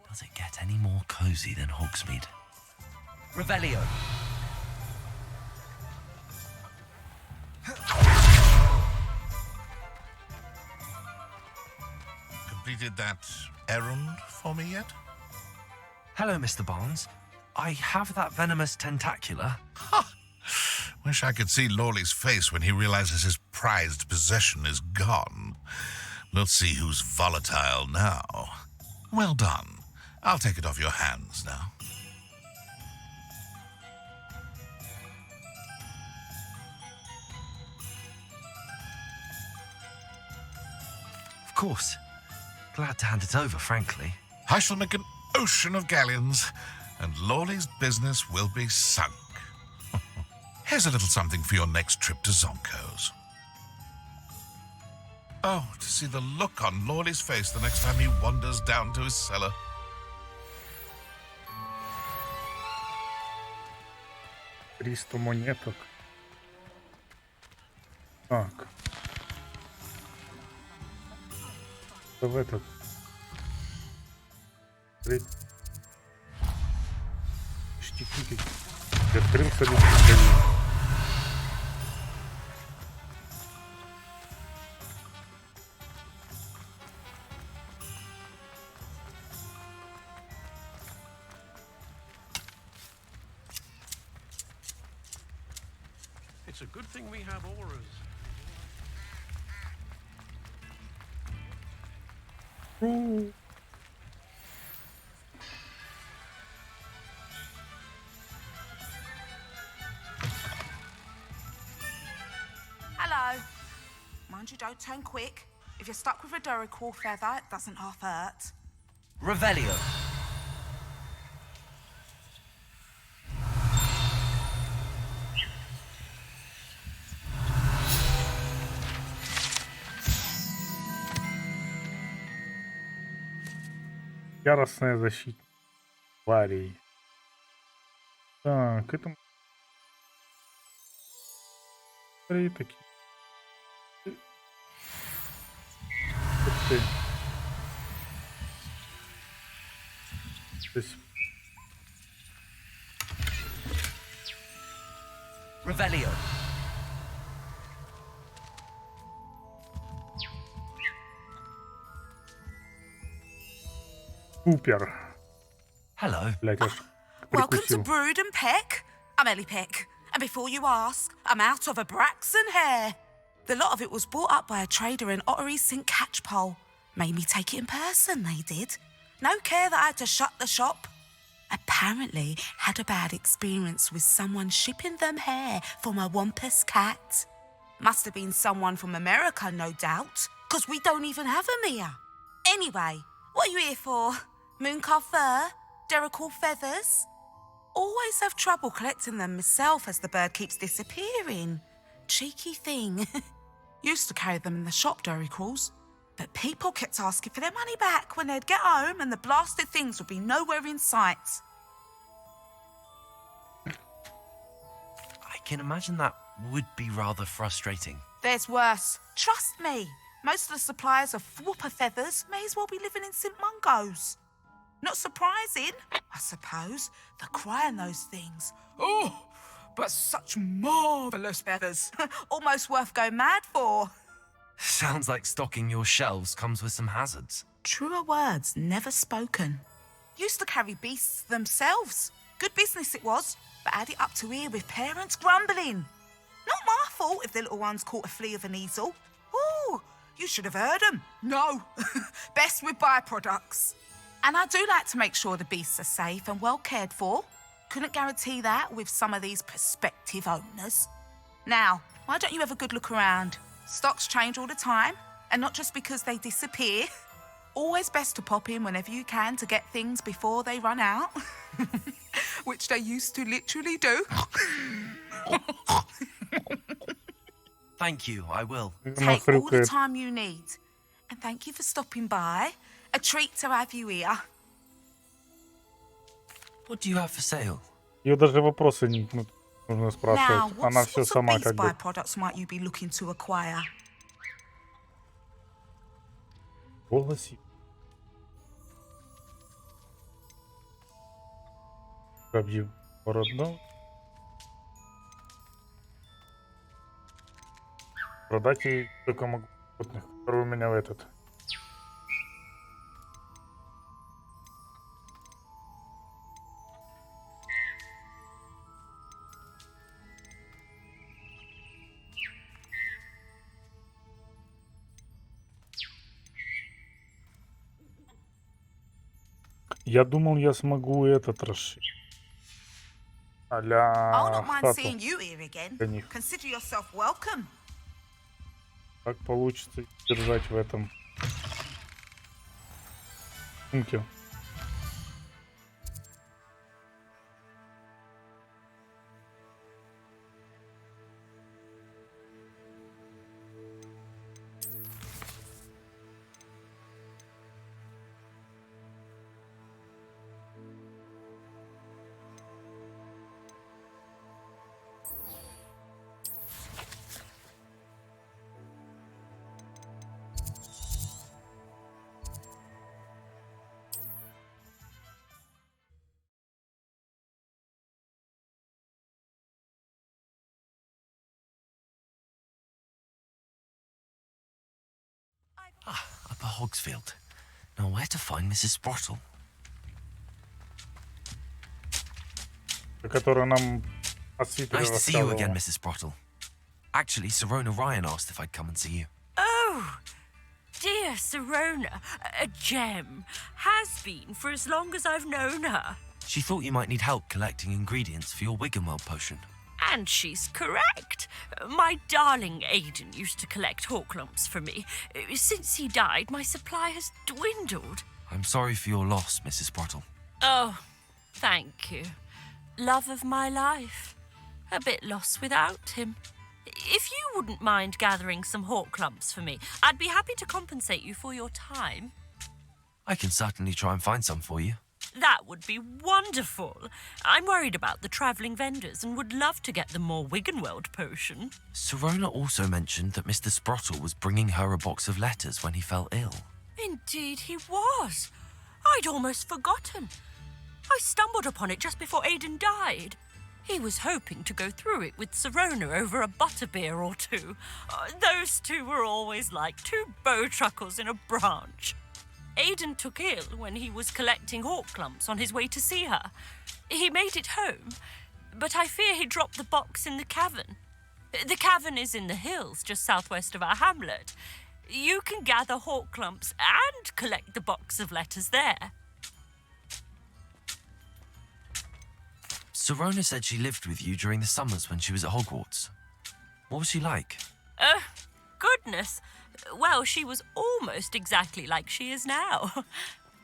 Does it get any more cozy than Hogsmeade? Revelio. Completed that errand for me yet? Hello, Mr. Barnes. I have that venomous tentacula. Wish I could see Lawley's face when he realizes his prized possession is gone. We'll see who's volatile now. Well done. I'll take it off your hands now. Of course. Glad to hand it over, frankly. I shall make an ocean of galleons, and Lawley's business will be sunk. Here's a little something for your next trip to Zonko's. Oh, to see the look on Lawley's face the next time he wanders down to his cellar. Триста монеток. Так. В этот. Почти купить. Открылся ли магазин? It's a good thing we have auras. Hello. Mind you don't turn quick. If you're stuck with a Duracell feather, it doesn't half hurt. Revelio. Яростная защита тварей. Так, это... Смотри, такие. Ух ты. Здесь... Revelio. Супер. Hello. Блять, аж Welcome to прикусил. Brood and Peck. I'm Ellie Peck. And before you ask, I'm out of a Braxton hair. The lot of it was bought up by a trader in Ottery's St. Catchpole. Made me take it in person, they did. No care that I had to shut the shop. apparently had a bad experience with someone shipping them hair from a Wampus cat. Must have been someone from America, no doubt, because we don't even have them here. Anyway, what are you here for? Mooncar fur? Derrickle feathers? Always have trouble collecting them myself as the bird keeps disappearing. Cheeky thing. Used to carry them in the shop, Derricles. But people kept asking for their money back when they'd get home and the blasted things would be nowhere in sight. I can imagine that would be rather frustrating. There's worse. Trust me. Most of the suppliers of whooper feathers may as well be living in St. Mungo's. Not surprising, I suppose, the cry on those things. Oh, but such marvellous feathers. Almost worth going mad for. Sounds like stocking your shelves comes with some hazards. Truer words never spoken. Used to carry beasts themselves. Good business it was, but had it up to here with parents grumbling. Not my fault if the little ones caught a flea of an easel. Ooh, you should have heard them. No, best with byproducts. And I do like to make sure the beasts are safe and well cared for. Couldn't guarantee that with some of these prospective owners. Now, why don't you have a good look around? Stocks change all the time, and not just because they disappear. Always best to pop in whenever you can to get things before they run out. Which they used to literally do. Thank you, I will. Take all the time you need. And thank you for stopping by. A treat to have you here. What do you have for sale? Ее даже вопросы не нужно Now, спрашивать. Она все what сама of these как бы. byproducts might you be looking to acquire? Голоси. Объявил родного. Продать ей только могу животных, которые у меня в этот. Я думал, я смогу этот расширить. I'll А-ля not mind хату seeing you here again. для них. Consider yourself welcome. Как получится держать в этом сумке. Upper Hogsfield. Now where to find Mrs. Sprottle? Которую нам от Свитера Nice to see you again, рассказывала. Mrs. Sprottle. Actually, Sirona Ryan asked if I'd come and see you. Oh, dear Sirona, a gem. Has been for as long as I've known her. She thought you might need help collecting ingredients for your Wiggenweld potion. And she's correct. My darling Aidan used to collect hawk lumps for me. Since he died, my supply has dwindled. I'm sorry for your loss, Mrs. Sprottle. Oh, thank you. Love of my life. A bit lost without him. If you wouldn't mind gathering some hawk lumps for me, I'd be happy to compensate you for your time. I can certainly try and find some for you. That would be wonderful. I'm worried about the travelling vendors and would love to get them more Wiggenweld potion. Sirona also mentioned that Mr. Sprottle was bringing her a box of letters when he fell ill. Indeed he was. I'd almost forgotten. I stumbled upon it just before Aidan died. He was hoping to go through it with Sirona over a butterbeer or two. Those two were always like two bowtruckles in a branch. Aidan took ill when he was collecting hawk lumps on his way to see her. He made it home, but I fear he dropped the box in the cavern. The cavern is in the hills just southwest of our hamlet. You can gather hawk lumps and collect the box of letters there. Sirona said she lived with you during the summers when she was at Hogwarts. What was she like? Goodness. Well, she was almost exactly like she is now.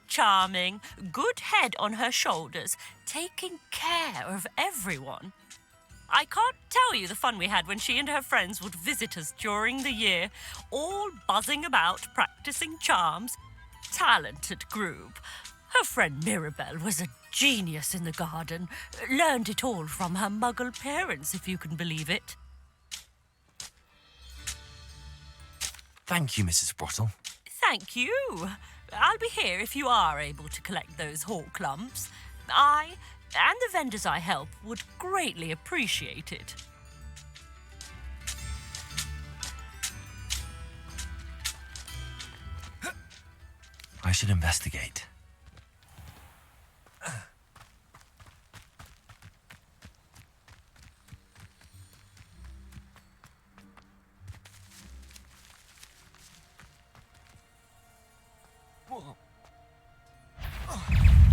Charming, good head on her shoulders, taking care of everyone. I can't tell you the fun we had when she and her friends would visit us during the year, all buzzing about, practicing charms. Talented group. Her friend Mirabelle was a genius in the garden. Learned it all from her muggle parents, if you can believe it. Thank you, Mrs. Brottle. Thank you. I'll be here if you are able to collect those hawk lumps. I and the vendors I help would greatly appreciate it. I should investigate.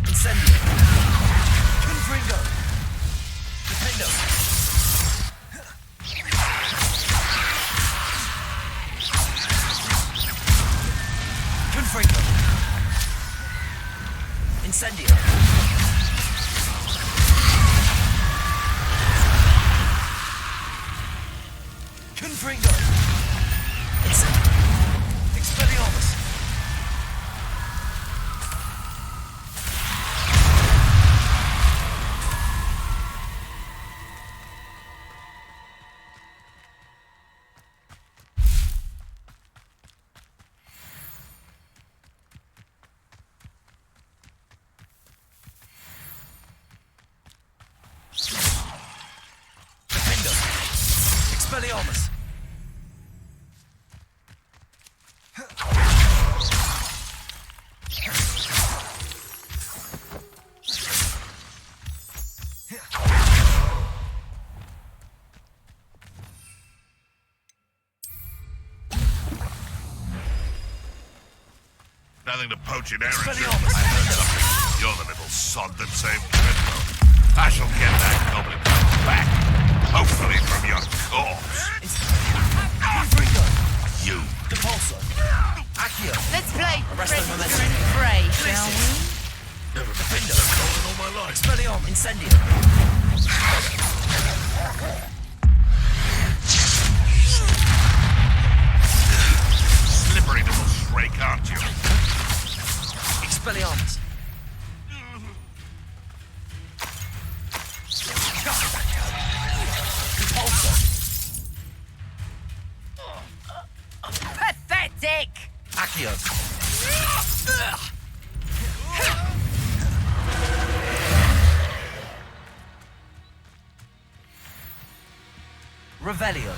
Incendio. Confringo. Defendo. Confringo. Incendio. Confringo. Incendio. Expelliarmus. Expelliarmus. Nothing to poach in Ericsson. I heard something. You're the little sod that saved Crespo. I shall get that goblin back. Hopefully from your corpse. You. Depulso. Accio. Let's play Arresto momentum. Fray, shall we? Defendo. All my life. Expelliarmus. Incendio. Slippery little shrake, aren't you? Expelliarmus. Depulso. Pathetic! Accio. Revelio.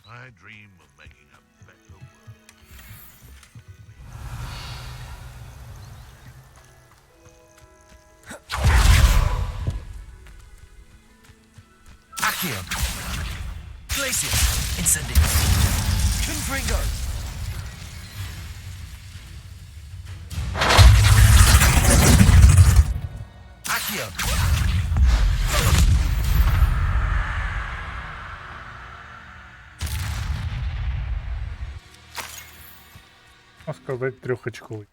I dream of making a better world. Accio. Glacier. Incendio. Confringo. Accio. Можно сказать, трехочковый.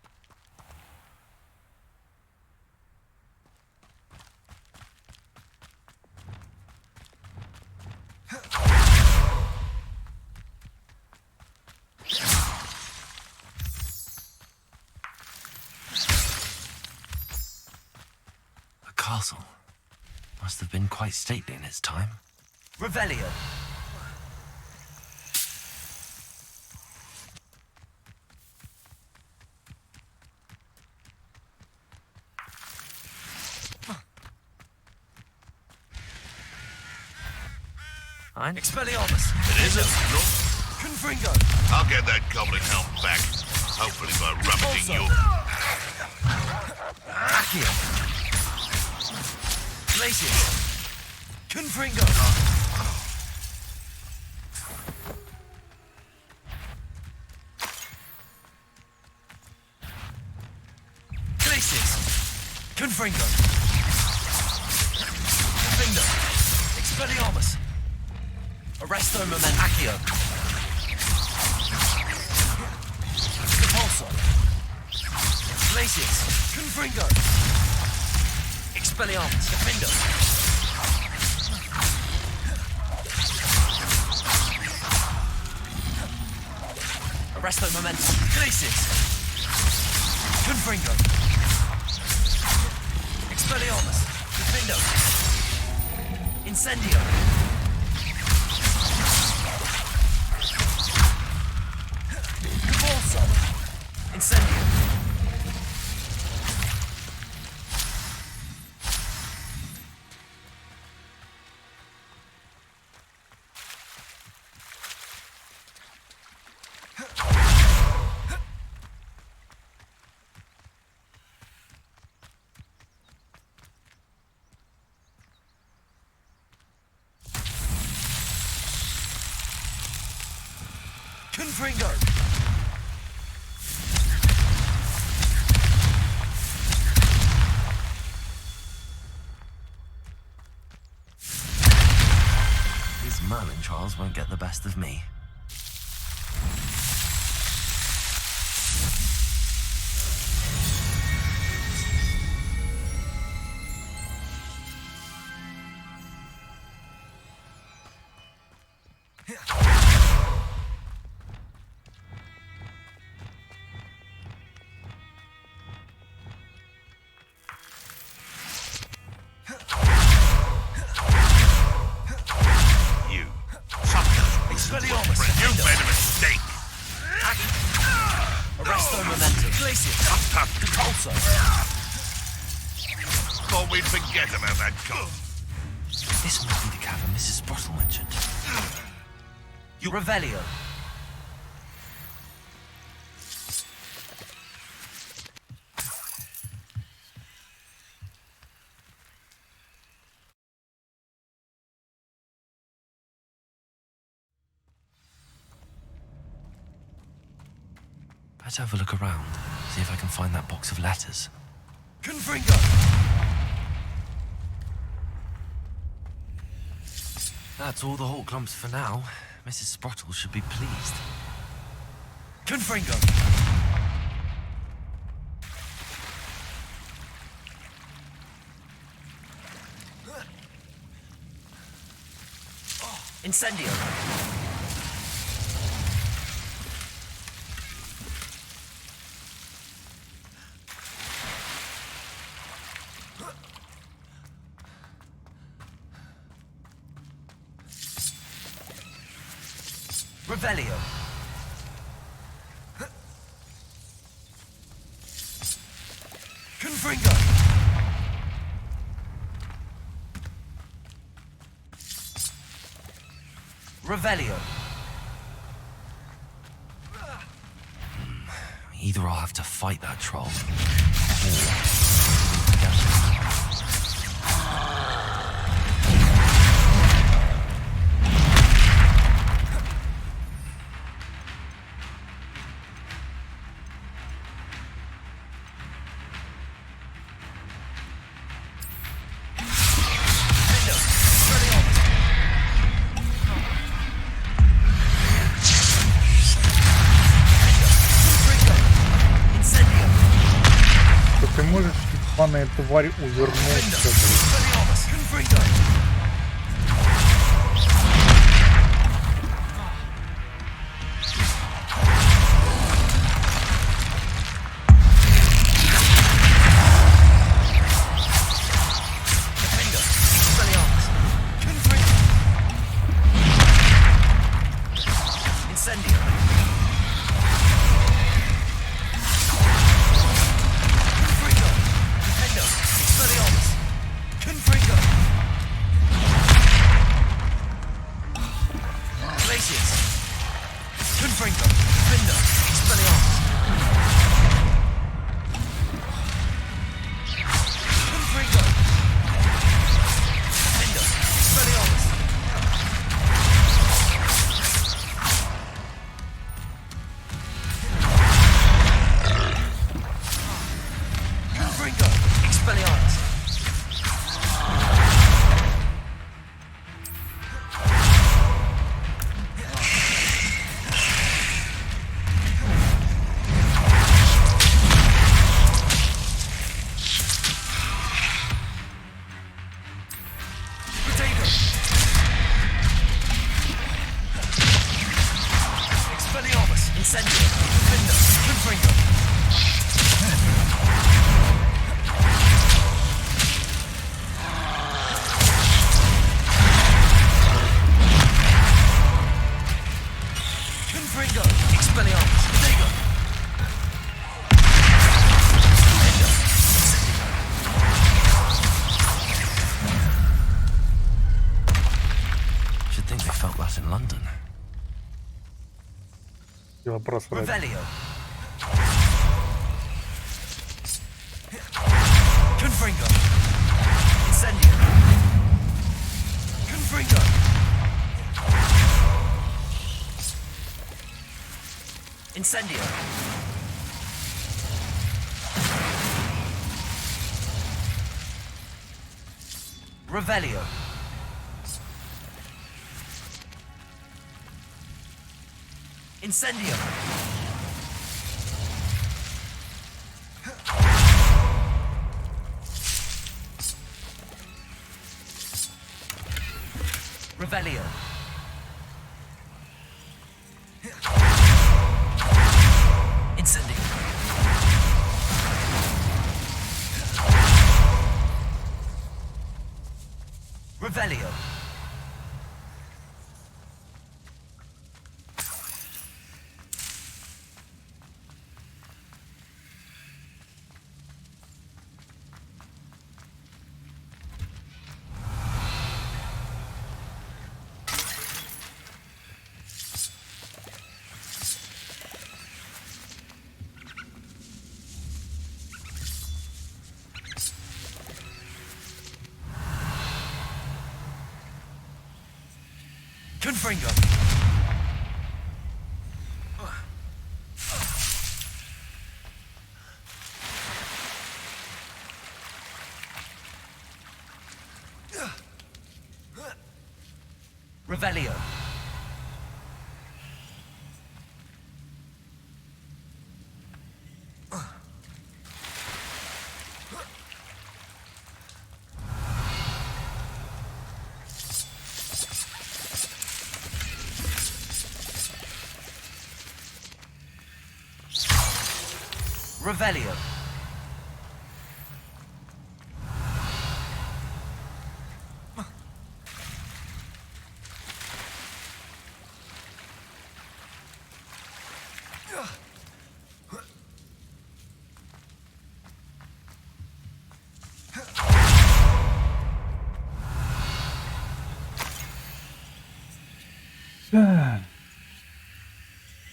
The castle must have been quite stately in its time. Revelio. Expelliarmus. It isn't. No. Confringo. I'll get that goblin helm back. Hopefully by rummaging your... Accio. Glacier. Confringo. Glaciers. Confringo. Finger. Expelliarmus. Arresto Moment. Accio. Repulsor. Glacius. Confringo. Expelliarmus. Defendo. Arresto Momentum. Glacius. Confringo. Expelliarmus. Defendo. Incendio. Repulsor. Incendio. Confringo. These Merlin trials won't get the best of me. You've made a mistake. Arresto Momentum. Glacius. Repulsor. Thought we'd forget about that cop. This might be the cavern Mrs. Sprottle mentioned. Revelio. Let's have a look around, see if I can find that box of letters. Confringo. That's all the Hawk clumps for now. Mrs. Sprottle should be pleased. Confringo. Incendio. Revelio. Confringo. Revelio. Either I'll have to fight that troll, Ты можешь, ебаная тварь, увернуться, Expelliarmus. Incendio. Confringo. Confringo. Expelliarmus. Digo. Should think they felt that in London. Вопрос вроде. Revelio. Confringo. Incendio. Confringo. Incendio. Revelio. Incendio. Revelio. Incendio. Revelio. Confringo. Revelio. Revelio.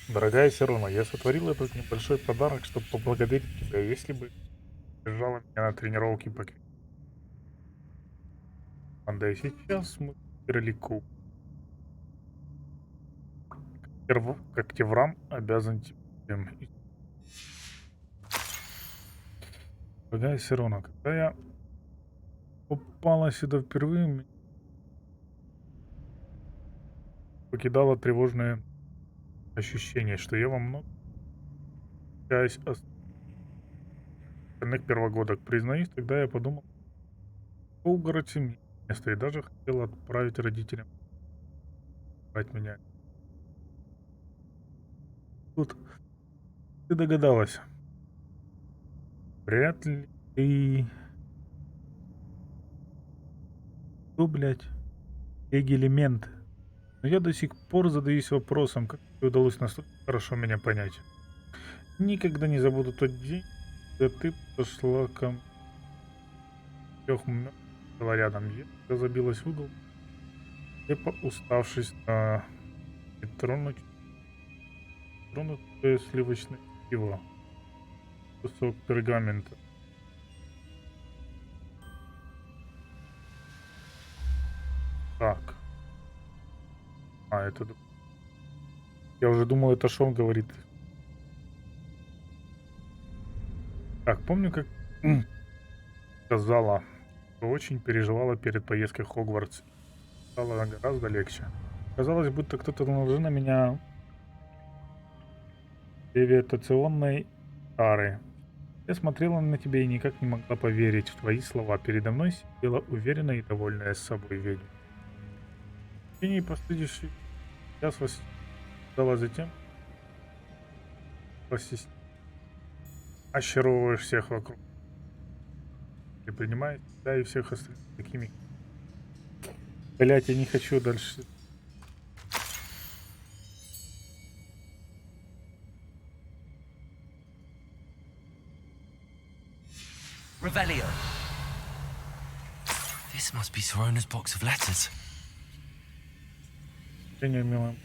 Дорогая Сирона, я сотворил этот небольшой подарок, чтобы поблагодарить тебя, если бы держала меня на тренировке по команде. И сейчас мы далеко. Как Теврам обязан тебе. Дорогая Сирона, когда я попала сюда впервые, меня покидало тревожное ощущение, что я во многом часть остальных первогодок. Признаюсь, тогда я подумал, что угорать семьи место, и даже хотел отправить родителям брать меня. Тут ты догадалась. Вряд ли ты... Что, блядь? Элемент. Но я до сих пор задаюсь вопросом, как тебе удалось настолько хорошо меня понять. Никогда не забуду тот день, когда ты подошла ко мне. Была рядом. Я забилась в угол, уставшись на тронутое сливочное пиво. Кусок пергамента. Так. Это... Я уже думал, это что он говорит. Так, помню, как сказала, что очень переживала перед поездкой в Хогвартс. Стало гораздо легче. Казалось, будто кто-то наложил на меня левитационной тары. Я смотрела на тебя и никак не могла поверить в твои слова. Передо мной сидела уверенная и довольная собой ведьма. В течение последующих час восседала затем, очаровываешь всех вокруг. Ты принимаешь себя и всех остальных такими. Блять, я не хочу дальше. Revelio. This must be Sirena's box of letters. Милым.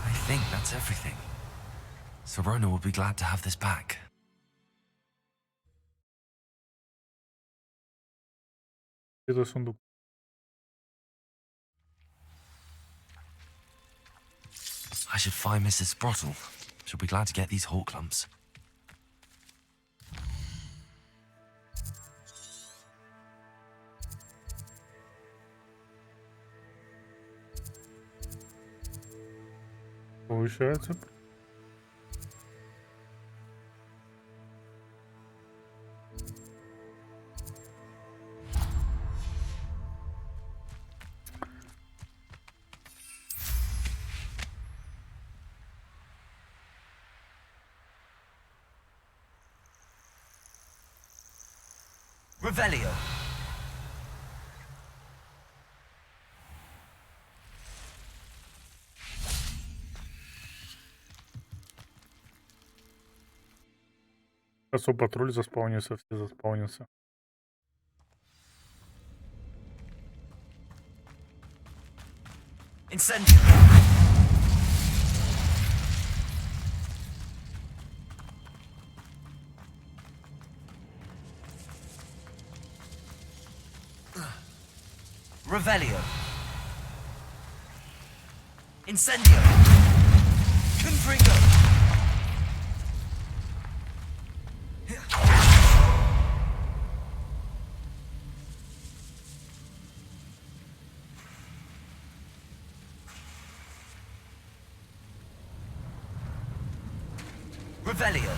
I think that's everything. Sirona will be glad to have this back. Это сундук. I should find Mrs. Sprottle. She'll be glad to get these hawk clumps. Получается. Revelio. Косой патруль заспаунился, все заспаунился. Incendio. Revelio. Incendio. Confringo. Revelio.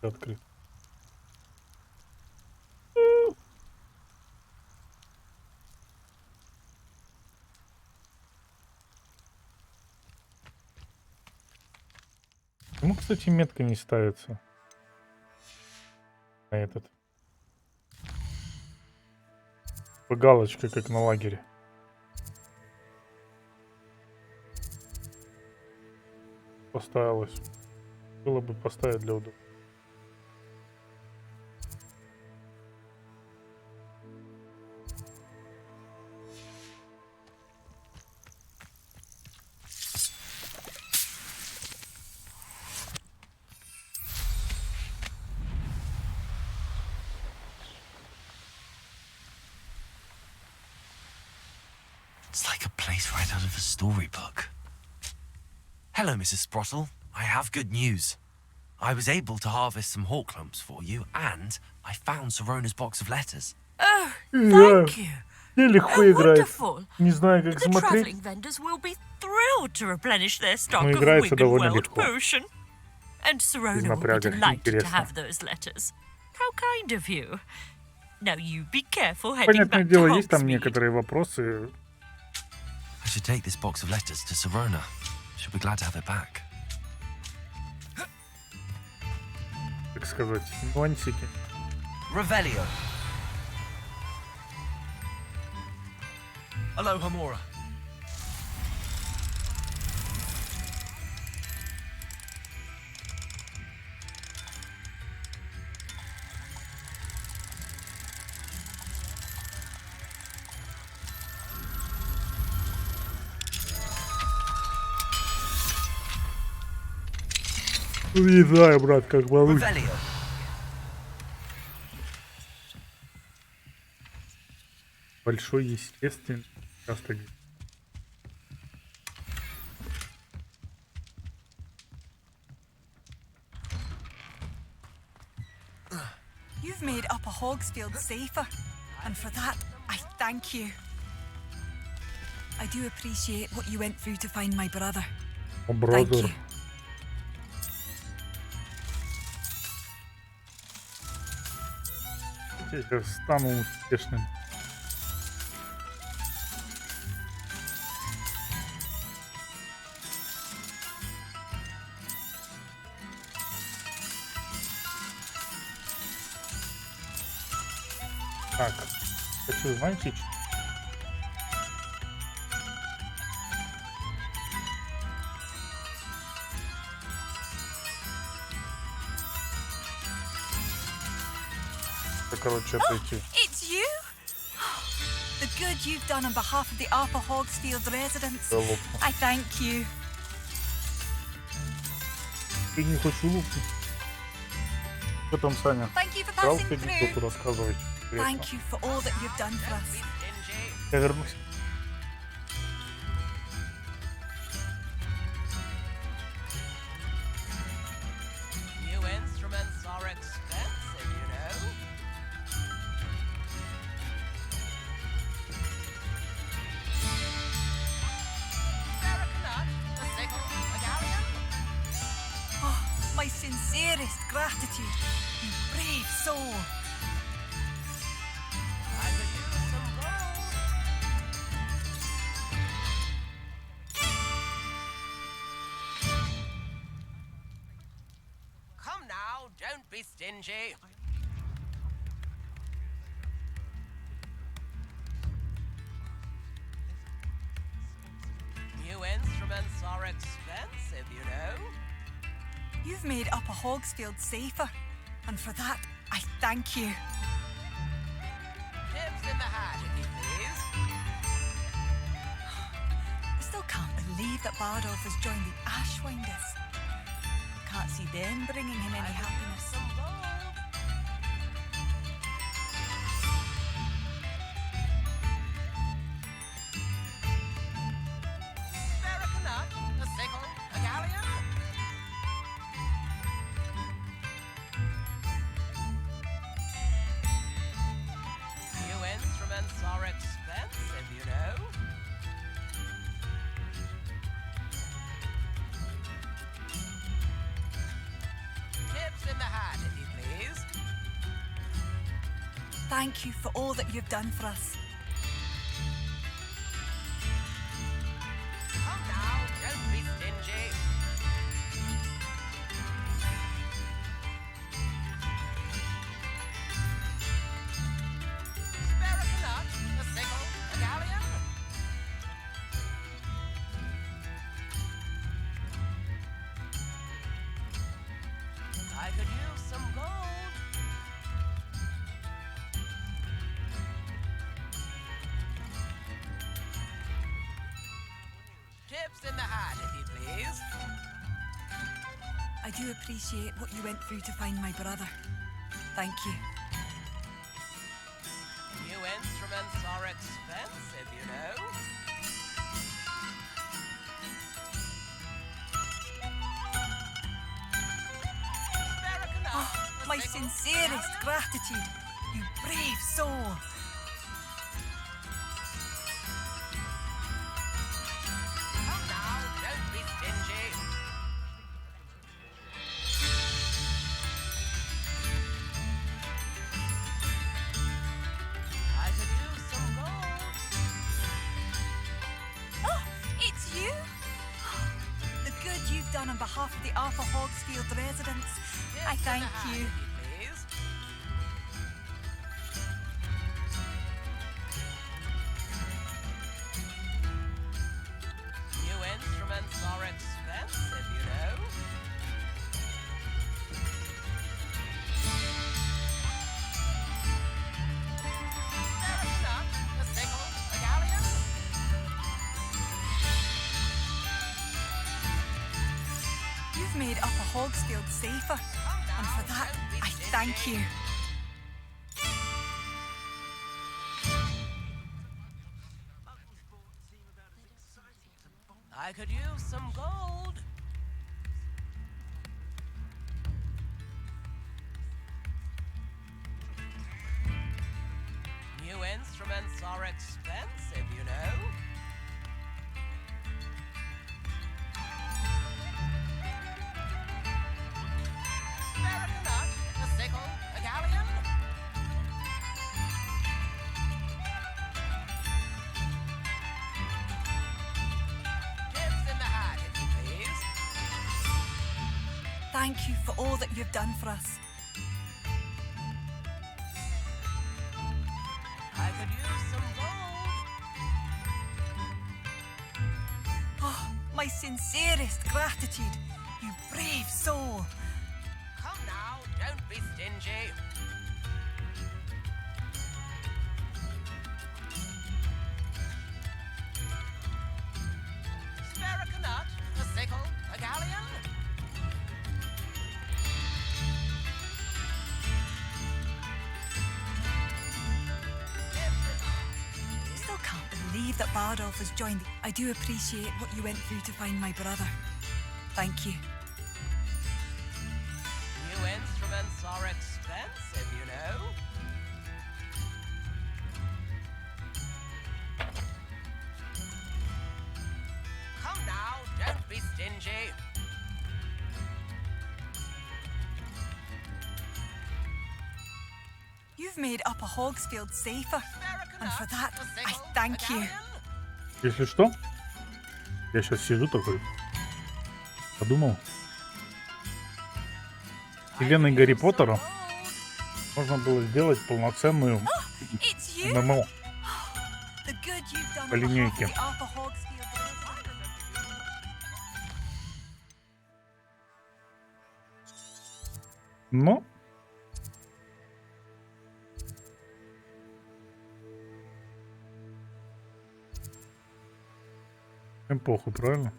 Открыт. Почему, кстати, метка не ставится на этот? Галочка, как на лагере. Поставилась. Было бы поставить для удобства. It's like a place right out of a storybook. Hello, Mrs. Sprottle. I have good news. I was able to harvest some hawk clumps for you, and I found Sirena's box of letters. Oh, thank you. Легко играть. Wonderful. Не знаю, как The смотреть. traveling vendors will be thrilled to replenish their stock Но of играется довольно Wiggenweld легко. potion. And Sirona will be напряга. delighted to Интересно. have those letters. How kind of you. Now you be careful heading Понятное back дело, to есть там Hogsmeade. некоторые вопросы. I should take this box of letters to Sirona. She'll be glad to have it back. так сказать, нюансики. Revelio. Aloha Mora. Не знаю, брат, как получится. Revelio. Большой, естественно, часто говорит. You've made Upper Hogsfield safer, and for that, I thank you. I do appreciate what you went through to find my brother. О, Thank бразер. you. Я сейчас стану успешным. Так, хочу, знаете, короче, отойти. It's you? The good you've done on behalf of the Upper Hogsfield residents. Hello. I thank you. Ты не хочу лупить. Что там, Саня? Thank you for Брал passing ты through. анекдоту рассказывать? Thank you for all that you've done for us. Я вернусь. New instruments are expensive, you know. Oh, my sincerest gratitude, you brave soul. I could use some gold. Come now, don't be stingy. New instruments are expensive, you know. You've made Upper Hogsfield safer, and for that, I thank you. Tips in the hat, if you please. I still can't believe that Bardolph has joined the Ashwinders. Can't see them bringing him any happiness. Spare a nut, a sickle, a galleon. New instruments are expensive, you know. Tips in the hat, if you please. Thank you for all that you've done for us. Come now, don't be stingy. Spare a nut, a sickle, a galleon. I could use some gold. Tips in the hat, if you please. I do appreciate what you went through to find my brother. Thank you. New instruments are expensive, you know. Oh, my sincerest gratitude, you brave soul. Come now, don't be stingy. I could use some gold. Oh, it's you? The good you've done on behalf of the Upper Hogsfield residents. I thank you. New instruments are expensive, you know. You've made Upper Hogsfield safer, and for that, I thank you. I could use some gold. New instruments are expensive, you know. Spare a nut, a sickle, a galleon. Tips in the hat, if you please. Thank you for all that you've done for us. I could use some gold. Oh, my sincerest gratitude, you brave soul. Come now, don't be stingy. Spare a nut, a sickle, a galleon. Still can't believe that Bardolph has joined. I do appreciate what you went through to find my brother. Thank you. New instruments are expensive, you know. Come now, don't be stingy. You've made Upper Hogsfield safer, and for that, I thank you. Если что, я сейчас сижу такой, подумал, вселенной Гарри Поттера можно было сделать полноценную ММО The good you've done по on behalf of линейке. the Upper Hogsfield residents. Но всем похуй, правильно?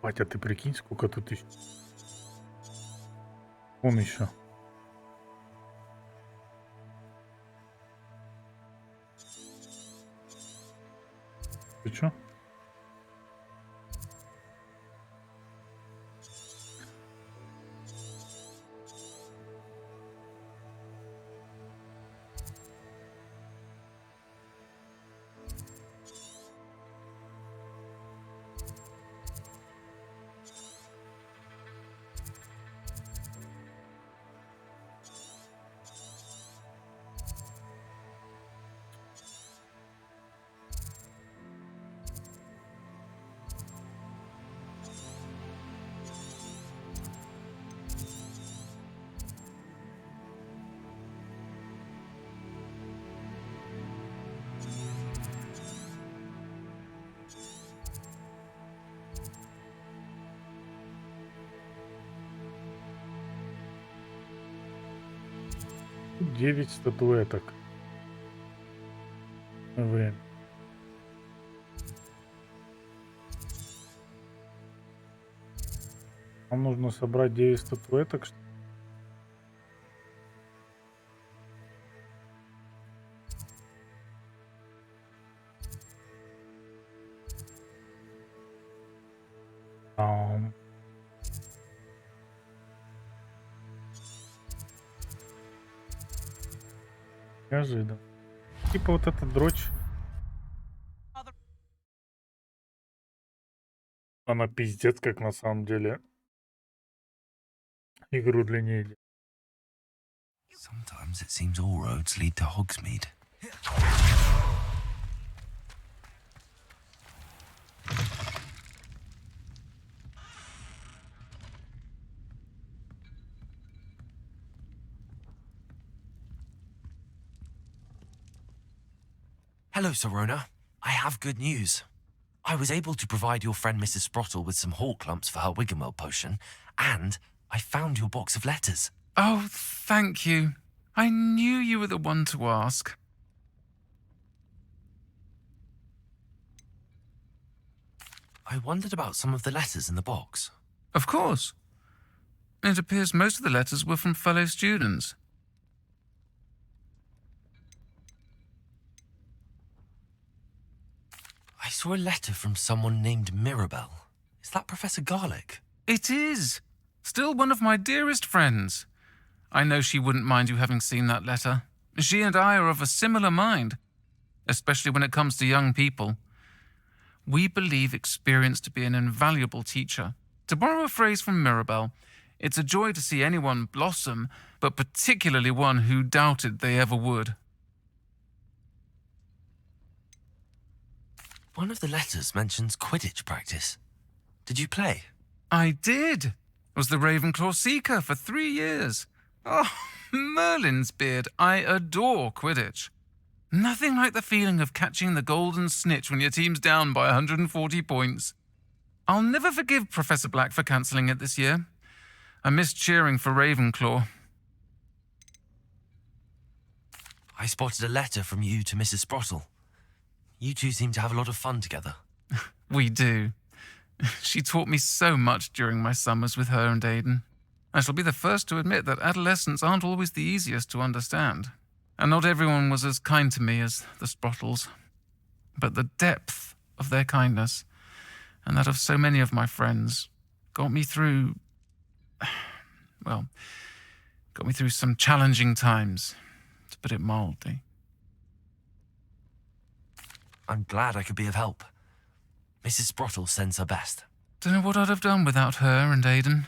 Батя, ты прикинь, сколько тут еще. Он еще. Ты чё? Девять статуэток. Время. Нам нужно собрать 9 статуэток. Неожиданно. Типа вот эта дрочь. Она пиздец, как на самом деле игру длиннее. Sometimes it seems all roads lead to Hogsmeade. Hello, Sirona. I have good news. I was able to provide your friend Mrs. Sprottle with some hawk lumps for her Wiggenweld potion, and I found your box of letters. Oh, thank you. I knew you were the one to ask. I wondered about some of the letters in the box. Of course. It appears most of the letters were from fellow students. I saw a letter from someone named Mirabelle. Is that Professor Garlick? It is. Still one of my dearest friends. I know she wouldn't mind you having seen that letter. She and I are of a similar mind, especially when it comes to young people. We believe experience to be an invaluable teacher. To borrow a phrase from Mirabelle, it's a joy to see anyone blossom, but particularly one who doubted they ever would. One of the letters mentions Quidditch practice. Did you play? I did. Was the Ravenclaw Seeker for 3 years. Oh, Merlin's beard. I adore Quidditch. Nothing like the feeling of catching the golden snitch when your team's down by 140 points. I'll never forgive Professor Black for cancelling it this year. I missed cheering for Ravenclaw. I spotted a letter from you to Mrs. Sprottle. You two seem to have a lot of fun together. We do. She taught me so much during my summers with her and Aidan. I shall be the first to admit that adolescents aren't always the easiest to understand. And not everyone was as kind to me as the Sprottles. But the depth of their kindness, and that of so many of my friends, got me through some challenging times, to put it mildly. I'm glad I could be of help. Mrs. Sprottle sends her best. Don't know what I'd have done without her and Aidan.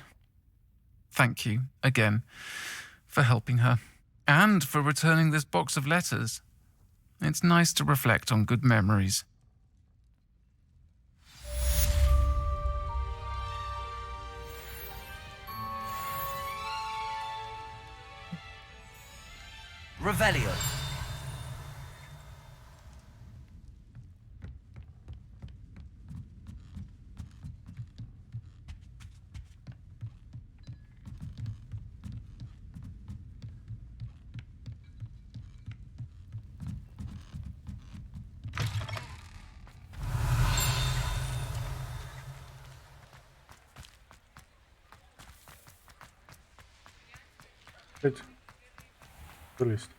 Thank you, again, for helping her, and for returning this box of letters. It's nice to reflect on good memories. Revelio. Good. To list.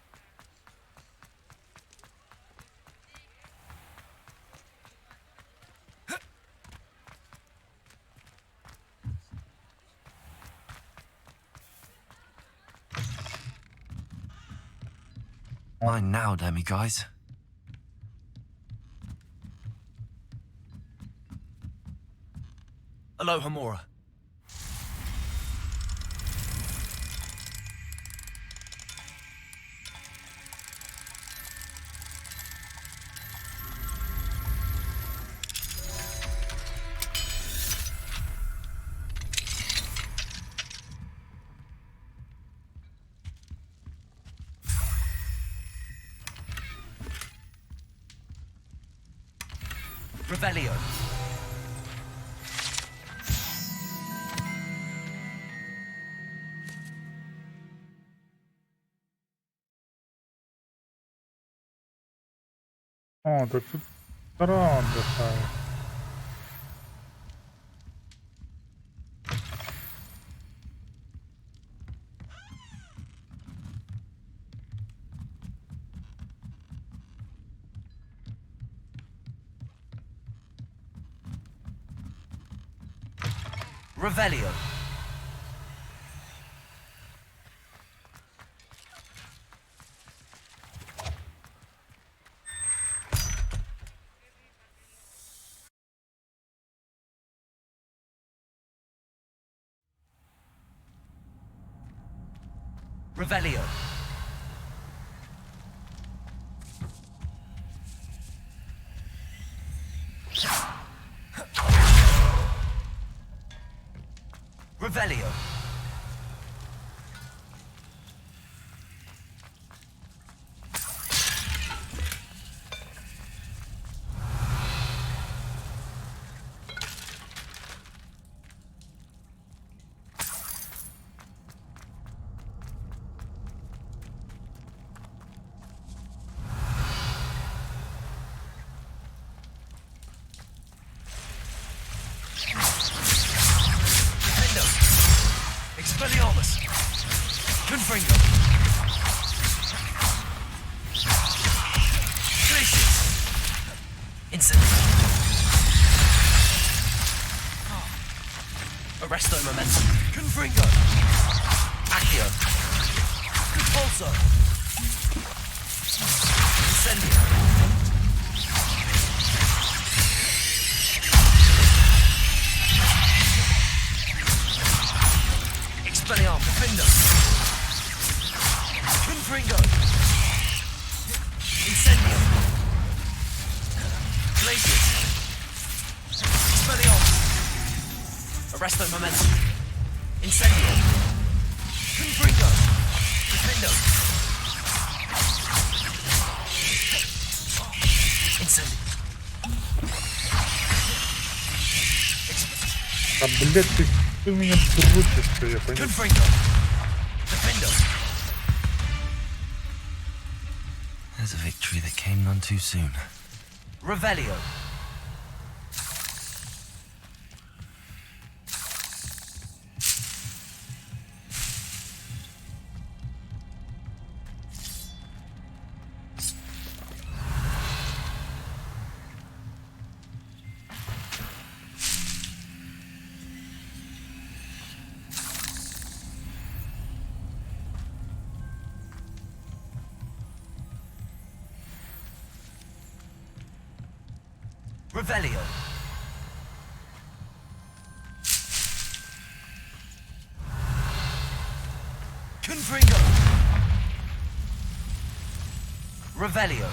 Mine now, Demi guys. Hello, Hamura. Revelio. О, так тут вторая отдыхает. Revelio. Revelio. Revelio. Confringo. Glacius. Instant. Arresto momentum. Confringo. Accio. Convulso. Incendio. Expelliarm. Defender. Confringo. Incendio. Glacius. Expelliarm. Arresto momentum. Incendio. Confringo. Defendo. Incendio. А, блядь, ты меня дрочишь, что я понял. Confringo. Defendo. There's a victory that came none too soon. Revelio. Revelio. Confringo. Revelio.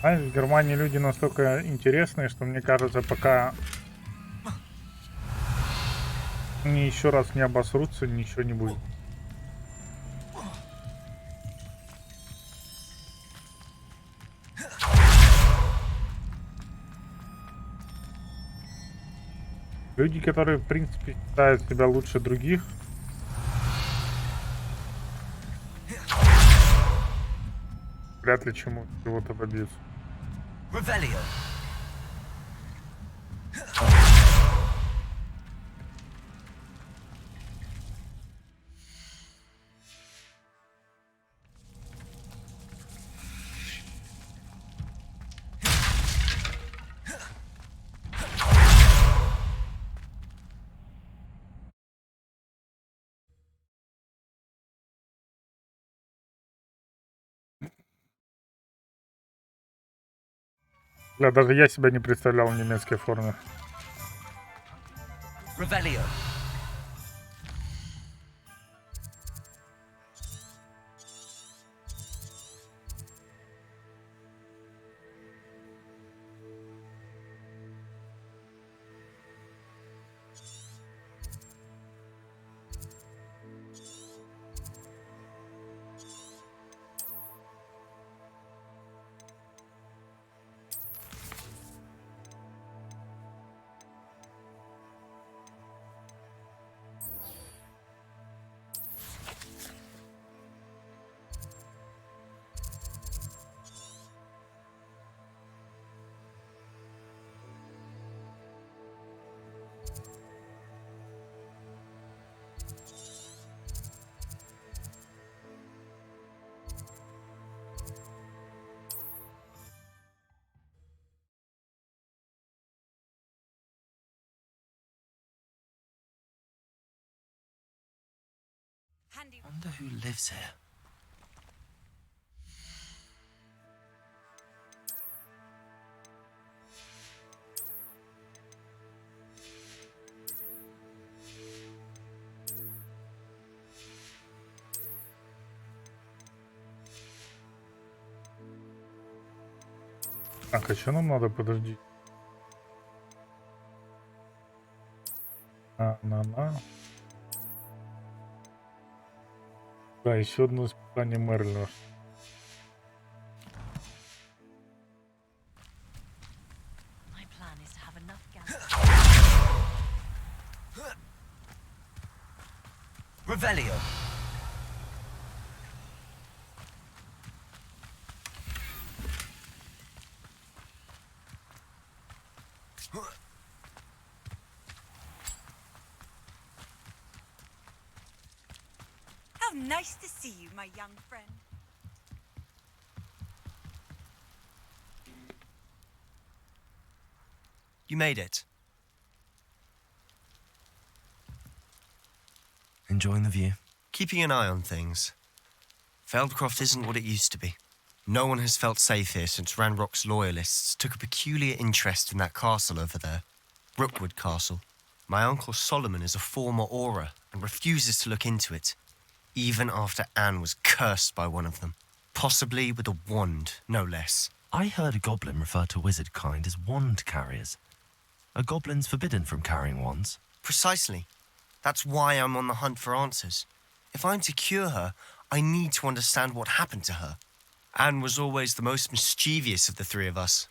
Знаешь, в Германии люди настолько интересные, что мне кажется, пока они еще раз не обосрутся, ничего не будет. Люди, которые, в принципе, считают себя лучше других, вряд ли чего-то добьются. Revelio. Бля, даже я себя не представлял в немецкой форме. Revelio. Wonder who lives here. Так, а что нам надо? Подожди. На. Да, еще одно испытание Мерлина. Revelio. I've Nice to see you, my young friend. You made it. Enjoying the view? Keeping an eye on things. Feldcroft isn't what it used to be. No one has felt safe here since Ranrock's loyalists took a peculiar interest in that castle over there. Rookwood Castle. My uncle Solomon is a former Auror and refuses to look into it, even after Anne was cursed by one of them. Possibly with a wand, no less. I heard a goblin refer to wizard kind as wand carriers. Are goblins forbidden from carrying wands? Precisely. That's why I'm on the hunt for answers. If I'm to cure her, I need to understand what happened to her. Anne was always the most mischievous of the three of us.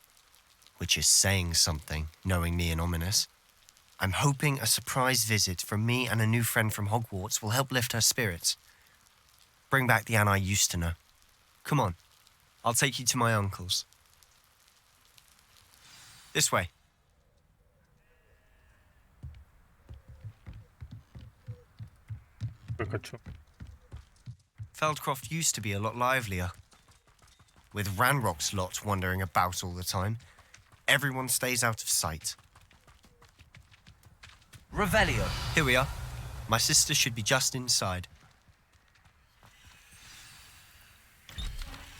Which is saying something, knowing me and Ominous. I'm hoping a surprise visit from me and a new friend from Hogwarts will help lift her spirits. Bring back the Anne I used to know. Come on, I'll take you to my uncle's. This way. Feldcroft used to be a lot livelier. With Ranrock's lot wandering about all the time, everyone stays out of sight. Revelio. Here we are. My sister should be just inside.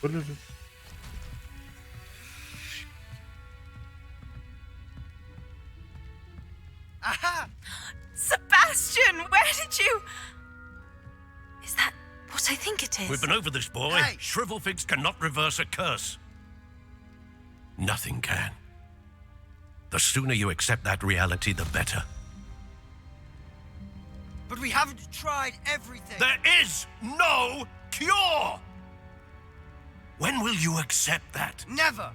What is it? Aha! Sebastian, where did you... Is that what I think it is? We've been over this, boy. Hey. Shrivelfigs cannot reverse a curse. Nothing can. The sooner you accept that reality, the better. But we haven't tried everything. There is no cure! When will you accept that? Never.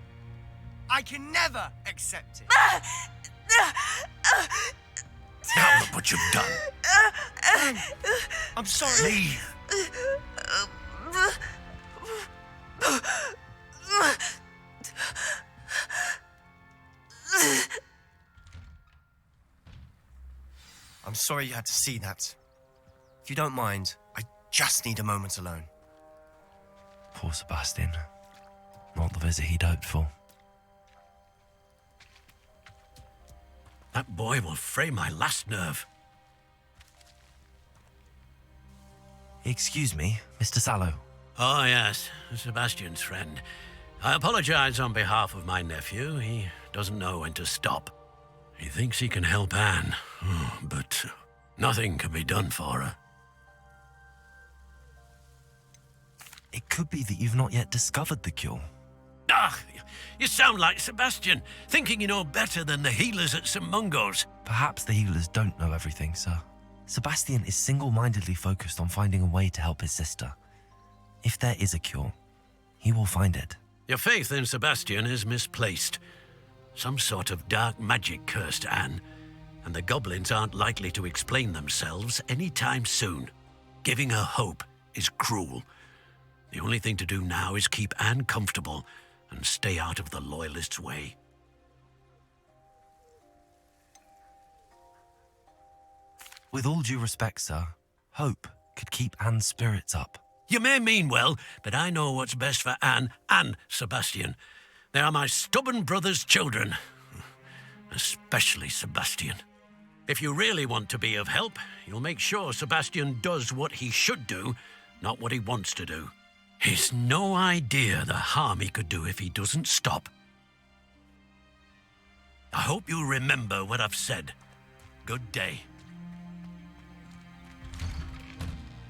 I can never accept it. Now look what you've done. I'm sorry. Leave. I'm sorry you had to see that. If you don't mind, I just need a moment alone. Poor Sebastian. Not the visit he'd hoped for. That boy will fray my last nerve. Excuse me, Mr. Sallow. Oh, yes, Sebastian's friend. I apologize on behalf of my nephew. He doesn't know when to stop. He thinks he can help Anne, but nothing can be done for her. It could be that you've not yet discovered the cure. Ah, you sound like Sebastian, thinking you know better than the healers at St. Mungo's. Perhaps the healers don't know everything, sir. Sebastian is single-mindedly focused on finding a way to help his sister. If there is a cure, he will find it. Your faith in Sebastian is misplaced. Some sort of dark magic cursed Anne, and the goblins aren't likely to explain themselves anytime soon. Giving her hope is cruel. The only thing to do now is keep Anne comfortable and stay out of the Loyalists' way. With all due respect, sir, hope could keep Anne's spirits up. You may mean well, but I know what's best for Anne and Sebastian. They are my stubborn brother's children. Especially Sebastian. If you really want to be of help, you'll make sure Sebastian does what he should do, not what he wants to do. He's no idea the harm he could do if he doesn't stop. I hope you remember what I've said. Good day.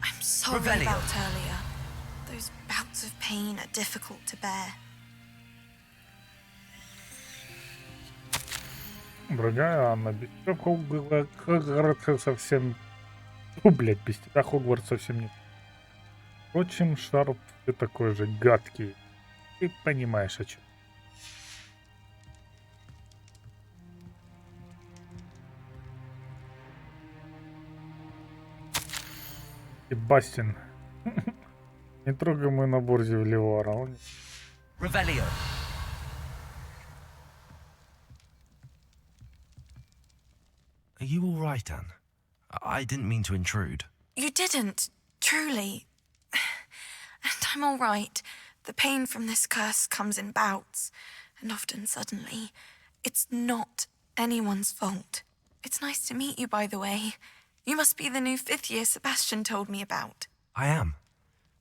I'm sorry Revelio. about earlier. Those bouts of pain are difficult to bear. Дорогая Анна, без тебя Хогвартс совсем... без тебя Хогвартс совсем не... Впрочем, Шарп, ты такой же гадкий. Ты понимаешь, о чем. Себастьян. Не трогай мой набор Зевлевара. Revelio. Are you all right, Anne? I didn't mean to intrude. You didn't, truly. I'm all right. The pain from this curse comes in bouts, and often suddenly. It's not anyone's fault. It's nice to meet you, by the way. You must be the new 5th year Sebastian told me about. I am.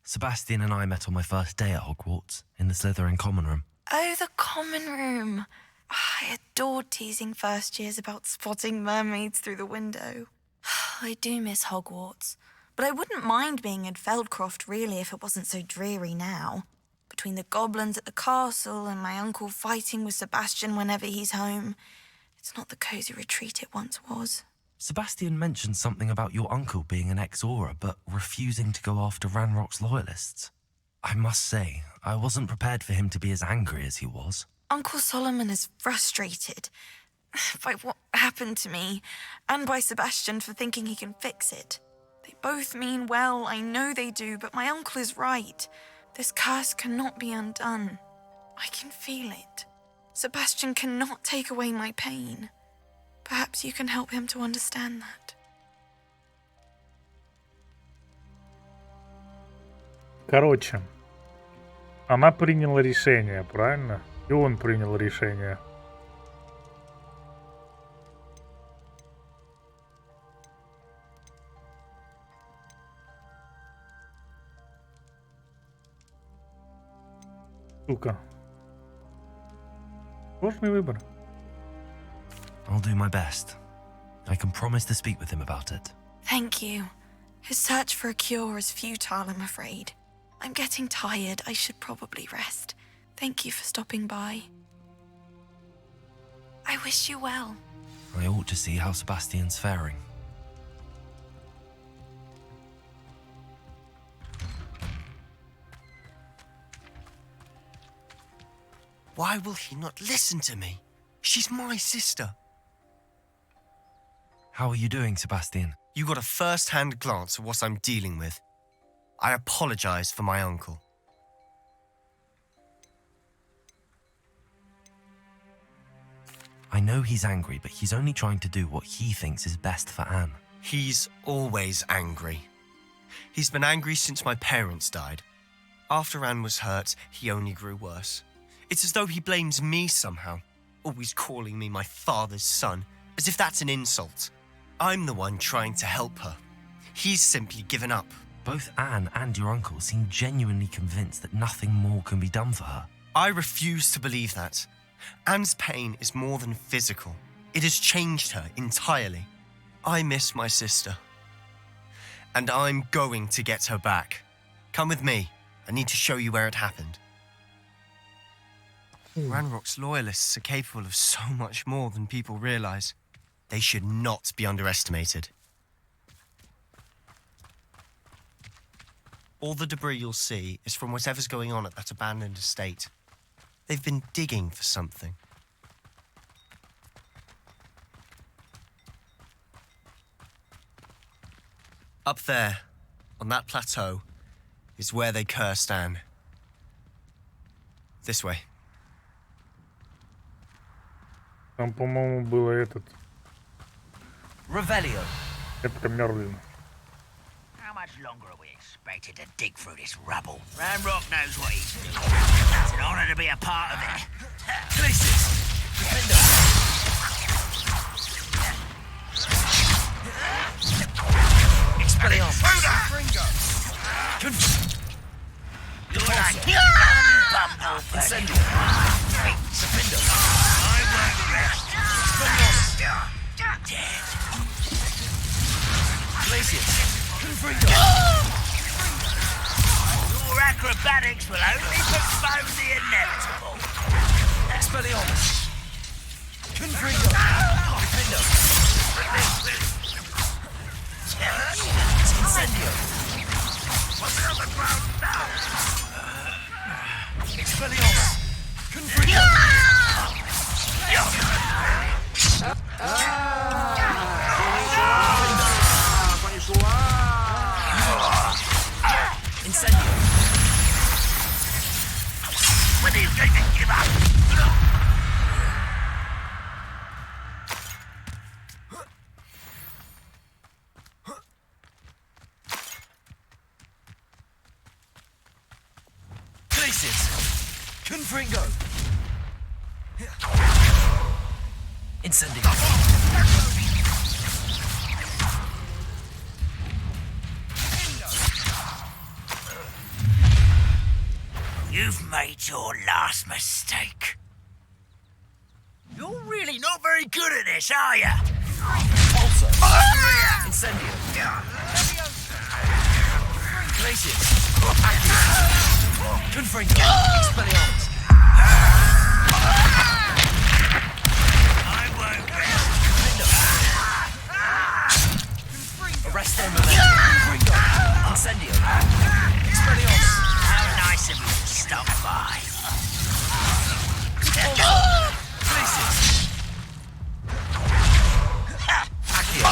Sebastian and I met on my first day at Hogwarts, in the Slytherin common room. Oh, the common room. I adored teasing first years about spotting mermaids through the window. I do miss Hogwarts, but I wouldn't mind being in Feldcroft, really, if it wasn't so dreary now. Between the goblins at the castle and my uncle fighting with Sebastian whenever he's home, it's not the cosy retreat it once was. Sebastian mentioned something about your uncle being an ex-Aura, but refusing to go after Ranrock's loyalists. I must say, I wasn't prepared for him to be as angry as he was. Uncle Solomon is frustrated by what happened to me, and by Sebastian for thinking he can fix it. They both mean well, I know they do, but my uncle is right. This curse cannot be undone. I can feel it. Sebastian cannot take away my pain. Perhaps you can help him to understand that. Короче, она приняла решение, правильно? И он принял решение. Сука. Сложный выбор. I'll do my best. I can promise to speak with him about it. Thank you. His search for a cure is futile, I'm afraid. I'm getting tired. I should probably rest. Thank you for stopping by. I wish you well. I ought to see how Sebastian's faring. Why will he not listen to me? She's my sister. How are you doing, Sebastian? You got a first-hand glance at what I'm dealing with. I apologize for my uncle. I know he's angry, but he's only trying to do what he thinks is best for Anne. He's always angry. He's been angry since my parents died. After Anne was hurt, he only grew worse. It's as though he blames me somehow, always calling me my father's son, as if that's an insult. I'm the one trying to help her. He's simply given up. Both Anne and your uncle seem genuinely convinced that nothing more can be done for her. I refuse to believe that. Anne's pain is more than physical. It has changed her entirely. I miss my sister. And I'm going to get her back. Come with me. I need to show you where it happened. Ranrock's loyalists are capable of so much more than people realize. They should not be underestimated. All the debris you'll see is from whatever's going on at that abandoned estate. They've been digging for something. Up there, on that plateau, is where they cursed Anne. This way. Там, по-моему, было этот... Revelio. Это Мерлин. How much longer are we expected to dig through this rubble? Ranrock knows what he's doing. It's an honor to be a part of it. Places! Defender! Expelliarmus! You're like bumble Incendio! Defender! I won't rest. Dead. Glacius! Your acrobatics will only postpone the inevitable. Expelliarmus! Confringo! Defender! Incendio! What's on the ground now? Expelliarmus! Confringo! Incendio! When are you going to give up? Incendio. You've made your last mistake. You're really not very good at this, are you? Also, Incendio. Glacius. Accio. Confringo. Expelliarmus. I won't rest. Arresto momentum. Confringo. Incendio. Expelliarmus. How nice of you to stop by. Glacius. Accio.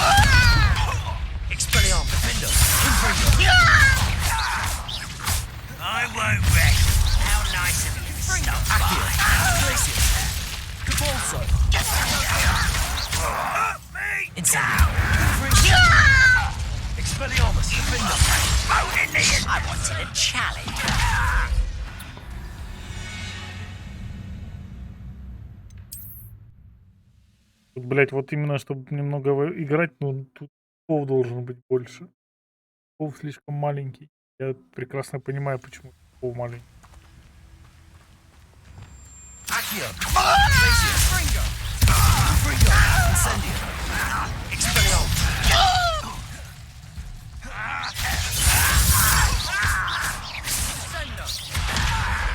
Expelliarmus. Defendo. Confringo. I won't rest. How nice of you to stop by. Glacius. Capolso. Incendio. Expelliarmus. Defendo. I wanted a challenge. Тут, блядь, вот именно, чтобы немного играть, ну, тут пов должен быть больше. Пов слишком маленький. Я прекрасно понимаю, почему пов маленький. Accio. Glacius. Confringo. Incendio. Expelliarmus.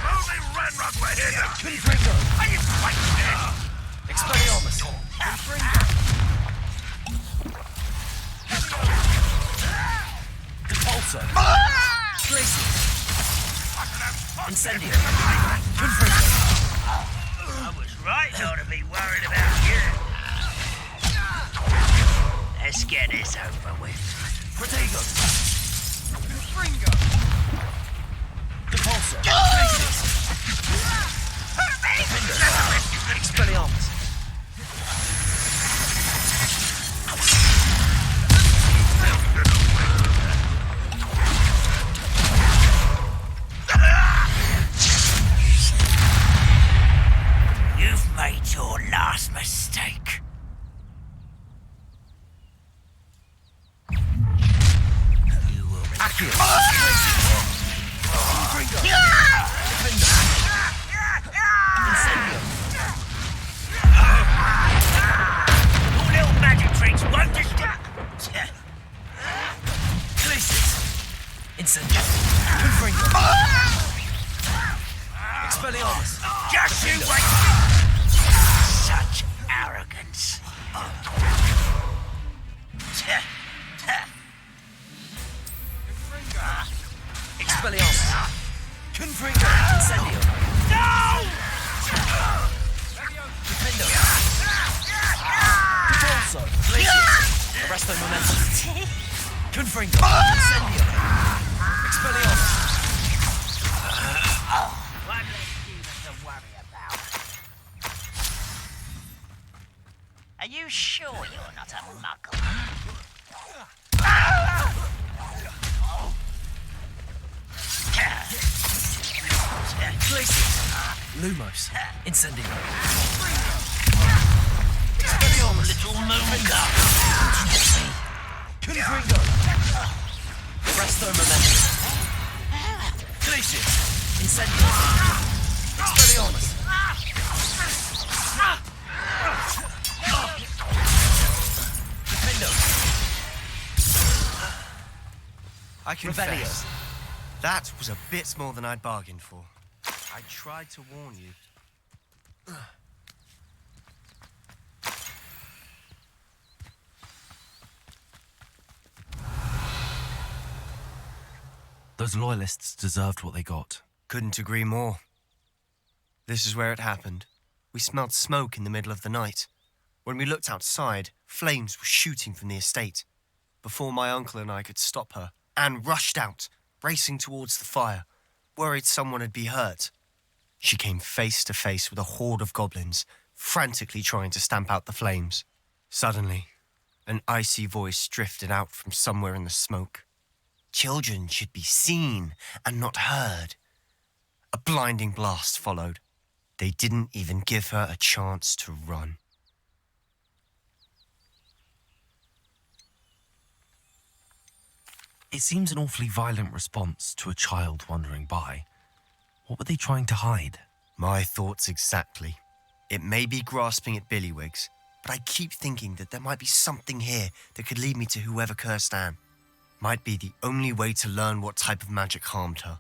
Only Ranrock right here. Confringo. Are you fighting this? Expelliarmus. Confringo. Capolso. Glacius. Incendio. Confringo. I was right not to be worried about you. Let's get this over with. Protego. Confringo. Capolso. Glacius. Expelliarmus. You've made your last mistake. You will be accurate. Confringo. Defendo. Incendio. Your little magic tricks won't distract. Glacius. Incendio. Confringo. Expelliarmus. Just you wait. Such arrogance. Expelliarmus. Confringo. Incendio. No! Defendo. Capolso. Glacius. Arresto momentum. Confringo. Incendio. Expelliarmus. One less demon to worry about. Are you sure you're not a muggle? Glacius. Lumos. Incendio. Expelliarmus. Little Moonga. Confringo. Arresto momentum. Glacius. Incendio. Expelliarmus. Defendo. I confess, that was a bit more than I'd bargained for. I tried to warn you. Those loyalists deserved what they got. Couldn't agree more. This is where it happened. We smelled smoke in the middle of the night. When we looked outside, flames were shooting from the estate. Before my uncle and I could stop her, Anne rushed out, racing towards the fire, worried someone had been hurt. She came face to face with a horde of goblins, frantically trying to stamp out the flames. Suddenly, an icy voice drifted out from somewhere in the smoke. Children should be seen and not heard. A blinding blast followed. They didn't even give her a chance to run. It seems an awfully violent response to a child wandering by. What were they trying to hide? My thoughts exactly. It may be grasping at Billywigs, but I keep thinking that there might be something here that could lead me to whoever cursed Anne. Might be the only way to learn what type of magic harmed her,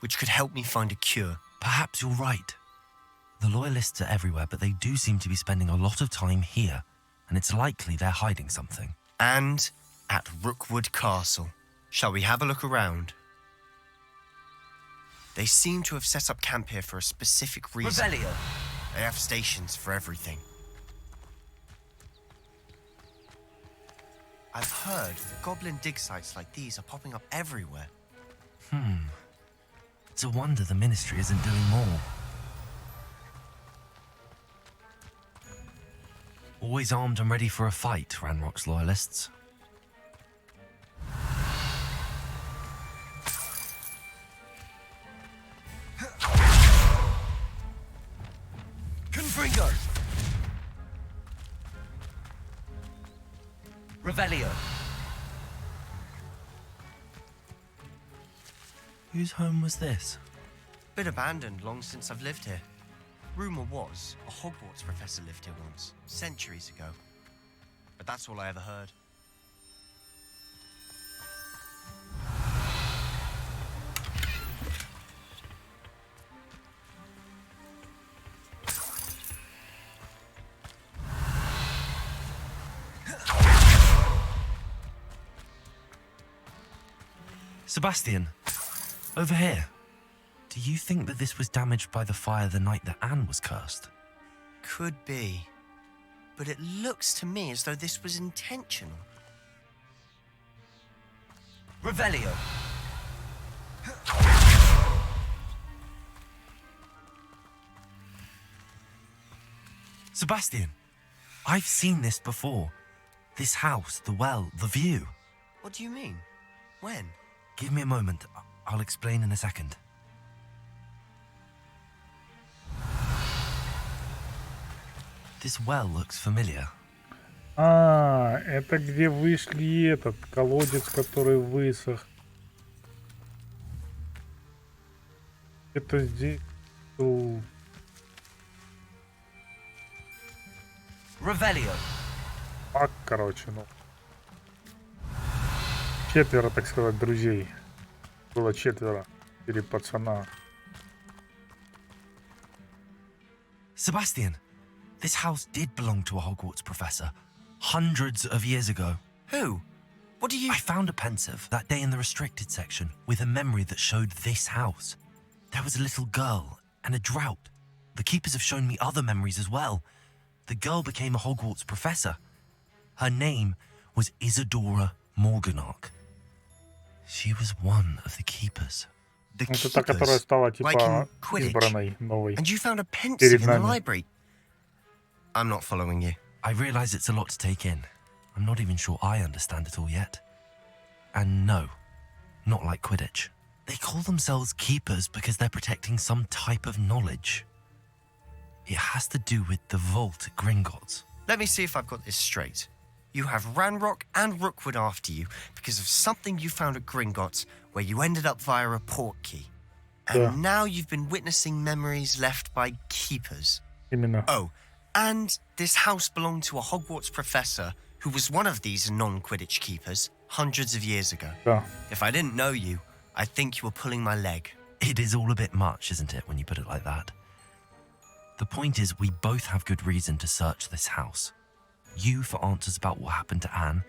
which could help me find a cure. Perhaps you're right. The loyalists are everywhere, but they do seem to be spending a lot of time here, and it's likely they're hiding something. And at Rookwood Castle. Shall we have a look around? They seem to have set up camp here for a specific reason. Revelio. They have stations for everything. I've heard goblin dig sites like these are popping up everywhere. It's a wonder the Ministry isn't doing more. Always armed and ready for a fight, Ranrock's loyalists. Confringo. Revelio. Whose home was this? Been abandoned long since I've lived here. Rumour was a Hogwarts professor lived here once, centuries ago. But that's all I ever heard. Sebastian, over here. Do you think that this was damaged by the fire the night that Anne was cursed? Could be. But it looks to me as though this was intentional. Revelio. Sebastian, I've seen this before. This house, the well, the view. What do you mean? When? Give me a moment. I'll explain in a second. This well looks familiar. А, это где вышли этот колодец, который высох. Это здесь был... Revelio. Пак, короче, ну. Четверо, так сказать, друзей. Было четверо. 4 пацана. Sebastian, this house did belong to a Hogwarts professor hundreds of years ago. Who? What do you... I found a pensive that day in the restricted section with a memory that showed this house. There was a little girl and a drought. The keepers have shown me other memories as well. The girl became a Hogwarts professor. Her name was Isadora Morganach. She was one of the keepers. The Это та, которая стала типа избранной новой. And you found a pensive in the library. I'm not following you. I realize it's a lot to take in. I'm not even sure I understand it all yet. And no, not like Quidditch. They call themselves keepers because they're protecting some type of knowledge. It has to do with the vault at Gringotts. Let me see if I've got this straight. You have Ranrock and Rookwood after you because of something you found at Gringotts where you ended up via a port key. And now you've been witnessing memories left by keepers. Именно. Oh, and this house belonged to a Hogwarts professor who was one of these non-Quidditch keepers hundreds of years ago. Yeah. If I didn't know you, I'd think you were pulling my leg. It is all a bit much, isn't it, when you put it like that? The point is, we both have good reason to search this house. You for answers about what happened to Anne,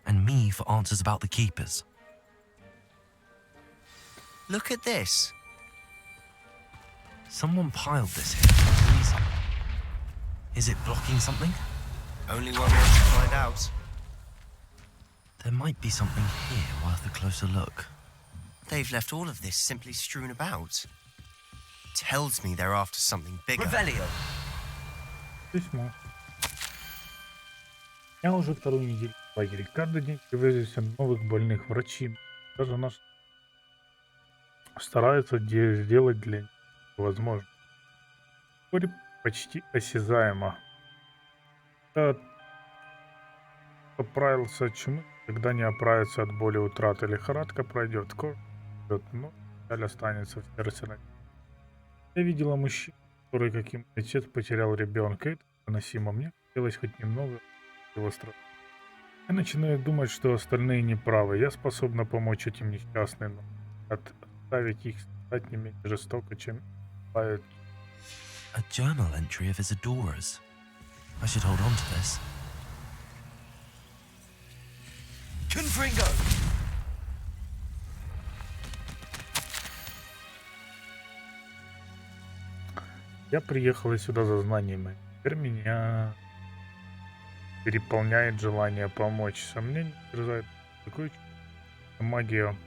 and me for answers about the keepers. Look at this. Someone piled this here for a reason. Is it blocking something? Only one way to find out. There might be something here worth a closer look. They've left all of this simply strewn about. Tells me they're after something bigger. Revelio. Письмо. Я уже вторую неделю в лагере. Каждый день привозится новых больных врачей. Даже наш стараются сделать для них возможно. Вскоре почти осязаемо. Я поправился от чумы, когда не оправится от боли утраты. Лихорадка пройдет, кожа пройдет, но печаль останется в сердце. Я видела мужчину, который, как и мой отец, потерял ребенка. Это невыносимо. Мне хотелось хоть немного его страдать. Я начинаю думать, что остальные неправы. Я способна помочь этим несчастным, но отставить их стать не менее жестоко, чем бывает. A journal entry of Isadora's. I should hold on to this. Confringo! Я приехала сюда за знаниями. Теперь меня переполняет желание помочь. Сомнения терзают. Такую магию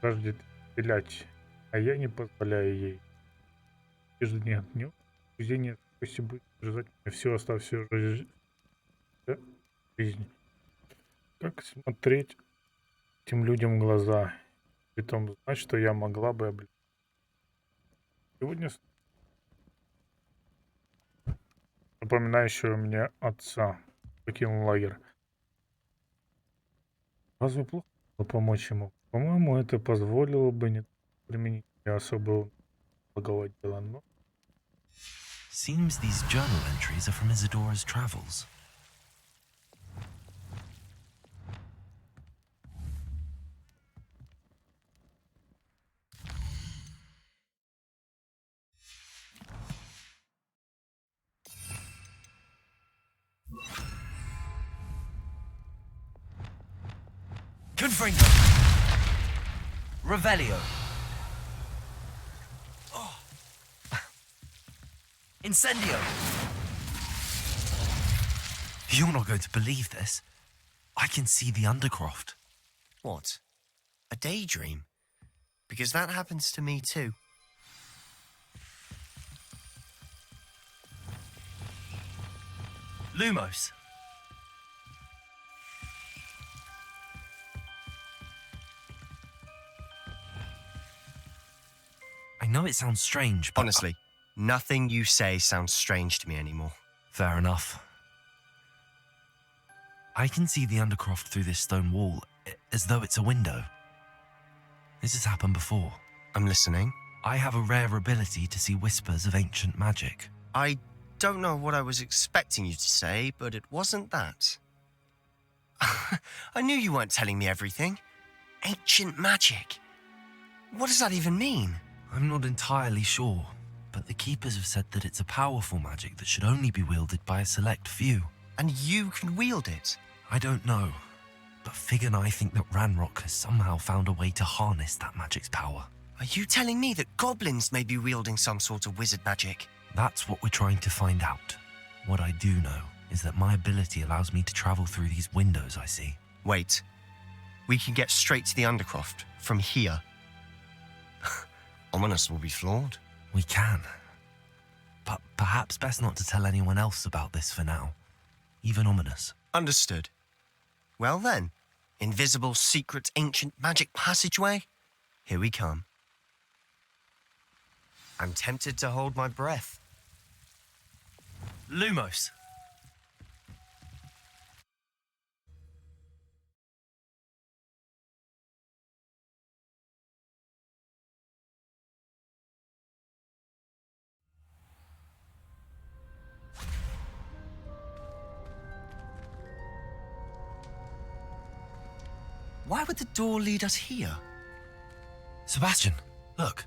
жаждет исцелять, а я не позволяю ей. Ежедневно днем способности будет держать меня всю оставшуюся жизнь. Как смотреть этим людям в глаза, при том знать, что я могла бы облегчить. Сегодня напоминающего мне отца покинул лагерь. Разве плохо было помочь ему? По-моему, это позволило бы не применить особого благого дела, но... Seems these journal entries are from Isadora's travels. Confringo! Revelio! Incendio! You're not going to believe this. I can see the Undercroft. What? A daydream? Because that happens to me too. Lumos! I know it sounds strange, but... Honestly, nothing you say sounds strange to me anymore. Fair enough. I can see the Undercroft through this stone wall, as though it's a window. This has happened before. I'm listening. I have a rare ability to see whispers of ancient magic. I don't know what I was expecting you to say, but it wasn't that. I knew you weren't telling me everything. Ancient magic. What does that even mean? I'm not entirely sure, but the Keepers have said that it's a powerful magic that should only be wielded by a select few. And you can wield it? I don't know, but Fig and I think that Ranrock has somehow found a way to harness that magic's power. Are you telling me that goblins may be wielding some sort of wizard magic? That's what we're trying to find out. What I do know is that my ability allows me to travel through these windows I see. Wait. We can get straight to the Undercroft from here. Ominous will be flawed. We can. But perhaps best not to tell anyone else about this for now. Even Ominous. Understood. Well then, invisible, secret, ancient magic passageway? Here we come. I'm tempted to hold my breath. Lumos! Why would the door lead us here? Sebastian, look.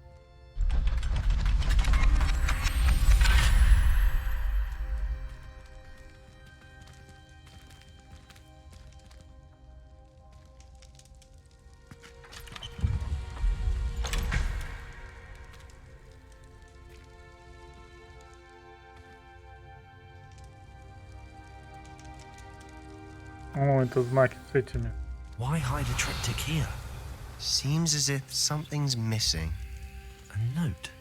О, это знаки с этими. Why hide a triptych here? Seems as if something's missing. A note.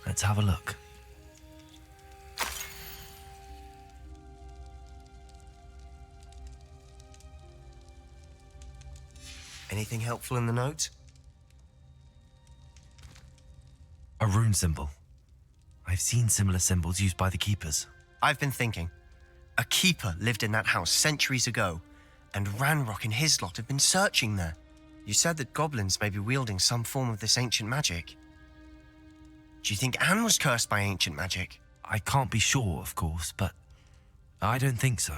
Let's have a look. Anything helpful in the note? A rune symbol. I've seen similar symbols used by the keepers. I've been thinking. A keeper lived in that house centuries ago, and Ranrock and his lot have been searching there. You said that goblins may be wielding some form of this ancient magic. Do you think Anne was cursed by ancient magic? I can't be sure, of course, but I don't think so.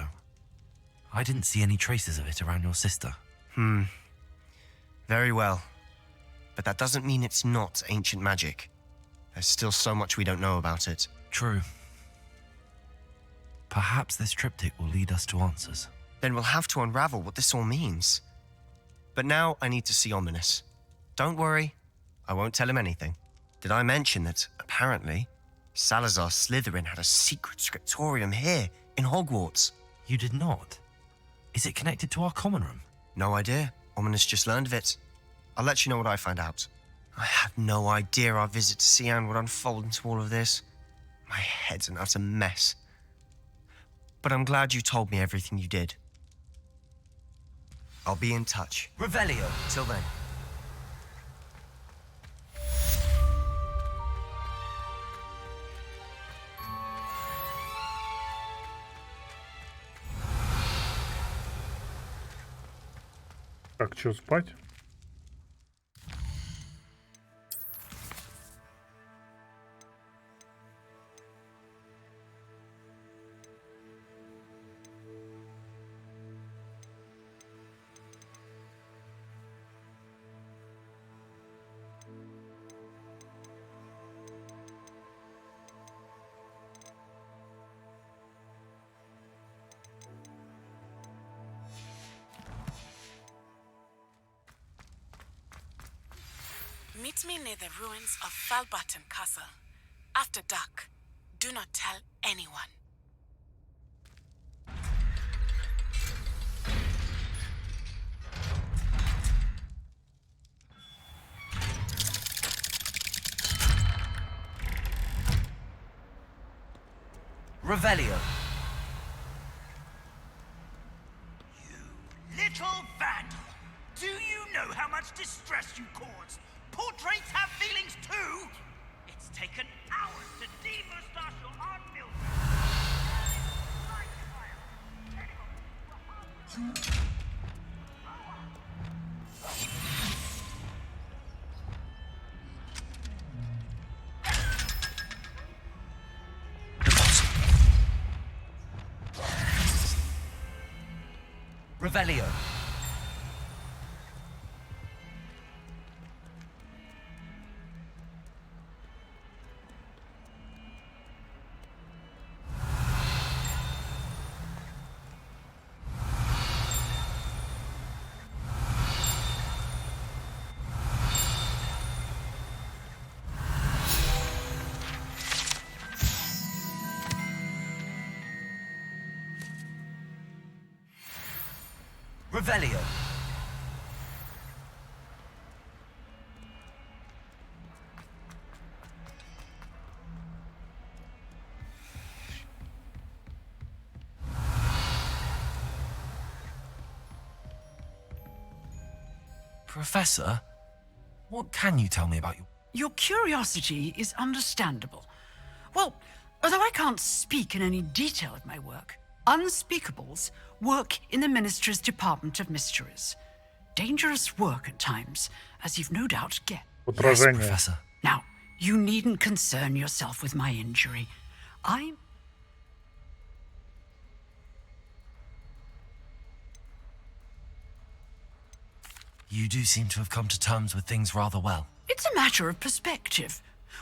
I didn't see any traces of it around your sister. Very well. But that doesn't mean it's not ancient magic. There's still so much we don't know about it. True. Perhaps this triptych will lead us to answers. Then we'll have to unravel what this all means. But now I need to see Ominous. Don't worry, I won't tell him anything. Did I mention that, apparently, Salazar Slytherin had a secret scriptorium here in Hogwarts? You did not? Is it connected to our common room? No idea. Ominous just learned of it. I'll let you know what I find out. I had no idea our visit to Siren would unfold into all of this. My head's an utter mess. But I'm glad you told me everything you did. I'll be in touch. Revelio. Till then. Так, что, спать? Meet me near the ruins of Falbutton Castle. After dark. Do not tell anyone. Revelio. Little vandal! Do you know how much distress you caused? Portraits have feelings too! It's taken hours to demoustache your Aunt Mildred. Revelio. Revelio. Professor, what can you tell me about your... Your curiosity is understandable. Well, although I can't speak in any detail of my work, unspeakables work in the Ministry's Department of Mysteries. Dangerous work at times, as you've no doubt guessed. Yes, Professor. Now, you needn't concern yourself with my injury. You do seem to have come to terms with things rather well. It's a matter of perspective.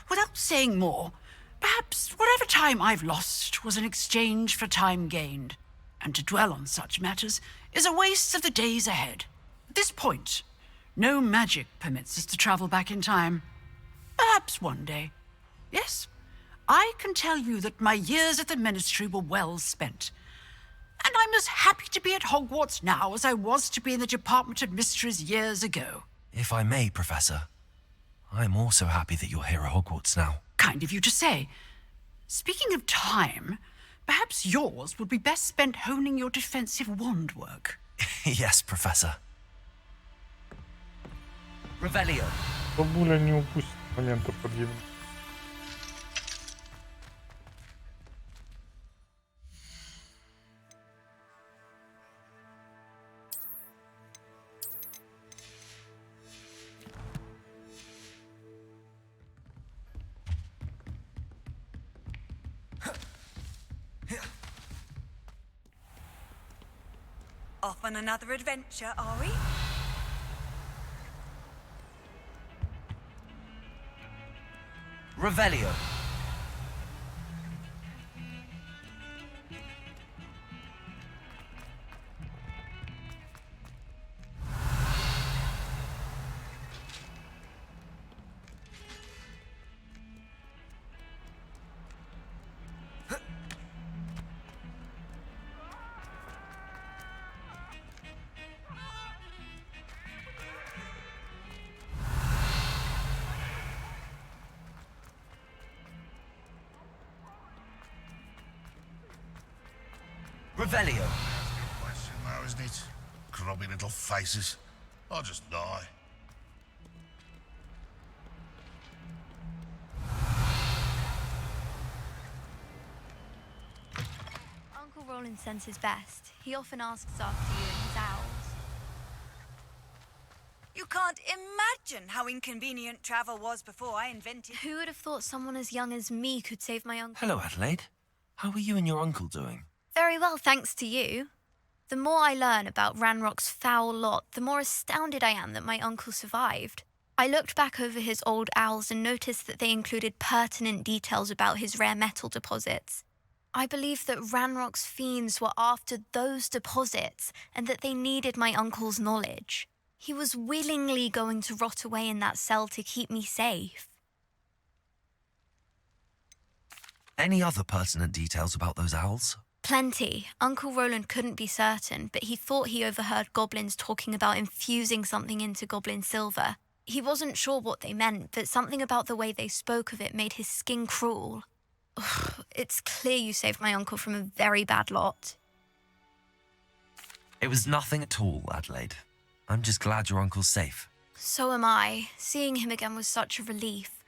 Without saying more, perhaps whatever time I've lost was an exchange for time gained. And to dwell on such matters is a waste of the days ahead. At this point, no magic permits us to travel back in time. Perhaps one day. Yes, I can tell you that my years at the Ministry were well spent. And I'm as happy to be at Hogwarts now as I was to be in the Department of Mysteries years ago. If I may, Professor, I'm also happy that you're here at Hogwarts now. Kind of you to say. Speaking of time, perhaps yours would be best spent honing your defensive wand work. Yes, Professor. Revelio. Бабуля не упустит момента подъема. Off on another adventure, are we? Revelio. Revelio. Question now, isn't it? Grubby little faces. I'll just die. Uncle Roland sends his best. He often asks after you and his owls. You can't imagine how inconvenient travel was before I invented... Who would have thought someone as young as me could save my uncle? Hello, Adelaide. How are you and your uncle doing? Very well, thanks to you. The more I learn about Ranrock's foul lot, the more astounded I am that my uncle survived. I looked back over his old owls and noticed that they included pertinent details about his rare metal deposits. I believe that Ranrock's fiends were after those deposits and that they needed my uncle's knowledge. He was willingly going to rot away in that cell to keep me safe. Any other pertinent details about those owls? Plenty. Uncle Roland couldn't be certain, but he thought he overheard goblins talking about infusing something into goblin silver. He wasn't sure what they meant, but something about the way they spoke of it made his skin crawl. Ugh, it's clear you saved my uncle from a very bad lot. It was nothing at all, Adelaide. I'm just glad your uncle's safe. So am I. Seeing him again was such a relief.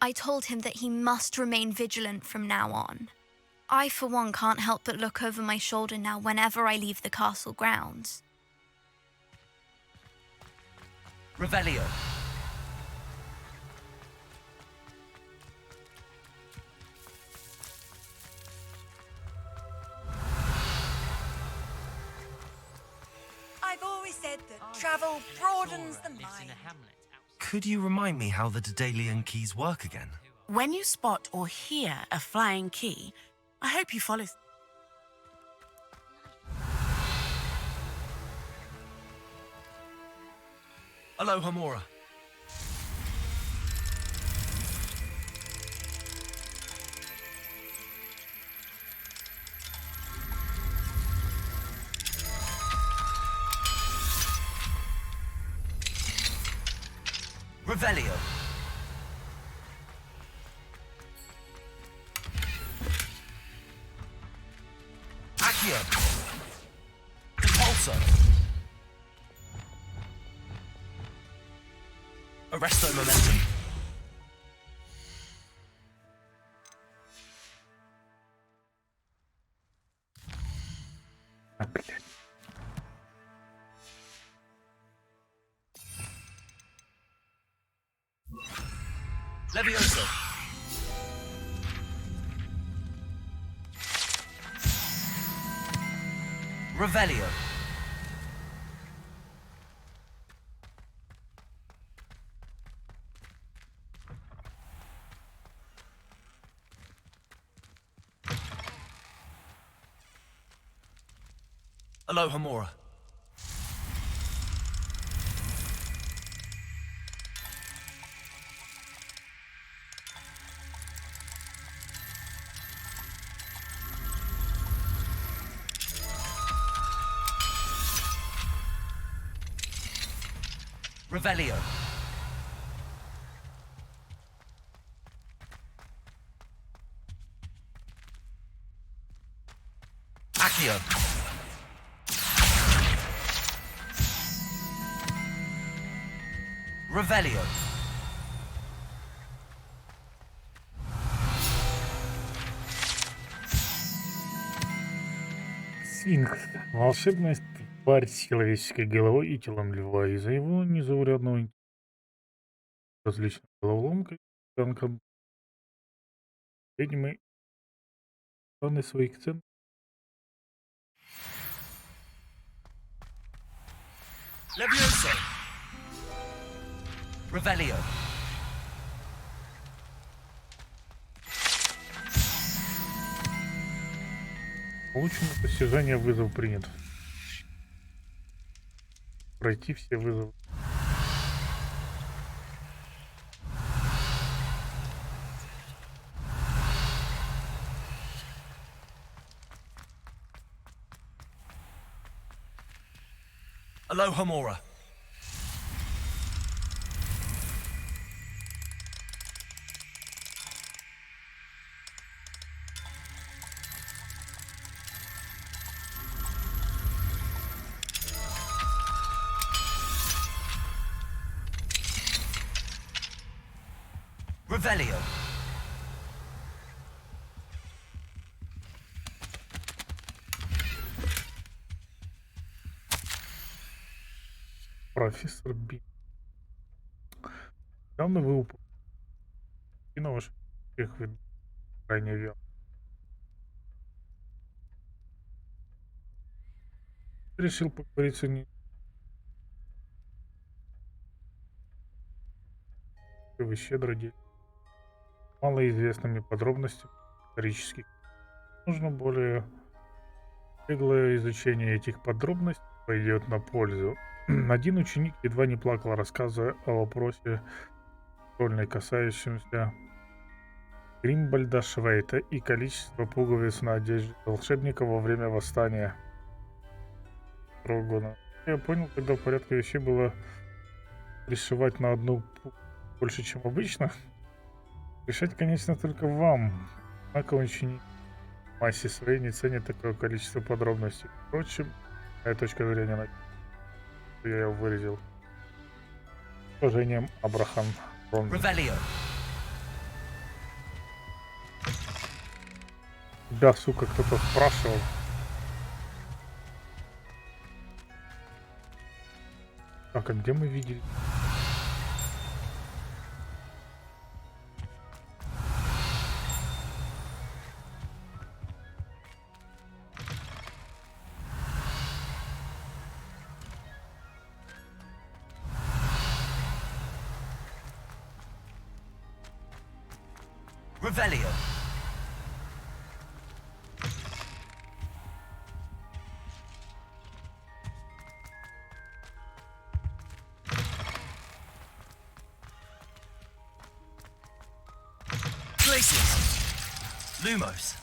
I told him that he must remain vigilant from now on. I, for one, can't help but look over my shoulder now whenever I leave the castle grounds. Revelio. I've always said that travel broadens the mind. Could you remind me how the Daedalian keys work again? When you spot or hear a flying key, I hope you follow. Hello, Hamora. Revelio. Accio. Compulsor. Arresto momentum. Levioso. Revelio. Hello, Hamora. Revelio. Accio. Revelio. Сфинкс. Волшебная тварь с человеческой головой и телом льва. Из-за его незаурядного различных головоломкой танком ведьмы страны своих цен. Levioso. Revelio. Получено достижение, вызов принят. Пройти все вызовы. Aloha Mora. Revelio. Профессор Б. Явно вы упустили на ваших всех видов крайне вяло. Решил поговорить не вы щедро делитесь малоизвестными подробностями исторических. Нужно более беглое изучение этих подробностей пойдет на пользу. Один ученик едва не плакал, рассказывая о вопросе школьной, касающемся Гримбальда Швейта и количества пуговиц на одежде волшебника во время восстания Рогона. Я понял, когда в порядке вещей было пришивать на одну больше, чем обычно. Решать, конечно, только вам. Однако ученик в массе своей не ценит такое количество подробностей. Впрочем, моя точка зрения, я ее выразил. С уважением, Абрахам Ронда. Да, сука, кто-то спрашивал. Так, а где мы видели? Revelio. Glaciers. Lumos.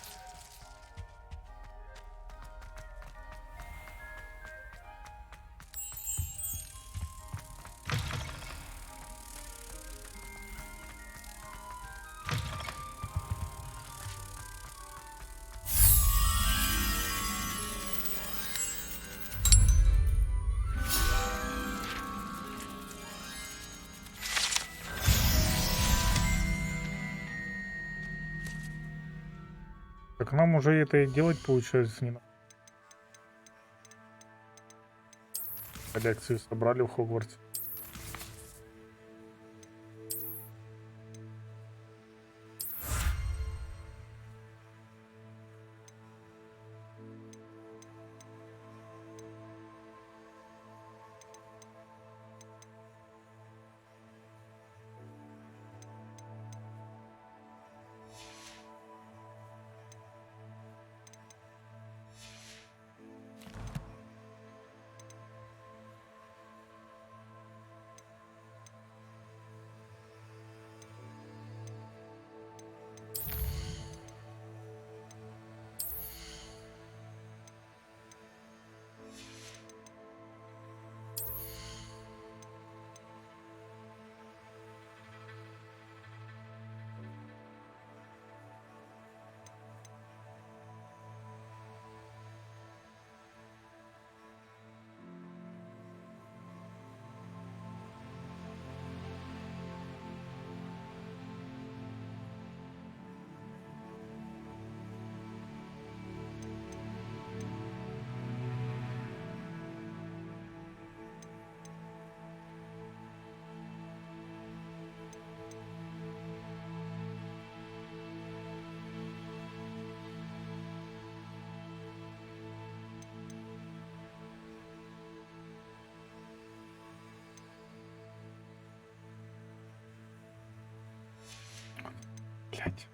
Так нам уже это и делать, получается, не надо. Коллекцию собрали в Хогвартсе. Блять.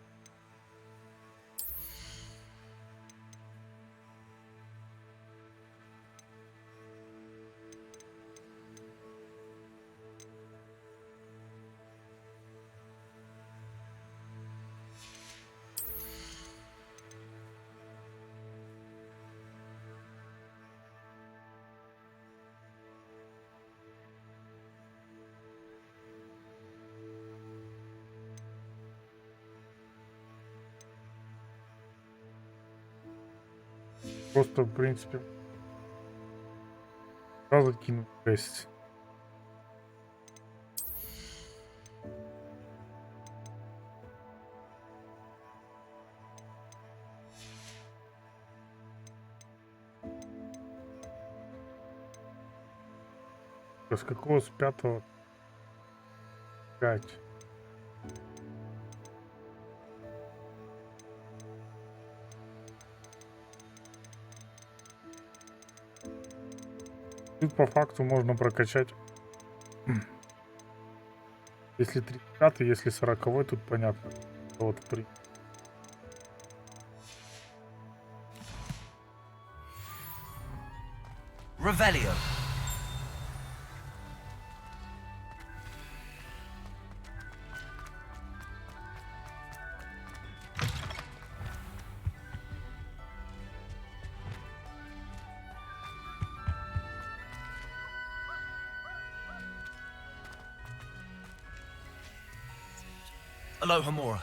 Просто, в принципе, сразу кину 6. С какого? С 5-го? 5. Тут по факту можно прокачать. Если 35, если 40, тут понятно. Вот при. Revelio. Aloha Mora.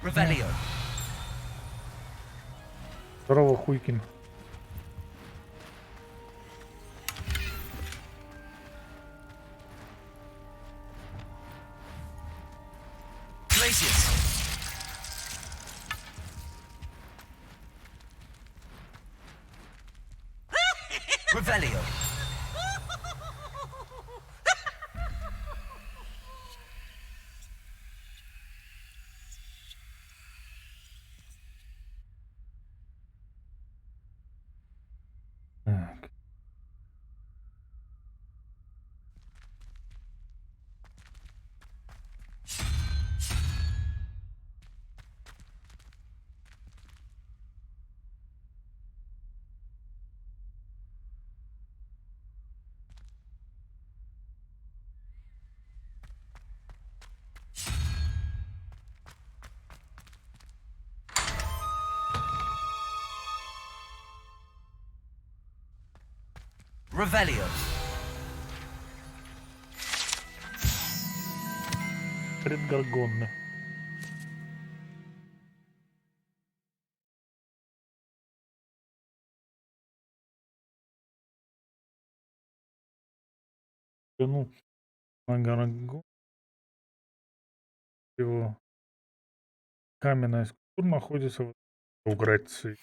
Revelio. Здорово, Хуйкин. Revelio. Так. Revelio. Предгоргонны. Ну, на Гарагон. Его каменная скульптура находится в Греции.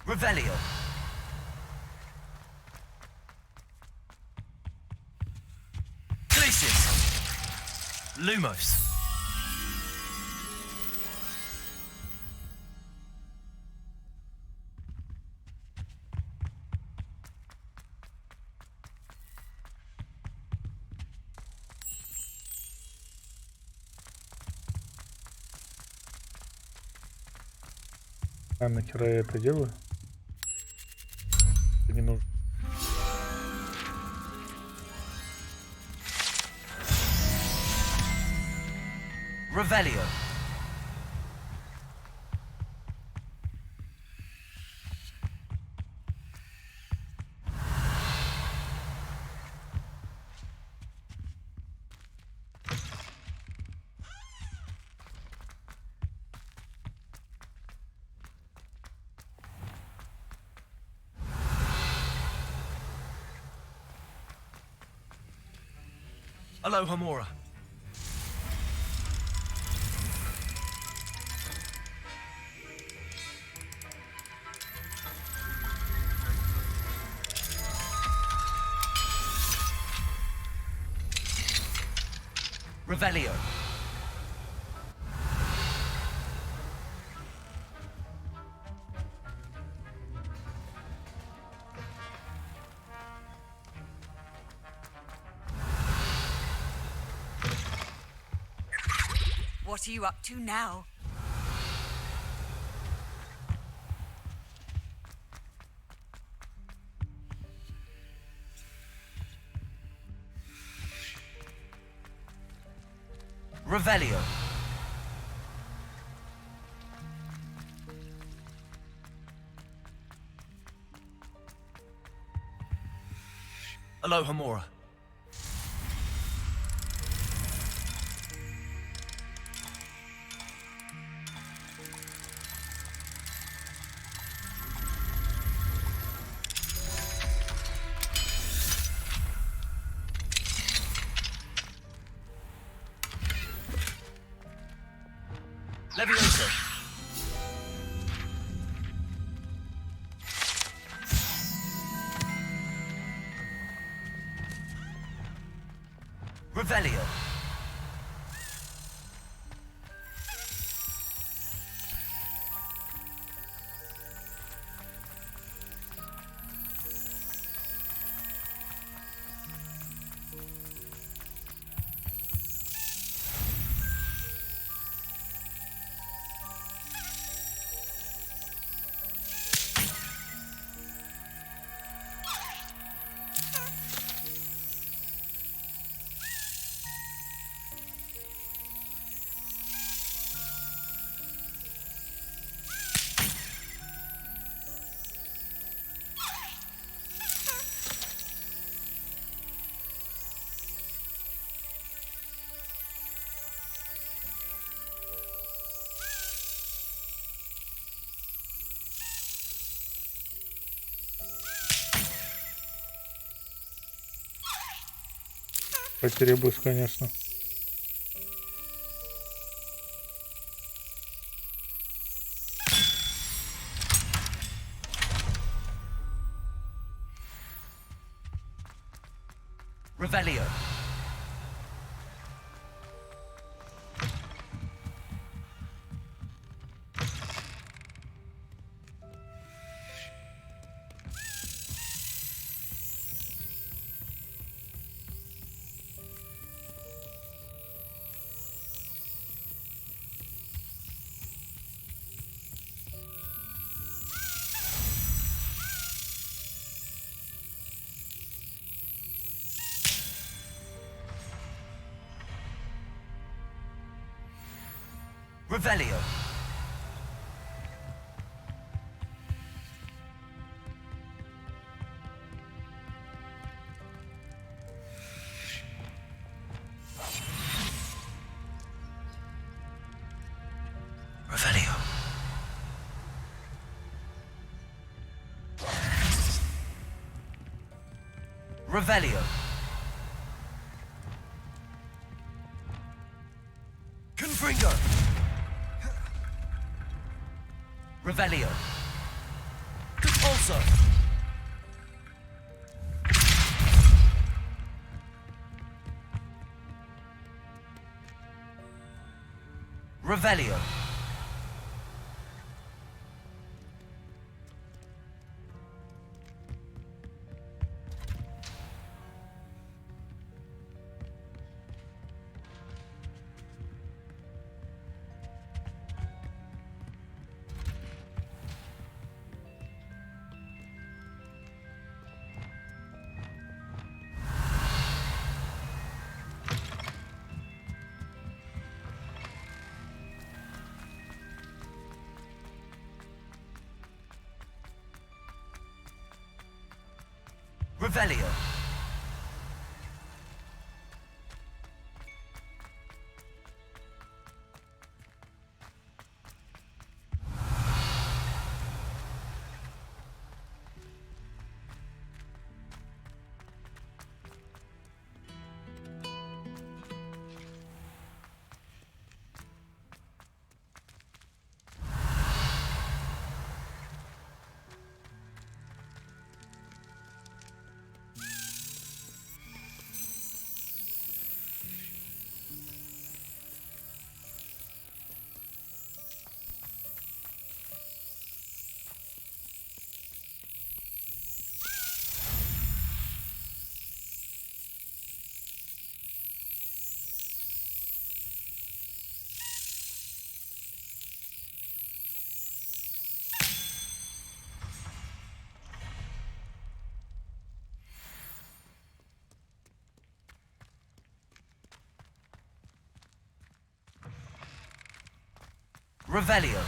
Revelio. Glacius. Lumos. А нахера я это делаю? Это не нужно. Revelio. Alohomora. Revelio. What are you up to now? Revelio. Alohomora. Levioso. Revelio. Потеребусь, конечно. Revelio. Revelio. Revelio. Revelio. Confringo. Revelio. Compulso. Revelio. Revelio. Revelio.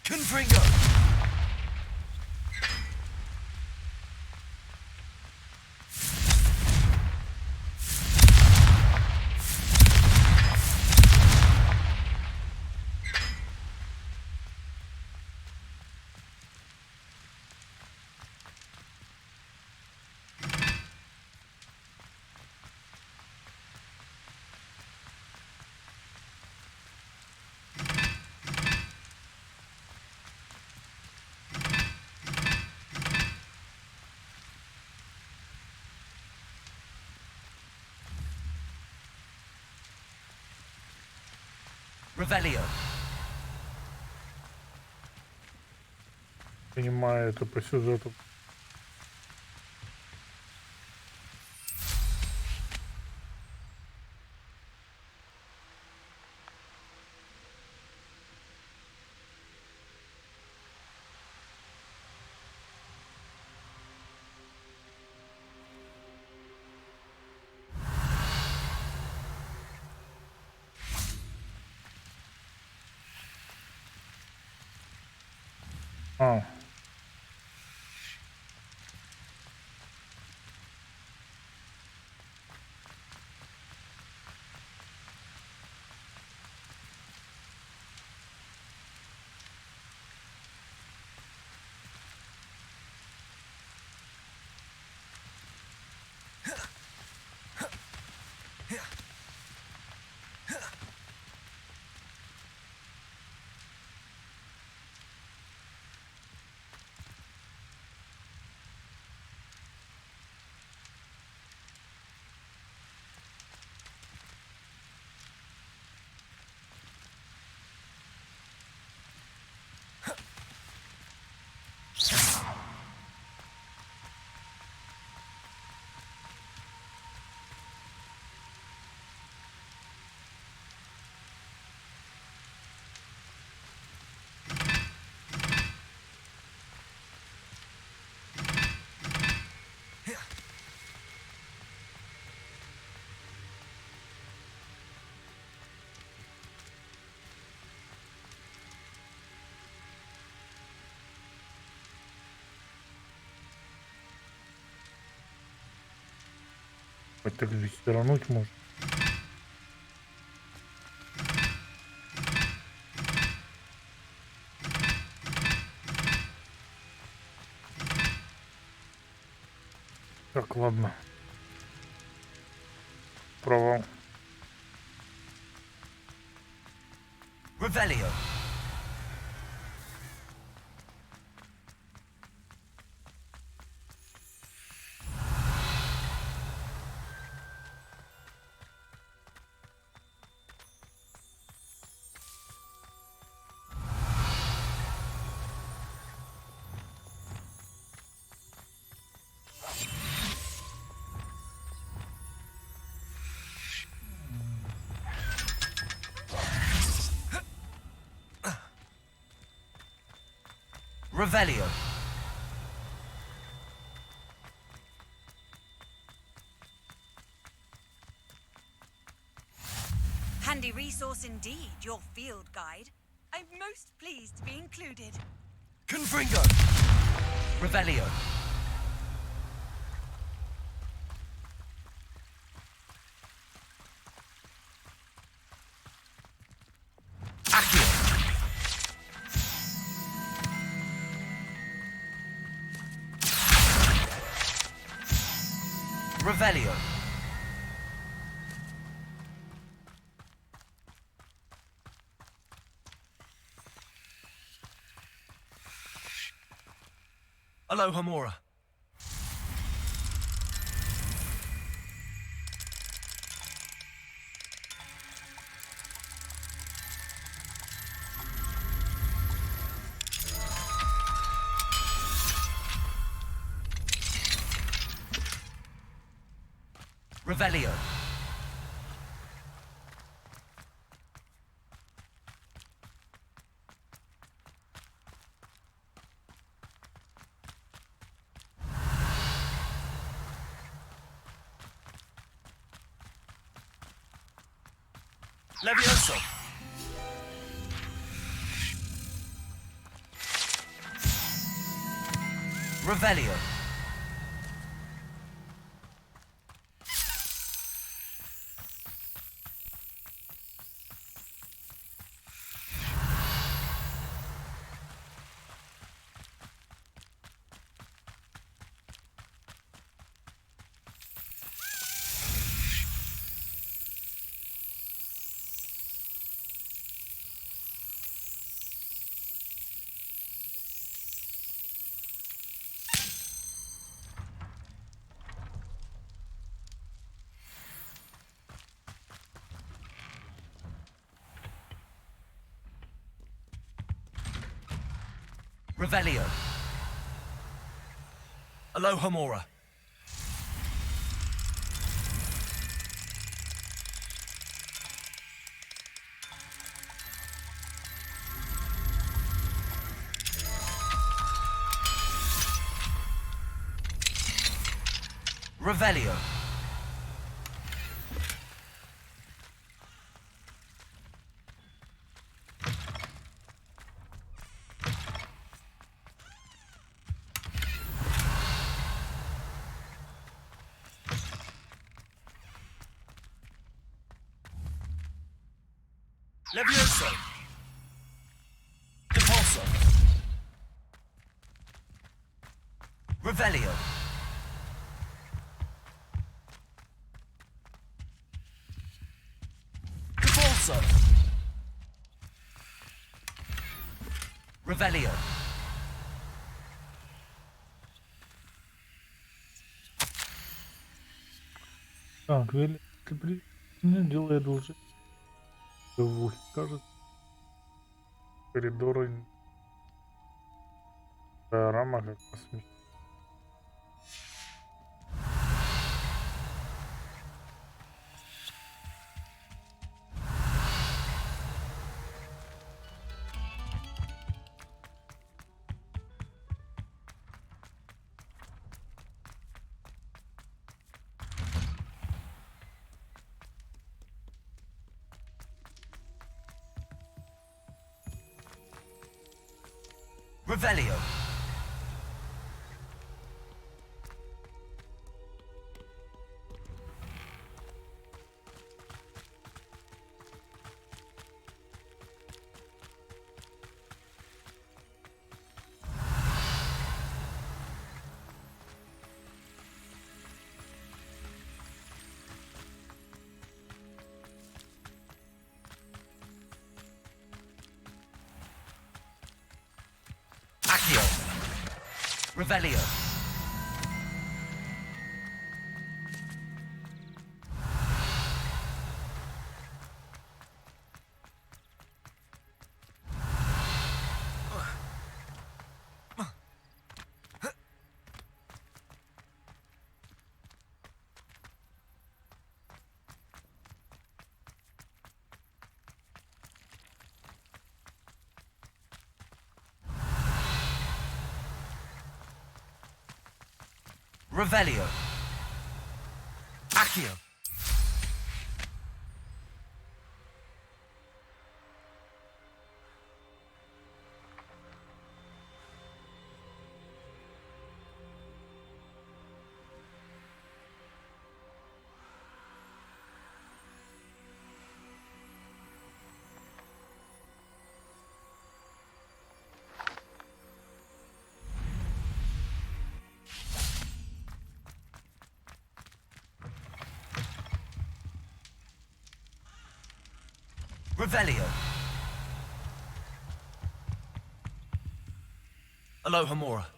Confringo. Revelio. Понимаю это по сюжету. А. Хоть так же стирануть можно. Так, ладно. Провал. Revelio. Revelio. Handy resource indeed, your field guide. I'm most pleased to be included. Confringo. Revelio. Revelio. Aloha Mora. Revelio. Levioso. Revelio. Revelio. Alohomora. Revelio. Levioso. Impulso. Revelio. Impulso. Revelio. Так, не делает уже в ухе, кажется. Коридоры. Рама как космическая. Revelio. Accio. Revelio. Revelio. Accio. Revelio. Alohomora.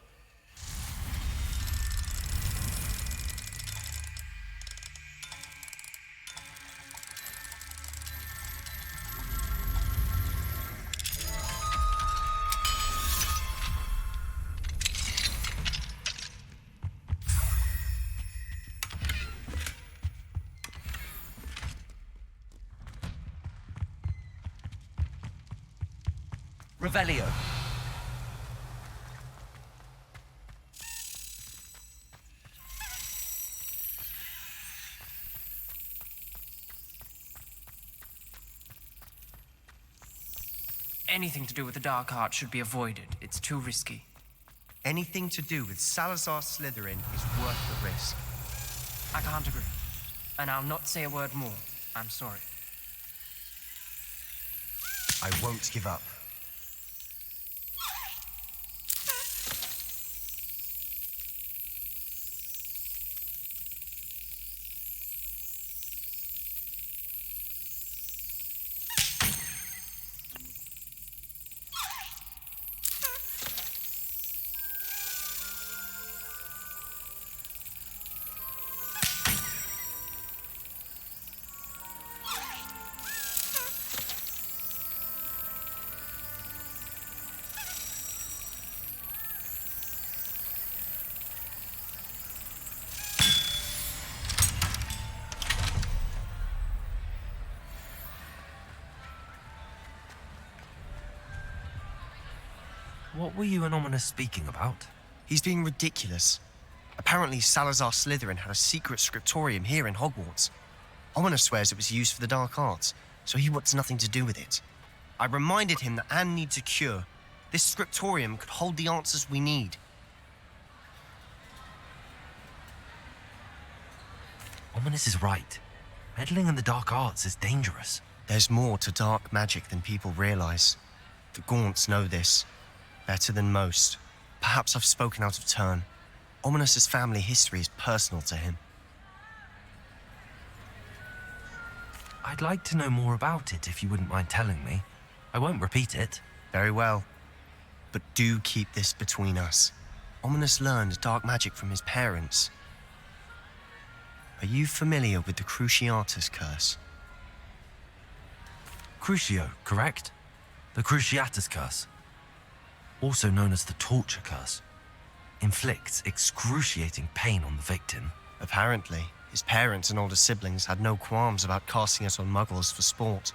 Revelio. Anything to do with the dark art should be avoided. It's too risky. Anything to do with Salazar Slytherin is worth the risk. I can't agree. And I'll not say a word more. I'm sorry. I won't give up. What were you and Ominous speaking about? He's being ridiculous. Apparently, Salazar Slytherin had a secret scriptorium here in Hogwarts. Ominous swears it was used for the dark arts, so he wants nothing to do with it. I reminded him that Anne needs a cure. This scriptorium could hold the answers we need. Ominous is right. Meddling in the dark arts is dangerous. There's more to dark magic than people realize. The Gaunts know this. Better than most. Perhaps I've spoken out of turn. Ominous's family history is personal to him. I'd like to know more about it if you wouldn't mind telling me. I won't repeat it. Very well. But do keep this between us. Ominous learned dark magic from his parents. Are you familiar with the Cruciatus curse? Crucio, correct? The Cruciatus curse. Also known as the torture curse. Inflicts excruciating pain on the victim. Apparently, his parents and older siblings had no qualms about casting it on muggles for sport.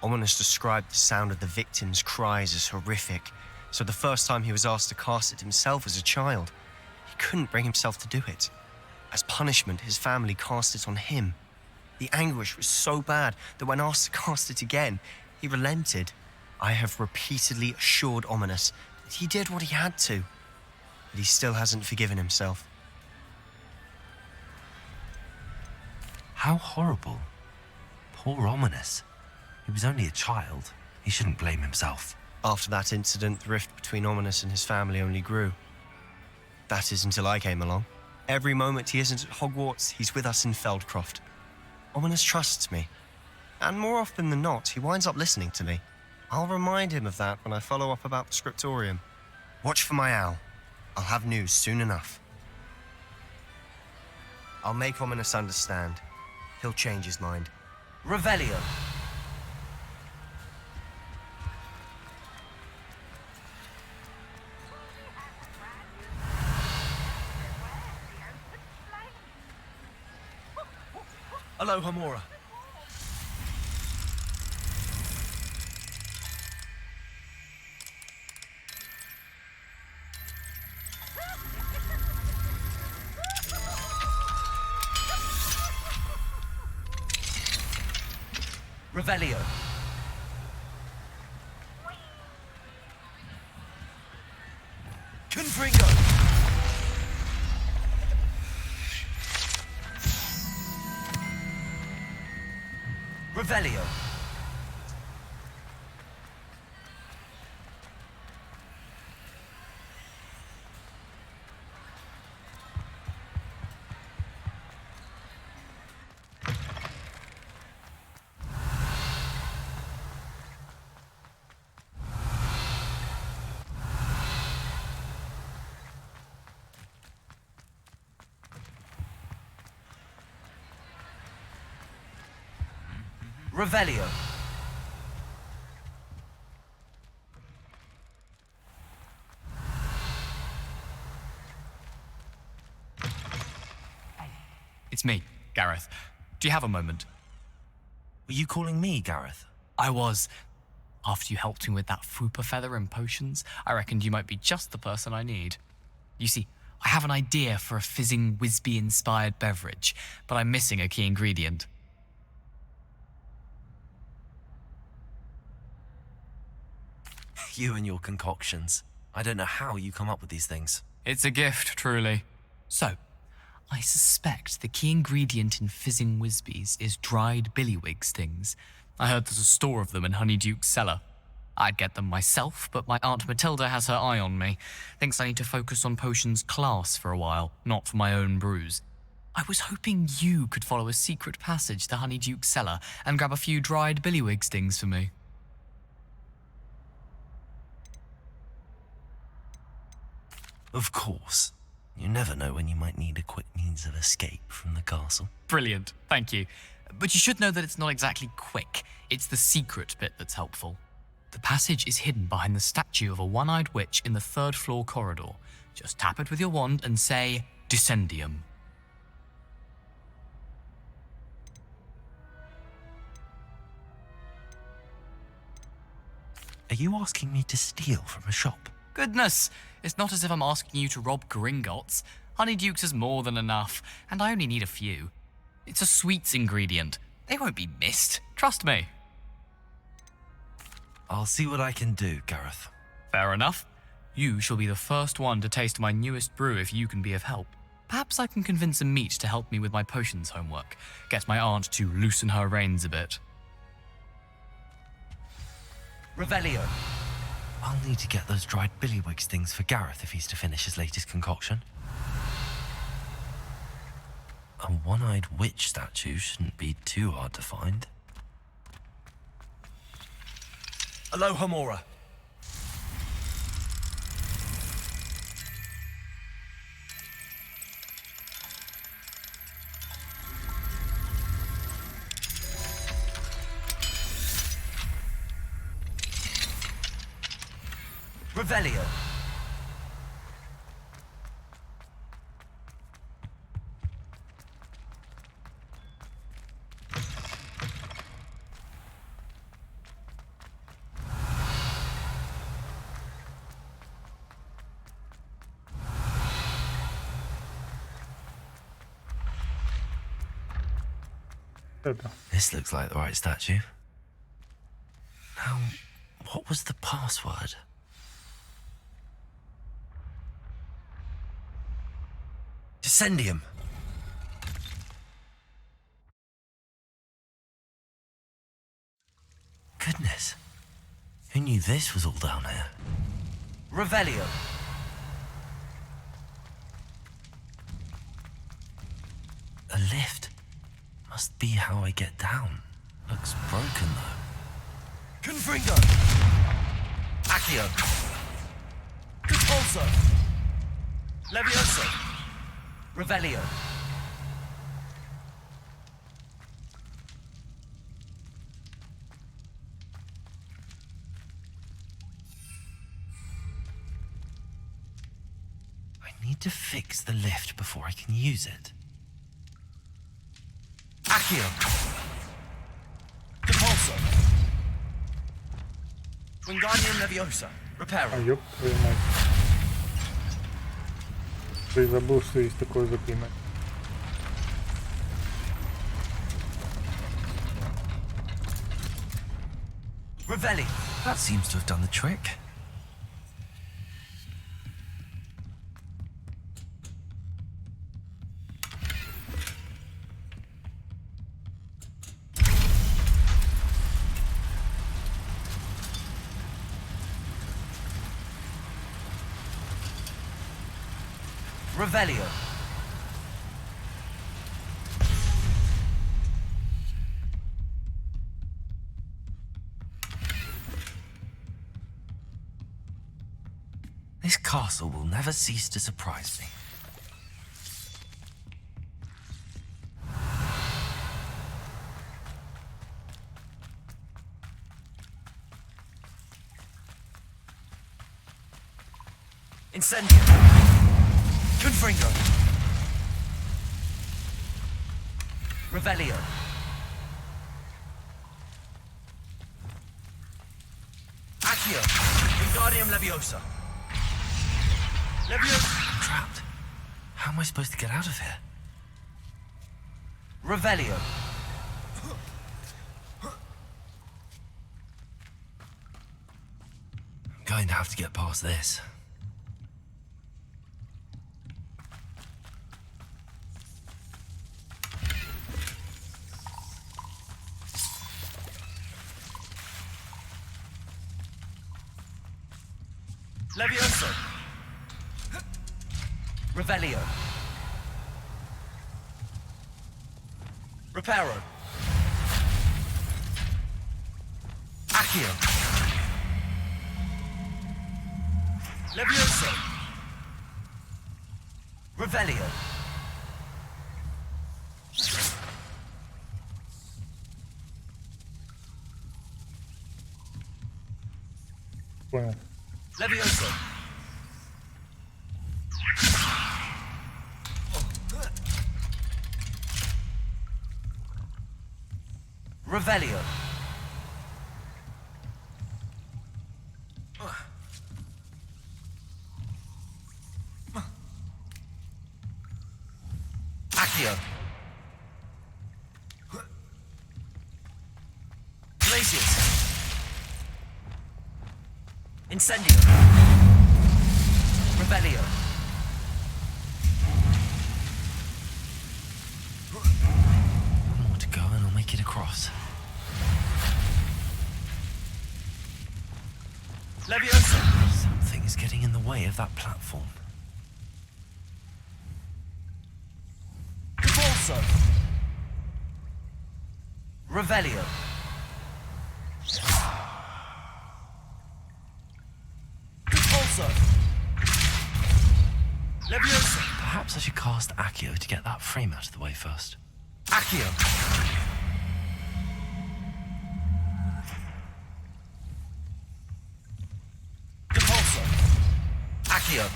Ominous described the sound of the victim's cries as horrific, so the first time he was asked to cast it himself as a child, he couldn't bring himself to do it. As punishment, his family cast it on him. The anguish was so bad that when asked to cast it again, he relented. I have repeatedly assured Ominous that he did what he had to, but he still hasn't forgiven himself. How horrible. Poor Ominous. He was only a child. He shouldn't blame himself. After that incident, the rift between Ominous and his family only grew. That is until I came along. Every moment he isn't at Hogwarts, he's with us in Feldcroft. Ominous trusts me. And more often than not, he winds up listening to me. I'll remind him of that when I follow up about the scriptorium. Watch for my owl. I'll have news soon enough. I'll make Ominous understand. He'll change his mind. Revelio. Aloha Mora. Revelio. Confringo. Revelio. Revelio. It's me, Gareth. Do you have a moment? Were you calling me, Gareth? I was. After you helped me with that Fupa feather and potions, I reckoned you might be just the person I need. You see, I have an idea for a fizzing Wisby-inspired beverage, but I'm missing a key ingredient. You and your concoctions. I don't know how you come up with these things. It's a gift, truly. So, I suspect the key ingredient in fizzing Whizbees is dried billywig stings. I heard there's a store of them in Honeyduke's cellar. I'd get them myself, but my Aunt Matilda has her eye on me. Thinks I need to focus on potions class for a while, not for my own brews. I was hoping you could follow a secret passage to Honeyduke's cellar and grab a few dried billywig stings for me. Of course. You never know when you might need a quick means of escape from the castle. Brilliant, thank you. But you should know that it's not exactly quick. It's the secret bit that's helpful. The passage is hidden behind the statue of a one-eyed witch in the 3rd floor corridor. Just tap it with your wand and say, Descendium. Are you asking me to steal from a shop? Goodness, it's not as if I'm asking you to rob Gringotts. Honeyduke's is more than enough, and I only need a few. It's a sweets ingredient. They won't be missed, trust me. I'll see what I can do, Gareth. Fair enough. You shall be the first one to taste my newest brew if you can be of help. Perhaps I can convince a meat to help me with my potions homework. Get my aunt to loosen her reins a bit. Revelio. I'll need to get those dried billywig stings for Gareth if he's to finish his latest concoction. A one-eyed witch statue shouldn't be too hard to find. Aloha Mora. Revelio. This looks like the right statue. Now, what was the password? Descendium. Goodness. Who knew this was all down here? Revelio. A lift. Must be how I get down. Looks broken though. Confringo. Accio. Compulso. Levioso. Revelio. I need to fix the lift before I can use it. Accio. Compulso. Wingardium Leviosa. Reparo. А ёб твою мать. Ты забыл, что есть такое заклинание. Revelli. That seems to have done the trick. Revelio. This castle will never cease to surprise me. Incendio. Confringo. Revelio. Accio. Wingardium Leviosa. Leviosa. Trapped. How am I supposed to get out of here? have to get past this. Levioso. Revelio. Reparo. Accio. Levioso. Revelio. Понял. Levioso. Revelio. Accio. Glacius. Incendio. Revelio. One more to go and I'll make it across. Levioso. Something's getting in the way of that platform. Repulso. Revelio. Repulso. Levioso. Perhaps I should cast Accio to get that frame out of the way first. Accio. Repulso. Accio.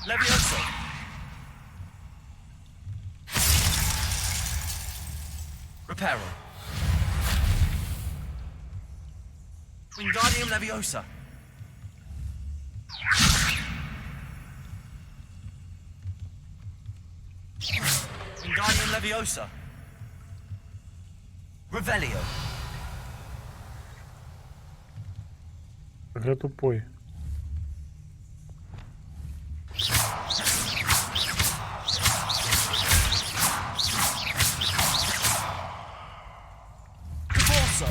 Levioso. Reparo. Wingardium Leviosa. Wingardium Leviosa. Revelio. Как я тупой. Repulso.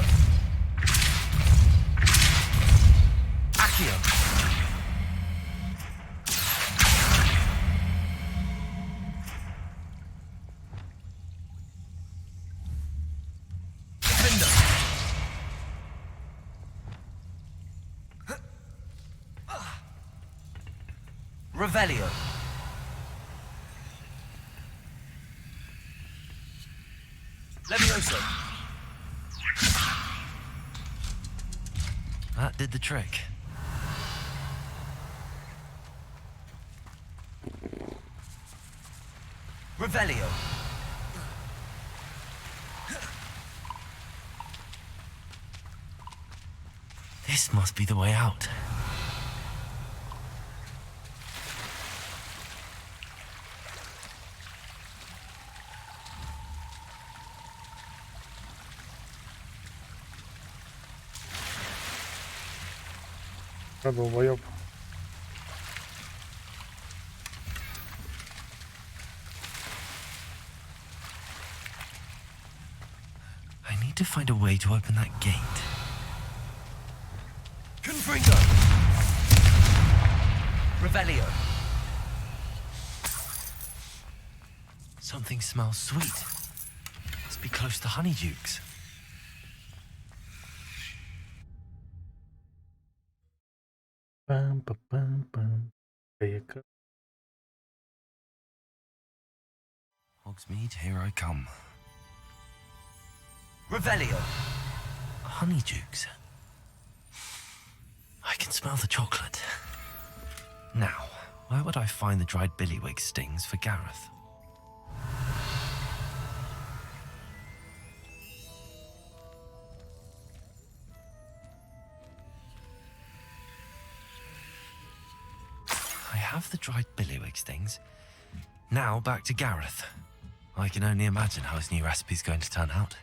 Accio. Defender. Revelio. Levioso. That did the trick. Revelio. This must be the way out. Долбоёб. I need to find a way to open that gate. Confringo. Revelio. Something smells sweet. Must be close to Honeydukes. Pam, pam, pam, pam. Hogsmeade, here I come. Revelio. Honeydukes. I can smell the chocolate. Now, where would I find the dried billywig stings for Gareth? I have the dried billywig stings. Now back to Gareth. I can only imagine how his new recipe's going to turn out.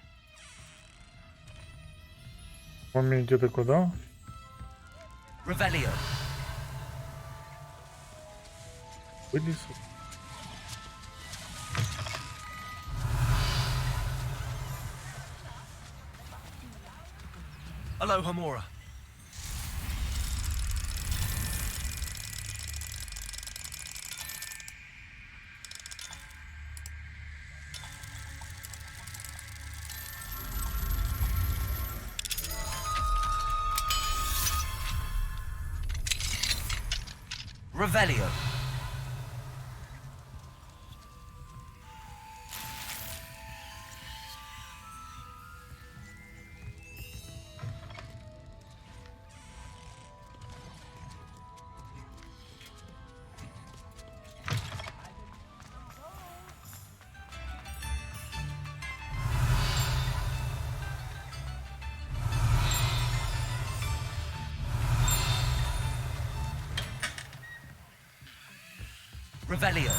В моменте ты куда? Revelio. Вылез. Aloha Mora. Revelio. Revelio.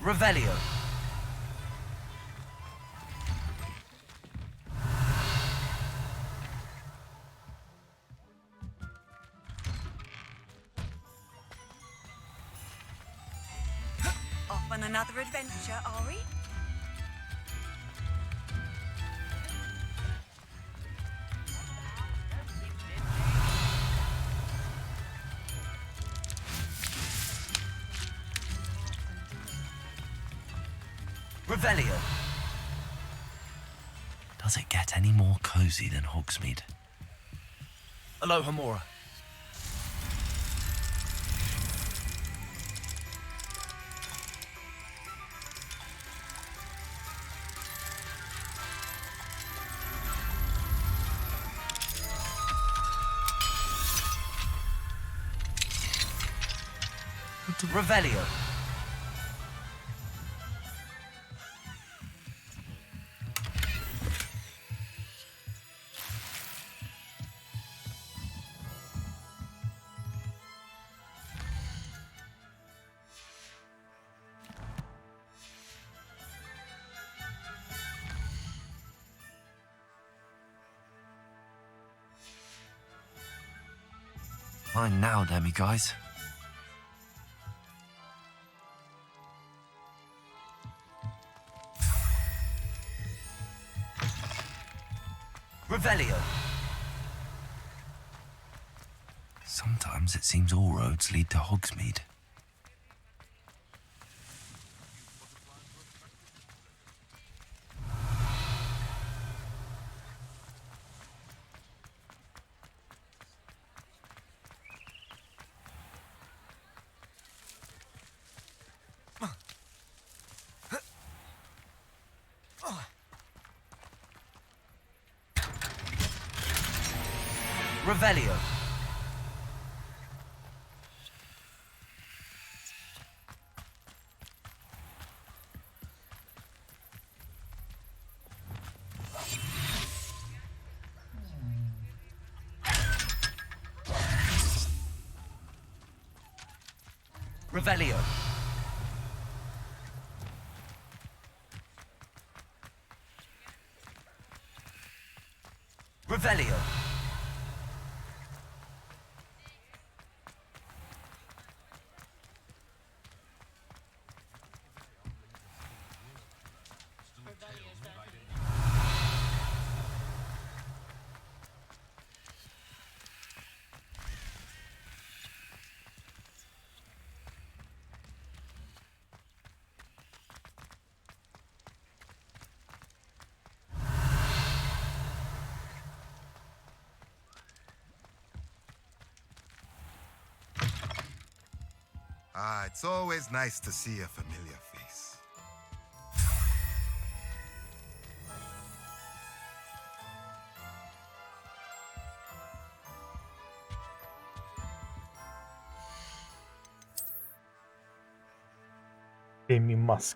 Revelio. Off on another adventure, are we? Revelio. Does it get any more cozy than Hogsmeade? Aloha Mora. Revelio. Fine now, Demi guys. Revelio. Sometimes it seems all roads lead to Hogsmeade. Revelio. Revelio. Revelio. Ah, it's always nice to see a familiar face. Эми Маск.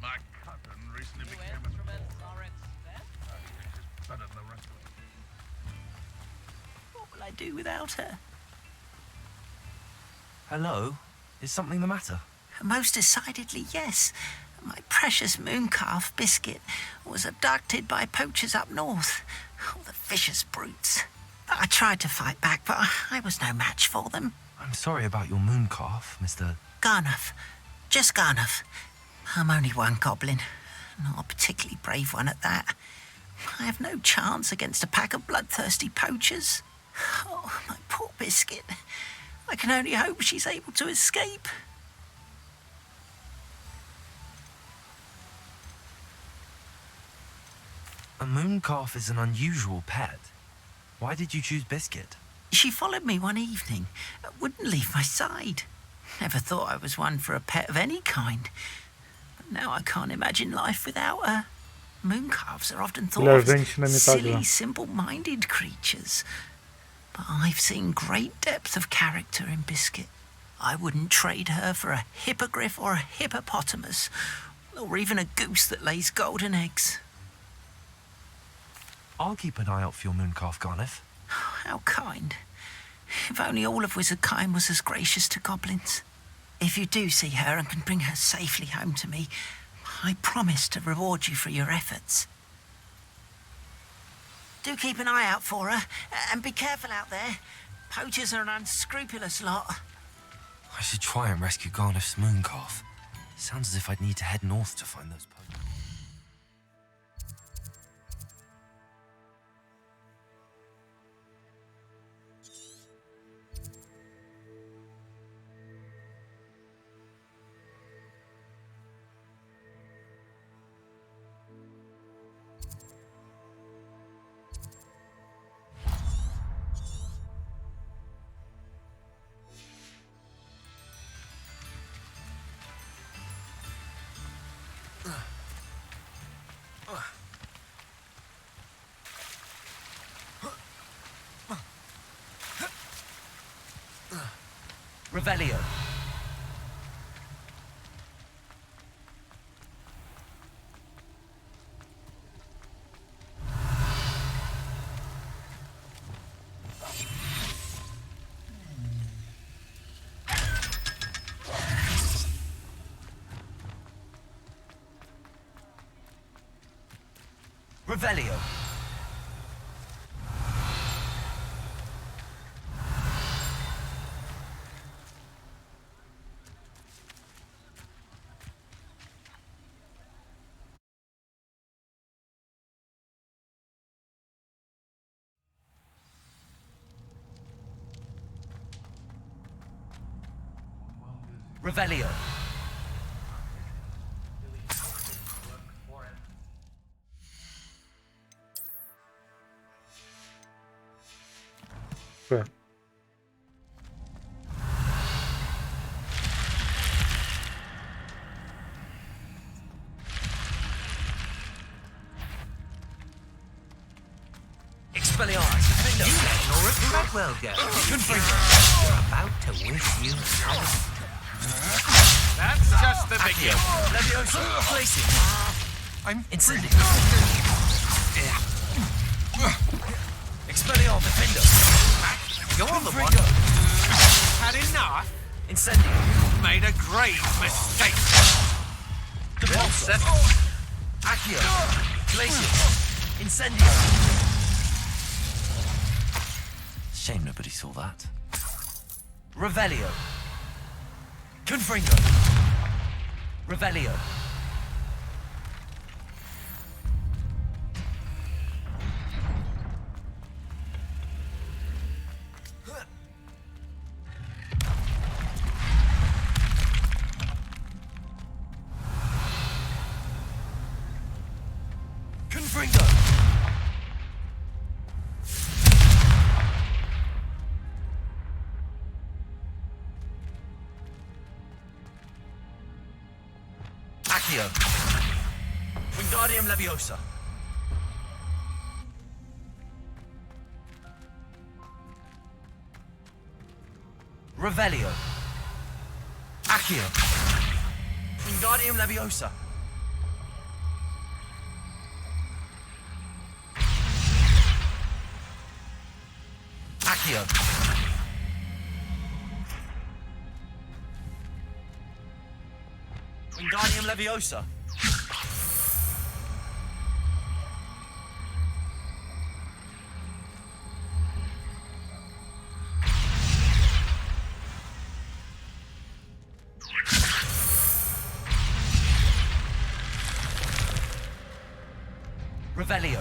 My cousin recently became a better than the rest of them. What will I do without her? Hello? Is something the matter? Most decidedly, yes. My precious moon calf, Biscuit, was abducted by poachers up north. Oh, the vicious brutes. I tried to fight back, but I was no match for them. I'm sorry about your moon calf, Mr. Garnuff. Just Garnuff. I'm only one goblin. Not a particularly brave one at that. I have no chance against a pack of bloodthirsty poachers. Oh, my poor Biscuit. I can only hope she's able to escape. A moon calf is an unusual pet. Why did you choose Biscuit? She followed me one evening, wouldn't leave my side. Never thought I was one for a pet of any kind. But now I can't imagine life without her. Moon calves are often thought of as silly, simple-minded creatures. But I've seen great depth of character in Biscuit. I wouldn't trade her for a hippogriff or a hippopotamus, or even a goose that lays golden eggs. I'll keep an eye out for your moon calf, Garniff. How kind. If only all of Wizardkind was as gracious to goblins. If you do see her and can bring her safely home to me, I promise to reward you for your efforts. Do keep an eye out for her, and be careful out there. Poachers are an unscrupulous lot. I should try and rescue Garniff's moon calf. Sounds as if I'd need to head north to find those poachers. Revelio. Revelio. Revelio. Fair. Expelliarmus. You ignore it right well, girl. You're about to wish you That's just the beginning. Leviosa, place it. I'm incendiary. Expelliarmus, Defender. You're on the one. had enough? Incendio. You've made a grave mistake. Repulsor. Accio. Glacius. Incendio. Shame nobody saw that. Revelio. Confringo. Revelio. Confringo. Accio. Wingardium Leviosa. Revelio. Accio. Wingardium Leviosa. Accio. Wingardium Leviosa. Revelio.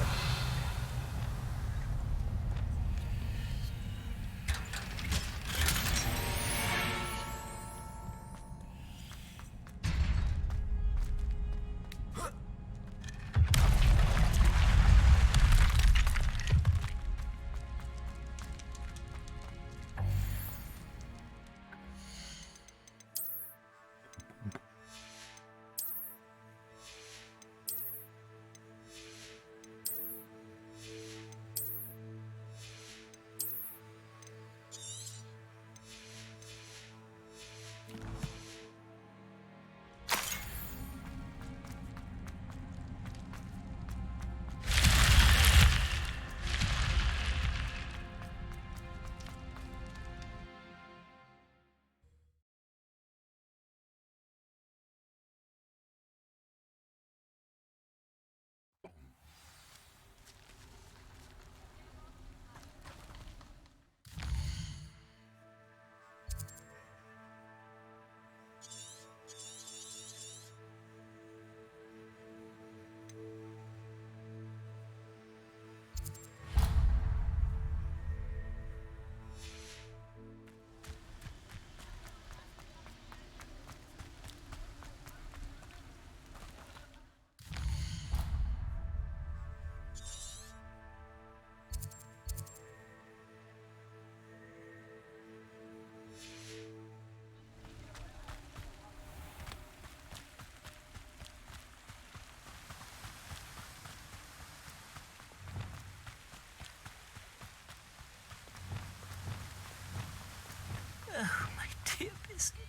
Oh, my dear biscuit.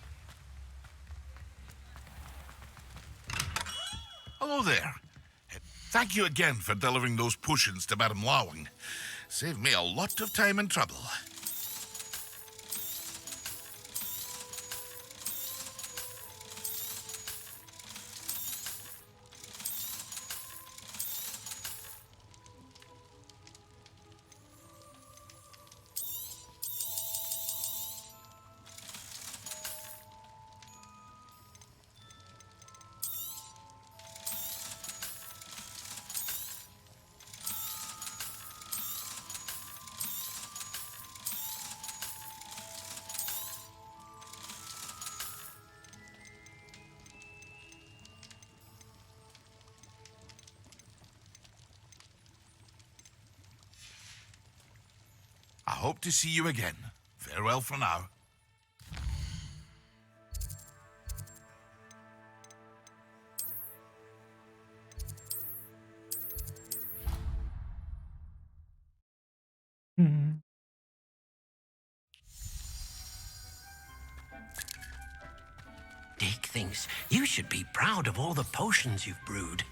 Hello there. Thank you again for delivering those potions to Madame Lawing. Saved me a lot of time and trouble. I hope to see you again. Farewell for now. Deke thinks you should be proud of all the potions you've brewed.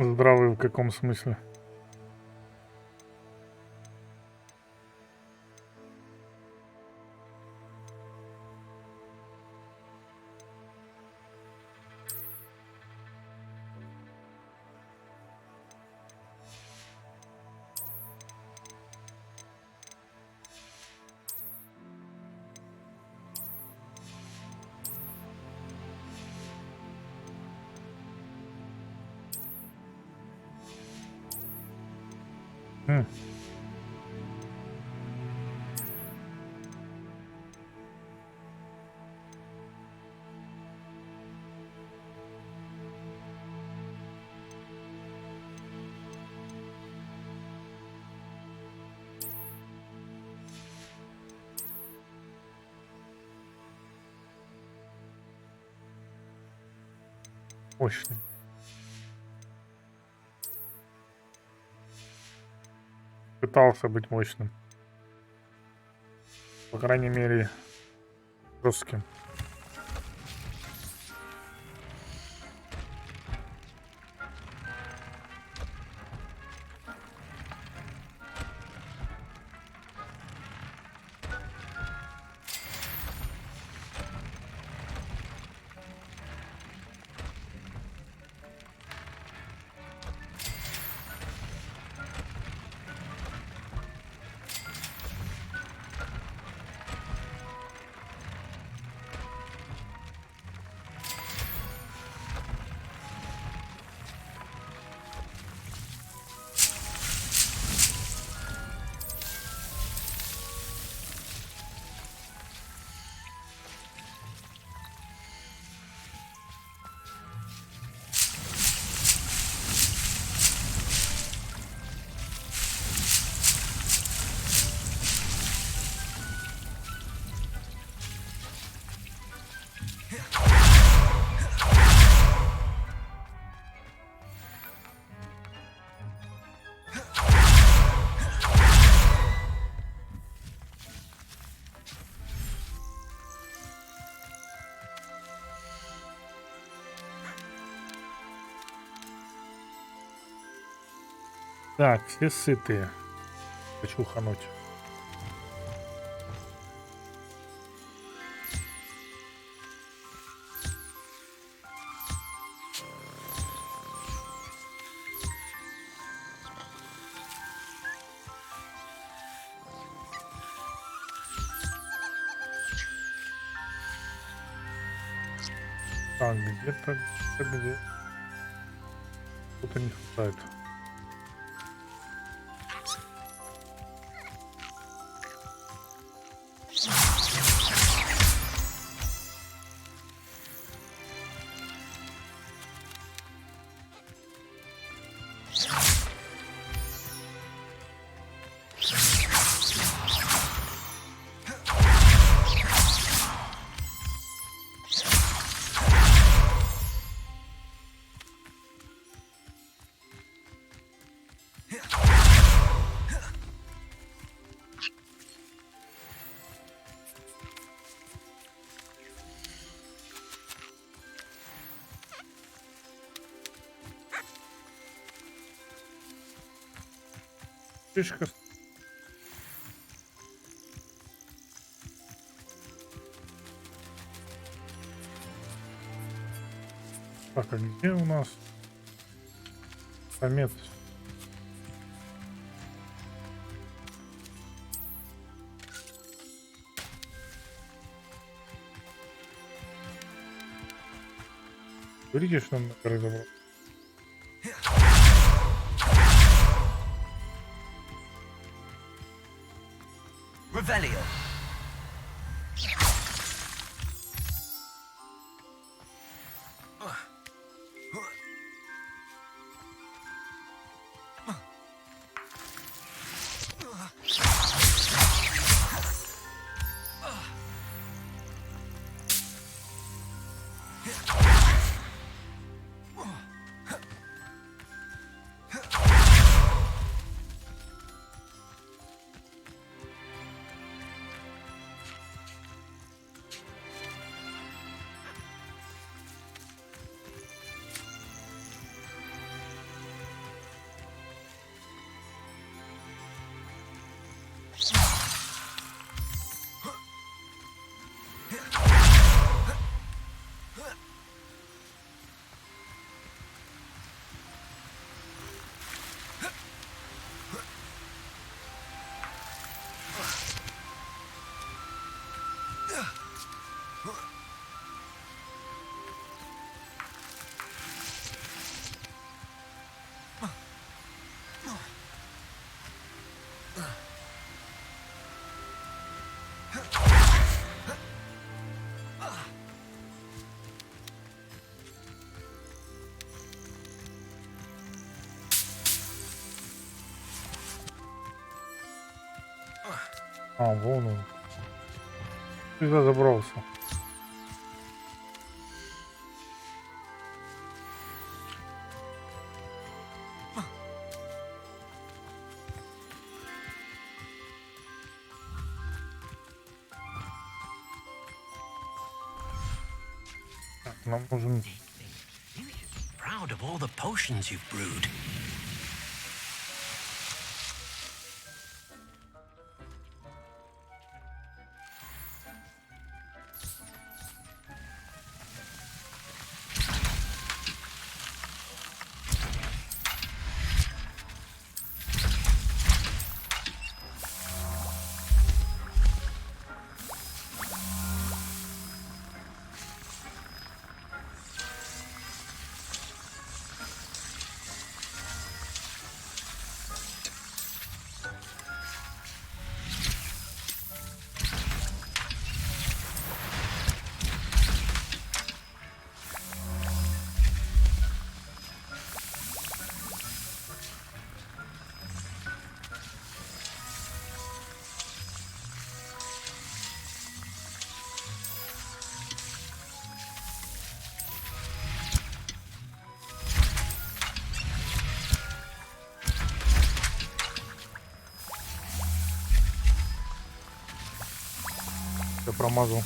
Здравый в каком смысле? Мощный. Пытался быть мощным. По крайней мере, жестким. Так, все сытые. Хочу хануть. Так, где-то, где? Тут не хватает. Фишка. Так, а где у нас память? Говорите, что нам разобрал. Revelio. А, вон он. Сюда забрался. Так, нам нужен... Proud of all the potions you've brewed. Я промазал.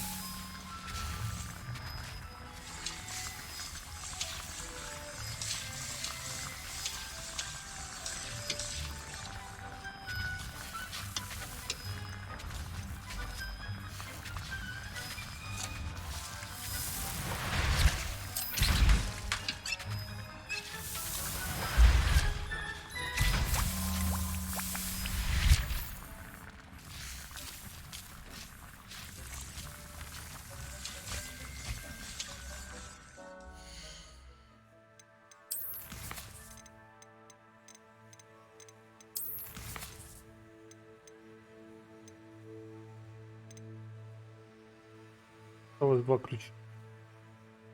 Осталось 2 ключа.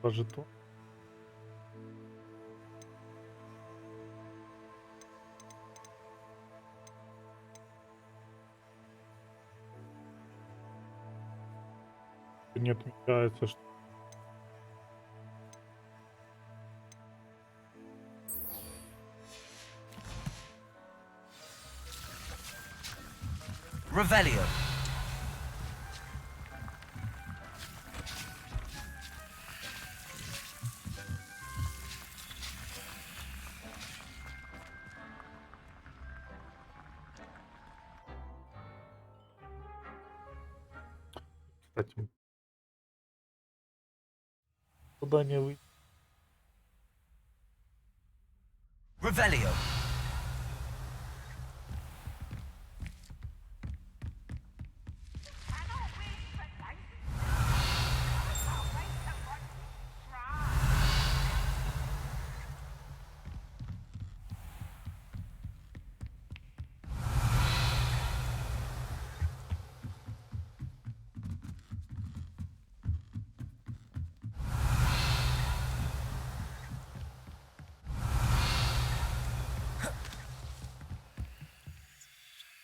2 жетона. Не отмечается, что... Revelio. Кстати, куда не выйти? Revelio.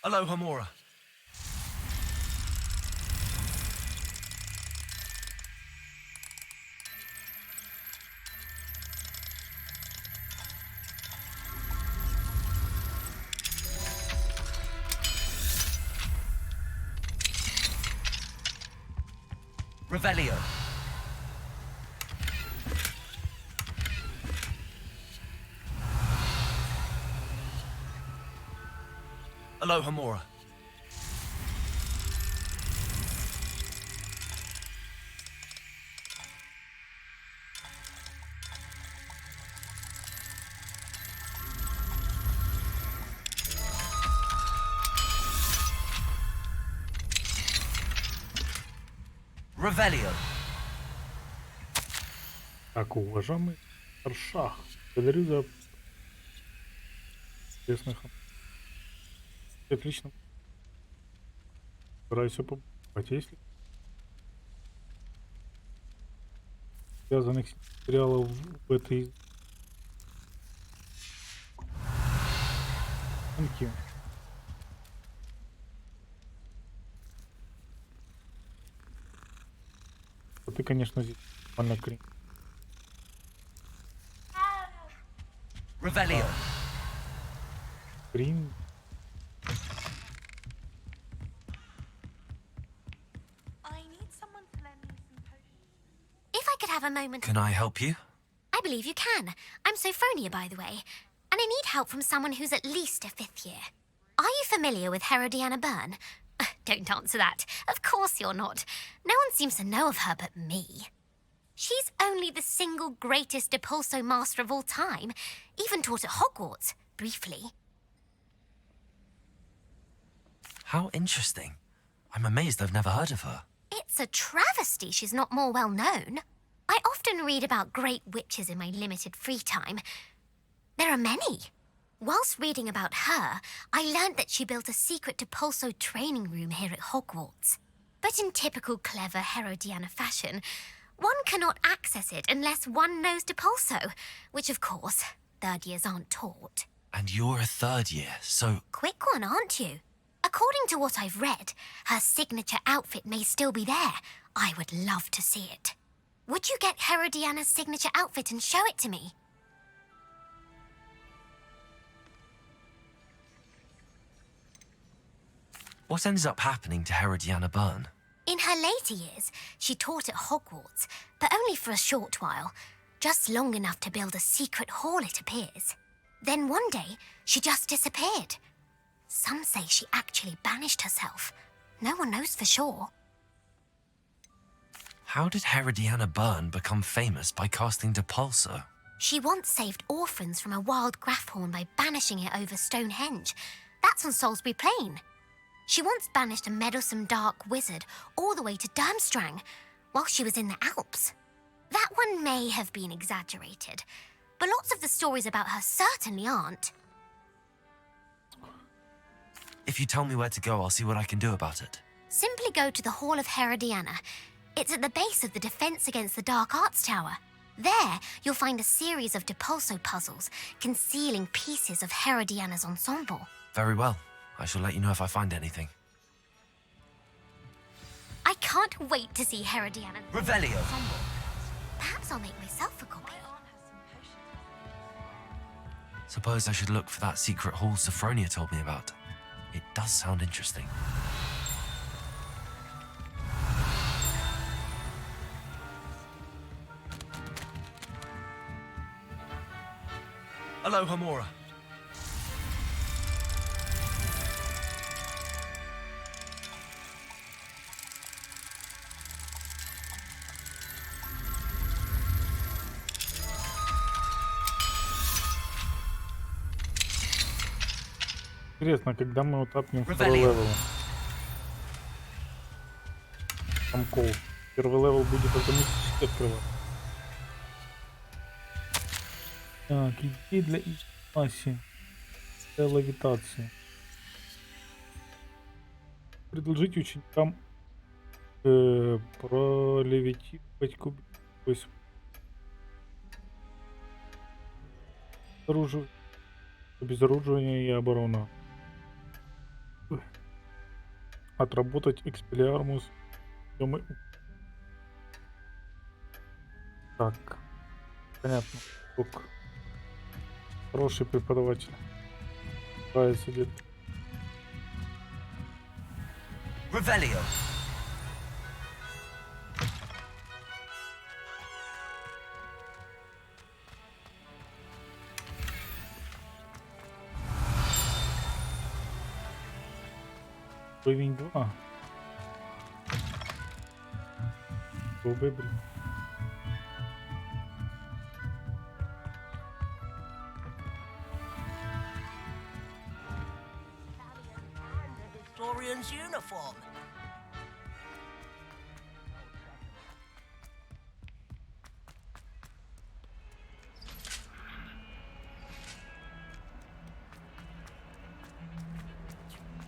Aloha Mora. Revelio. Aloha Mora. Revelio. Так, уважаемый Аршах, благодарю за интересных. Отлично. Стараюсь побывать, если связанных материалов в этой банке. Ты, конечно, здесь нормально крин. Revelio. Крин. If I could have a moment. Can I help you? I believe you can. I'm Sophronia, by the way, and I need help from someone who's at least a 5th year. Are you familiar with Herodiana Byrne? Don't answer that. Of course you're not. No one seems to know of her but me. She's only the single greatest Depulso master of all time, even taught at Hogwarts, briefly. How interesting. I'm amazed I've never heard of her. It's a travesty she's not more well known. I often read about great witches in my limited free time. There are many. Whilst reading about her, I learned that she built a secret Depulso training room here at Hogwarts. But in typical clever Herodiana fashion, one cannot access it unless one knows Depulso, which of course, 3rd years aren't taught. And you're a 3rd year, so... Quick one, aren't you? According to what I've read, her signature outfit may still be there. I would love to see it. Would you get Herodiana's signature outfit and show it to me? What ends up happening to Herodiana Byrne? In her later years, she taught at Hogwarts, but only for a short while. Just long enough to build a secret hall, it appears. Then one day, she just disappeared. Some say she actually banished herself. No one knows for sure. How did Herodiana Byrne become famous by casting Depulso? She once saved orphans from a wild Grafhorn by banishing it over Stonehenge. That's on Salisbury Plain. She once banished a meddlesome dark wizard all the way to Durmstrang while she was in the Alps. That one may have been exaggerated, but lots of the stories about her certainly aren't. If you tell me where to go, I'll see what I can do about it. Simply go to the Hall of Herodiana. It's at the base of the Defense Against the Dark Arts Tower. There, you'll find a series of Depulso puzzles concealing pieces of Herodiana's ensemble. Very well. I shall let you know if I find anything. I can't wait to see Herodiana's Revelio. ensemble. Perhaps I'll make myself a copy. Suppose I should look for that secret hall Sophronia told me about. It does sound interesting. Hello, Hamora. Интересно, когда мы вот апнем второй левел. Там кол. Первый левел будет автоматически открывать. Так, идеи для инстасси. Для левитации. Предложите ученикам пролевитировать кубик. То есть обезоруживание и оборона. Отработать экспелиармус. Так. Понятно. Ок. Хороший преподаватель. Нравится где-то. Revelio. Уровень 2. Выбрали. Historian's uniform.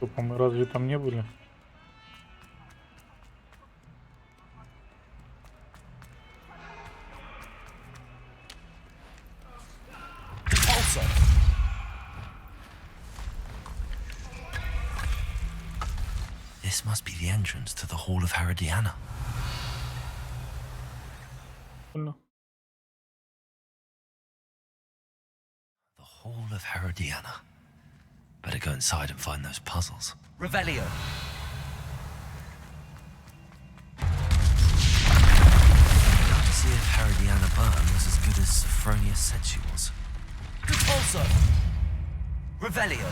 Опа, мы разве там не были? This must be the entrance to the Hall of Herodiana. Прикольно. The Hall of Herodiana. Better go inside and find those puzzles. Revelio. Now to see if Herodiana Byrne was as good as Sophronia said she was. Repulso. Revelio.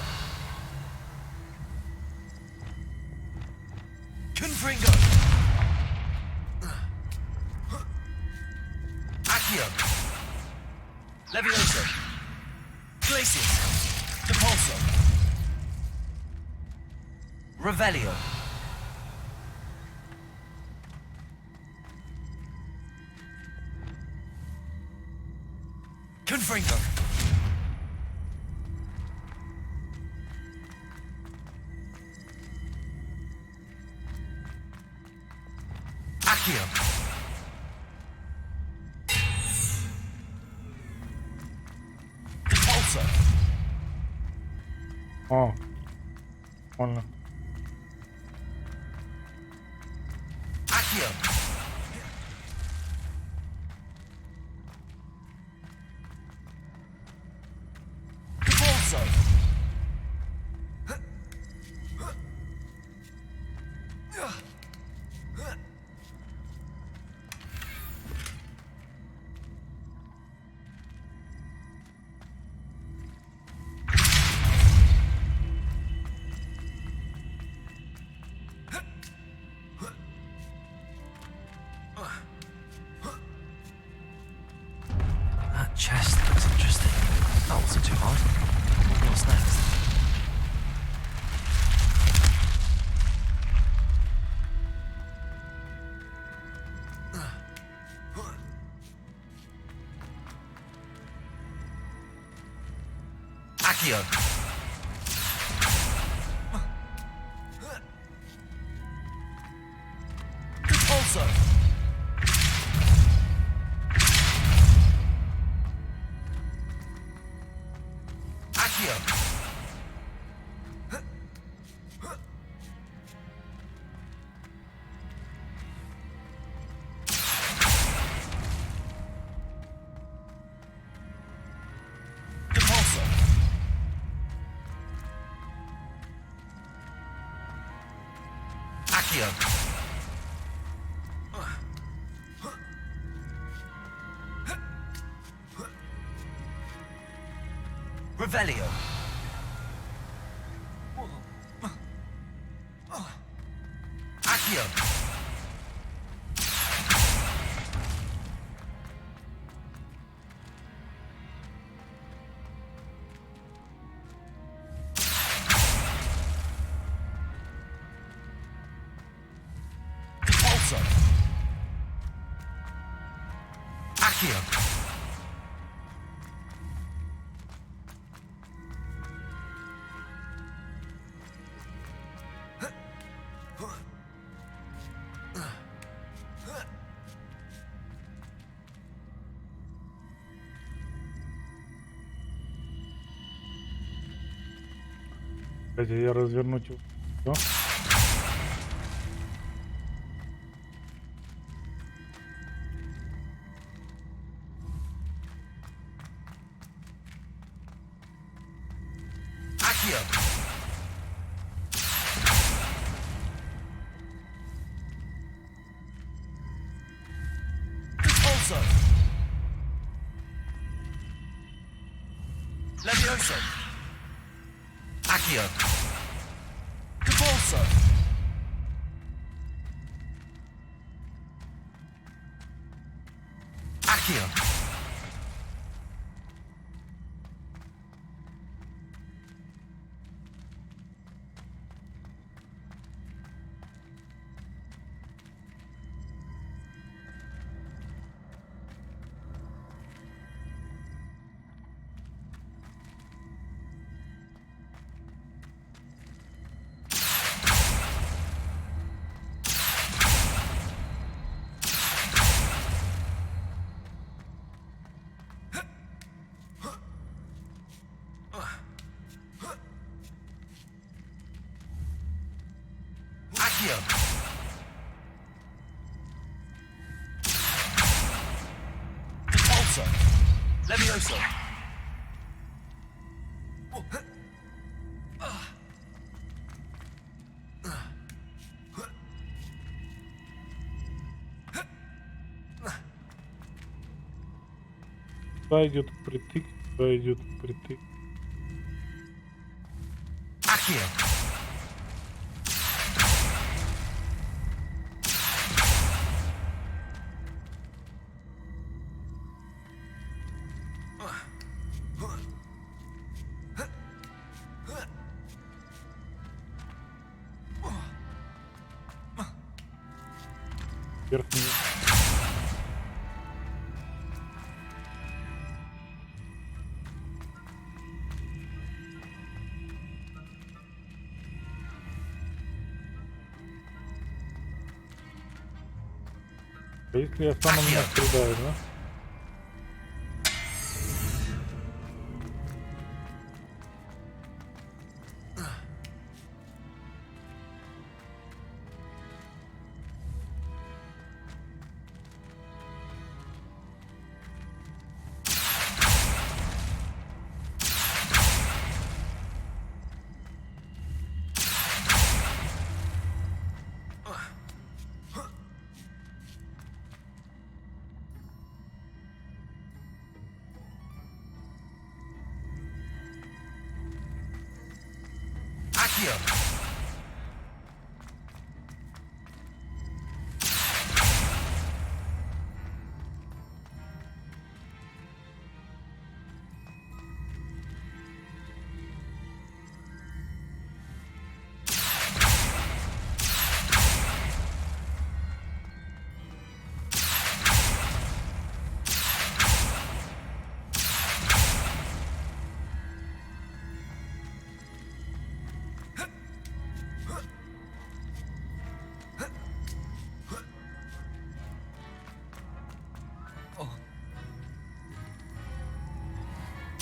Confringo. Accio. Levioso. Glacius. Depulso. Revelio. Confringo. Accio. Depulso. О, прикольно. Accio. Depulso. That chest looks interesting. That wasn't too hard. What's next? Accio. Depulso. Accio. Depulso. Accio. Revelio. Accio. Depulso. Accio. Кстати, я развернуть его. Всё. Accio. Depulso. Levioso. Accio. Depulso. Accio. Accio. Levioso. Сюда идет впритык, сюда идет впритык. Accio. Верхний. А если я сам, меня страдаю, да? Accio.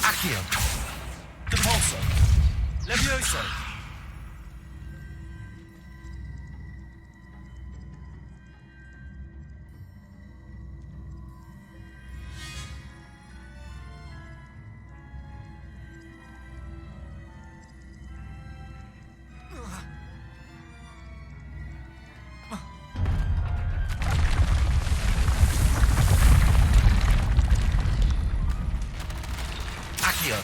Accio. Depulso. Levioso. Accio.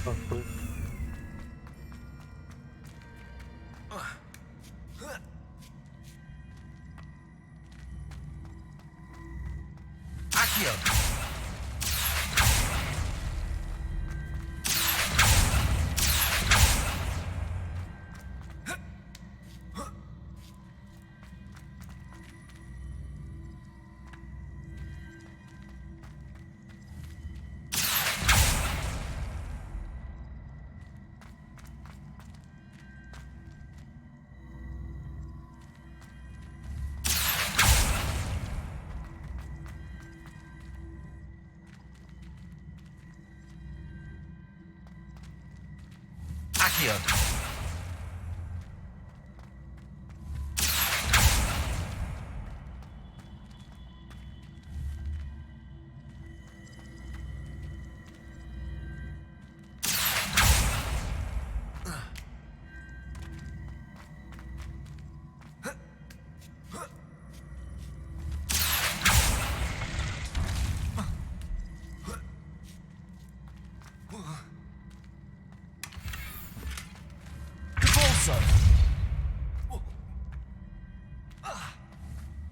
Так, Accio. Accio. Depulso.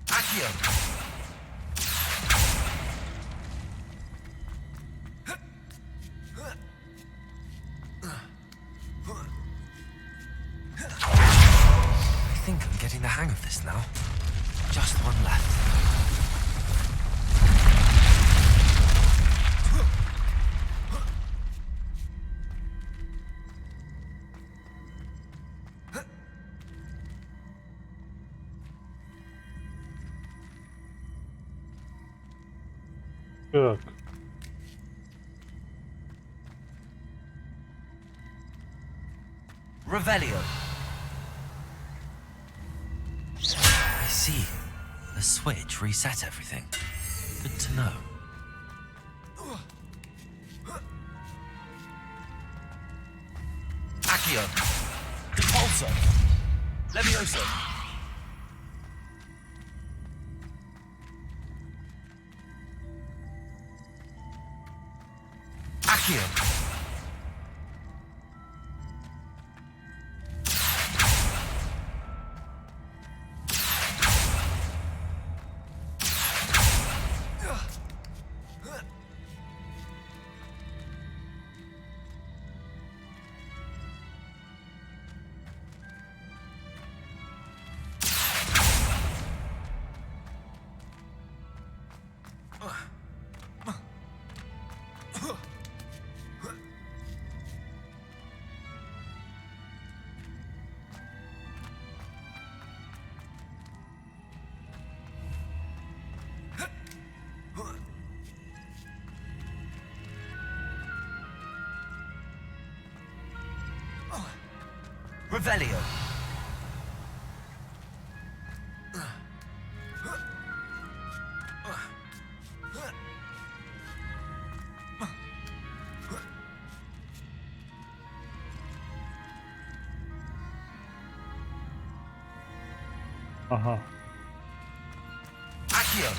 Accio. I think I'm getting the hang of this now. Just one left. Так. Revelio. I see. The switch reset everything. Good to know. Accio. Repulsor. Levioso. Accio. Revelio. Ага. Accio.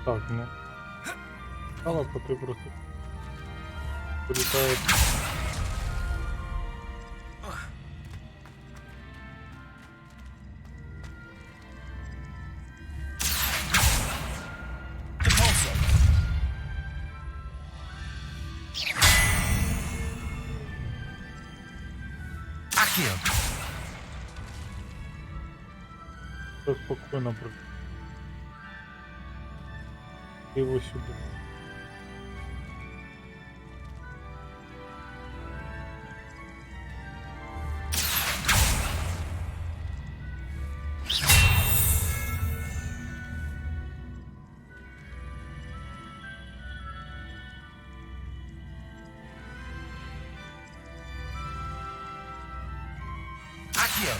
Так, ну. Стало, пока просто полетает. Accio. Все спокойно просто. Его сюда. Accio.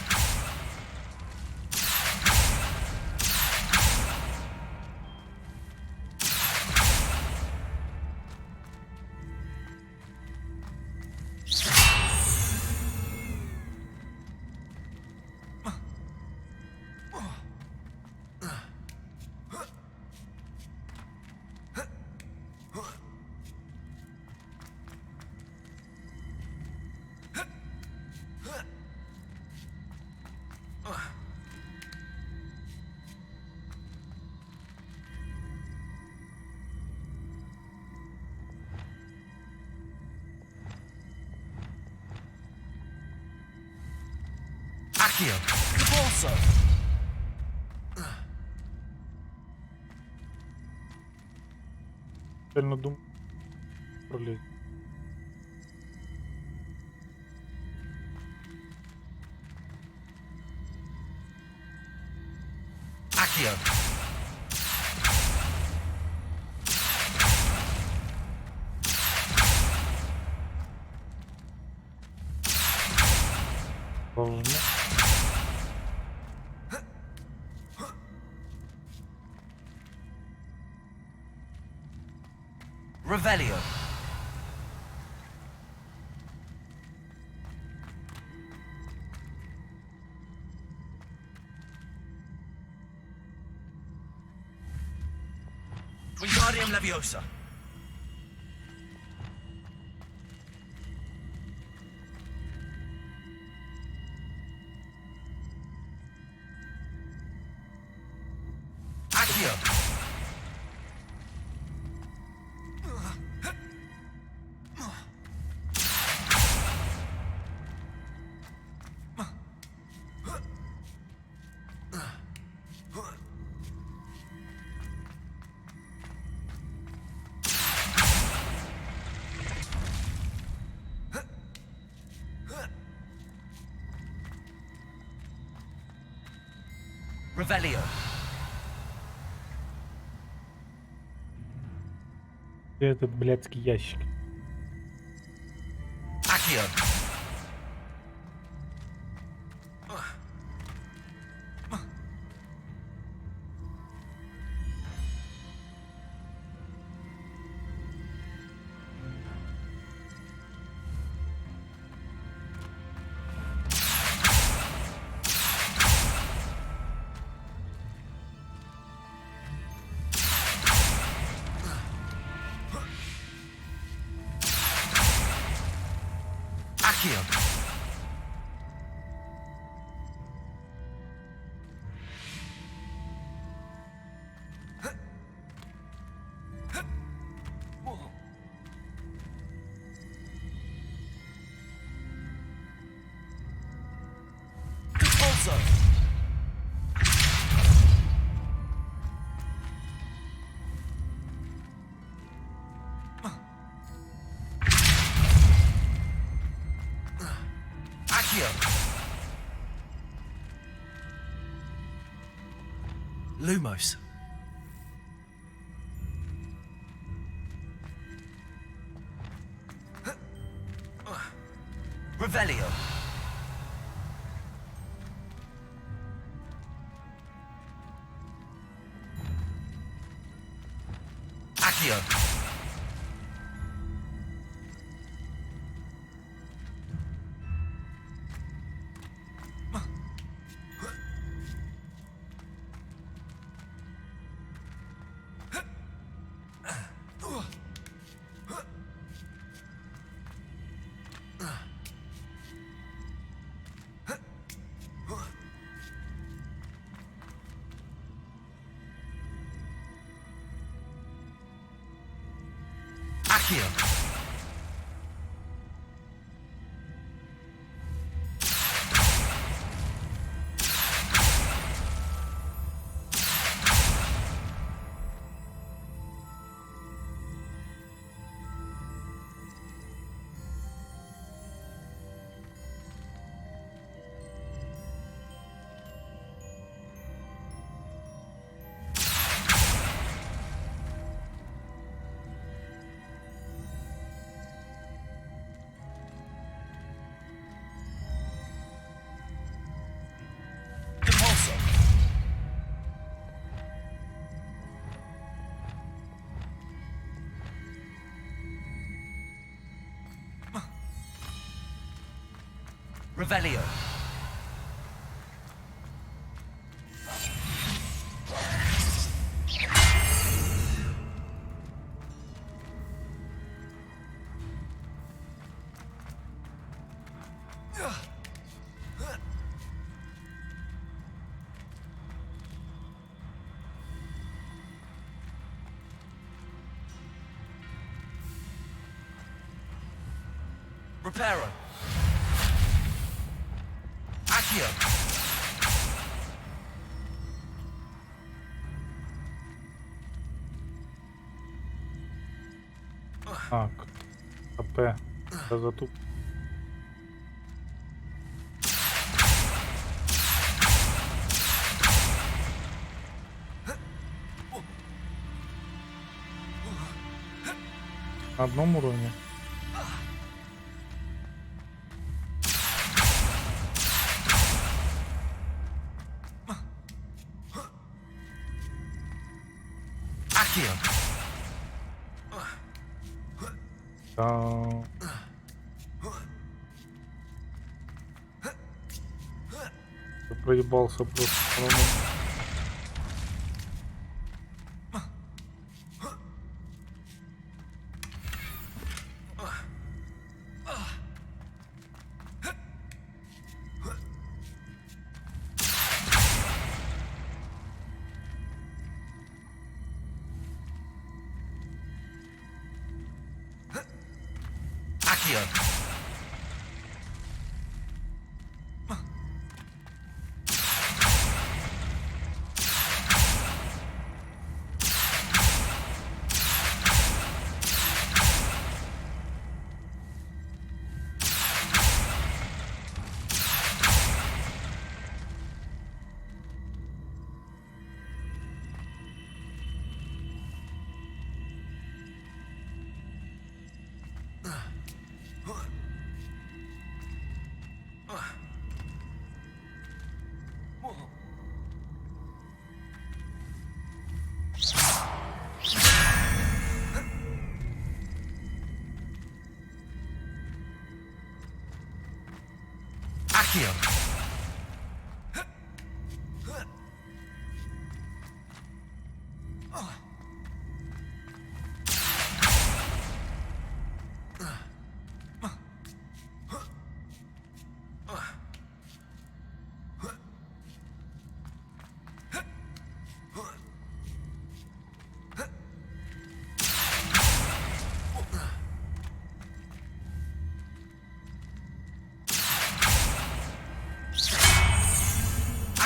Accio. Repulsor. Реально думаю, пролезть. Accio. Должно. Revelio. Wingardium Leviosa. Accio. Revelio. Где этот блядский ящик? Accio. Accio. Disposal. Accio. Lumos. Revelio. Accio. Accio. Revelio. Reparo. Accio. Так. АП. Затуп. На одном уровне. Да. Я проебался просто.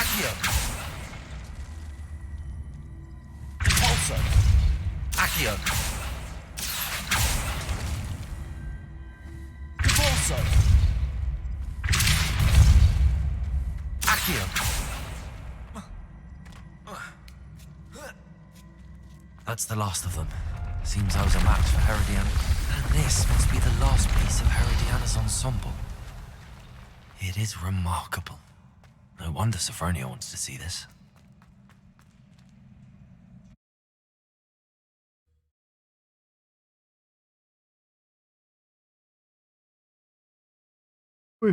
Accio. Accio. GeForce. Accio. That's the last of them. Seems I was a match for Herodiana. And this must be the last piece of Herodiana's ensemble. It is remarkable. No wonder Sophronia wants to see this.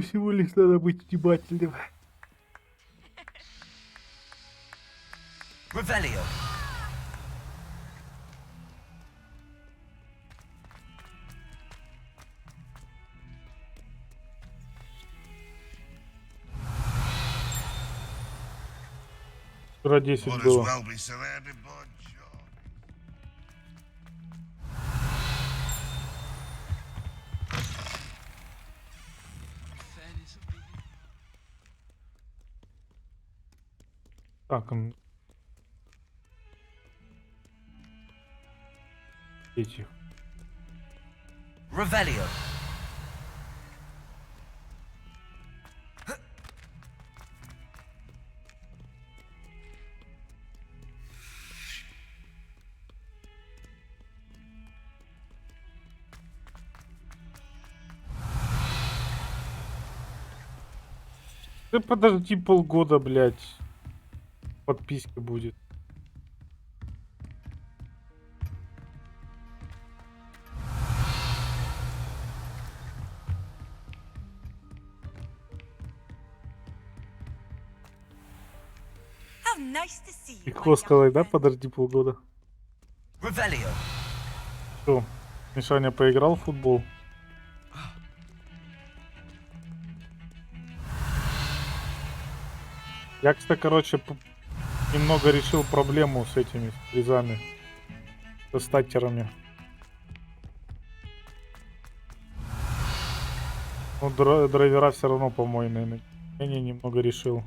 Всего лишь надо быть внимательным. Revelio. Вчера 10 было. Так, эти. Revelio. Да подожди полгода, блядь. Подписка будет. How nice to see you, Легко сказать, да? Подожди полгода. Revelio. Что, Мишаня поиграл в футбол? Я, кстати, короче, немного решил проблему с этими призами, со статерами. Ну, драйвера все равно помойные. Я немного решил.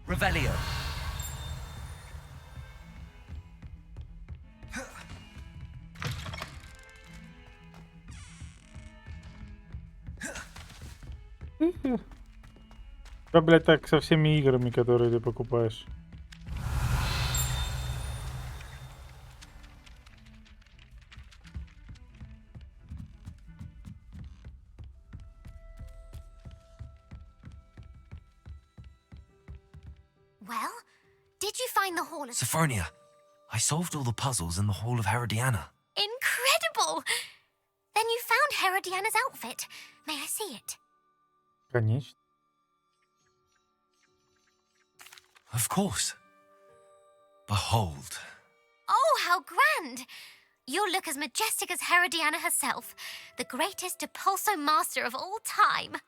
Revelio. Да, блядь, так со всеми играми, которые ты покупаешь. Well, did you find the Hall of... Sophronia, I solved all the puzzles in the Hall of Herodiana. Incredible! Then you found Herodiana's outfit. May I see it? Конечно. Of course. Behold. Oh, how grand! You'll look as majestic as Herodiana herself, the greatest Depulso master of all time.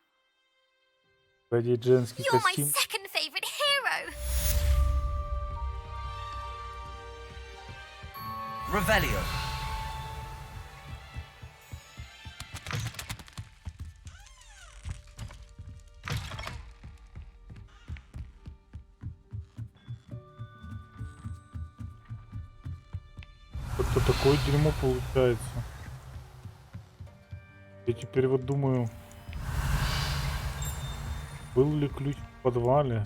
You're my second favorite hero. Revelio. Это такое дерьмо получается. Я теперь вот думаю, был ли ключ в подвале?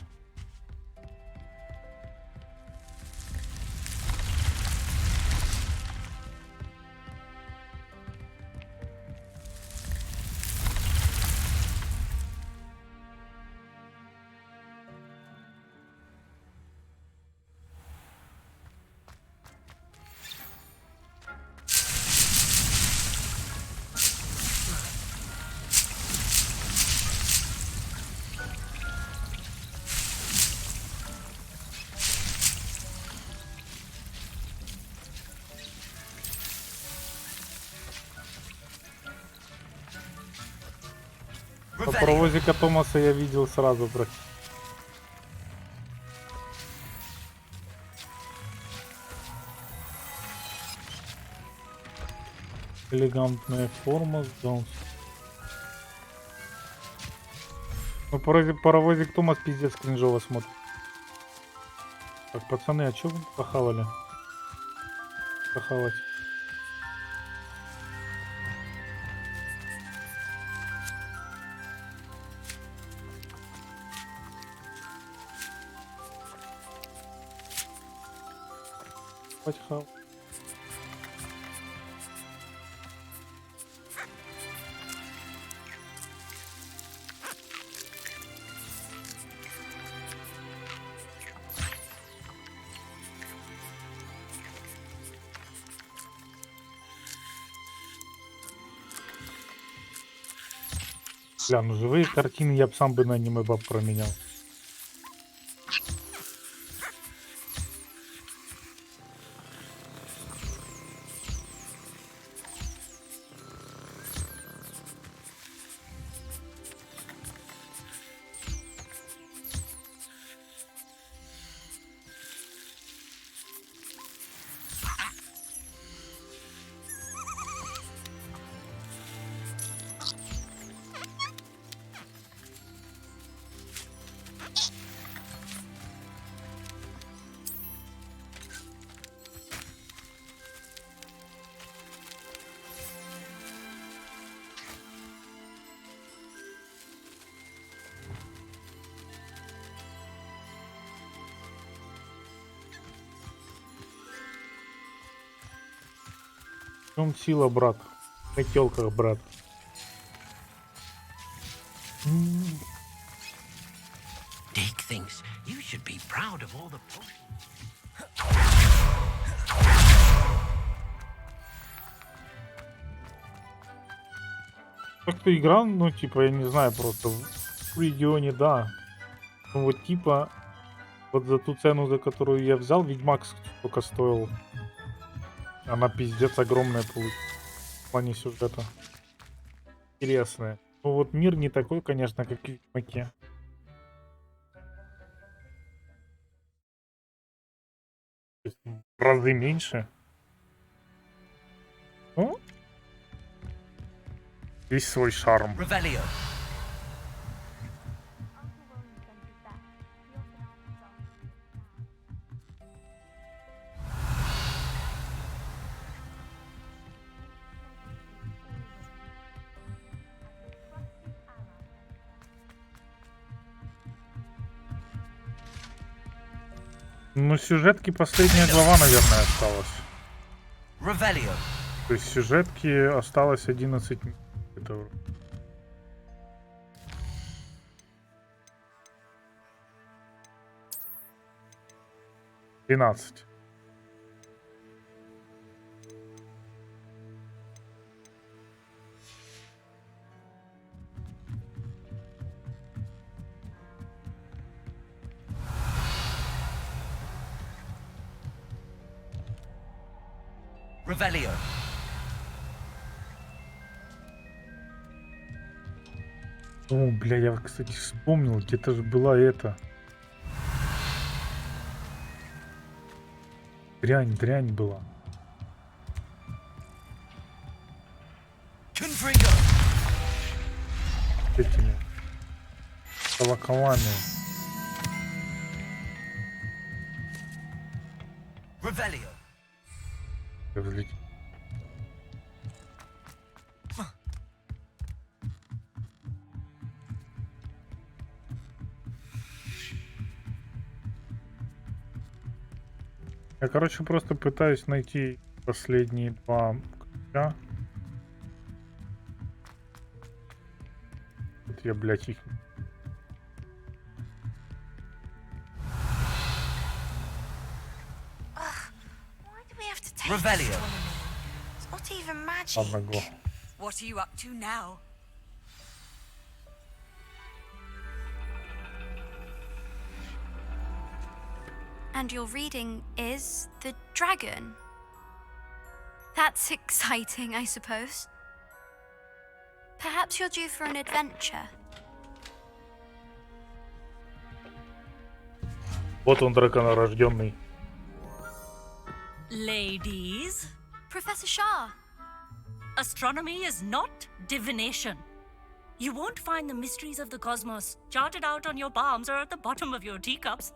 А паровозика Томаса я видел сразу практически. Элегантная форма, Джонс. Ну, паровозик Томас пиздец кринжово смотрит. Так, пацаны, а чё вы похавали? Похавать. Хав. Бля, ну живые картины я бы сам бы на аниме баб променял. В чем сила, брат? В котелках, брат. Dick thinks you should be proud of all the Как-то играл, ну, типа, я не знаю, просто в регионе, да. Ну, вот, типа, вот за ту цену, за которую я взял, Ведьмак только стоил. Она пиздец огромная получилась в плане сюжета. Интересная. Ну, вот мир не такой, конечно, как в Ведьмаке. То есть в разы меньше. Ну, весь свой шарм. Revelio. Ну, сюжетки последняя глава, наверное, осталась. Revelio. То есть сюжетки осталось 11 минут. Это... «12». Revelio. О, бля, я, кстати, вспомнил, где-то же была эта... Дрянь была. Confringo. Этими колоколами. Revelio. Взлетел. Я, короче, просто пытаюсь найти последние два ключа. Вот я, блядь, их... Revelio. It's not even magic. Ладно, го. What are you up to now? And your reading is the dragon. That's exciting, I suppose. Perhaps you're due for an adventure. Вот он, драконорожденный. Ladies, Professor Shah. astronomy is not divination. You won't find the mysteries of the cosmos charted out on your palms or at the bottom of your teacups.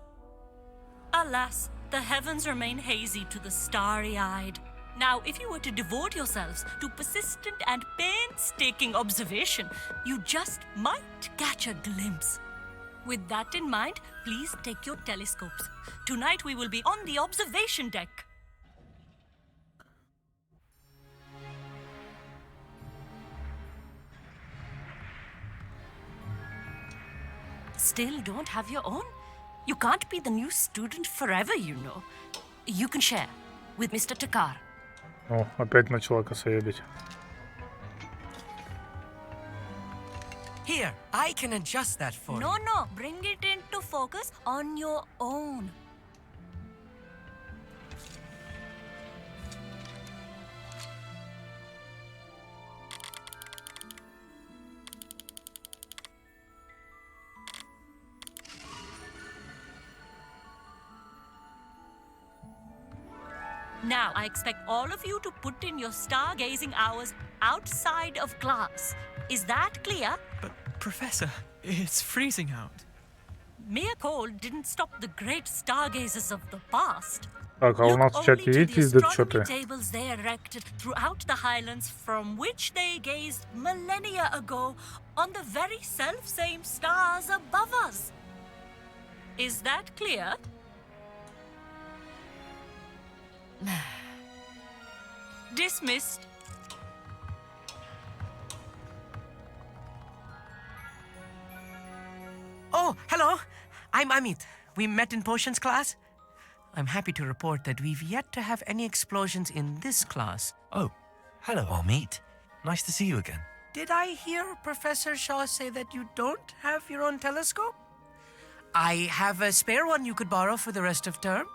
Alas, the heavens remain hazy to the starry-eyed. Now, if you were to devote yourselves to persistent and painstaking observation, you just might catch a glimpse. With that in mind, please take your telescopes. Tonight we will be on the observation deck. Still don't have your own? You can't be the new student forever, you know. You can share with Mr. Takar. О, опять начала косоедить. Here, I can adjust that for you. No, bring it into focus on your own. Now, I expect all of you to put in your stargazing hours outside of class. Is that clear? But, Professor, it's freezing out. Mere cold didn't stop the great stargazers of the past. Так, а у нас в чате видите зачеты? Tables they erected throughout the highlands from which they gazed millennia ago on the very self-same stars above us. Is that clear? Dismissed. Oh, hello. I'm Amit. We met in potions class. I'm happy to report that we've yet to have any explosions in this class. Oh, hello, Amit. Nice to see you again. Did I hear Professor Shaw say that you don't have your own telescope? I have a spare one you could borrow for the rest of term.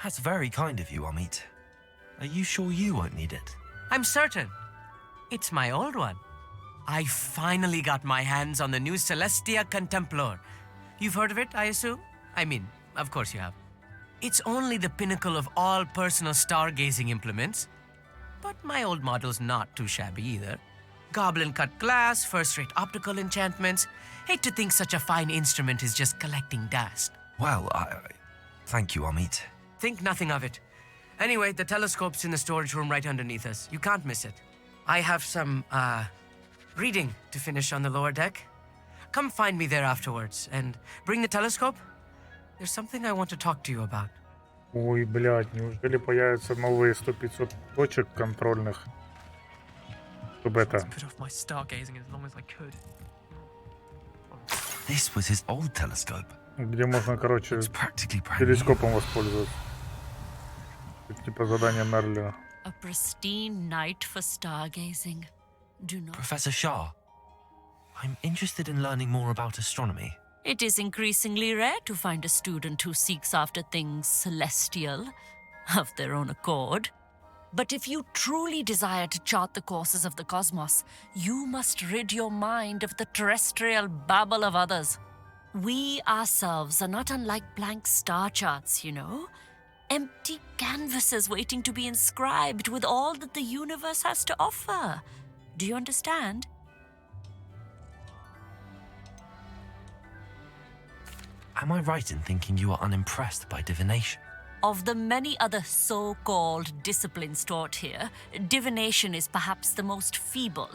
That's very kind of you, Amit. Are you sure you won't need it? I'm certain. It's my old one. I finally got my hands on the new Celestia Contemplar. You've heard of it, I assume? I mean, of course you have. It's only the pinnacle of all personal stargazing implements. But my old model's not too shabby either. Goblin-cut glass, first-rate optical enchantments. Hate to think such a fine instrument is just collecting dust. Well, thank you, Amit. Think nothing of it. Anyway, the telescope's in the storage room right underneath us. You can't miss it. I have some, reading to finish on the lower deck. Come find me there afterwards, and bring the telescope. There's something I want to talk to you about. Ой, блядь, неужели появятся новые 100-500 точек контрольных? Чтобы это... Put off my stargazing as long as I could. This was his old telescope. Где можно, короче, телескопом воспользоваться. Это типа задание Мерлина. A pristine night for stargazing. Do not. Professor Shah, I'm interested in learning more about astronomy. It is increasingly rare to find a student who seeks after things celestial, of their own accord. But if you truly desire to chart the courses of the cosmos, you must rid your mind of the terrestrial babble of others. We ourselves are not unlike blank star charts, you know. Empty canvases waiting to be inscribed with all that the universe has to offer. Do you understand? Am I right in thinking you are unimpressed by divination? Of the many other so-called disciplines taught here, divination is perhaps the most feeble,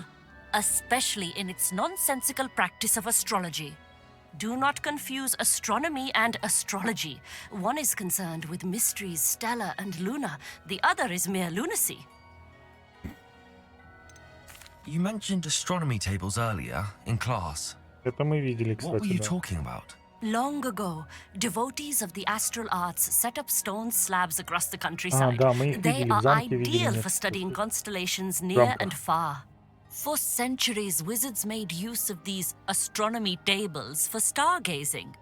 especially in its nonsensical practice of astrology. Do not confuse astronomy and astrology. One is concerned with mysteries stellar and lunar, the other is mere lunacy. You mentioned astronomy tables earlier in class. Это мы видели, What were кстати, you да. talking about? Long ago, devotees of the astral arts set up stone slabs across the countryside. да, мы их They видели, в are замке видели ideal несколько for studying constellations near замках. and far. For centuries, wizards made use of these astronomy tables for stargazing.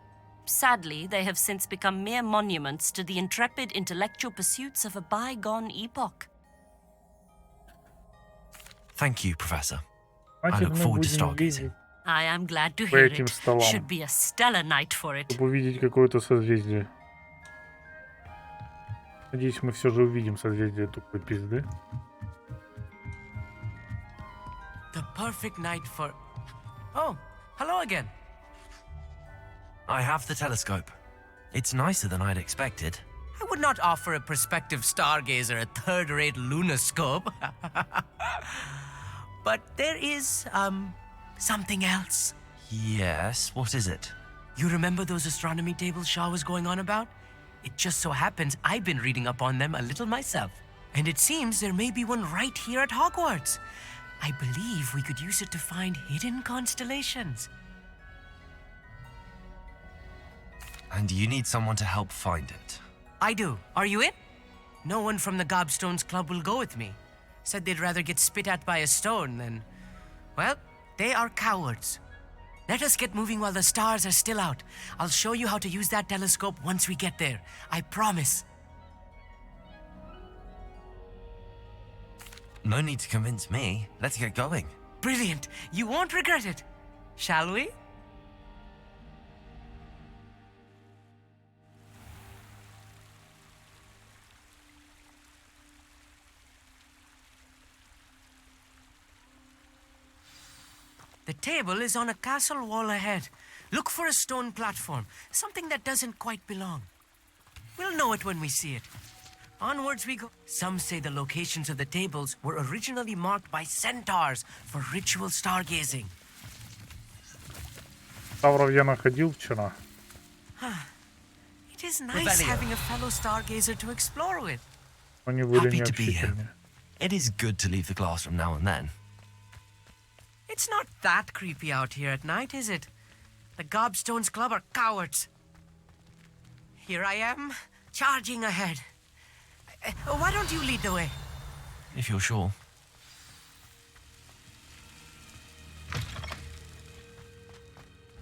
Sadly, they have since become mere monuments to the intrepid intellectual pursuits of a bygone epoch. Thank you, Professor. I Значит, look мы forward to будем stargazing. видеть I am glad to по hear этим it. столам, Should be a stellar night for it. чтобы увидеть какое-то созвездие. Надеюсь, мы все же увидим созвездие тупой пизды. The perfect night for... Oh, hello again. I have the telescope. It's nicer than I'd expected. I would not offer a prospective stargazer a third-rate lunoscope. But there is, something else. Yes, what is it? You remember those astronomy tables Shaw was going on about? It just so happens I've been reading up on them a little myself. And it seems there may be one right here at Hogwarts. I believe we could use it to find hidden constellations. And you need someone to help find it. I do. Are you in? No one from the Gobstones Club will go with me. Said they'd rather get spit at by a stone than... Well, they are cowards. Let us get moving while the stars are still out. I'll show you how to use that telescope once we get there. I promise. No need to convince me. Let's get going. Brilliant. You won't regret it. Shall we? The table is on a castle wall ahead. Look for a stone platform, something that doesn't quite belong. We'll know it when we see it. Onwards we go. Some say the locations of the tables were originally marked by centaurs for ritual stargazing. Тавров я находил вчера. It is nice having a fellow stargazer to explore with. Они были Happy to be here. необщительны. It is good to leave the classroom now and then. It's not that creepy out here at night, is it? The Gobstones Club are cowards. Here I am, charging ahead. Why don't you lead the way? If you're sure.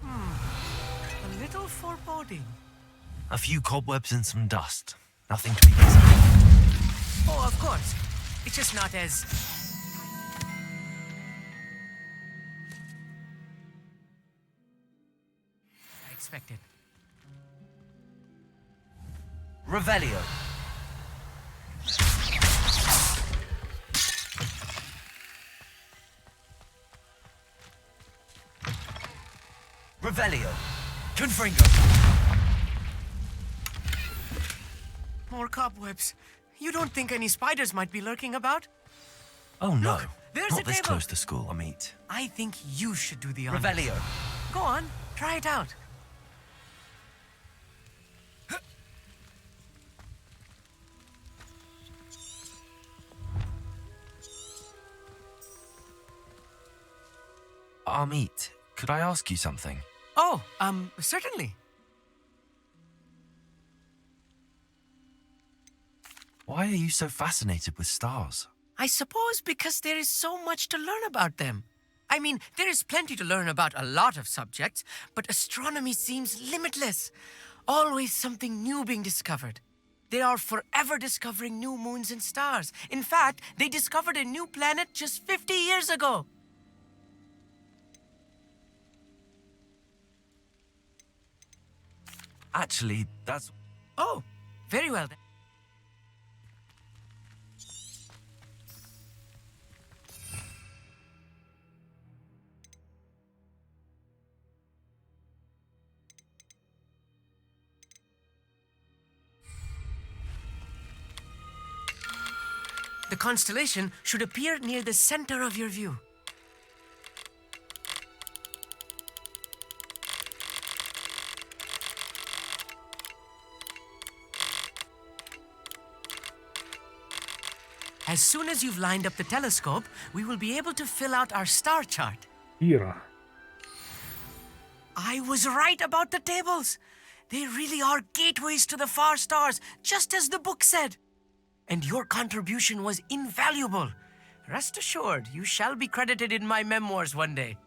A little foreboding. A few cobwebs and some dust. Nothing to be concerned. Oh, of course. It's just not as... I expected. Revelio. Revelio. Confringo. More cobwebs. You don't think any spiders might be lurking about? Oh no. Look, there's Not a this table. close to school, Amit. I think you should do the honors. Revelio. Go on, try it out. Amit, could I ask you something? Oh, certainly. Why are you so fascinated with stars? I suppose because there is so much to learn about them. I mean, there is plenty to learn about a lot of subjects, but astronomy seems limitless. Always something new being discovered. They are forever discovering new moons and stars. In fact, they discovered a new planet just 50 years ago. Actually, that's... Oh, very well then. The constellation should appear near the center of your view. As soon as you've lined up the telescope, we will be able to fill out our star chart. Ира. I was right about the tables. They really are gateways to the far stars, just as the book said. And your contribution was invaluable. Rest assured, you shall be credited in my memoirs one day.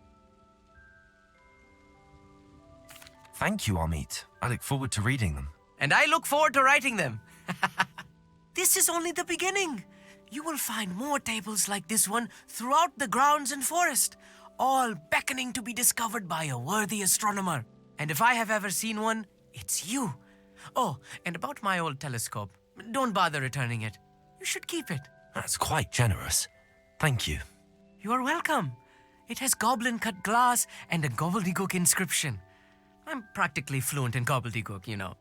Thank you, Amit. I look forward to reading them. And I look forward to writing them. This is only the beginning. You will find more tables like this one throughout the grounds and forest. all beckoning to be discovered by a worthy astronomer. And if I have ever seen one, it's you. Oh, and about my old telescope, don't bother returning it. You should keep it. That's quite generous. Thank you. You are welcome. It has goblin-cut glass and a gobbledygook inscription. I'm practically fluent in gobbledygook, you know.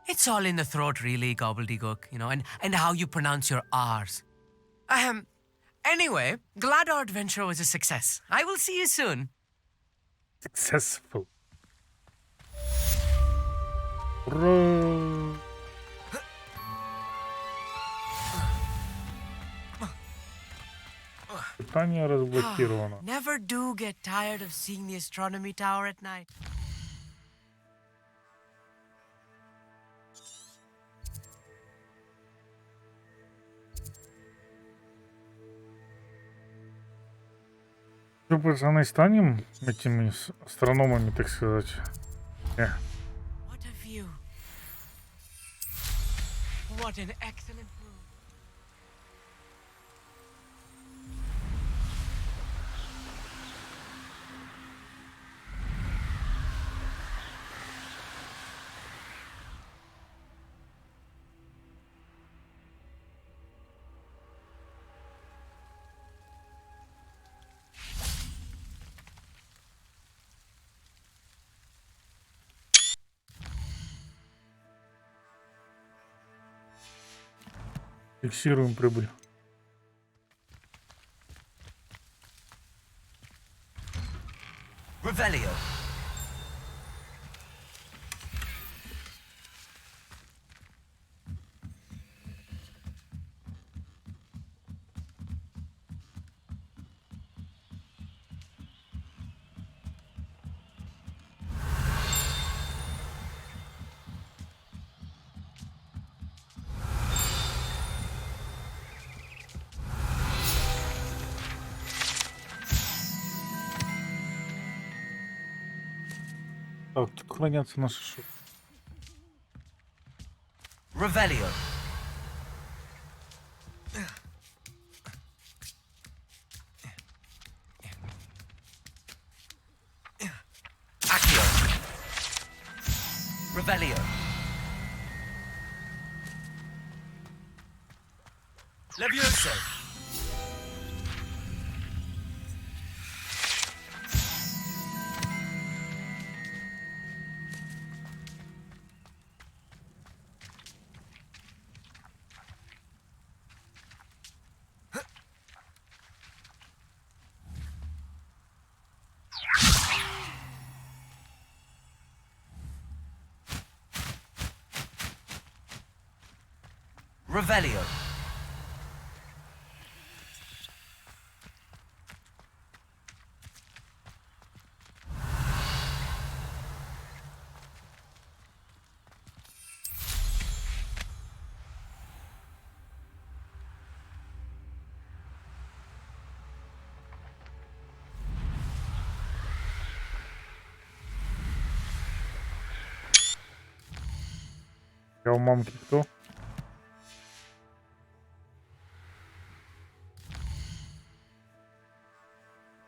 It's all in the throat, really, gobbledygook, you know, and how you pronounce your R's. Anyway, glad our adventure was a success. I will see you soon. Successful. Ура! Питание разблокировано. Never do get tired of seeing the astronomy tower at night. Что, пацаны, станем этими астрономами, так сказать? What a view. What an excellent view. Фиксируем прибыль. Revelio. Так, тут хранятся наши шоу. Revelio. Accio. Revelio. Levioso. Revelio. Я у мамки кто?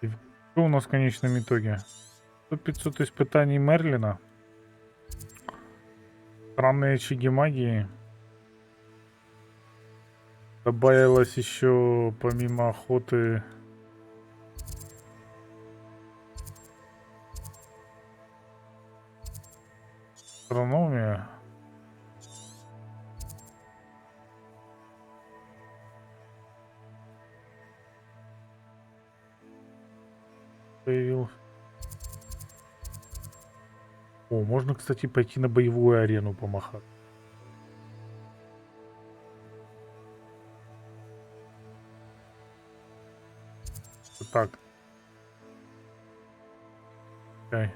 И что у нас в конечном итоге? 500 испытаний Мерлина. Странные очаги магии. Добавилось еще помимо охоты астрономия. Появился. О, можно, кстати, пойти на боевую арену помахать. Так. Okay.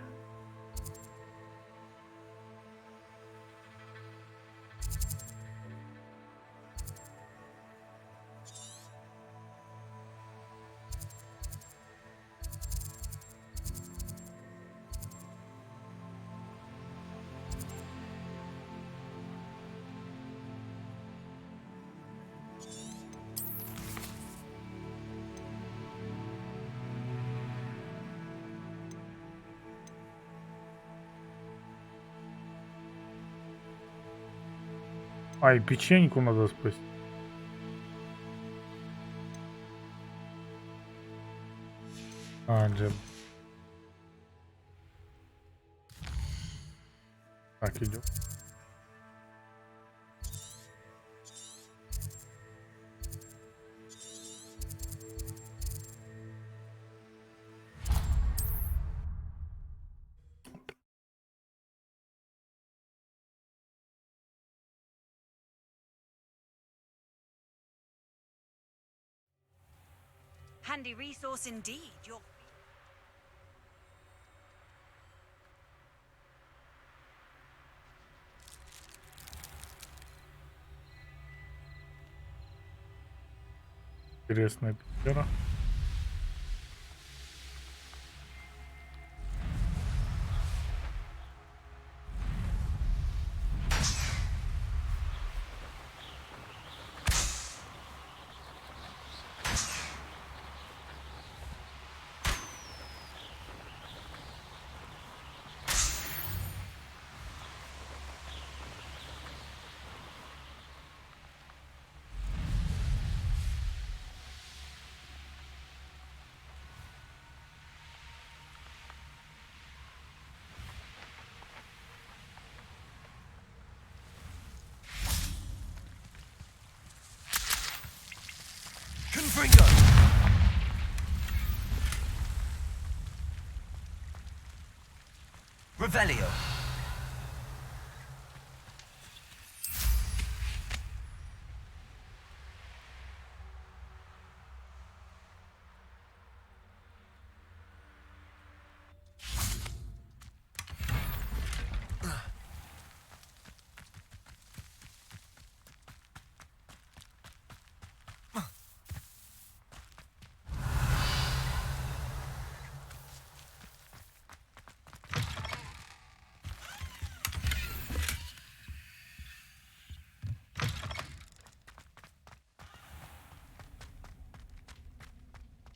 А, и печеньку надо спасти. А, джем. Так, идем. Handy resource indeed. You're... Интересная пещера. Confringo! Revelio.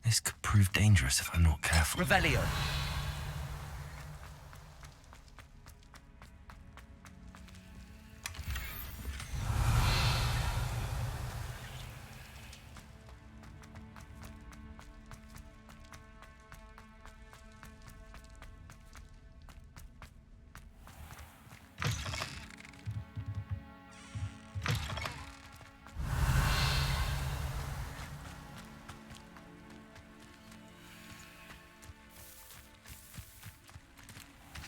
This could prove dangerous if I'm not careful. Revelio.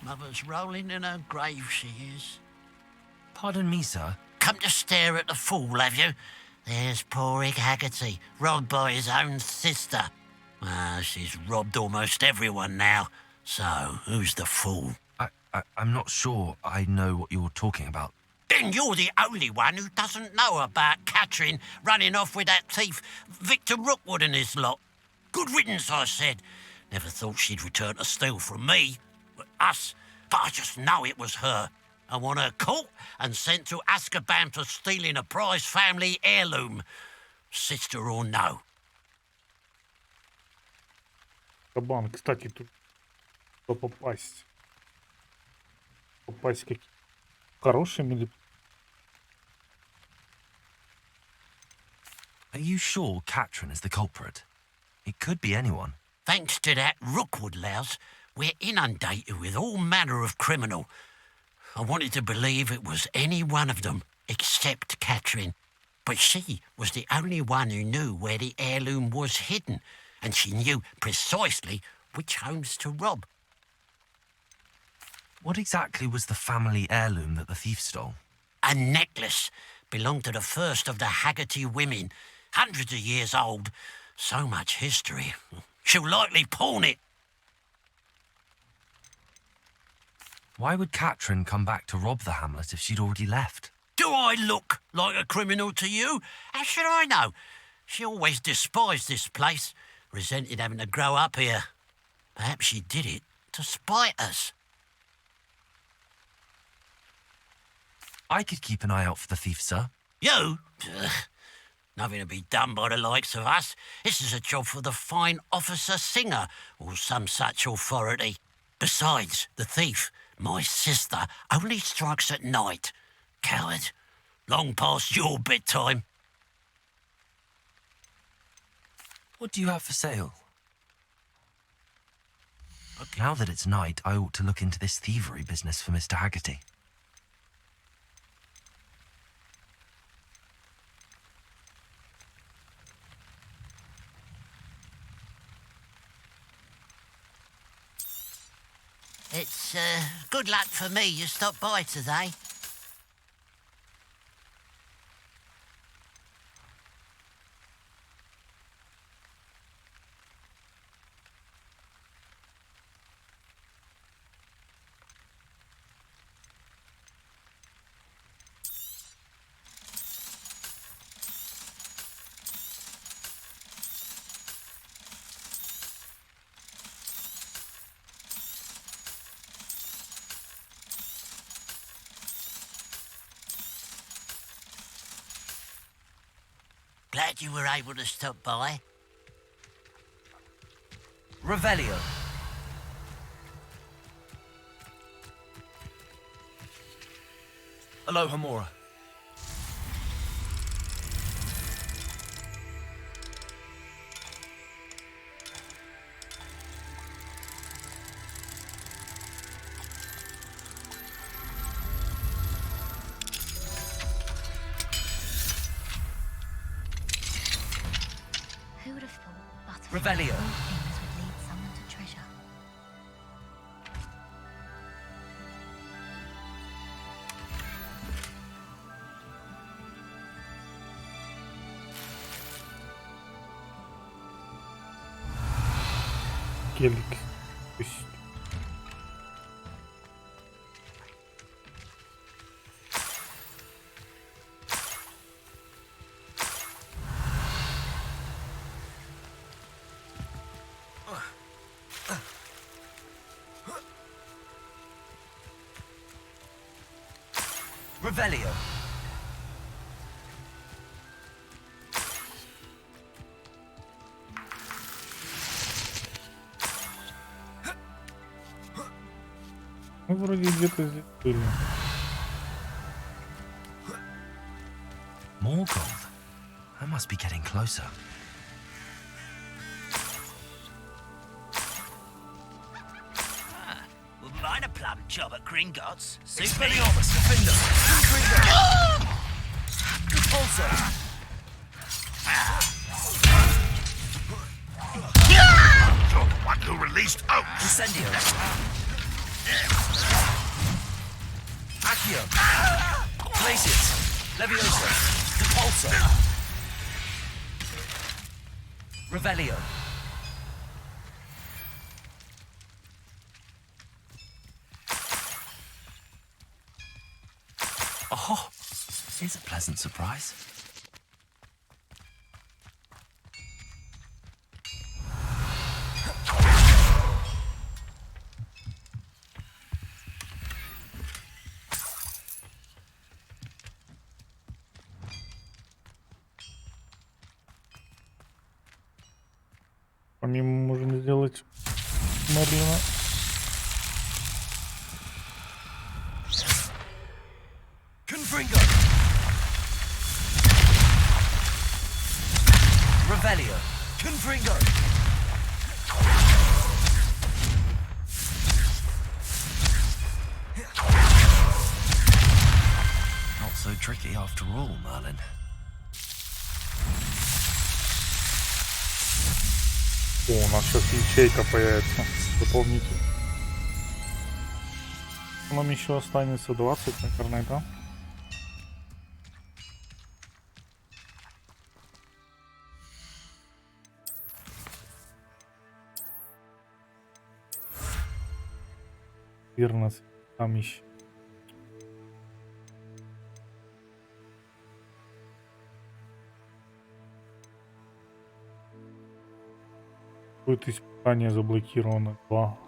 Mother's rolling in her grave, she is. Pardon me, sir. Come to stare at the fool, have you? There's poor Ig Haggerty, robbed by his own sister. Ah, she's robbed almost everyone now. So, who's the fool? I'm not sure I know what you're talking about. Then you're the only one who doesn't know about Catherine running off with that thief Victor Rookwood and his lot. Good riddance, I said. Never thought she'd return to steal from me. Us. But I just know it was her. I want her caught and sent to Azkaban for stealing a prize family heirloom. Sister or no. Кабан, кстати, тут попасть. Попасть какие хорошими или... Are you sure Catherine is the culprit? It could be anyone. Thanks to that Rookwood louse, we're inundated with all manner of criminal. I wanted to believe it was any one of them, except Catherine. But she was the only one who knew where the heirloom was hidden, and she knew precisely which homes to rob. What exactly was the family heirloom that the thief stole? A necklace. Belonged to the first of the Haggerty women. Hundreds of years old. So much history. She'll likely pawn it. Why would Catherine come back to rob the hamlet if she'd already left? Do I look like a criminal to you? How should I know? She always despised this place, resented having to grow up here. Perhaps she did it to spite us. I could keep an eye out for the thief, sir. You? Ugh. Nothing to be done by the likes of us. This is a job for the fine officer Singer, or some such authority. Besides, the thief, my sister, only strikes at night. Coward. Long past your bedtime. What do you have for sale? Now that it's night, I ought to look into this thievery business for Mr. Haggerty. It's good luck for me you stopped by today. Glad you were able to stop by. Revelio. Aloha Mora. Who would have thought butterflies Revelio. and things would lead someone to treasure? Гелик. Пусть. Revelio. Мы вроде где-то здесь были. More gold? I must be getting closer. Wouldn't mind a plum job at Gringotts. Expelliarmus, defender. Good pulso. You're the one who released Oak. Incendio. Accio. Glacius. Leviosa. Depulso. Revelio. Oh, here's a pleasant surprise. Помимо можно сделать Мерлина. Confringo. Revelio. Confringo. Not so tricky after all, Merlin. О, у нас сейчас ячейка появится. Дополнительно. Нам еще останется 20, наверное, да? Верно, там еще. Будет испытание заблокировано. 2.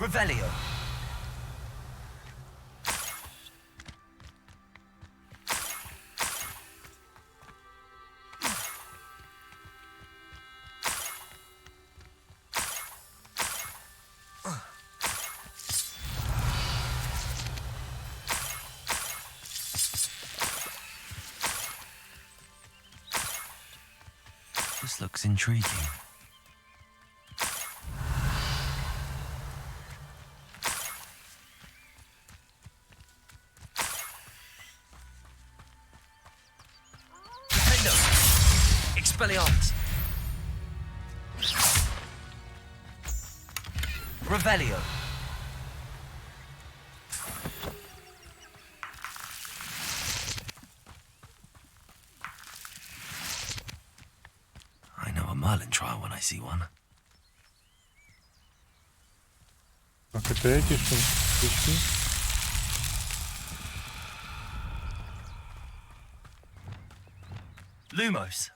Revelio. This looks intriguing. Expelliarmus. Revelio. I know a Merlin trial when I see one. Так, это эти, что ли? Пришли? Lumos.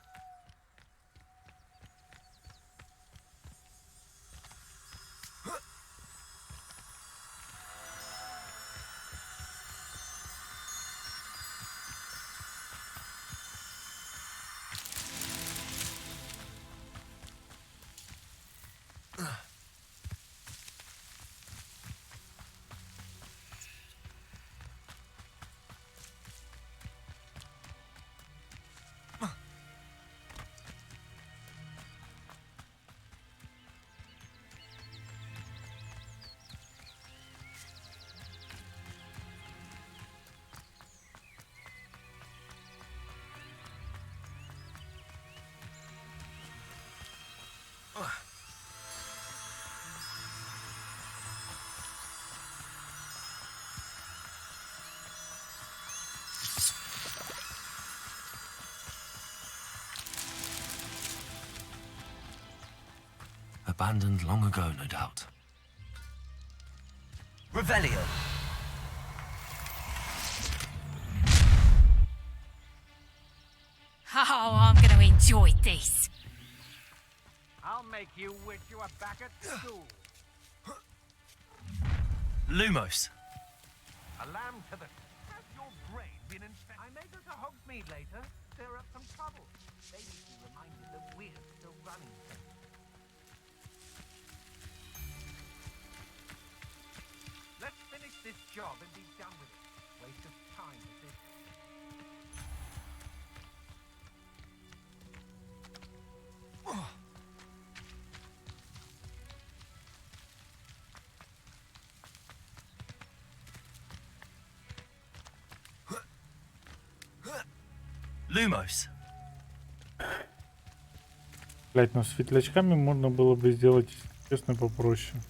Abandoned long ago, no doubt. Revelio. Oh, I'm going to enjoy this. I'll make you wish you were back at school. Lumos. A lamb to the... Has your brain been infected? I may go to Hogsmeade later. Stir up some trouble. They need to be reminded that we're still running things. Let's finish this job and be done with it. Waste of time, this is. Lumos. Блять, но с светлячками можно было бы сделать, честно, попроще.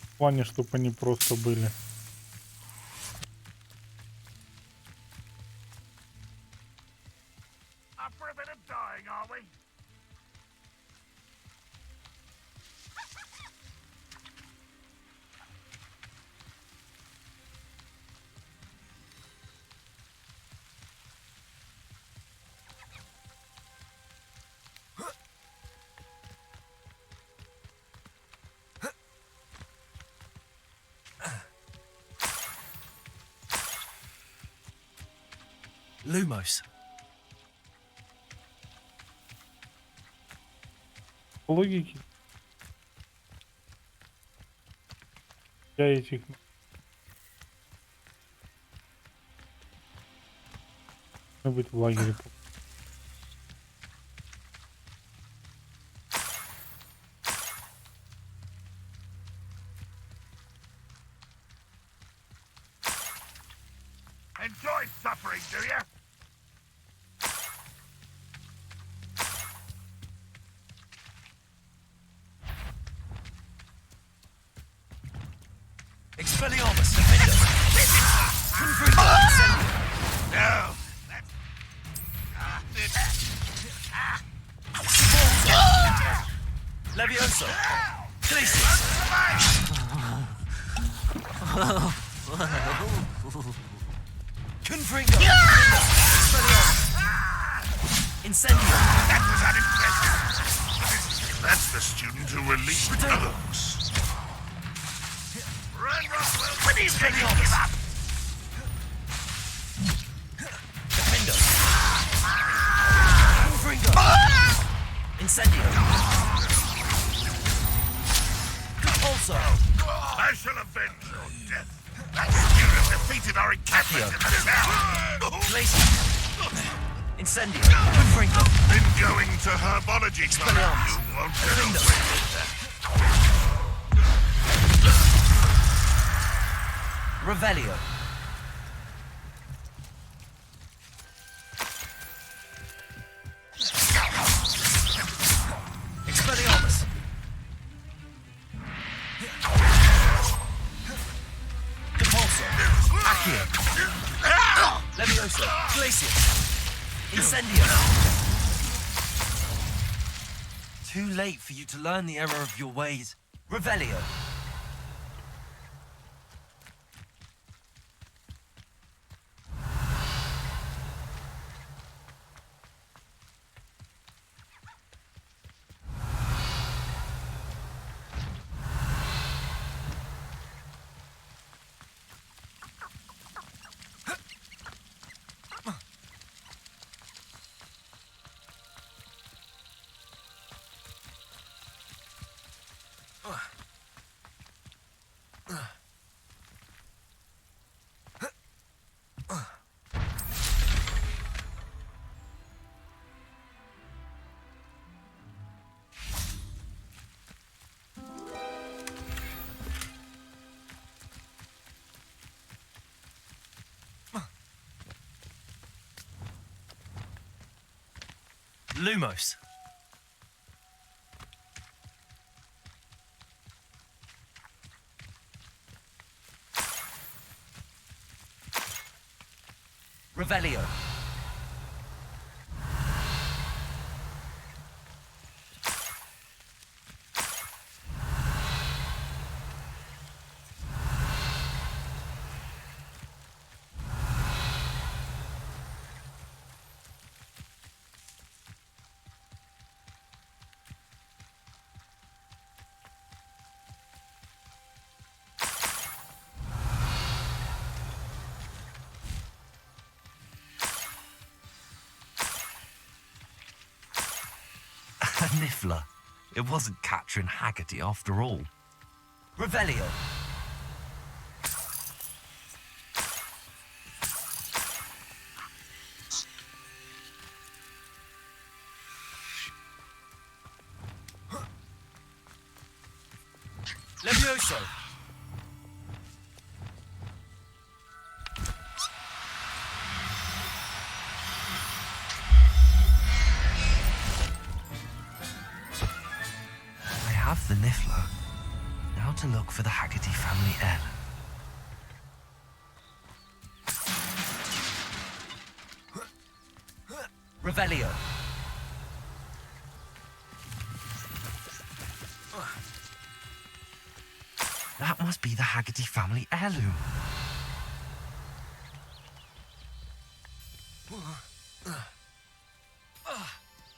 В плане, чтобы они просто были. Up for a bit of dying, are we? Lumos. Логики. Я этих... Может быть в лагере. Enjoy suffering, do you? Expelliarmus. Defender. No. Levioso. Glacius. Confringo. Expelliarmus. Incendio. That was unimpressive. That's the student who released Oaks. When he's ready to give up. Defender. Incendio. Repulsor. I shall avenge your death. That student defeated our encampment in the town. Incendio. Been going to herbology club. You won't get away with that. Revelio. Expelliarmus. Compulsor. Accio. Levioso. Glacius. Incendio. Too late for you to learn the error of your ways. Revelio. Lumos. Revelio. Niffler. It wasn't Catherine Haggerty after all. Revelio. Levioso. The Niffler. Now to look for the Haggerty family heirloom. Revelio. That must be the Haggerty family heirloom.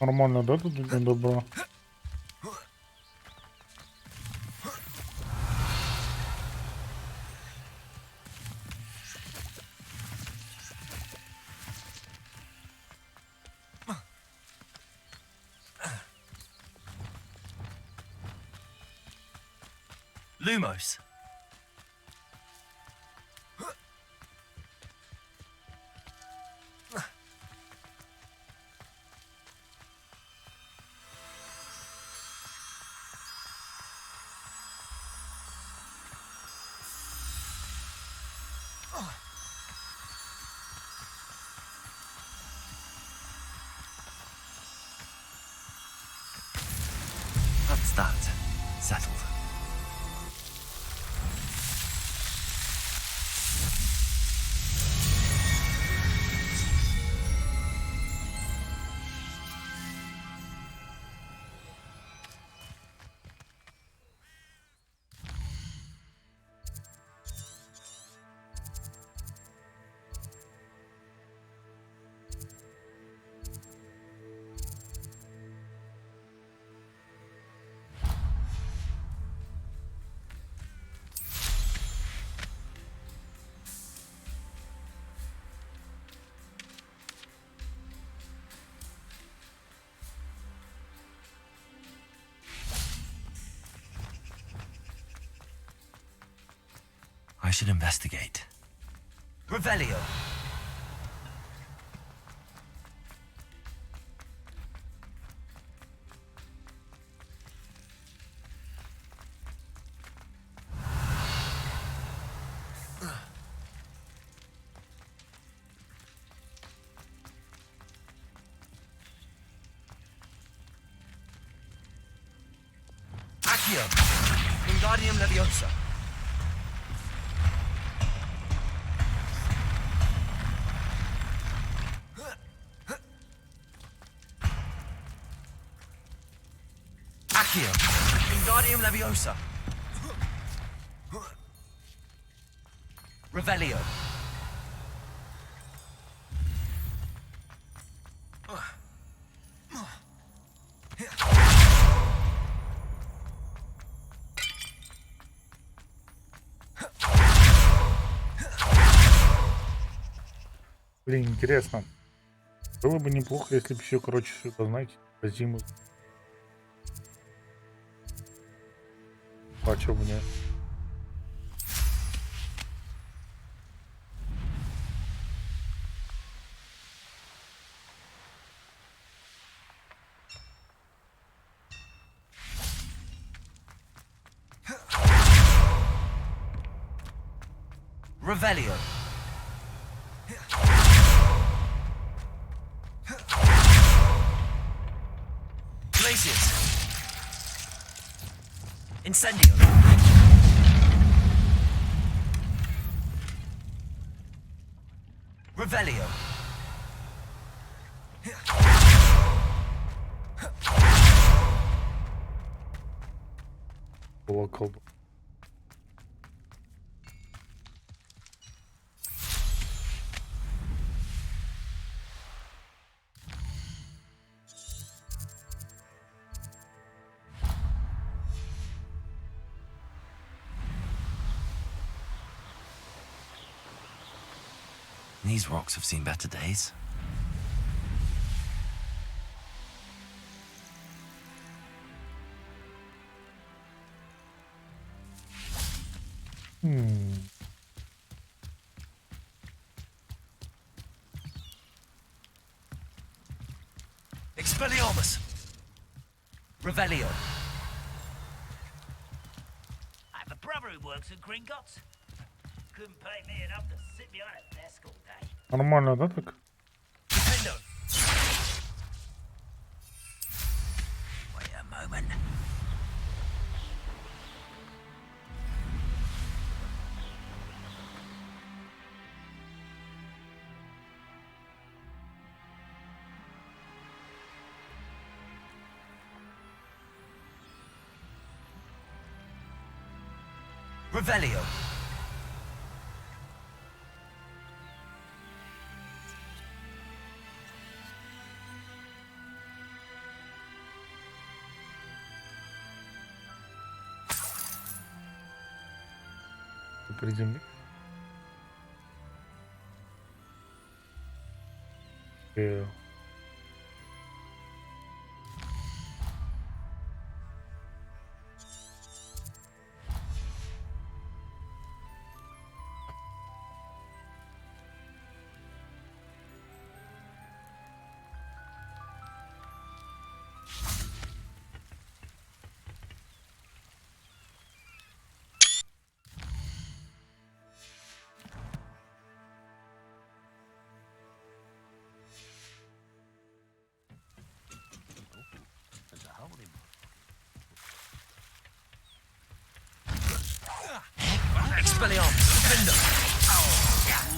Нормально, да, тут не добро? Lumos. That's that. Settled. I should investigate. Revelio. Accio. Wingardium Leviosa. Accio. Wingardium Leviosa. Revelio. Блин, интересно. Было бы неплохо, если бы еще, короче, сюда, знаете, по зиму. А чё бы не? Revelio. Glaciers. Incendio. Revelio. Local. These rocks have seen better days. Expelliarmus. Revelio. I have a brother who works at Gringotts. Couldn't pay me enough to sit behind a desk all day. Нормально, да, так? Nintendo. Wait a moment. Revelio. Приземли. Expelliarmus. Defender.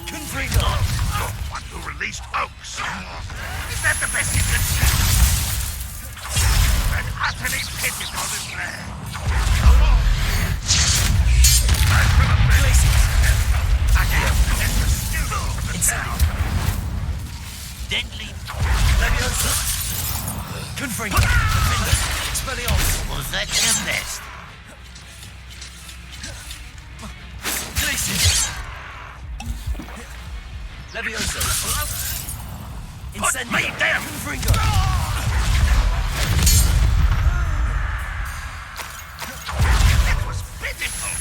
Confringo. You're the one who released Oaks. Is that the best you can say? An utterly pitiful display. Glaciers. Accio. Incendio. Deadly. Leviosa. Confringo. Defender. Expelliarmus. Was that your best? Glaciers. Leviosa. Incendio. Put me down. Confringo. That was pitiful.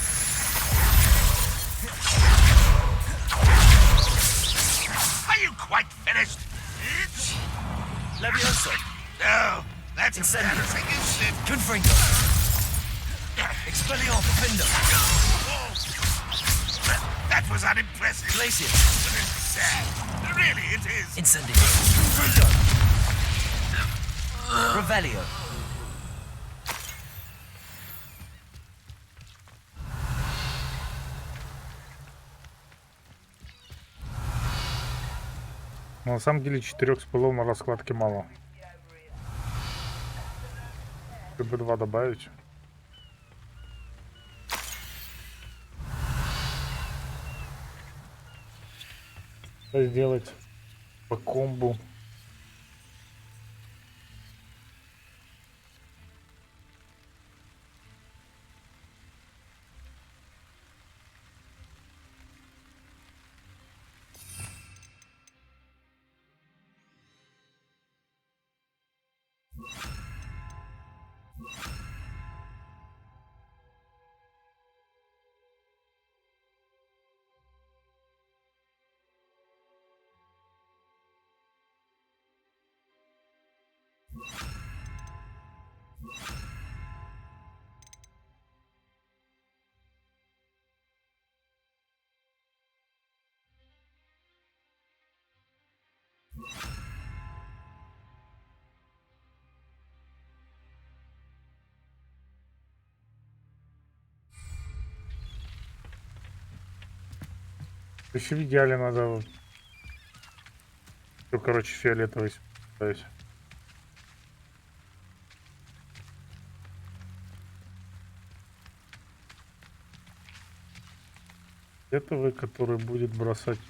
That's Incendio. embarrassing, isn't it? Confringo. Expelliarmus. Defender. That was unimpressive. Glacier. But it's sad. Really, it is. Incendio. Confringo. Revelio. Но на самом деле 4 спылов на раскладке мало. Чтобы 2 добавить. Что сделать по комбу? Еще в идеале надо, ну, короче, фиолетовый ставить. Фиолетовый, который будет бросать.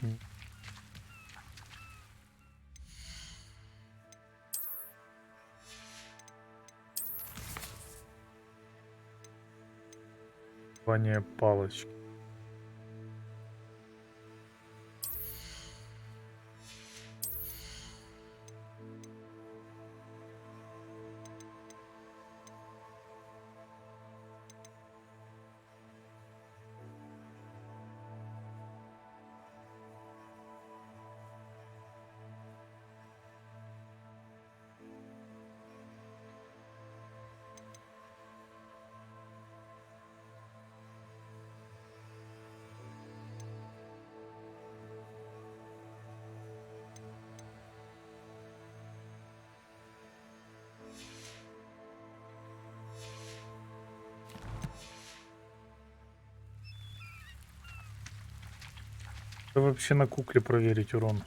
Палочки. Что вообще на кукле проверить урон?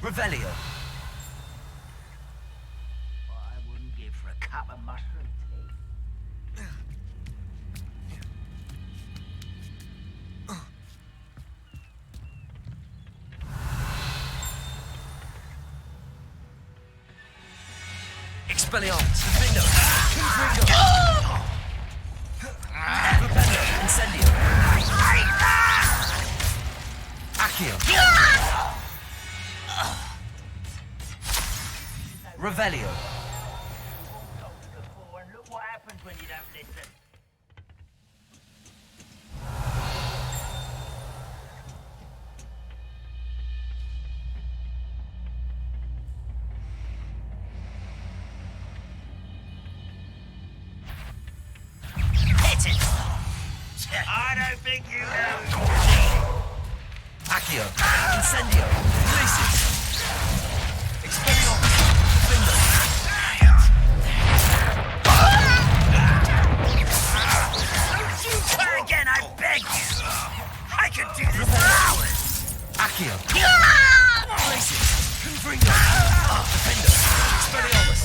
Revelio. I wouldn't give for a cup of mushroom tea. Expelliarmus. Defender. Confringo. Revelio. Incendio. Accio. Revelio. And look what happens when you don't listen. Hit it! I don't think you know. Accio. Incendio. Glacier. Expelliarmus. Defender. Don't you try again, I beg you! I could do this for hours! Accio. Glacier. Confringo. Defender. Expelliarmus.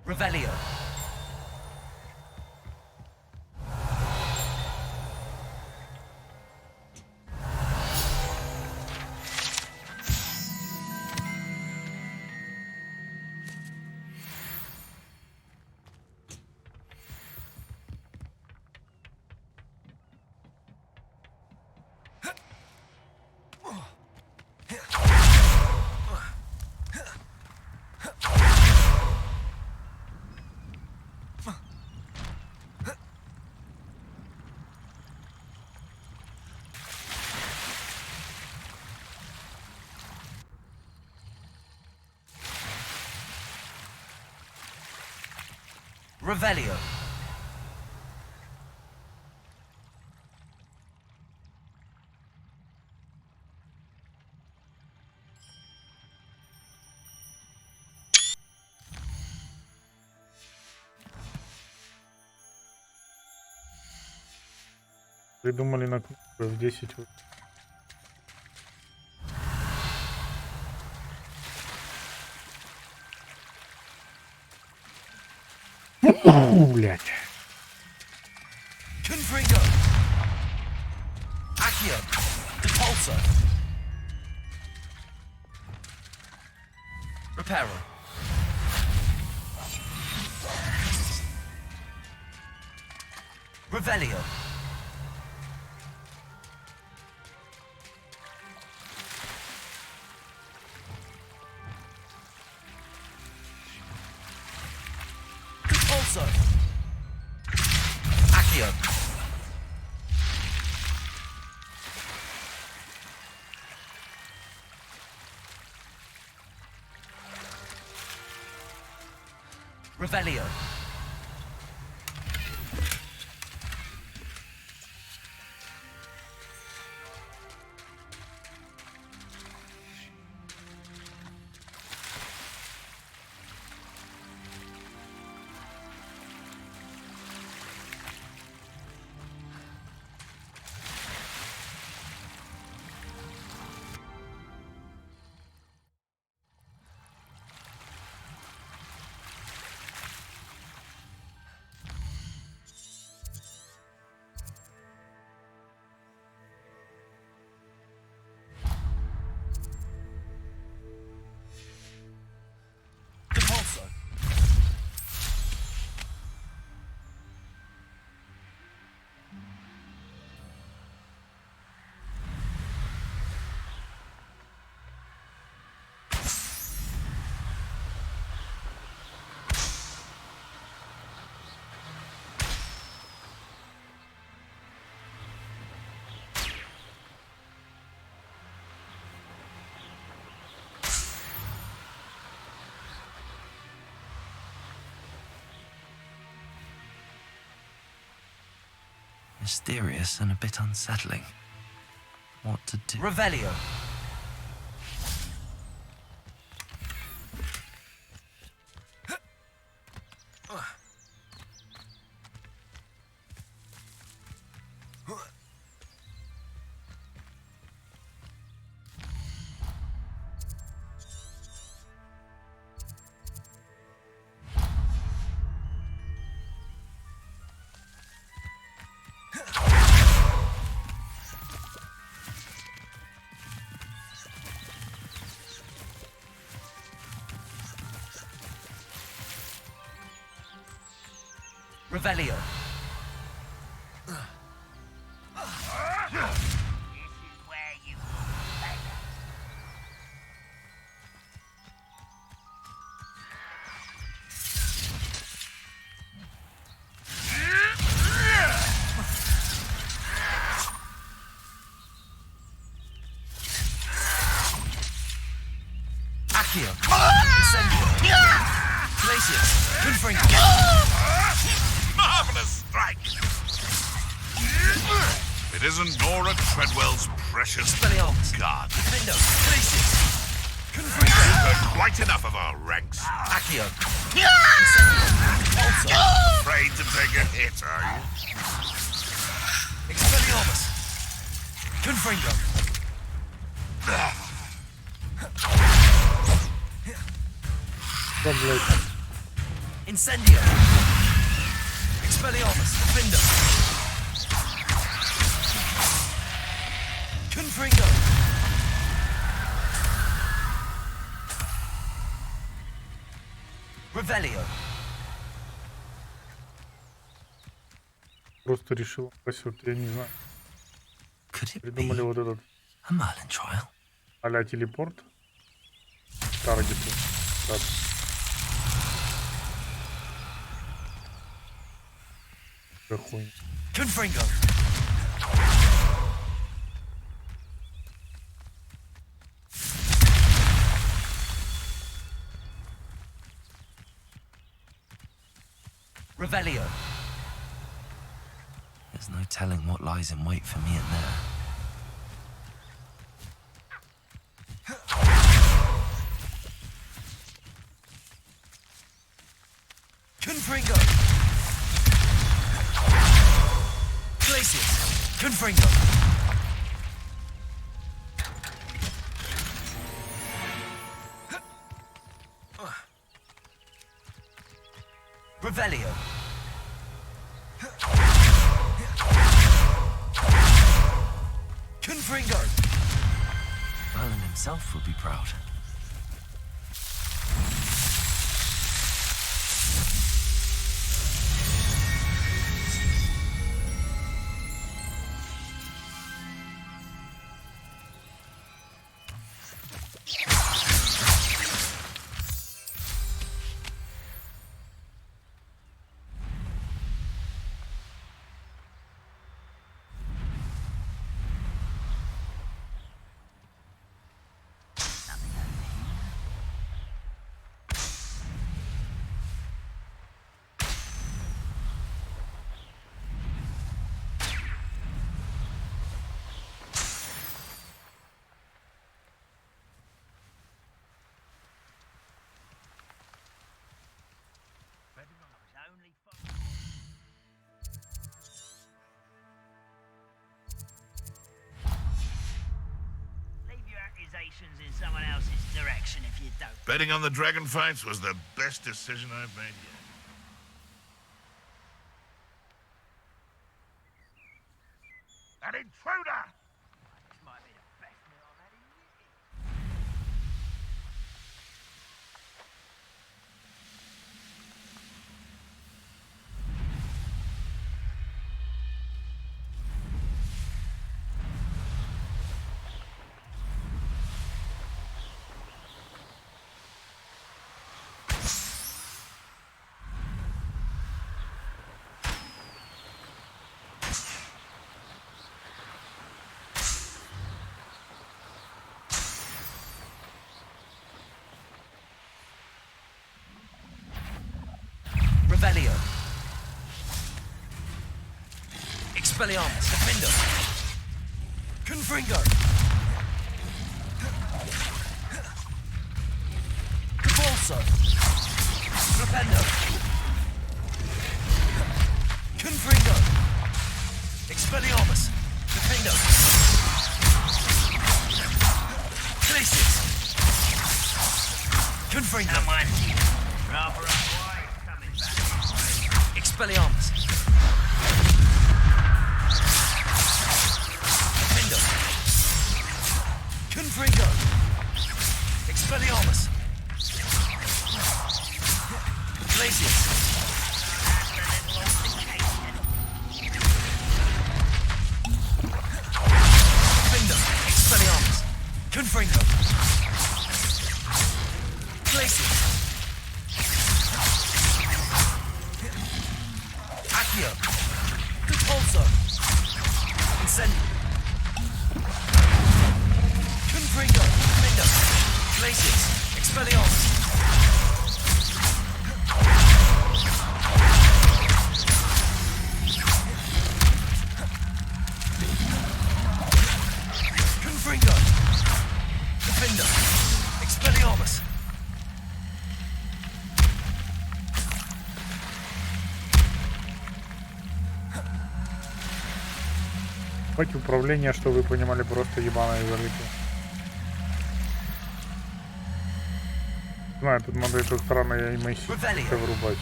Revelio. Revelio. Придумали на кнопку в 10. Блять. Confringo. Accio. Depulso. Reparo. Revelio. Depulso. Accio. Revelio. Depulso. Mysterious and a bit unsettling. What to do? Revelio. Revelio. Accio. Incendio. Glacius. Confringo. Marvelous strike! It isn't Nora Treadwell's precious guard. Defendo. Glacius. Confringo. You've heard quite enough of our ranks. Accio. Incendio. Also. Afraid to take a hit, are you? Expelliarmus. Confringo. Incendio. Expelliarmus. Defendo. Confringo. Revelio. Просто решил спасет, я не знаю. Придумали вот этот а-ля телепорт. Таргету. Хуйня. Confringo. Revelio. There's no telling what lies in wait for me in there. Confringo! Glacius! Confringo! Revelio. Confringo! Merlin himself would be proud. In someone else's direction if you don't. Betting on the dragon fights was the best decision I've made yet. An intruder! This might be the best meal I've had in years. Revelio. Expelliarmus. Defendo. Confringo! Convulso. Rependo. Confringo! Expelliarmus. Defendo. Glacius. Confringo! Rather a wise coming back. Expelliarmus. Defendo. Confringo! Expelliarmus. Glacius. Defendo. Expelliarmus. Confringo! Glacius. Accio. Repulso. Incendio. Confringo! Defendo. Glacius. Expelliarmus. Confringo! Defendo. Expelliarmus. Хоть управление, что вы понимали, просто ебаное залито. Знаю, тут надо эту сторону я и MSI вырубать.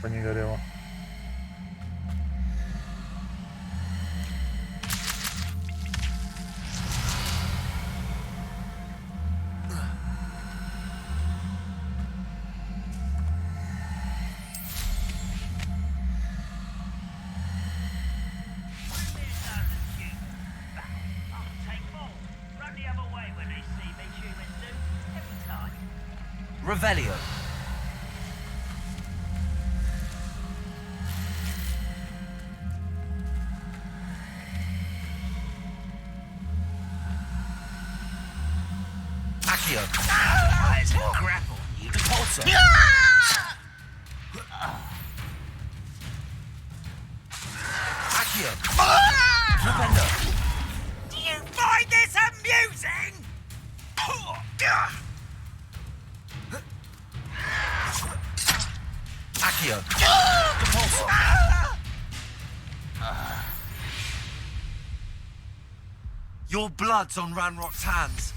Не горело. Revelio. Accio. surprise and grapple you. Repulsor. Accio. Defender. Do you find this amusing? Accio. Repulsor. Your blood's on Ranrock's hands.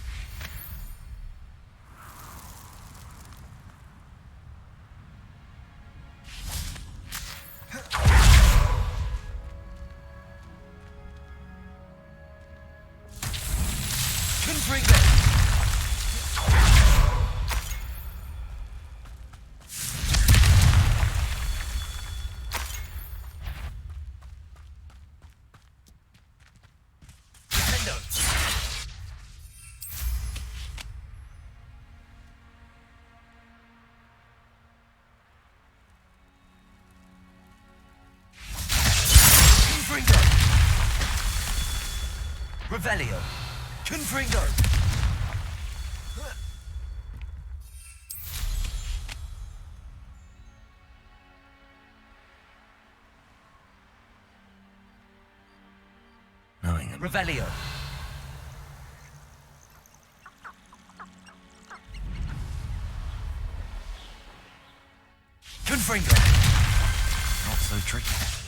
Confringo. Revelio. Confringo. Knowing him. Revelio. Confringo. Not so tricky.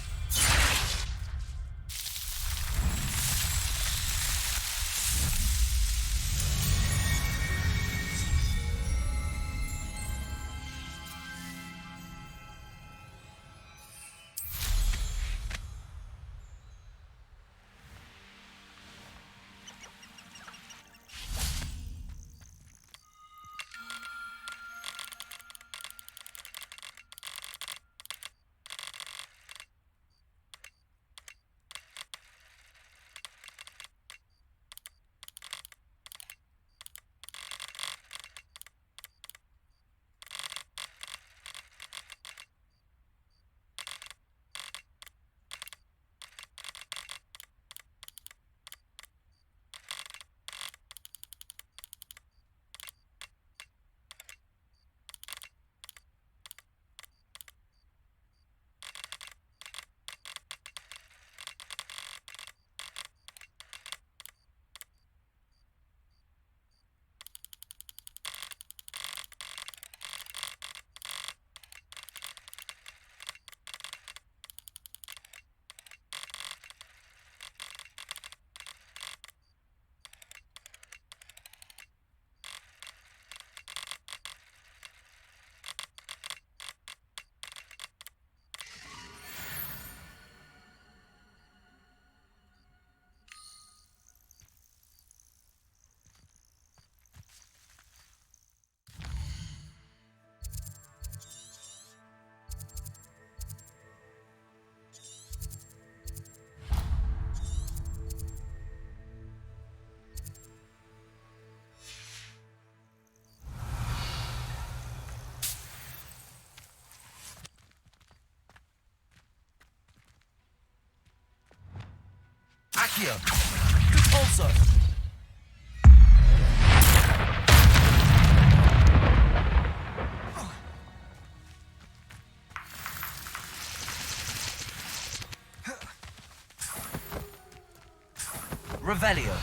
Accio. Repulsor. Revelio.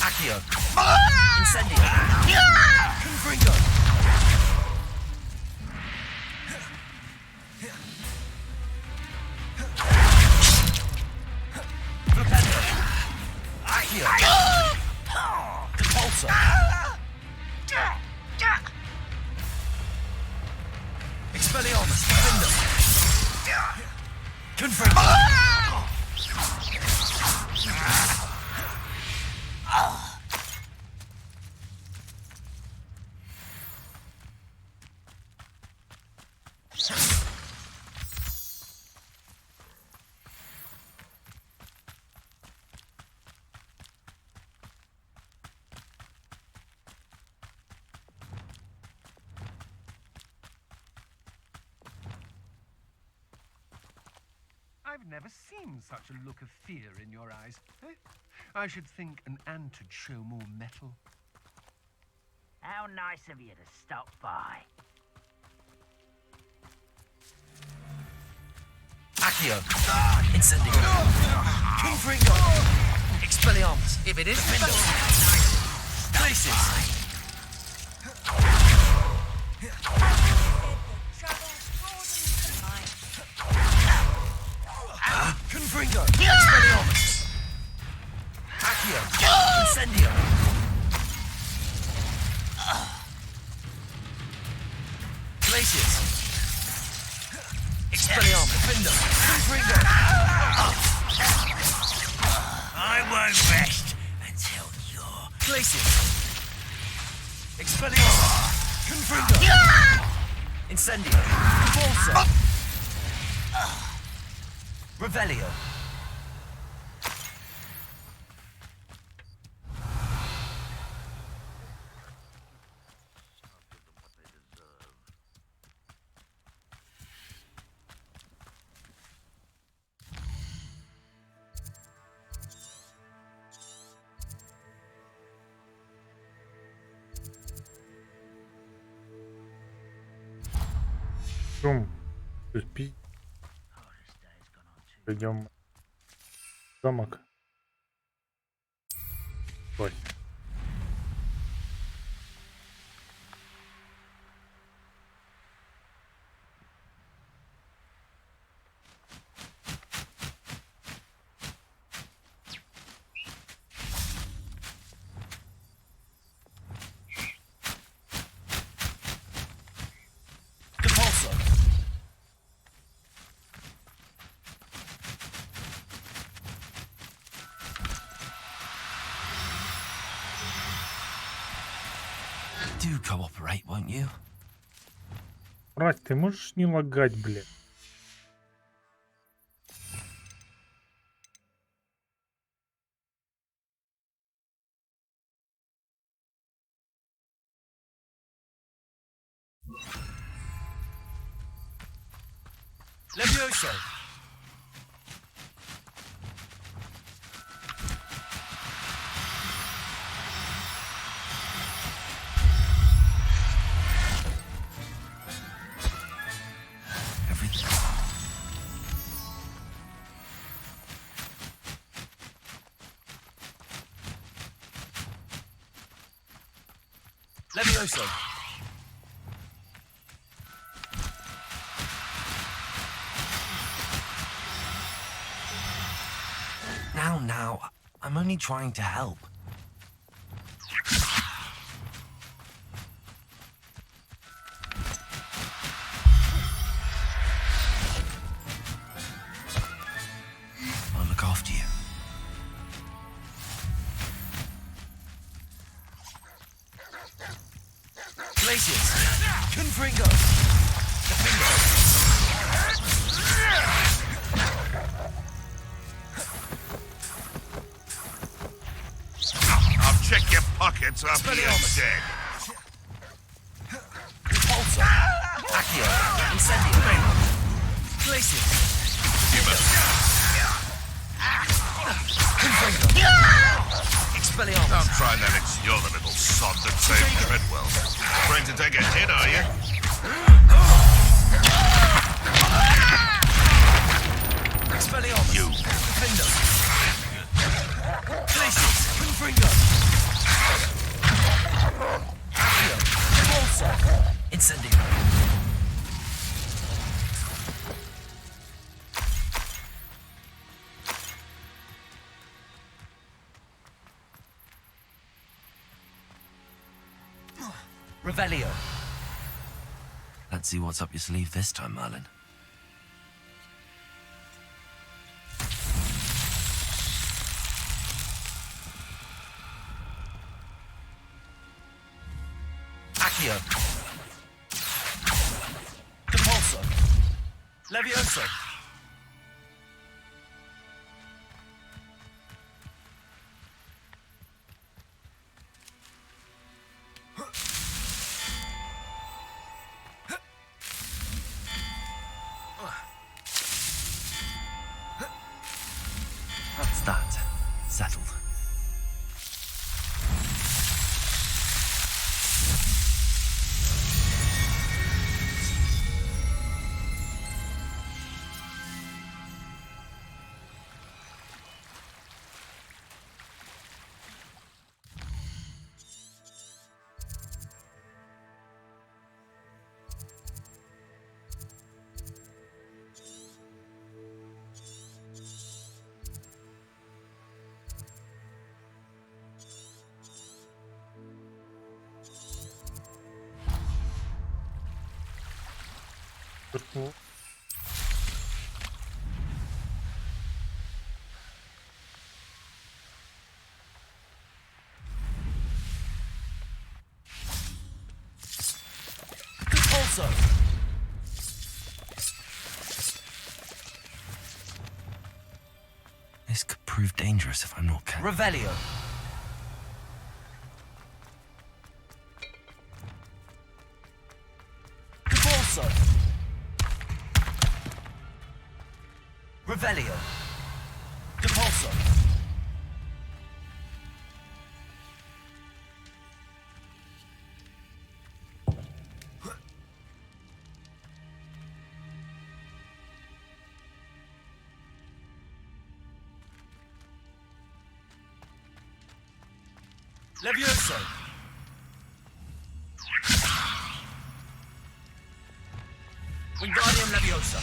Accio. Incendio. Confringo. Repulsor. Expelliarmus. Defender. Confringo. I've I've never seen such a look of fear in your eyes. Eh? I should think an ant would show more mettle. How nice of you to stop by. Accio. Incendio. Confringo. Expelliarmus. If it is Findo. Places. Confringo. Expelliarmus. Accio. Incendio. Places. Expelliarmus. Findo. Confringo. I won't rest until you're... Places. Expelliarmus. Confringo. Incendio. Repulsor. Revelio. Шум. Пи. Пойдем в замок. Ой. Do cooperate, won't you? Брат, ты можешь не лагать, блядь? Levioso. Levioso. Now, I'm only trying to help. I'll look after you. Glaciers! Confringo! I'll check your pockets after you're dead. Repulsor! Accio! Incendio! Glaciers! Confringo! Expelliarmus! Don't try that, you're the little sod that saved Treadwell. Afraid to take a hit, are you? Expelliarmus! You! Defender! Glaciers! Confringo! Accio! Repulsor! Incendio! Revelio. Let's see what's up your sleeve this time, Merlin. Accio. Compulsor. Levioso. сверху. Repulsor. This could prove dangerous if I'm not careful. Revelio. Repulsor. Revelio. Repulsor. Levioso. Wingardium Leviosa.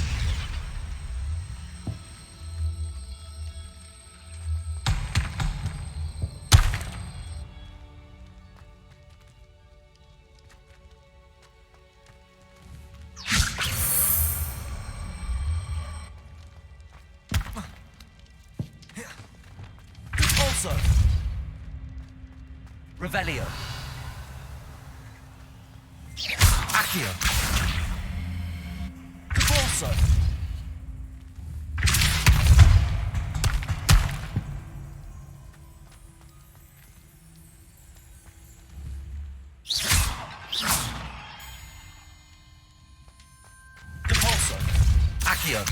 Repulsor. Revelio. Accio. Repulsor. Repulsor. Accio.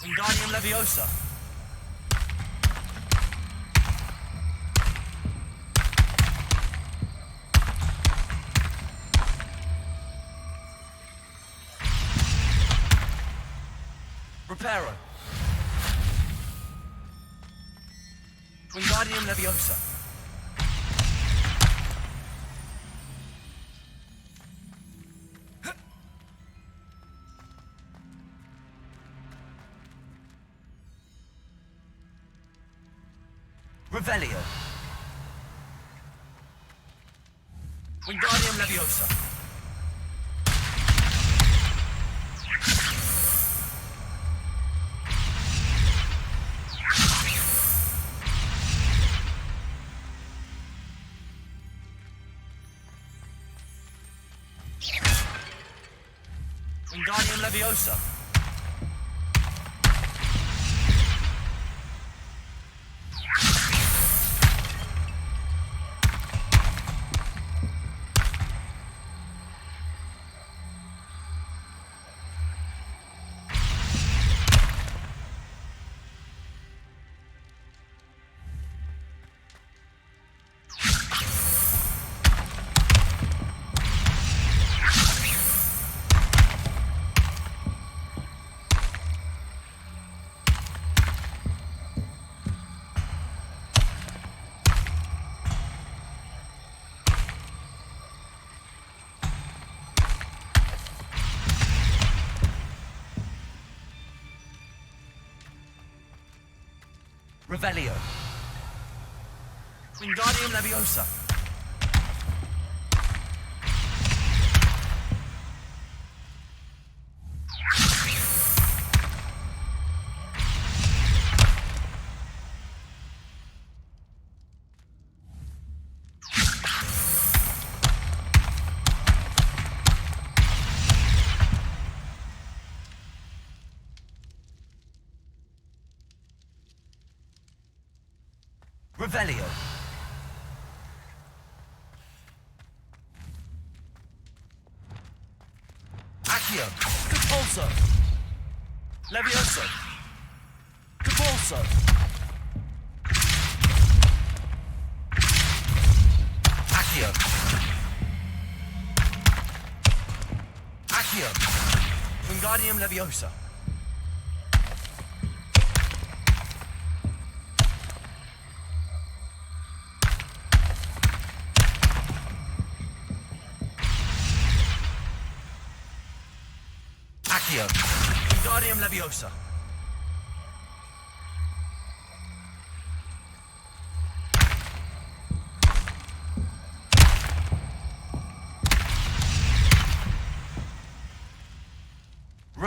Wingardium Leviosa. Reparo. Wingardium Leviosa. Revelio. Wingardium Leviosa. Wingardium Leviosa. Revelio. Wingardium Leviosa. Revelio. Accio. Repulsor. Levioso. Repulsor. Accio. Accio. Wingardium Leviosa. Accio. Wingardium Leviosa.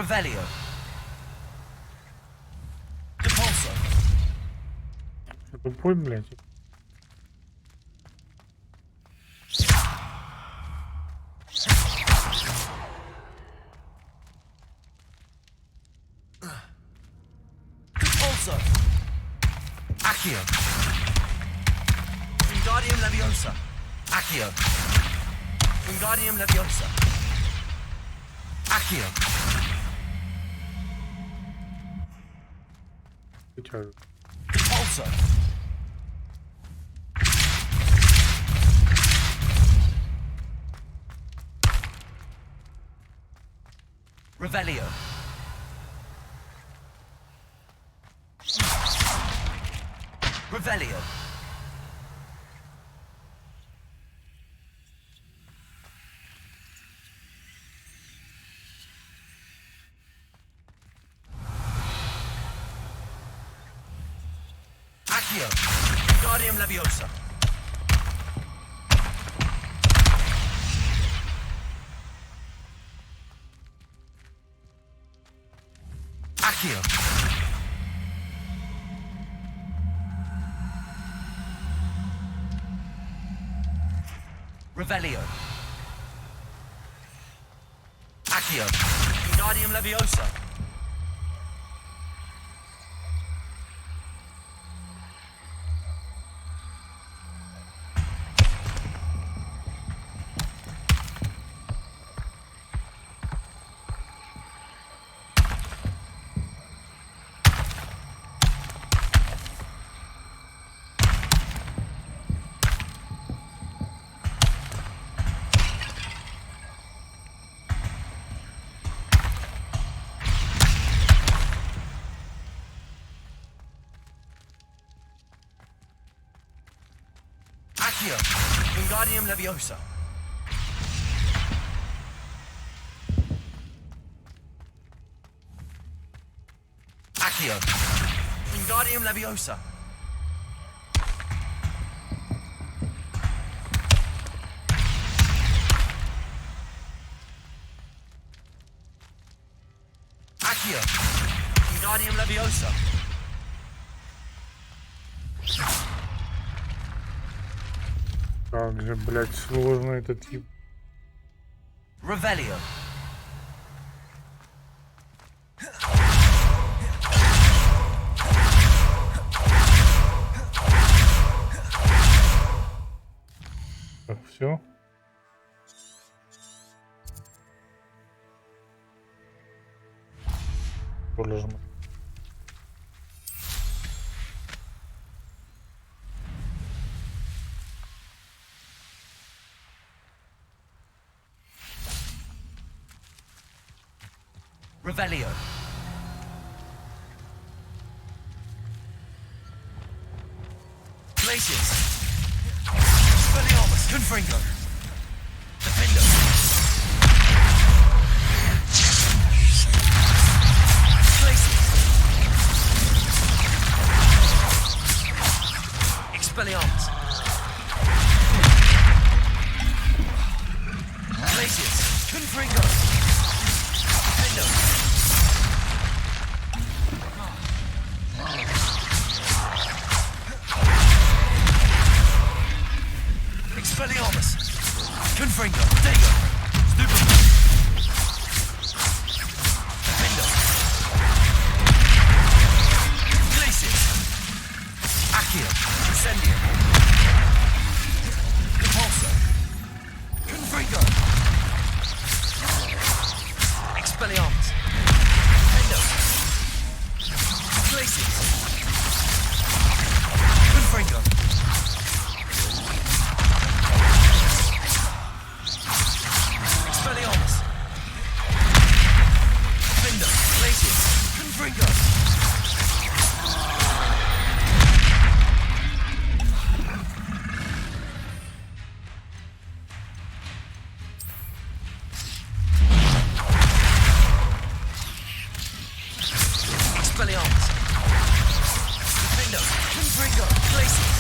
Revelio. Depulso. Ты тупой, блядь. Depulso. Accio. Wingardium Leviosa. Accio. Wingardium Leviosa. Accio. Depulso. Revelio. Revelio. Accio. Wingardium Leviosa. Accio. Revelio. Accio. Wingardium Leviosa. Accio. Wingardium Leviosa. Accio. Wingardium Leviosa. Accio. Wingardium Leviosa. Как же, блядь, сложно этот тип. Revelio. Так, все. Полежно. Revelio. Glacius. Speliomus. Confringo. Defendo. Glacius. Expelliarmus. Glacius. Confringo. Defendo. Expelliarmus. Confringo. Dago. Stupid. Defendo. Glacius. Accio. Incendio. Depulso. Confringo. Expelliarmus. Defendo. Glacius. Confringo. Expelliarmus. Defendo. Glacius. Confringo. Expelliarmus. Defendo. Confringo. Glacius.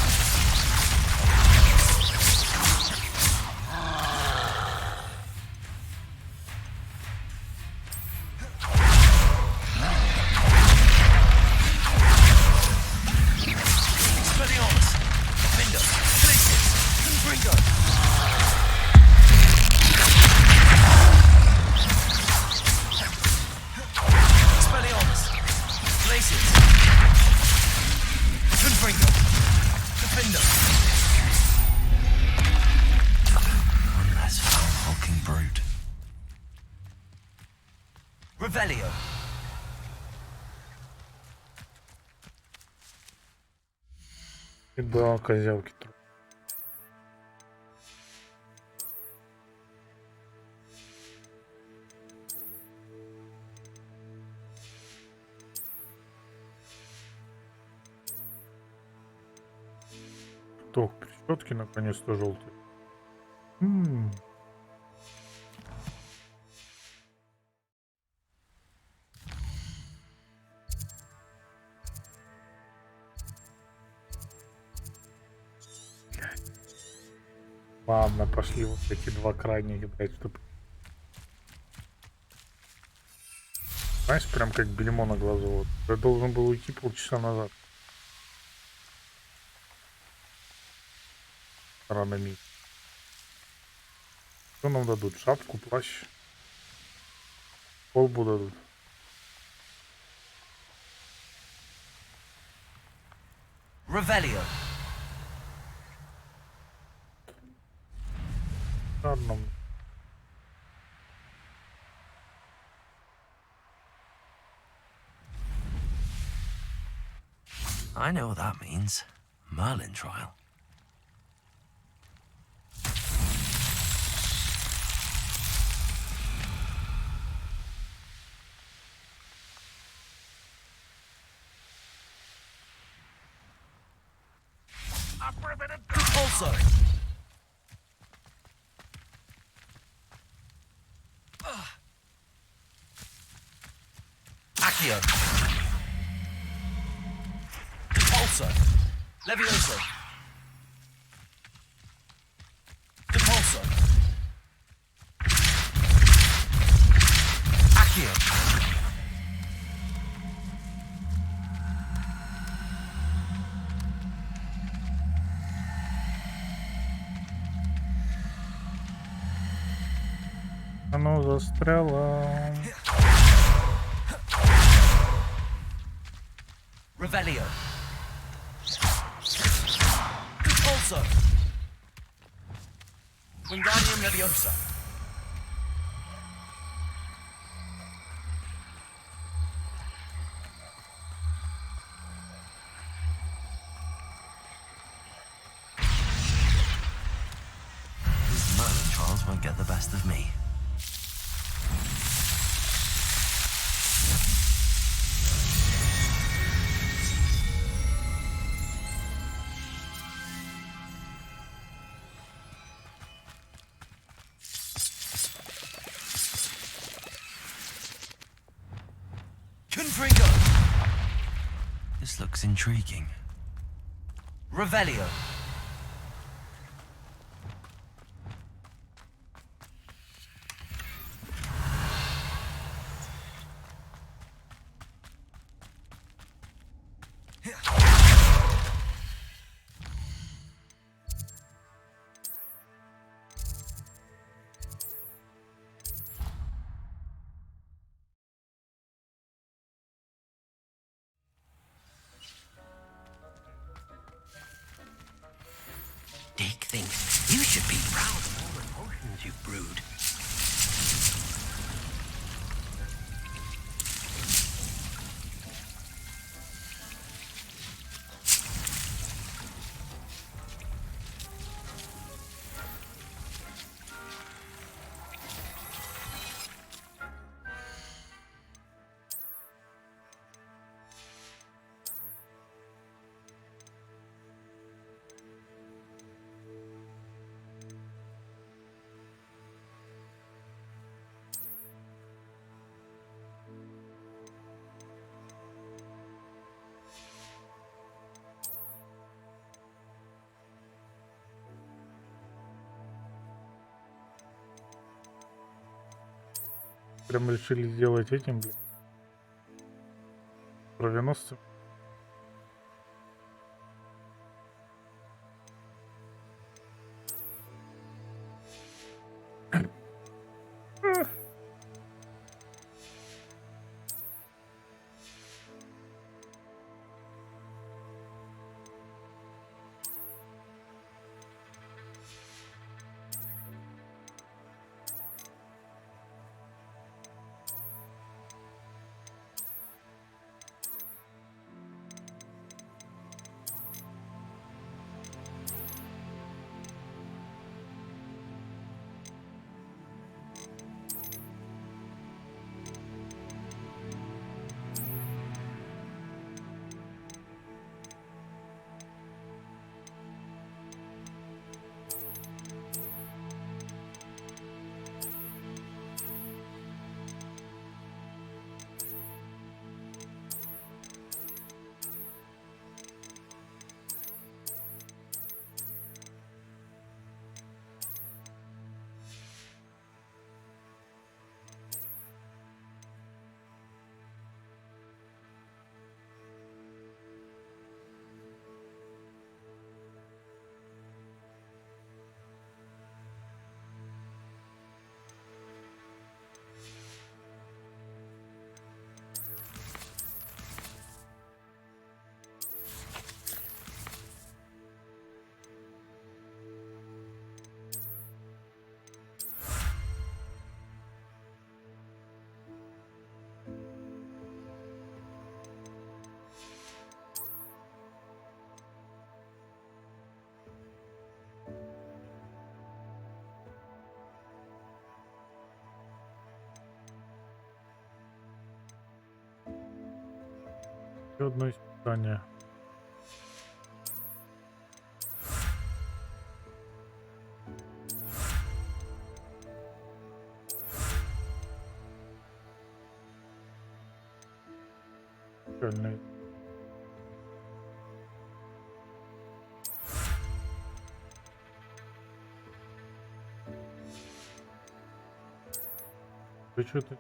И да, козявки. Ток прищетки наконец-то желтый. Ладно, пошли вот эти два крайних, блядь, чтобы... Знаешь, прям как бельмо на глазу. Вот. Я должен был уйти полчаса назад. Рано ми. Что нам дадут? Шапку, плащ. Колбу дадут. Revelio. Ладно. I know what that means. Merlin trial. Also. Accio. Depulso. Levioso. Depulso. Accio. Оно застряло. Revelio. Depulso. Wingardium Leviosa. These Merlin trials won't get the best of me. Confringo. This looks intriguing. Revelio. Dick thinks you should be proud of all the potions you've brewed. Прям решили сделать этим, блин. Кровеносцем. Еще одно испытание. Печальный. Ты что-то...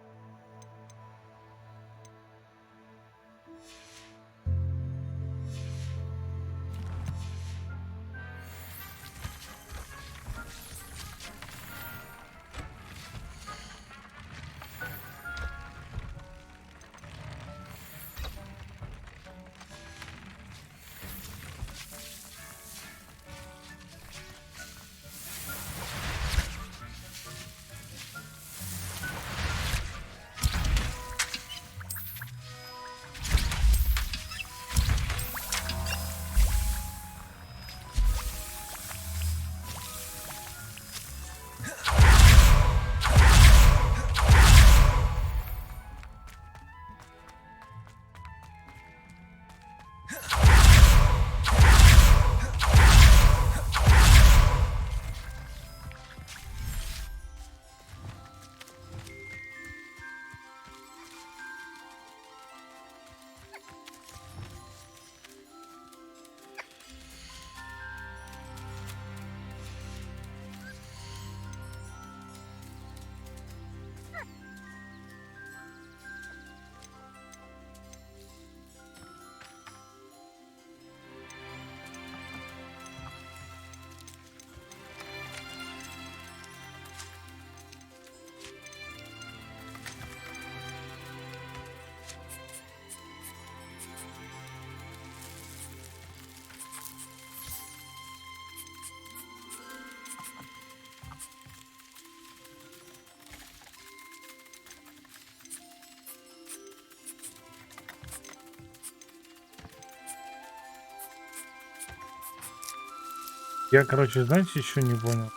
Я, короче, знаете, еще не понял.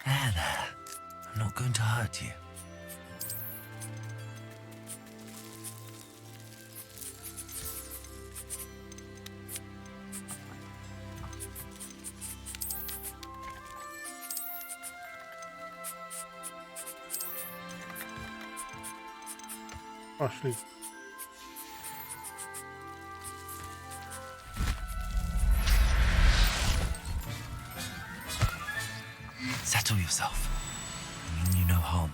There. I'm not going to hurt you. Пошли. Settle yourself. I mean you no harm.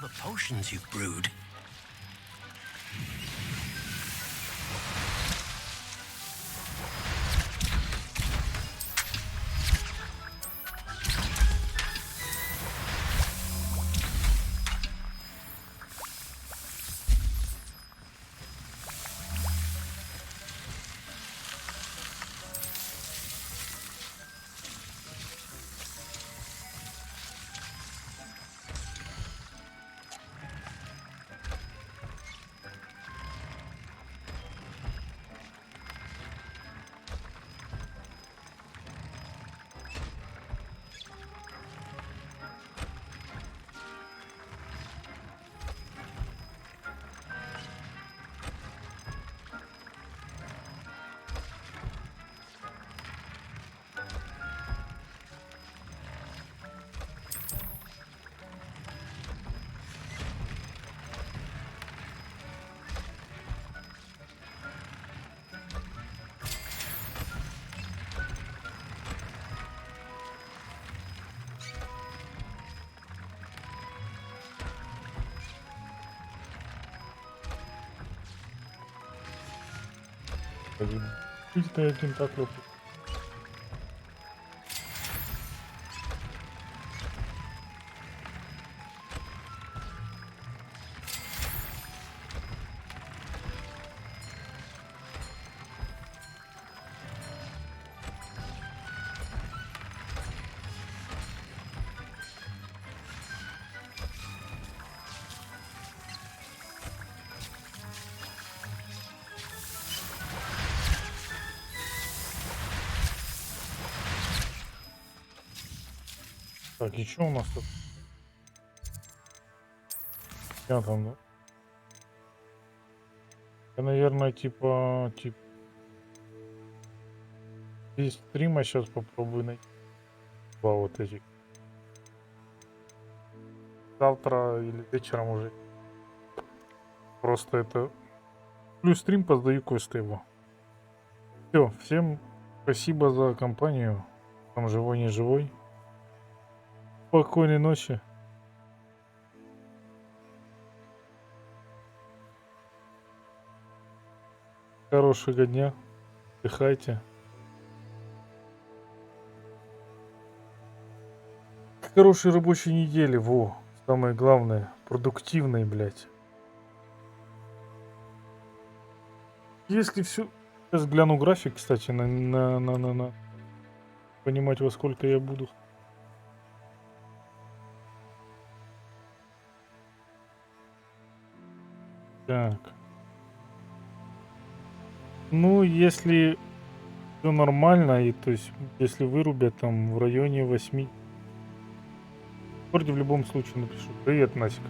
The potions you've brewed. Видите, яким так лопу. Так, и что у нас тут? Я там, да? Я, наверное, типа из стрима сейчас попробую найти два вот этих. Завтра или вечером уже. Просто это... Плюс стрим, поздаю квесты его. Все, всем спасибо за компанию. Там живой, не живой. Спокойной ночи. Хорошего дня. Отдыхайте. Хорошей рабочей недели. Во. Самое главное. Продуктивной, блядь. Если все... Сейчас гляну график, кстати, на понимать, во сколько я буду. Так. Ну, если все нормально, и то есть, если вырубят там в районе 8. В любом случае напишу. Привет, Насик.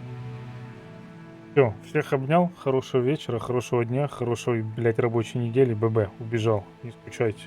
Все, всех обнял. Хорошего вечера, хорошего дня, хорошей, блядь, рабочей недели. ББ, убежал. Не скучайте.